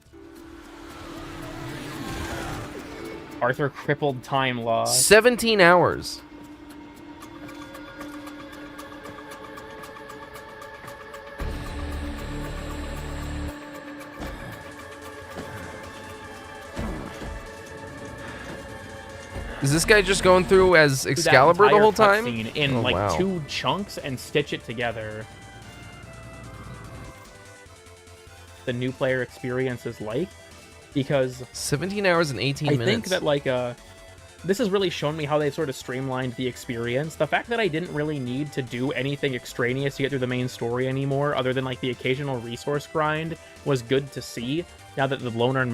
Arthur crippled time loss.
17 hours. Is this guy just going through as Excalibur the whole time?
In like 2 chunks and stitch it together. The new player experience is like, because
17 hours and 18 minutes.
I think that like this has really shown me how they sort of streamlined the experience. The fact that I didn't really need to do anything extraneous to get through the main story anymore, other than like the occasional resource grind, was good to see. Now that the loner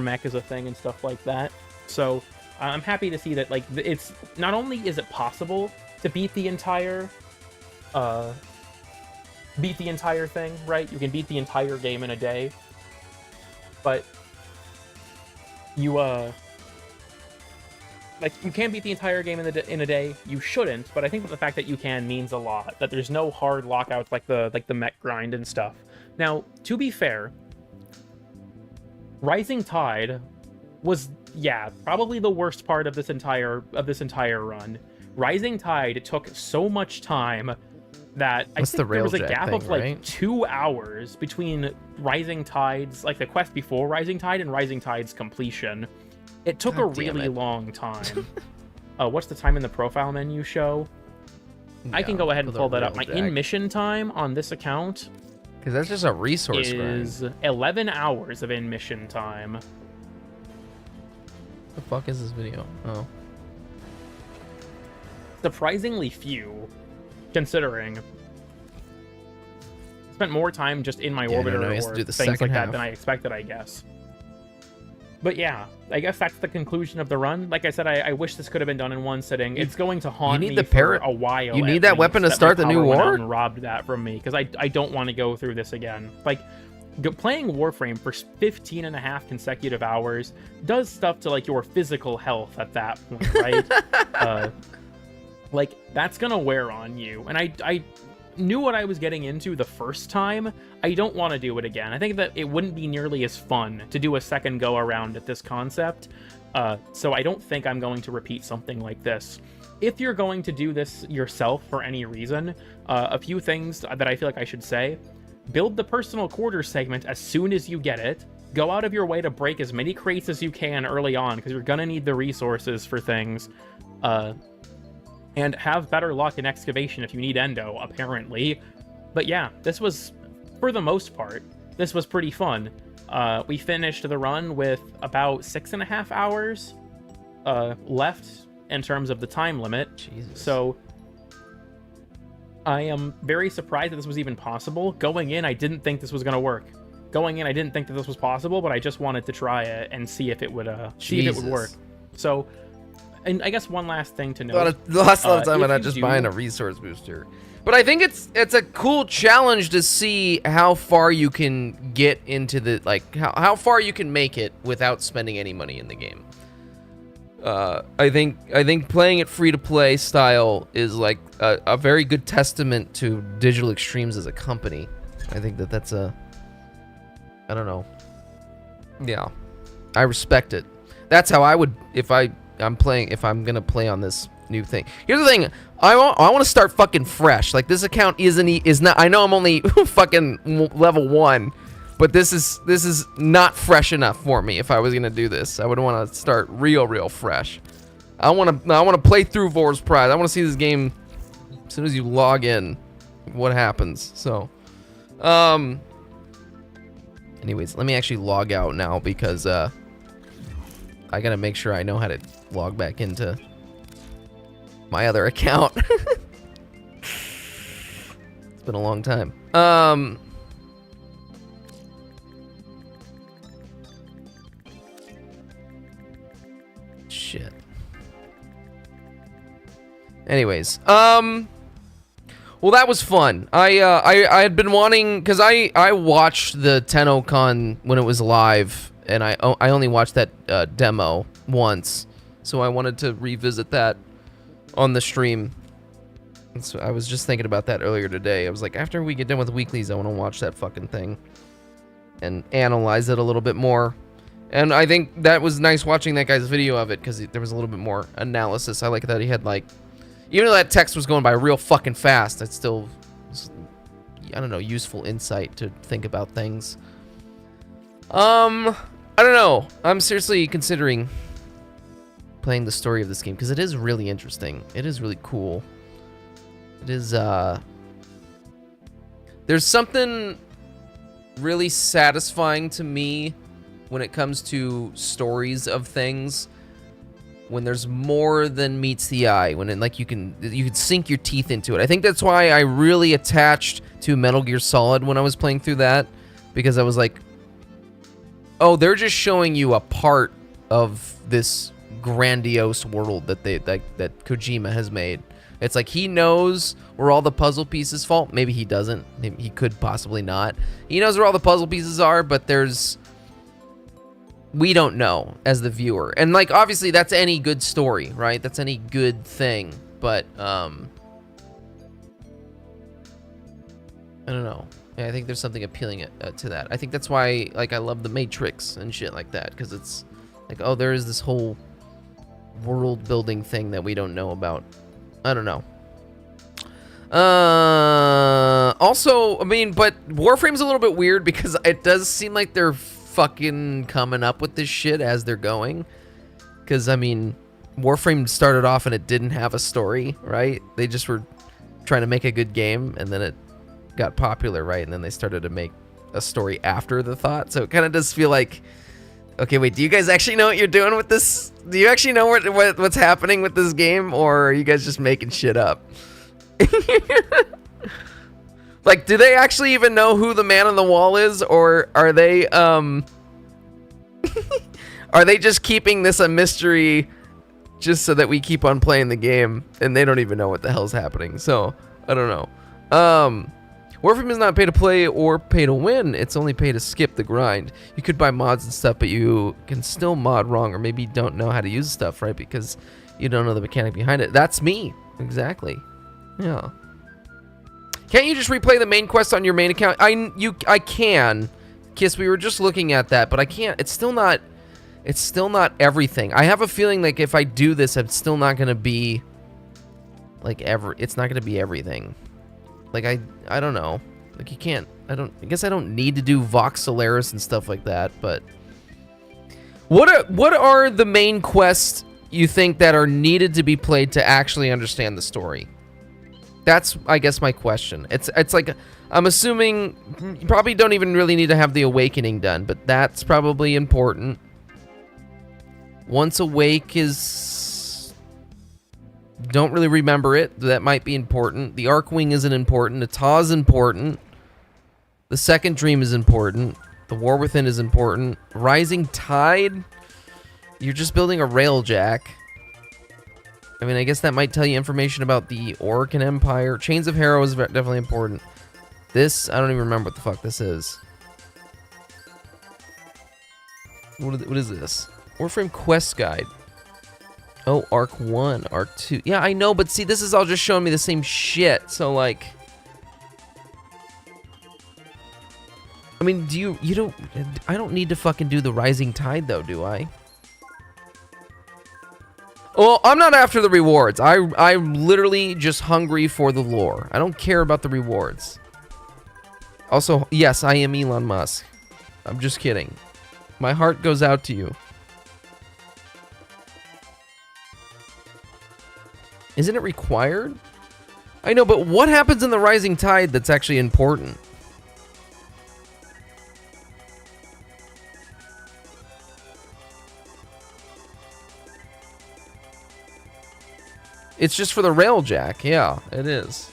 mech is a thing and stuff like that. So I'm happy to see that like it's not only is it possible to beat the entire thing, right? You can beat the entire game in a day, but you like you can beat the entire game in a day. You shouldn't, but I think that the fact that you can means a lot. That there's no hard lockouts like the mech grind and stuff. Now, to be fair, Rising Tide was probably the worst part of this entire run. Rising Tide took so much time that I think there was a gap of like 2 hours between Rising Tides, like the quest before Rising Tide and Rising Tide's completion. It took a really long time. What's the time in the profile menu show? I can go ahead and pull that up. My in-mission time on this account,
because that's just a resource
is grind. 11 hours of in-mission time.
The fuck is this video? Oh.
Surprisingly few, considering. Spent more time just in my orbiter or things like that than I expected, I guess. But yeah, I guess that's the conclusion of the run. Like I said, I wish this could have been done in one sitting. It's going to haunt me for a while.
You need that weapon to start the new war?
And robbed that from me, because I don't want to go through this again. Like, playing Warframe for 15.5 consecutive hours does stuff to like your physical health at that point, right? Like that's gonna wear on you, and knew what I was getting into the first time, I don't want to do it again. I think that it wouldn't be nearly as fun to do a second go around at this concept. So I don't think I'm going to repeat something like this. If you're going to do this yourself for any reason, a few things that I feel like I should say. Build the personal quarters segment as soon as you get it. Go out of your way to break as many crates as you can early on, because you're going to need the resources for things. And have better luck in excavation if you need endo, apparently. But yeah, this was, for the most part, this was pretty fun. We finished the run with about 6.5 hours left in terms of the time limit.
Jesus.
So I am very surprised that this was even possible. Going in, I didn't think this was going to work. Going in, I didn't think that this was possible, but I just wanted to try it and see if it would work. So, and I guess one last thing to note.
Lost a lot of time on not just buying a resource booster. But I think it's a cool challenge to see how far you can get into the, like, how far you can make it without spending any money in the game. I think playing it free-to-play style is like a very good testament to Digital Extremes as a company. I think that's I don't know. Yeah, I respect it. That's how I would if I'm gonna play on this new thing. Here's the thing, I want to start fucking fresh. Like, this account is not. I know I'm only fucking level 1. But this is not fresh enough for me. If I was gonna do this, I would want to start real fresh. I want to play through Vor's Pride. I want to see this game as soon as you log in, what happens. So, anyways, let me actually log out now because I gotta make sure I know how to log back into my other account. It's been a long time. Shit. Anyways, well, that was fun. I had been wanting, because I watched the Tennocon when it was live, and I only watched that demo once, so I wanted to revisit that on the stream. And so I was just thinking about that earlier today. I was like, after we get done with the weeklies, I want to watch that fucking thing and analyze it a little bit more. And I think that was nice watching that guy's video of it, because there was a little bit more analysis. I like that he had, like, even though that text was going by real fucking fast, it still was, I don't know, useful insight to think about things. I don't know. I'm seriously considering playing the story of this game, because it is really interesting. It is really cool. It is, there's something really satisfying to me when it comes to stories of things, when there's more than meets the eye, when it, like, you can sink your teeth into it. I think that's why I really attached to Metal Gear Solid when I was playing through that, because I was like, oh, they're just showing you a part of this grandiose world that that Kojima has made. It's like he knows where all the puzzle pieces fall. Maybe he doesn't. He could possibly not. He knows where all the puzzle pieces are, but we don't know as the viewer. And, like, obviously that's any good story, right? That's any good thing. But I don't know. Yeah, I think there's something appealing to that. I think that's why, like, I love The Matrix and shit like that, because it's like, oh, there is this whole world building thing that we don't know about. I don't know. Also, I mean, but Warframe's a little bit weird, because it does seem like they're fucking coming up with this shit as they're going. Because, I mean, Warframe started off and it didn't have a story, right? They just were trying to make a good game, and then it got popular, right? And then they started to make a story after the thought. So it kind of does feel like, okay, wait, do you guys actually know what you're doing with this? Do you actually know what's happening with this game, or are you guys just making shit up? Like, do they actually even know who the man on the wall is, or are they are they just keeping this a mystery just so that we keep on playing the game and they don't even know what the hell's happening? So, I don't know. Warframe is not pay to play or pay to win. It's only pay to skip the grind. You could buy mods and stuff, but you can still mod wrong, or maybe you don't know how to use stuff, right? Because you don't know the mechanic behind it. That's me. Exactly. Yeah. Can't you just replay the main quest on your main account? I can. Kiss, we were just looking at that, but I can't. It's still not everything. I have a feeling like if I do this, it's still not going to be like it's not going to be everything. Like I don't know. Like you can't. I guess I don't need to do Vox Solaris and stuff like that, but what are the main quests you think that are needed to be played to actually understand the story? That's, I guess, my question. It's like, I'm assuming you probably don't even really need to have the awakening done, but that's probably important. Once awake is... Don't really remember it. That might be important. The Arcwing isn't important. The Ta is important. The second dream is important. The War Within is important. Rising Tide? You're just building a railjack. I mean, I guess that might tell you information about the Orcan Empire. Chains of Harrow is definitely important. This, I don't even remember what the fuck this is. What is this? Warframe Quest Guide. Oh, Arc 1, Arc 2. Yeah, I know, but see, this is all just showing me the same shit. So, like... I mean, I don't need to fucking do the Rising Tide, though, do I? Well, I'm not after the rewards. I'm literally just hungry for the lore. I don't care about the rewards. Also, yes, I am Elon Musk. I'm just kidding. My heart goes out to you. Isn't it required? I know, but what happens in the Rising Tide that's actually important? It's just for the railjack. Yeah, it is.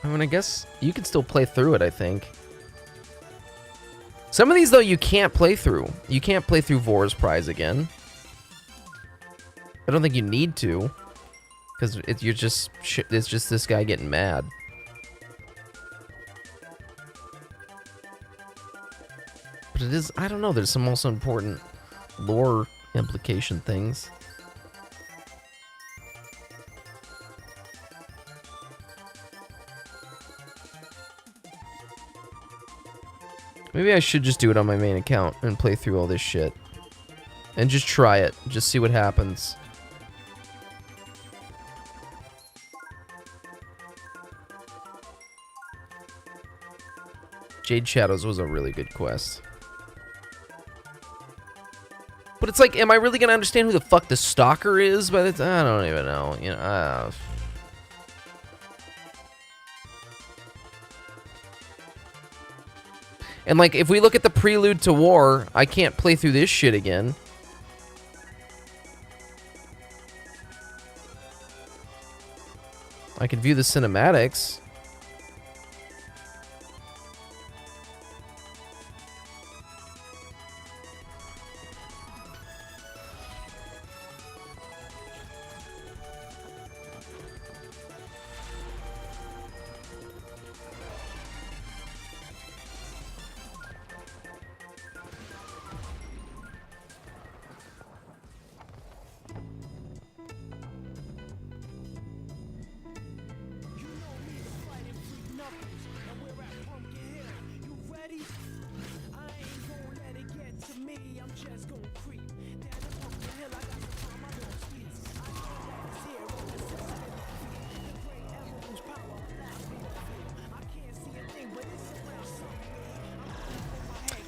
I mean, I guess you can still play through it, I think. Some of these, though, you can't play through. You can't play through Vor's Prize again. I don't think you need to. Because it's just this guy getting mad. But it is, I don't know, there's some also important lore implication things. Maybe I should just do it on my main account and play through all this shit. And just try it. Just see what happens. Jade Shadows was a really good quest. But it's like, am I really gonna understand who the fuck the stalker is by the time? I don't even know. You know, And like, if we look at the prelude to war, I can't play through this shit again. I can view the cinematics.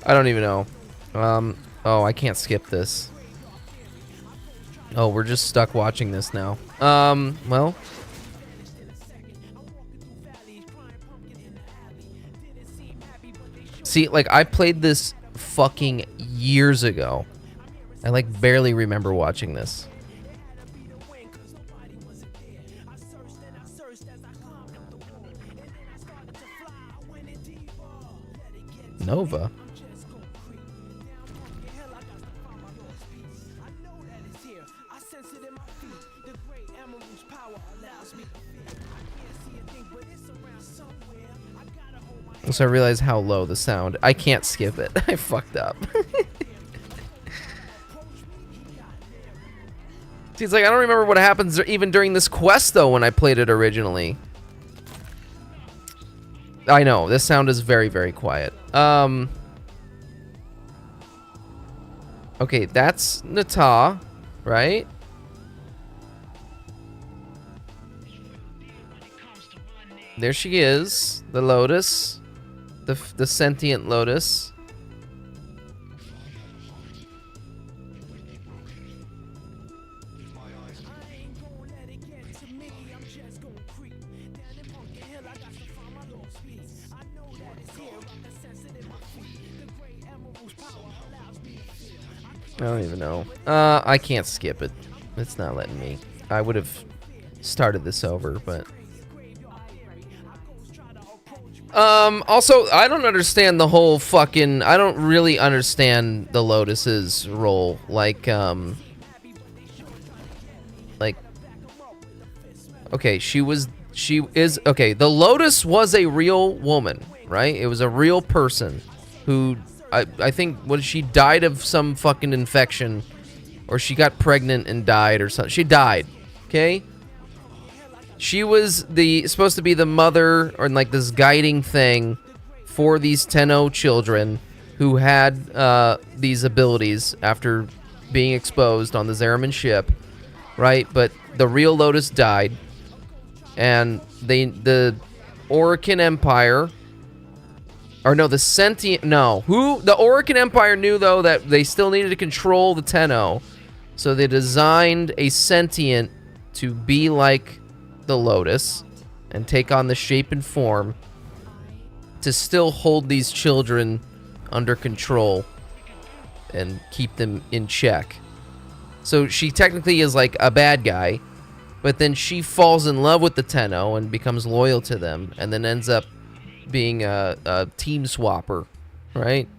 I don't even know. Oh, I can't skip this. Oh, we're just stuck watching this now. Well. See, like, I played this fucking years ago. I, like, barely remember watching this. Nova? So I realize how low the sound. I can't skip it. I fucked up. Dude, She's like, I don't remember what happens even during this quest, though, when I played it originally. I know, this sound is very, very quiet. Okay, that's Nata, right? There she is, the Lotus. The sentient Lotus. I don't even know. I can't skip it. It's not letting me. I would have started this over, but... also, I don't understand the whole fucking... I don't really understand the Lotus's role. Like, okay, okay, the Lotus was a real woman, right? It was a real person who... I think, she died of some fucking infection, or she got pregnant and died or something. She died, okay? She was supposed to be the mother, or like this guiding thing for these Tenno children who had these abilities after being exposed on the Zeraman ship, right? But the real Lotus died, and the Orokin Empire... Or no, the sentient... No. The Orokin Empire knew, though, that they still needed to control the Tenno. So they designed a sentient to be like the Lotus and take on the shape and form to still hold these children under control and keep them in check. So she technically is like a bad guy, but then she falls in love with the Tenno and becomes loyal to them, and then ends up being a team swapper, right?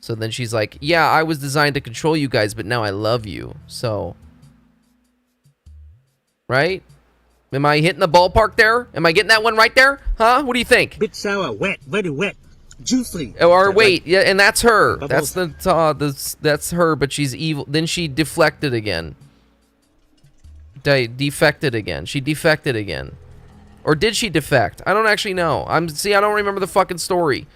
So then she's like, yeah, I was designed to control you guys, but now I love you. So, right? Am I hitting the ballpark there? Am I getting that one right there? Huh? What do you think?
Bit sour, wet, very wet, juicy.
Or wait, yeah, and that's her. That's that's her, but she's evil. Then she deflected again. Defected again. She defected again. Or did she defect? I don't actually know. I don't remember the fucking story.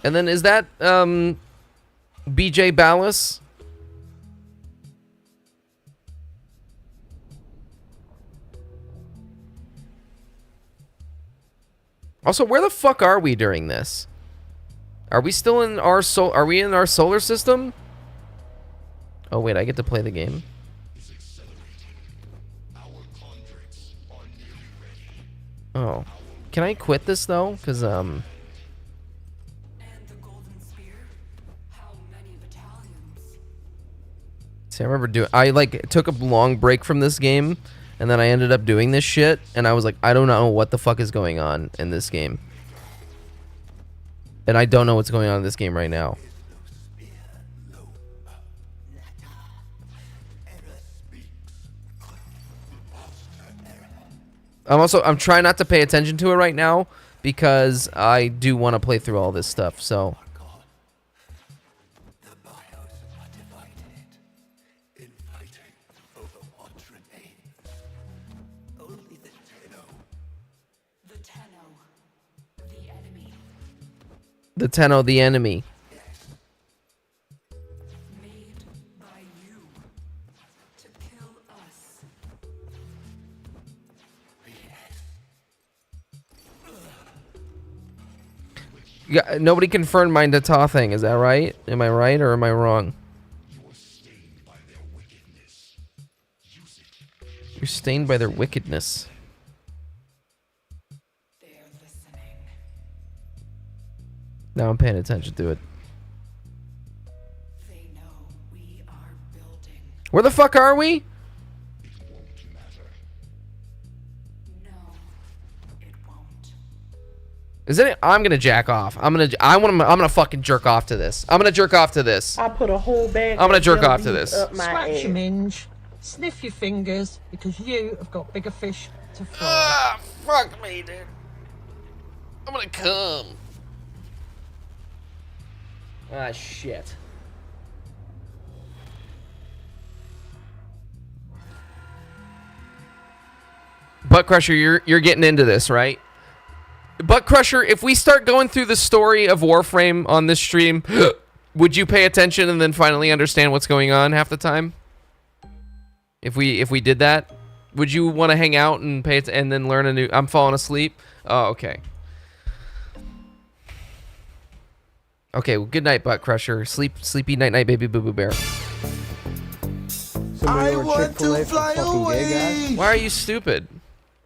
And then is that BJ Ballas? Also, where the fuck are we during this? Are we still in our are we in our solar system? Oh wait, I get to play the game. Oh, can I quit this though? Cause see, I remember I like took a long break from this game, and then I ended up doing this shit, and I was like, I don't know what the fuck is going on in this game, and I don't know what's going on in this game right now. I'm trying not to pay attention to it right now because I do want to play through all this stuff, so. The Tenno, the enemy. Yeah, nobody confirmed my Nata thing, is that right? Am I right or am I wrong? You're stained by their wickedness. Now I'm paying attention to it. Where the fuck are we? Is it? I'm gonna jack off. I'm gonna fucking jerk off to this. I'm gonna jerk off to this.
I put a whole bag.
I'm gonna jerk off to this.
Scratch your minge, sniff your fingers, because you have got bigger fish to fry.
Fuck me, dude. I'm gonna come. Ah, shit. Butt Crusher, you're getting into this, right? Butt Crusher, if we start going through the story of Warframe on this stream, would you pay attention and then finally understand what's going on half the time? If we did that, would you want to hang out and pay it and then learn a new? I'm falling asleep. Oh, okay. Okay, well, good night, Butt Crusher. Sleepy night, baby, boo boo bear.
I want to fly away.
Why are you stupid?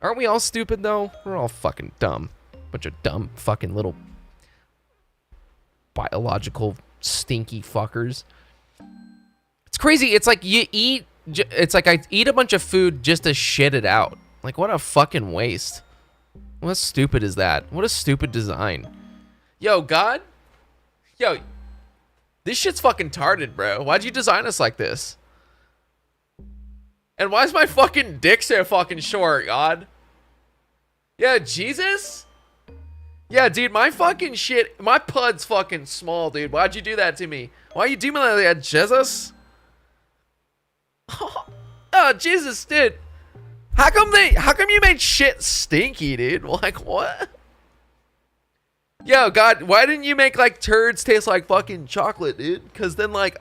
Aren't we all stupid though? We're all fucking dumb. Bunch of dumb fucking little biological stinky fuckers. It's crazy. It's like you eat. It's like I eat a bunch of food just to shit it out. Like, what a fucking waste. What stupid is that? What a stupid design. Yo, God. Yo, this shit's fucking tarded, bro. Why'd you design us like this? And why is my fucking dick so fucking short, God? Yeah, Jesus? Yeah, dude, my fucking shit, my pud's fucking small, dude. Why'd you do that to me? Why you do me like that, Jesus? Oh, Jesus, dude. How come you made shit stinky, dude? Like, what? Yo, God, why didn't you make, like, turds taste like fucking chocolate, dude? Because then, like,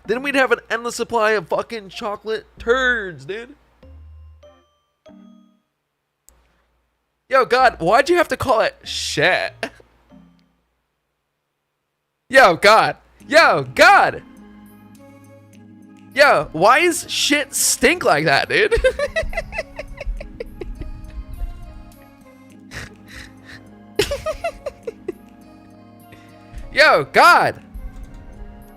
then we'd have an endless supply of fucking chocolate turds, dude. Yo, God, why'd you have to call it shit? Yo, God. Yo, God. Yo, why is shit stink like that, dude? Yo, God.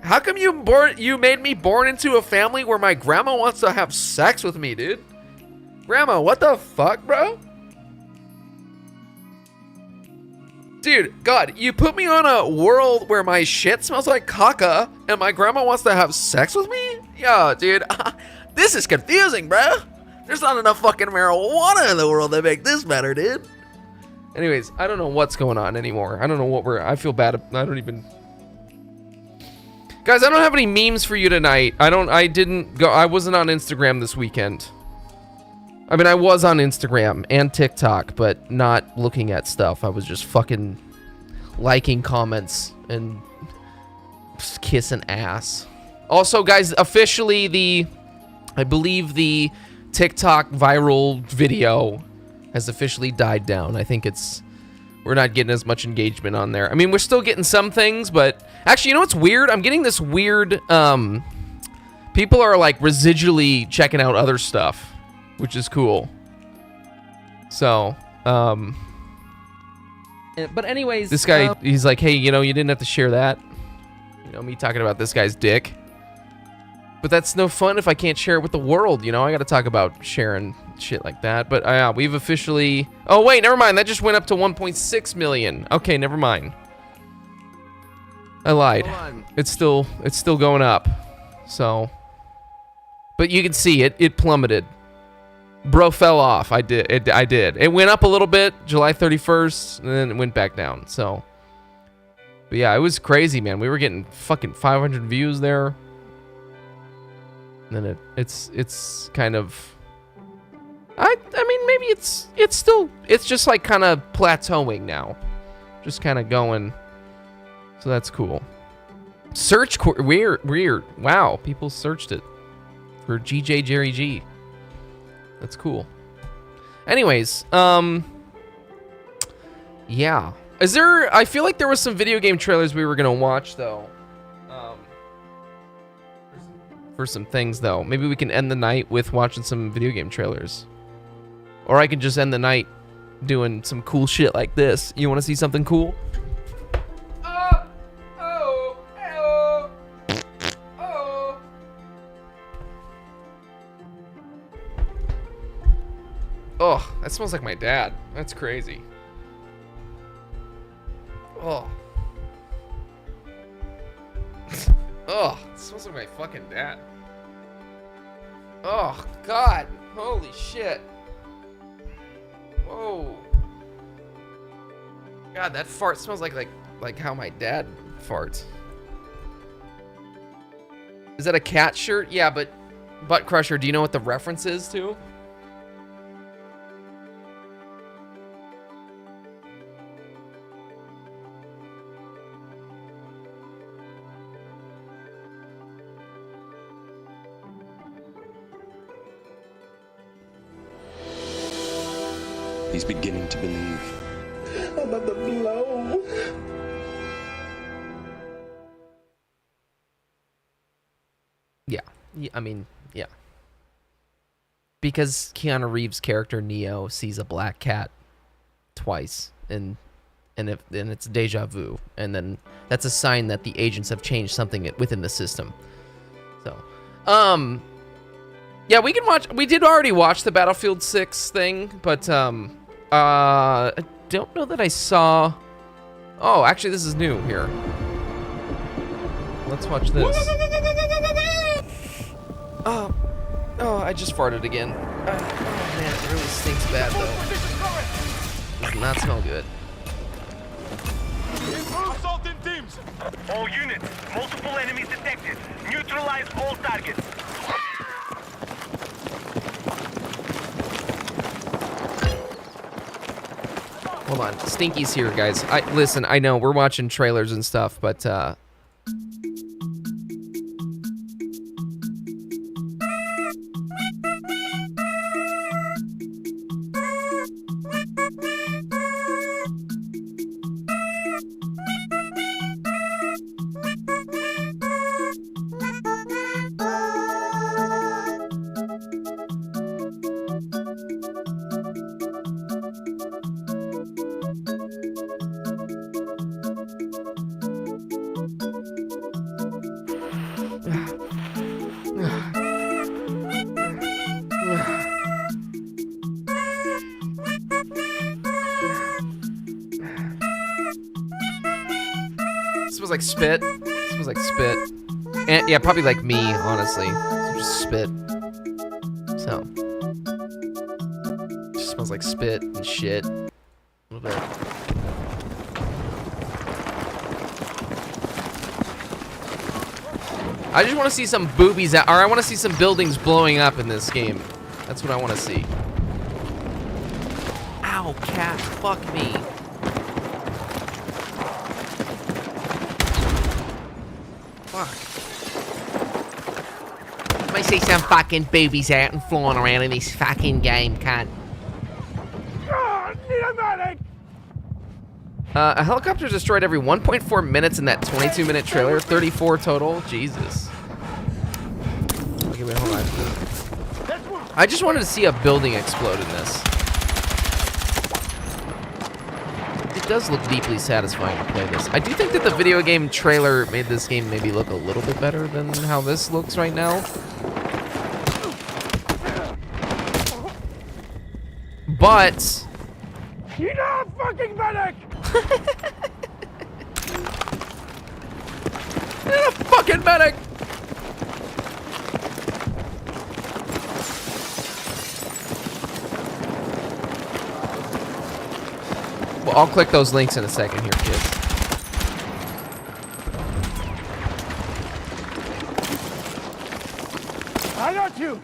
How come you made me born into a family where my grandma wants to have sex with me, dude? Grandma, what the fuck, bro? Dude, God, you put me on a world where my shit smells like caca and my grandma wants to have sex with me? Yo, dude, this is confusing, bro. There's not enough fucking marijuana in the world to make this better, dude. Anyways, I don't know what's going on anymore. I don't know what I feel bad. I don't even... Guys, I don't have any memes for you tonight. I wasn't on Instagram this weekend. I mean, I was on Instagram and TikTok, but not looking at stuff. I was just fucking liking comments and just kissing ass. Also, guys, officially I believe the TikTok viral video has officially died down. I think we're not getting as much engagement on there. I mean, we're still getting some things, but actually, you know what's weird? I'm getting this weird, people are like residually checking out other stuff, which is cool. So, but anyways, this guy, he's like, hey, you know, you didn't have to share that. You know, me talking about this guy's dick. But that's no fun if I can't share it with the world, you know? I gotta talk about sharing shit like that. But we've officially... Oh, wait, never mind. That just went up to 1.6 million. Okay, never mind. I lied. It's still going up. So... But you can see it plummeted. Bro fell off. I did. It went up a little bit, July 31st, and then it went back down. So... But yeah, it was crazy, man. We were getting fucking 500 views there. And then it's kind of... I mean, maybe it's just like kind of plateauing now. Just kind of going. So that's cool. Search weird. Wow, people searched it for JerryG. That's cool. Anyways, yeah. I feel like there was some video game trailers we were gonna watch though. For some things though. Maybe we can end the night with watching some video game trailers. Or I could just end the night doing some cool shit like this. You want to see something cool? Oh, that smells like my dad. That's crazy. Oh. Oh, it smells like my fucking dad. Oh, God. Holy shit. Whoa. God, that fart smells like how my dad farts. Is that a cat shirt? Yeah, but Butt Crusher, do you know what the reference is to?
He's beginning to believe.
I'm about to blow.
Yeah. I mean, yeah. Because Keanu Reeves' character Neo sees a black cat twice, and it's deja vu, and then that's a sign that the agents have changed something within the system. So, yeah, we can watch. We did already watch the Battlefield 6 thing, but I don't know that I saw. Oh, actually, this is new here. Let's watch this. Oh, I just farted again. Oh man, it really stinks bad though. Does not smell good.
Assaulting teams! All units, multiple enemies detected. Neutralize all targets.
Hold on, Stinky's here, guys. Listen, I know we're watching trailers and stuff, but smells like spit. It smells like spit. And yeah, probably like me, honestly. Just spit. So. Just smells like spit and shit. A little bit. I just want to see some boobies out, or I want to see some buildings blowing up in this game. That's what I want to see. Ow, cat, fuck me. Fuck. Let me see some fucking boobies out and flying around in this fucking game, cunt. A helicopter destroyed every 1.4 minutes in that 22-minute trailer. 34 total. Jesus. Okay, wait, hold on. I just wanted to see a building explode in this. It does look deeply satisfying to play this. I do think that the video game trailer made this game maybe look a little bit better than how this looks right now. But
You're not a fucking medic!
You're a fucking medic! Well, I'll click those links in a second here, kids.
I got you!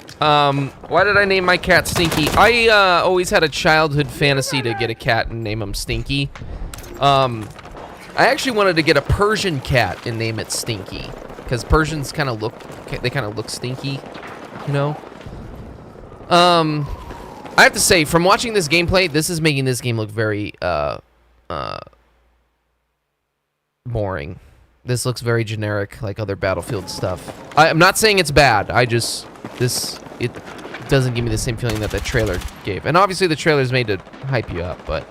Why did I name my cat Stinky? I always had a childhood fantasy to get a cat and name him Stinky. I actually wanted to get a Persian cat and name it Stinky, because Persians kind of look stinky, you know. I have to say, from watching this gameplay, this is making this game look very boring. This looks very generic, like other Battlefield stuff. I'm not saying it's bad. It doesn't give me the same feeling that the trailer gave. And obviously the trailer's made to hype you up, but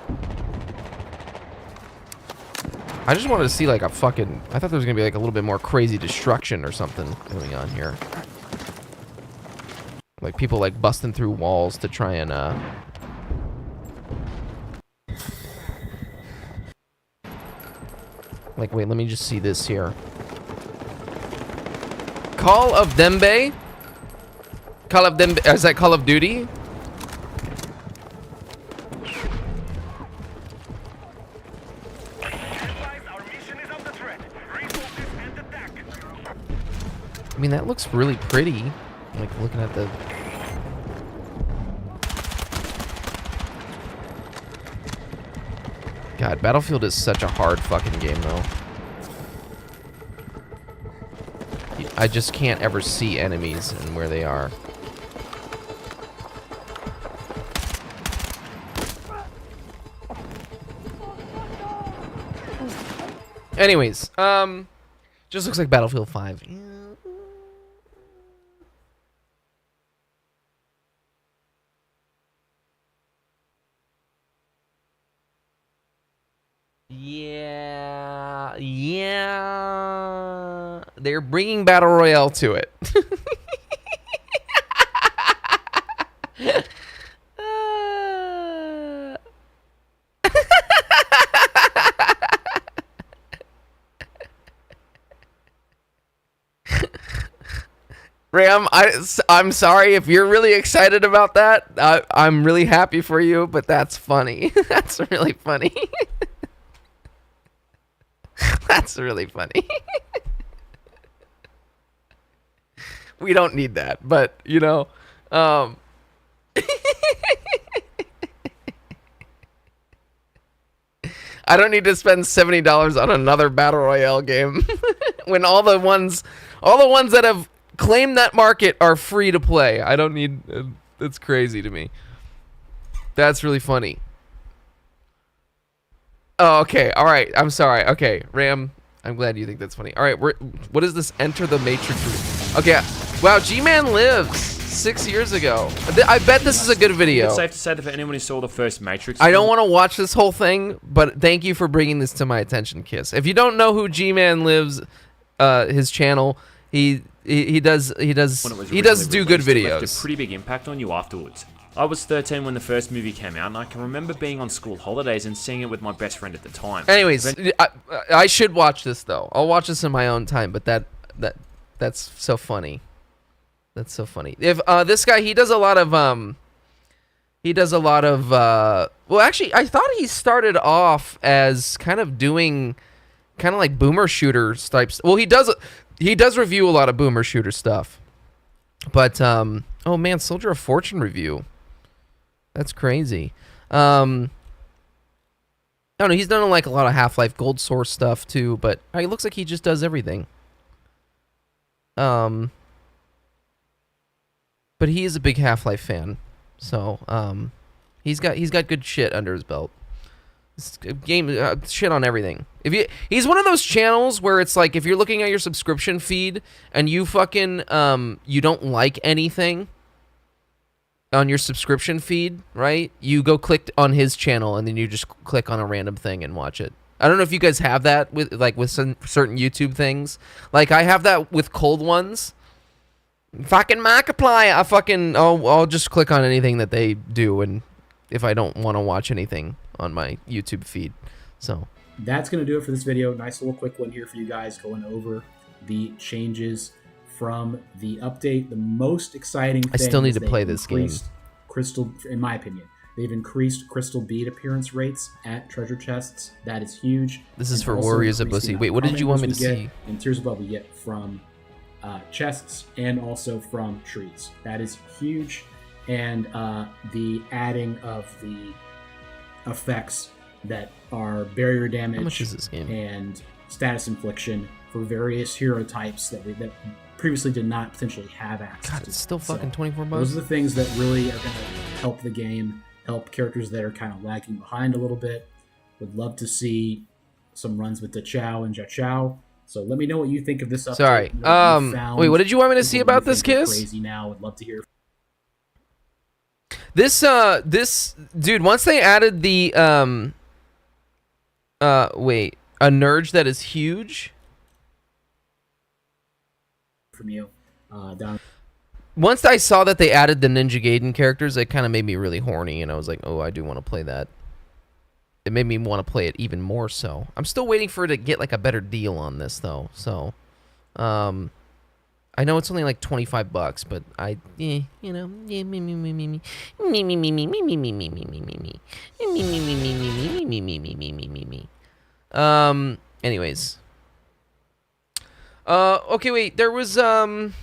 I just wanted to see like a fucking, I thought there was gonna be like a little bit more crazy destruction or something going on here. Like people like busting through walls to try and like, wait, let me just see this here. Call of Dembe? Call of Dembe, is that Call of Duty? I mean, that looks really pretty. Like, looking at the... God, Battlefield is such a hard fucking game, though. I just can't ever see enemies and where they are. Anyways, just looks like Battlefield 5. Yeah. They're bringing Battle Royale to it. Ram, I'm sorry if you're really excited about that. I'm really happy for you, but that's funny. That's really funny. That's really funny. We don't need that, but, you know, I don't need to spend $70 on another Battle Royale game when all the ones that have claimed that market are free to play. I don't need... it's crazy to me. That's really funny. Oh, okay. All right. I'm sorry. Okay, Ram, I'm glad you think that's funny. All right, what is this? Enter the Matrix. Okay. Wow, G-Man lives 6 years ago. I bet this is a good video.
It's safe to say that for anyone who saw the first Matrix
I don't want to watch this whole thing, but thank you for bringing this to my attention, Kiss. If you don't know who G-Man lives, his channel, he does do good videos.
Left a pretty big impact on you afterwards. I was 13 when the first movie came out, and I can remember being on school holidays and seeing it with my best friend at the time.
Anyways, I should watch this though. I'll watch this in my own time, but that's so funny. That's so funny. If this guy, he does a lot of well, actually, I thought he started off as kind of doing kind of like boomer shooter types. Well, he does review a lot of boomer shooter stuff. But oh man, Soldier of Fortune review. That's crazy. I don't know, he's done like a lot of Half-Life Gold Source stuff too, but it looks like he just does everything. But he is a big Half-Life fan, so he's got good shit under his belt. Game shit on everything. He's one of those channels where it's like if you're looking at your subscription feed and you fucking you don't like anything on your subscription feed, right? You go click on his channel and then you just click on a random thing and watch it. I don't know if you guys have that with some certain YouTube things. Like I have that with Cold Ones. Fucking Markiplier. I'll just click on anything that they do, and if I don't want to watch anything on my YouTube feed. So
that's going to do it for this video. Nice little quick one here for you guys going over the changes from the update. The most exciting thing
I still need to play this game.
Crystal, in my opinion, they've increased crystal bead appearance rates at treasure chests. That is huge.
This is for Warriors of Bussy. Wait, what did you want me to see?
And Tears of Blood we get from chests and also from trees. That is huge. And the adding of the effects that are barrier damage.
How much is this game?
And status infliction for various hero types that previously did not potentially have access to.
God, it's still fucking 24 bucks.
Those are the things that really are going to help the game, help characters that are kind of lagging behind a little bit. Would love to see some runs with Chow and Chow. So let me know what you think of this update.
Sorry. Wait, what did you want me to see about this, Kiss?
Crazy now. Would love to hear.
This dude, once they added the wait, a Nurge that is huge.
From you, down.
Once I saw that they added the Ninja Gaiden characters, it kind of made me really horny, and I was like, oh, I do want to play that. It made me want to play it even more so. I'm still waiting for it to get like a better deal on this though. So, I know it's only like 25 bucks, but anyways. Okay, wait. There was God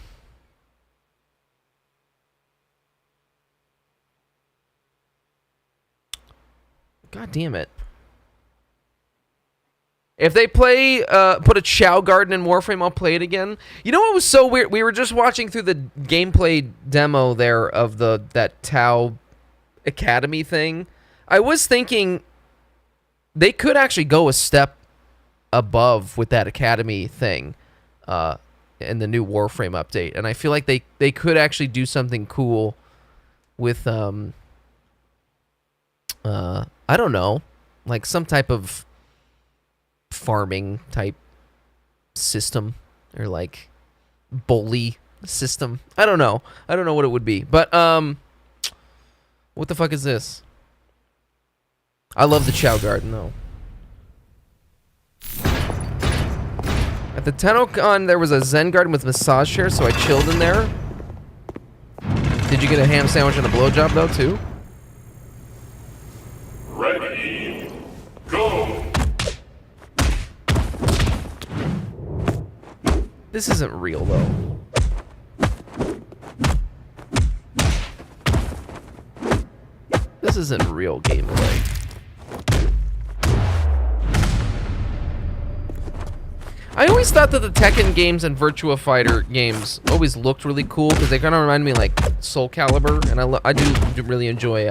damn it. If they play, put a Chow Garden in Warframe, I'll play it again. You know what was so weird? We were just watching through the gameplay demo there of that Tau Academy thing. I was thinking they could actually go a step above with that Academy thing in the new Warframe update. And I feel like they could actually do something cool with, I don't know, like some type of farming type system or like bully system. I don't know what it would be, but what the fuck is this? I love the Chow Garden though. At the Tennocon there was a Zen garden with massage chairs, so I chilled in there. Did you get a ham sandwich and a blowjob though too?
Ready, go!
This isn't real, though. This isn't real gameplay. I always thought that the Tekken games and Virtua Fighter games always looked really cool because they kind of remind me like Soul Calibur, and I do really enjoy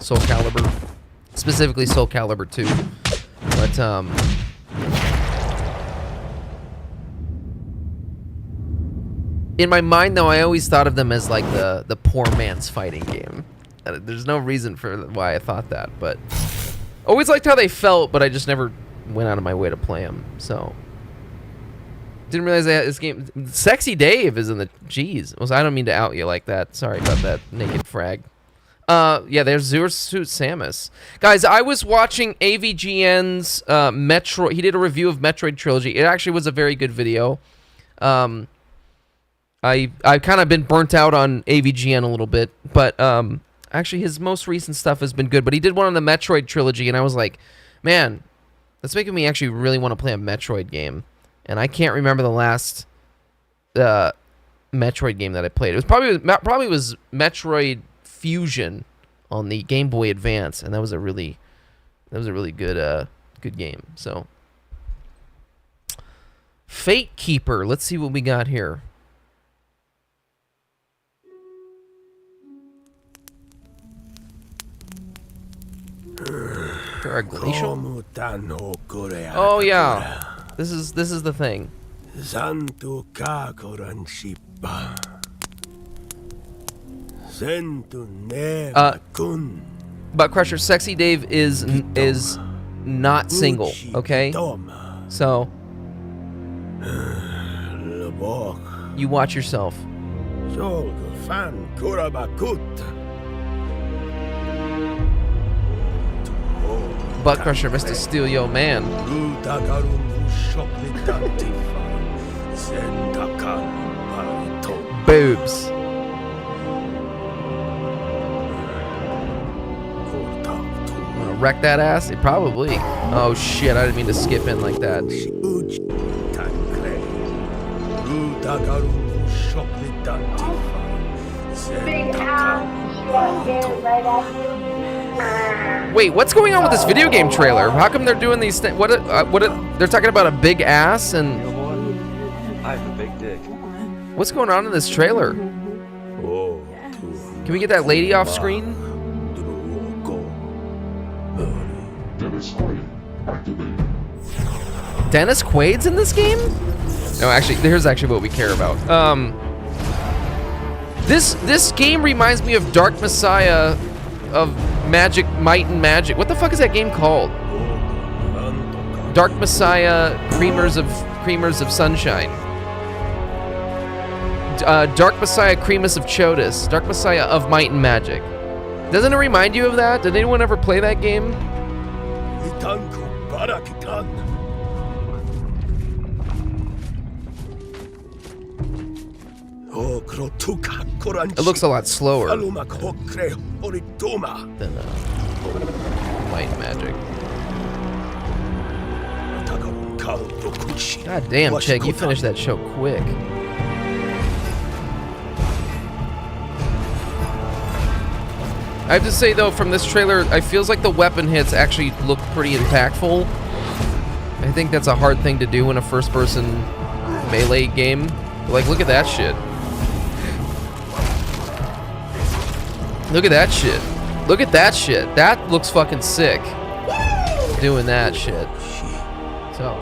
Soul Calibur, specifically Soul Calibur 2. But in my mind, though, I always thought of them as like the poor man's fighting game. There's no reason for why I thought that, but always liked how they felt, but I just never went out of my way to play them. So didn't realize that this game. Sexy Dave is in the. Jeez, I don't mean to out you like that. Sorry about that, naked frag. Yeah, there's Zursuit Samus. Guys, I was watching AVGN's Metroid. He did a review of Metroid Trilogy. It actually was a very good video. I've kind of been burnt out on AVGN a little bit, but actually his most recent stuff has been good. But he did one on the Metroid trilogy, and I was like, man, that's making me actually really want to play a Metroid game. And I can't remember the last Metroid game that I played. It was probably was Metroid Fusion on the Game Boy Advance, and that was a really good good game. So Fate Keeper. Let's see what we got here. Glacial? Oh yeah, this is the thing. But Crusher, Sexy Dave is not single, okay? So you watch yourself. Butt Crusher, Mr. Steal Yo Man. Boobs. Wreck that ass? It probably. Oh shit, I didn't mean to skip in like that. Wait, what's going on with this video game trailer? How come they're doing these things? They're talking about a big ass and...
I have a big dick.
What's going on in this trailer? Can we get that lady off screen? Dennis Quaid's in this game? No, actually, here's actually what we care about. This game reminds me of Dark Messiah of Might and Magic. What the fuck is that game called? Dark Messiah, Creamers of Sunshine. Dark Messiah, Cremus of Chodus. Dark Messiah of Might and Magic. Doesn't it remind you of that? Did anyone ever play that game? It looks a lot slower than Might and Magic. God damn, Chegg, you finished that show quick. I have to say though, from this trailer, I feels like the weapon hits actually look pretty impactful. I think that's a hard thing to do in a first-person melee game. But like, look at that shit. Look at that shit. Look at that shit. That looks fucking sick. Doing that shit. So.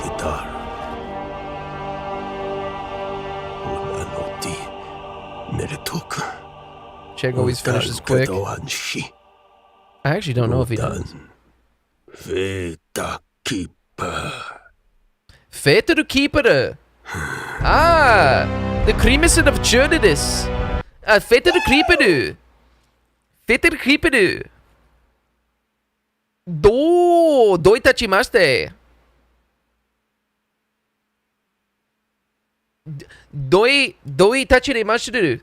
Chegg always finishes quick. I actually don't know if he does. Fate to Keeper. Ah, the Crimson of Jordis. Fate to Keeper. Fate to Keeper. Doi tachimashite. Doi tachiremashuru.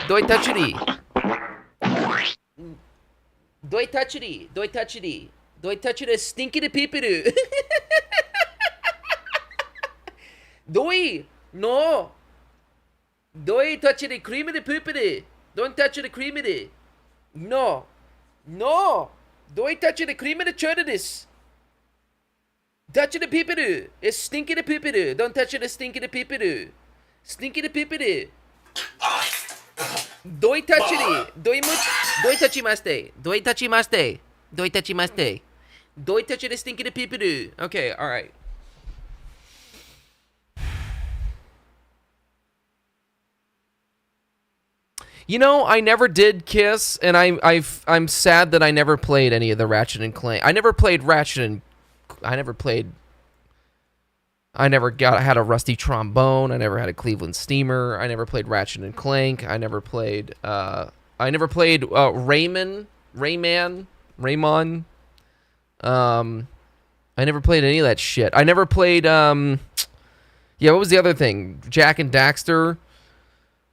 Doi tachiri. Doi tachiri. Doi tachiri. Doi tachiri stinky the people. Doi no. Doi tachiri cream the people. Don't touch the cream of it. No. No. Don't touch the cream of the churches. Touch the people. It's stinky the people. Don't touch the stinky the people. Stinky the people. Doi touch it. Doi tachimaste. Doi tachimaste. Doi tachimaste. Doi touch the stinky the people. Okay, alright. You know, I never did Kiss, and I'm sad that I never played any of the Ratchet and Clank. I never played Ratchet and I never had a rusty trombone. I never had a Cleveland Steamer. I never played Ratchet and Clank. I never played Rayman. I never played any of that shit. I never played yeah, what was the other thing? Jak and Daxter.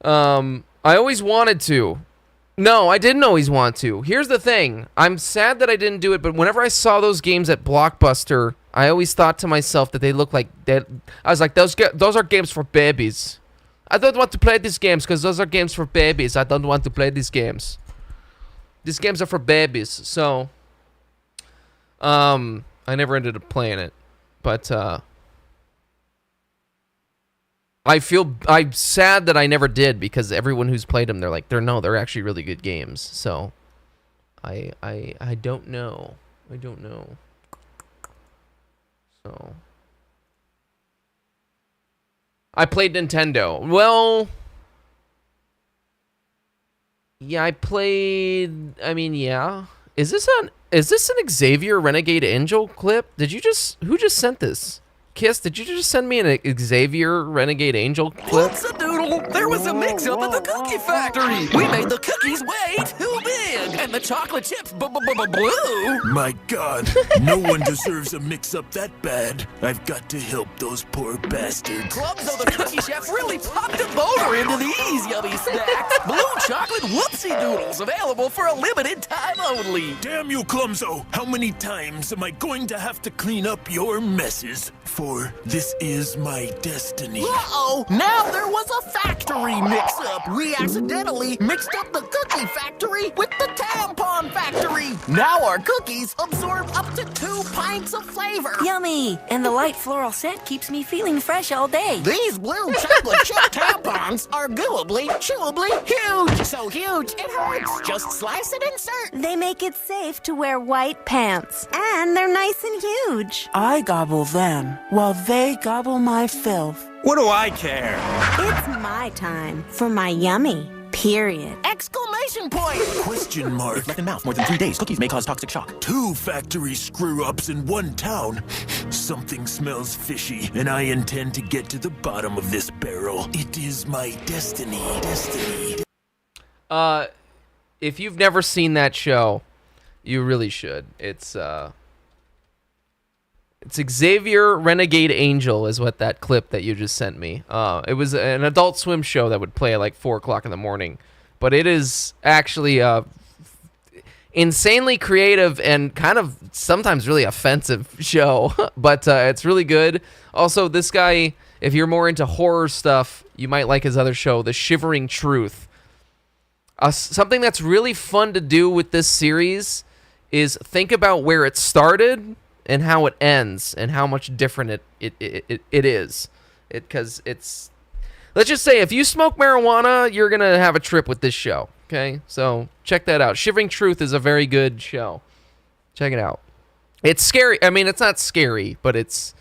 I always wanted to. No, I didn't always want to. Here's the thing. I'm sad that I didn't do it, but whenever I saw those games at Blockbuster, I always thought to myself that they look like that. I was like, those are games for babies. I don't want to play these games because those are games for babies. I don't want to play these games. These games are for babies. So, I never ended up playing it, but I'm sad that I never did because everyone who's played them, they're actually really good games. So, I don't know. I don't know. So, I played Nintendo. Well, yeah, I mean, yeah. Is this an Xavier Renegade Angel clip? Who just sent this? Kiss, did you just send me an Xavier Renegade Angel clip?
Whoops-a-doodle! There was a mix-up at the cookie factory! We made the cookies way too big! And the chocolate chips blue!
My God, no one deserves a mix-up that bad. I've got to help those poor bastards.
Clumso the cookie chef really popped a boner into these yummy snacks! Blue chocolate whoopsie-doodles available for a limited time only!
Damn you, Clumso! How many times am I going to have to clean up your messes? For this is my destiny.
Uh-oh! Now there was a factory mix-up! We accidentally mixed up the cookie factory with the tampon factory! Now our cookies absorb up to 2 pints of flavor!
Yummy! And the light floral scent keeps me feeling fresh all day.
These blue chocolate chip tampons are gooably, chewably huge! So huge, it hurts! Just slice it and serve!
They make it safe to wear white pants. And they're nice and huge.
I gobble them, while they gobble my filth.
What do I care?
It's my time for my yummy. Period.
Exclamation point!
Question mark.
If left in mouth more than 3 days, cookies may cause toxic shock.
2 factory screw-ups in 1 town. Something smells fishy, and I intend to get to the bottom of this barrel. It is my destiny.
If you've never seen that show, you really should. It's Xavier Renegade Angel is what that clip that you just sent me. It was an Adult Swim show that would play at like 4 o'clock in the morning, but it is actually insanely creative and kind of sometimes really offensive show, but it's really good. Also, this guy, if you're more into horror stuff, you might like his other show, The Shivering Truth. Something that's really fun to do with this series is think about where it started and how it ends and how much different it is. Because it's... Let's just say, if you smoke marijuana, you're going to have a trip with this show. Okay? So, check that out. Shivering Truth is a very good show. Check it out. It's scary. I mean, it's not scary, but it's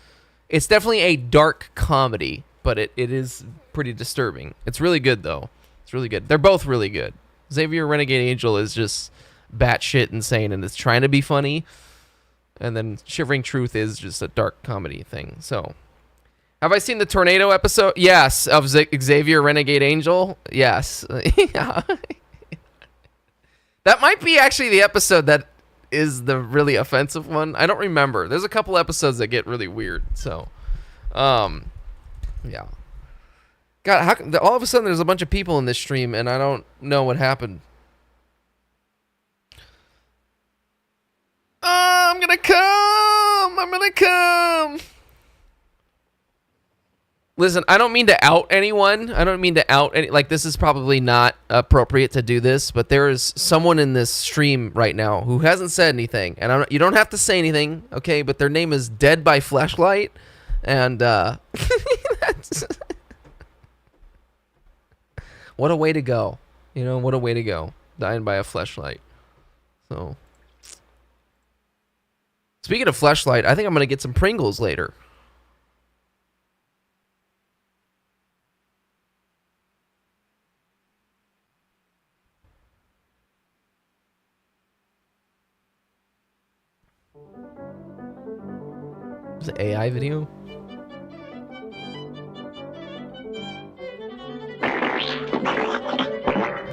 definitely a dark comedy, but it is pretty disturbing. It's really good, though. It's really good. They're both really good. Xavier Renegade Angel is just batshit insane, and it's trying to be funny. And then Shivering Truth is just a dark comedy thing. So, have I seen the tornado episode? Yes. Of Xavier Renegade Angel? Yes. Yeah. That might be actually the episode that is the really offensive one. I don't remember. There's a couple episodes that get really weird. So, yeah. God, how come, all of a sudden there's a bunch of people in this stream and I don't know what happened. I'm gonna come! I'm gonna come! Listen, I don't mean to out anyone. I don't mean to out any... Like, this is probably not appropriate to do this, but there is someone in this stream right now who hasn't said anything. And you don't have to say anything, okay? But their name is Dead by Flashlight. And, that's... What a way to go. You know, what a way to go. Dying by a flashlight. So. Speaking of flashlight, I think I'm going to get some Pringles later. Is it an AI video?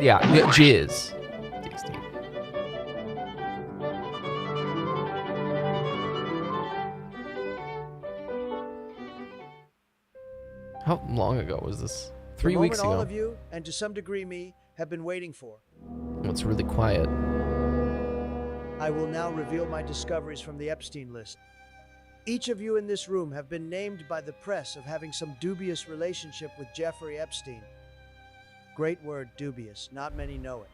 Yeah, jizz. How long ago was this? 3 weeks ago.
All of you, and to some degree me, have been waiting for.
It's really quiet.
I will now reveal my discoveries from the Epstein list. Each of you in this room have been named by the press of having some dubious relationship with Jeffrey Epstein. Great word, dubious. Not many know it.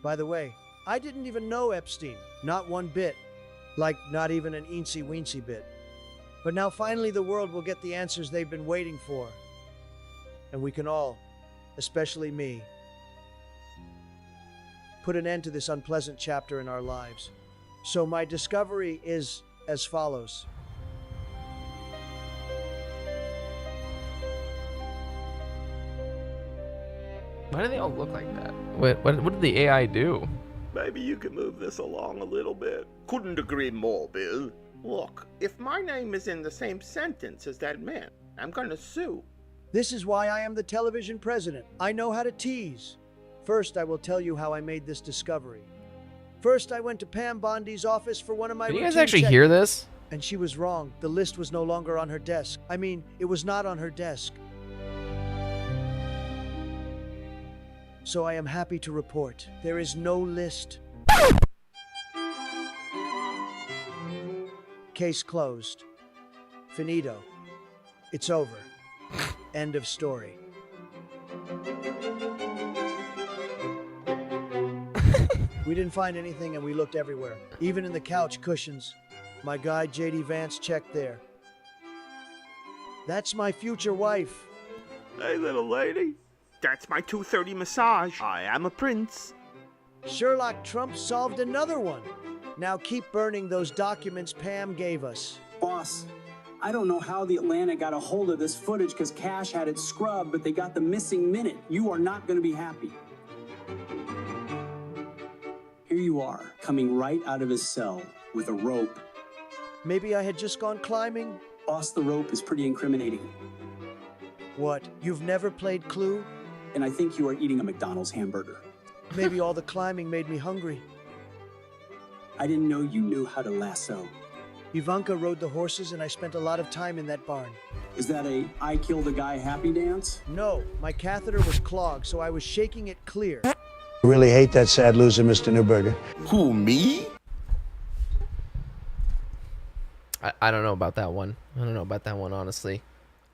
By the way, I didn't even know Epstein. Not one bit. Like, not even an eensy-weensy bit. But now finally the world will get the answers they've been waiting for. And we can all, especially me, put an end to this unpleasant chapter in our lives. So my discovery is as follows.
Why do they all look like that? What did the AI do?
Maybe you could move this along a little bit. Couldn't agree more, Bill. Look, if my name is in the same sentence as that man, I'm gonna sue.
This is why I am the television president. I know how to tease. First, I will tell you how I made this discovery. First, I went to Pam Bondi's office for one of my
Did you
routine
guys actually
checks.
hear this?
And she was wrong. The list was no longer on her desk. I mean, it was not on her desk. So I am happy to report, there is no list. Case closed. Finito. It's over. End of story. We didn't find anything and we looked everywhere. Even in the couch cushions. My guy J.D. Vance checked there. That's my future wife.
Hey, little lady. That's my 2:30 massage. I am a prince.
Sherlock Trump solved another one. Now keep burning those documents Pam gave us.
Boss, I don't know how the Atlantic got a hold of this footage because Cash had it scrubbed, but they got the missing minute. You are not going to be happy. Here you are, coming right out of his cell with a rope.
Maybe I had just gone climbing?
Boss, the rope is pretty incriminating.
What, you've never played Clue?
And I think you are eating a McDonald's hamburger.
Maybe all the climbing made me hungry.
I didn't know you knew how to lasso.
Ivanka rode the horses and I spent a lot of time in that barn.
Is that a I killed a guy happy dance?
No, my catheter was clogged, so I was shaking it clear. I really hate that sad loser, Mr. Newberger.
Who, me?
I don't know about that one. I don't know about that one, honestly.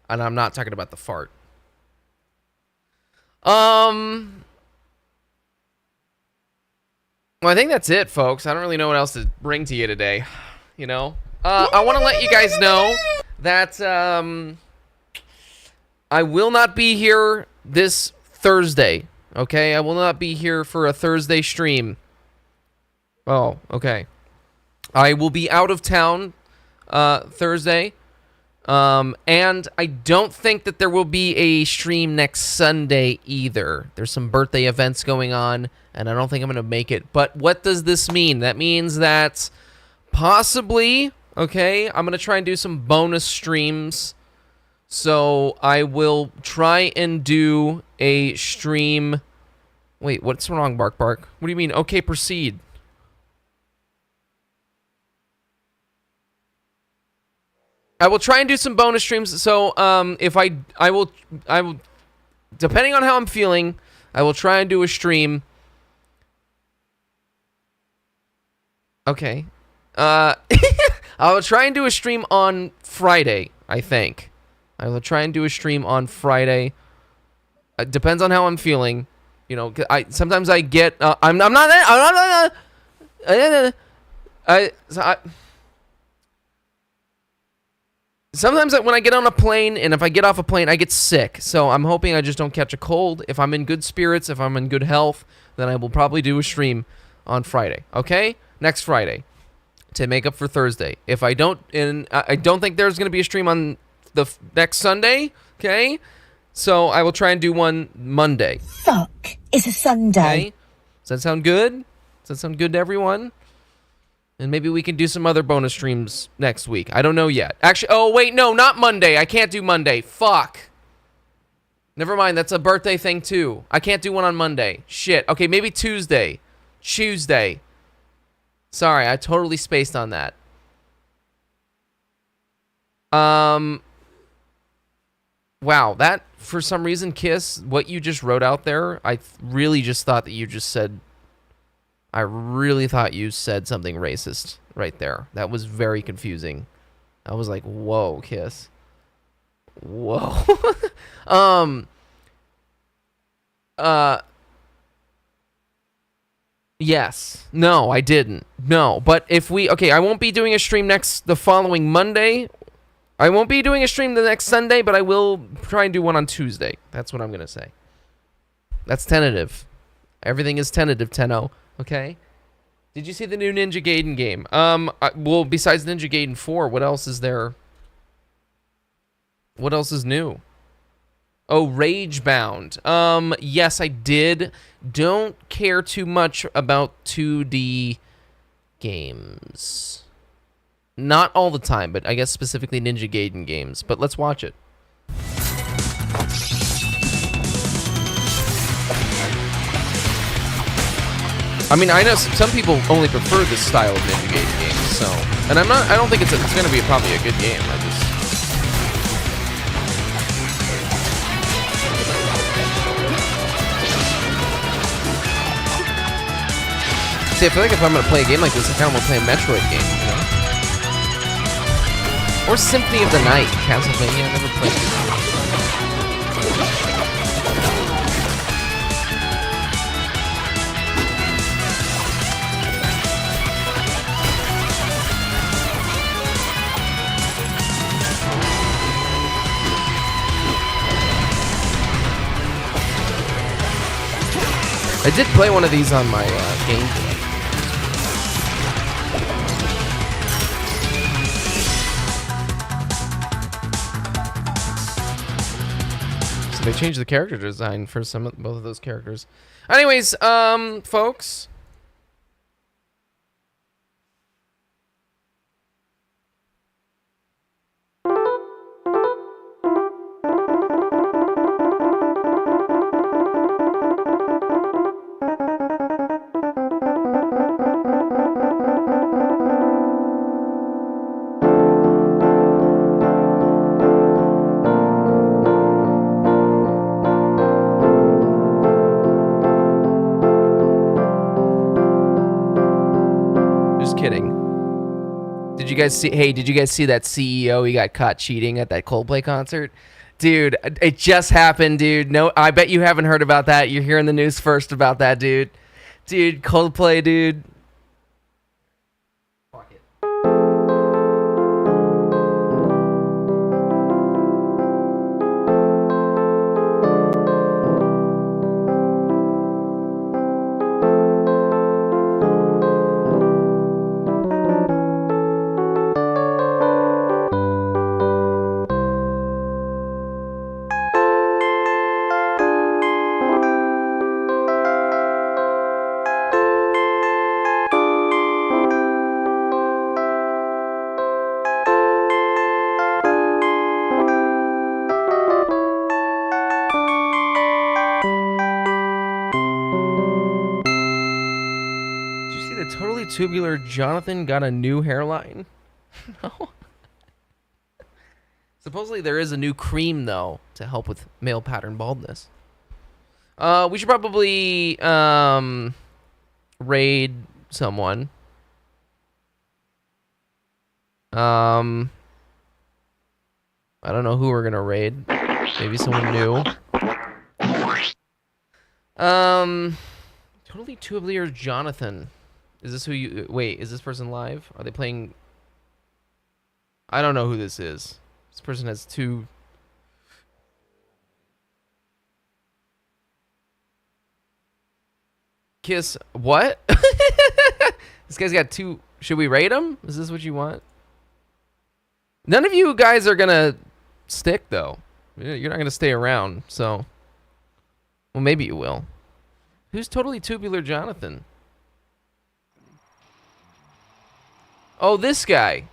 And I'm not talking about the fart. Well, I think that's it, folks. I don't really know what else to bring to you today. You know? I want to let you guys know that I will not be here this Thursday. Okay? I will not be here for a Thursday stream. Oh, okay. I will be out of town Thursday. And I don't think that there will be a stream next Sunday either. There's some birthday events going on, and I don't think I'm going to make it. But what does this mean? That means that possibly, okay, I'm going to try and do some bonus streams. So I will try and do a stream. Wait, what's wrong, Bark Bark? What do you mean? Okay, proceed. I will try and do some bonus streams. So, if I will, depending on how I'm feeling, I will try and do a stream. Okay. I will try and do a stream on Friday, I think. I will try and do a stream on Friday. It depends on how I'm feeling. You know, sometimes I get, I'm not sometimes when I get on a plane, and if I get off a plane, I get sick. So I'm hoping I just don't catch a cold. If I'm in good spirits, if I'm in good health, then I will probably do a stream on Friday. Okay? Next Friday. To make up for Thursday. If I don't, and I don't think there's going to be a stream on the next Sunday. Okay? So I will try and do one Monday.
Fuck. It's a Sunday.
Okay? Does that sound good? Does that sound good to everyone? And maybe we can do some other bonus streams next week. I don't know yet. Actually, oh, wait, no, not Monday. I can't do Monday. Fuck. Never mind, that's a birthday thing, too. I can't do one on Monday. Shit. Okay, maybe Tuesday. Tuesday. Sorry, I totally spaced on that. Wow, that, for some reason, Kiss, what you just wrote out there, I really just thought that you just said... I really thought you said something racist right there. That was very confusing. I was like, whoa, Kiss. Whoa. Yes. No, I didn't. No, but if we... Okay, I won't be doing a stream the following Monday. I won't be doing a stream the next Sunday, but I will try and do one on Tuesday. That's what I'm going to say. That's tentative. Everything is tentative, Tenno. Okay. Did you see the new Ninja Gaiden game? Well, besides Ninja Gaiden 4, what else is there? What else is new? Oh, Ragebound. Yes, I did. Don't care too much about 2D games. Not all the time, but I guess specifically Ninja Gaiden games. But let's watch it. I mean, I know some people only prefer this style of Ninja Gaiden games, so... And I don't think it's going to be probably a good game, I just... See, I feel like if I'm going to play a game like this, I kind of want to play a Metroid game, you know? Or Symphony of the Night, Castlevania, I never played it. I did play one of these on my Game Boy. So they changed the character design for both of those characters. Anyways, folks. you guys see? Hey, did you guys see that CEO? He got caught cheating at that Coldplay concert. Dude, it just happened, dude. No, I bet you haven't heard about that. You're hearing the news first about that, dude. Dude, Coldplay, dude. Fuck it. Totally Tubular Jonathan got a new hairline? No. Supposedly there is a new cream, though, to help with male pattern baldness. We should probably raid someone. I don't know who we're gonna raid. Maybe someone new. Totally Tubular Jonathan. Is this who you... Wait, is this person live? Are they playing... I don't know who this is. This person has two... Kiss... What? This guy's got two... Should we raid him? Is this what you want? None of you guys are gonna stick, though. You're not gonna stay around, so... Well, maybe you will. Who's Totally Tubular Jonathan? Oh, this guy.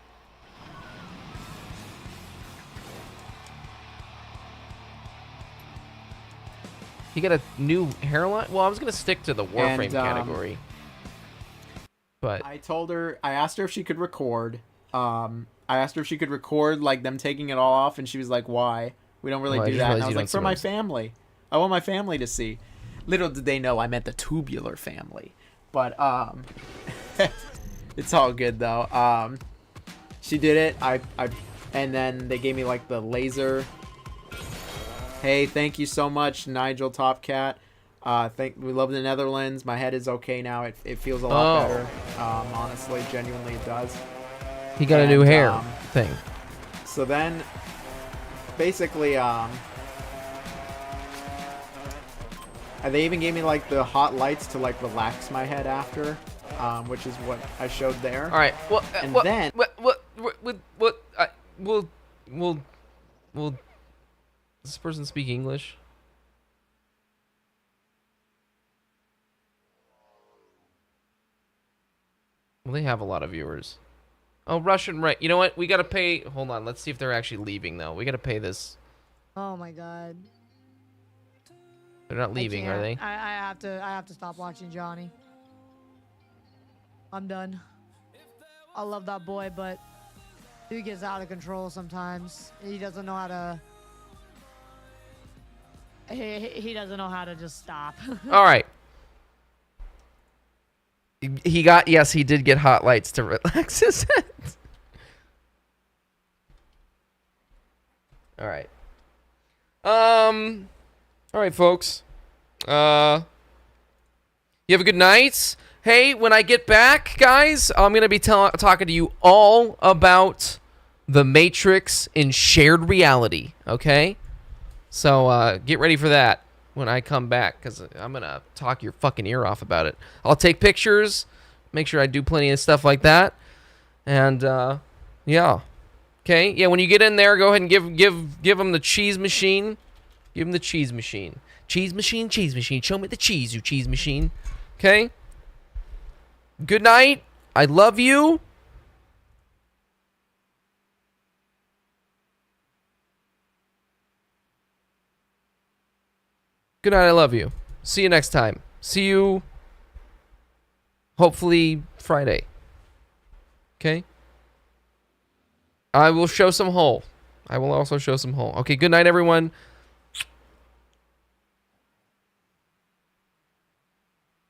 He got a new hairline? Well, I was going to stick to the Warframe category. But
I told her, I asked her if she could record. I asked her if she could record, like, them taking it all off, and she was like, why? We don't really do that. And I was like, for my family. I want my family to see. Little did they know I meant the tubular family. But, it's all good, though. She did it. And then they gave me like the laser. Hey, thank you so much, Nigel Topcat. We love the Netherlands. My head is okay now. It feels a lot better. Honestly, genuinely, it does.
He got a new hair thing.
So then, basically, they even gave me like the hot lights to like relax my head after. Which is what I showed there.
All right. Well,
and
then will does this person speak English? Well, they have a lot of viewers. Oh, Russian, right? You know what? We gotta pay. Hold on. Let's see if they're actually leaving though. We gotta pay this.
Oh my god.
They're not leaving, are they?
I have to stop watching Johnny. I'm done. I love that boy, but he gets out of control sometimes. He doesn't know how to... He doesn't know how to just stop.
All right. Yes, he did get hot lights to relax his head. All right. All right, folks. You have a good night. Hey, when I get back, guys, I'm going to be talking to you all about the Matrix in shared reality, okay? So get ready for that when I come back, because I'm going to talk your fucking ear off about it. I'll take pictures, make sure I do plenty of stuff like that, and yeah. Okay, yeah, when you get in there, go ahead and give them the cheese machine. Give them the cheese machine. Cheese machine, cheese machine. Show me the cheese, you cheese machine. Okay? Good night. I love you. Good night. I love you. See you next time. See you hopefully Friday. Okay? I will show some hole. I will also show some hole. Okay, good night, everyone.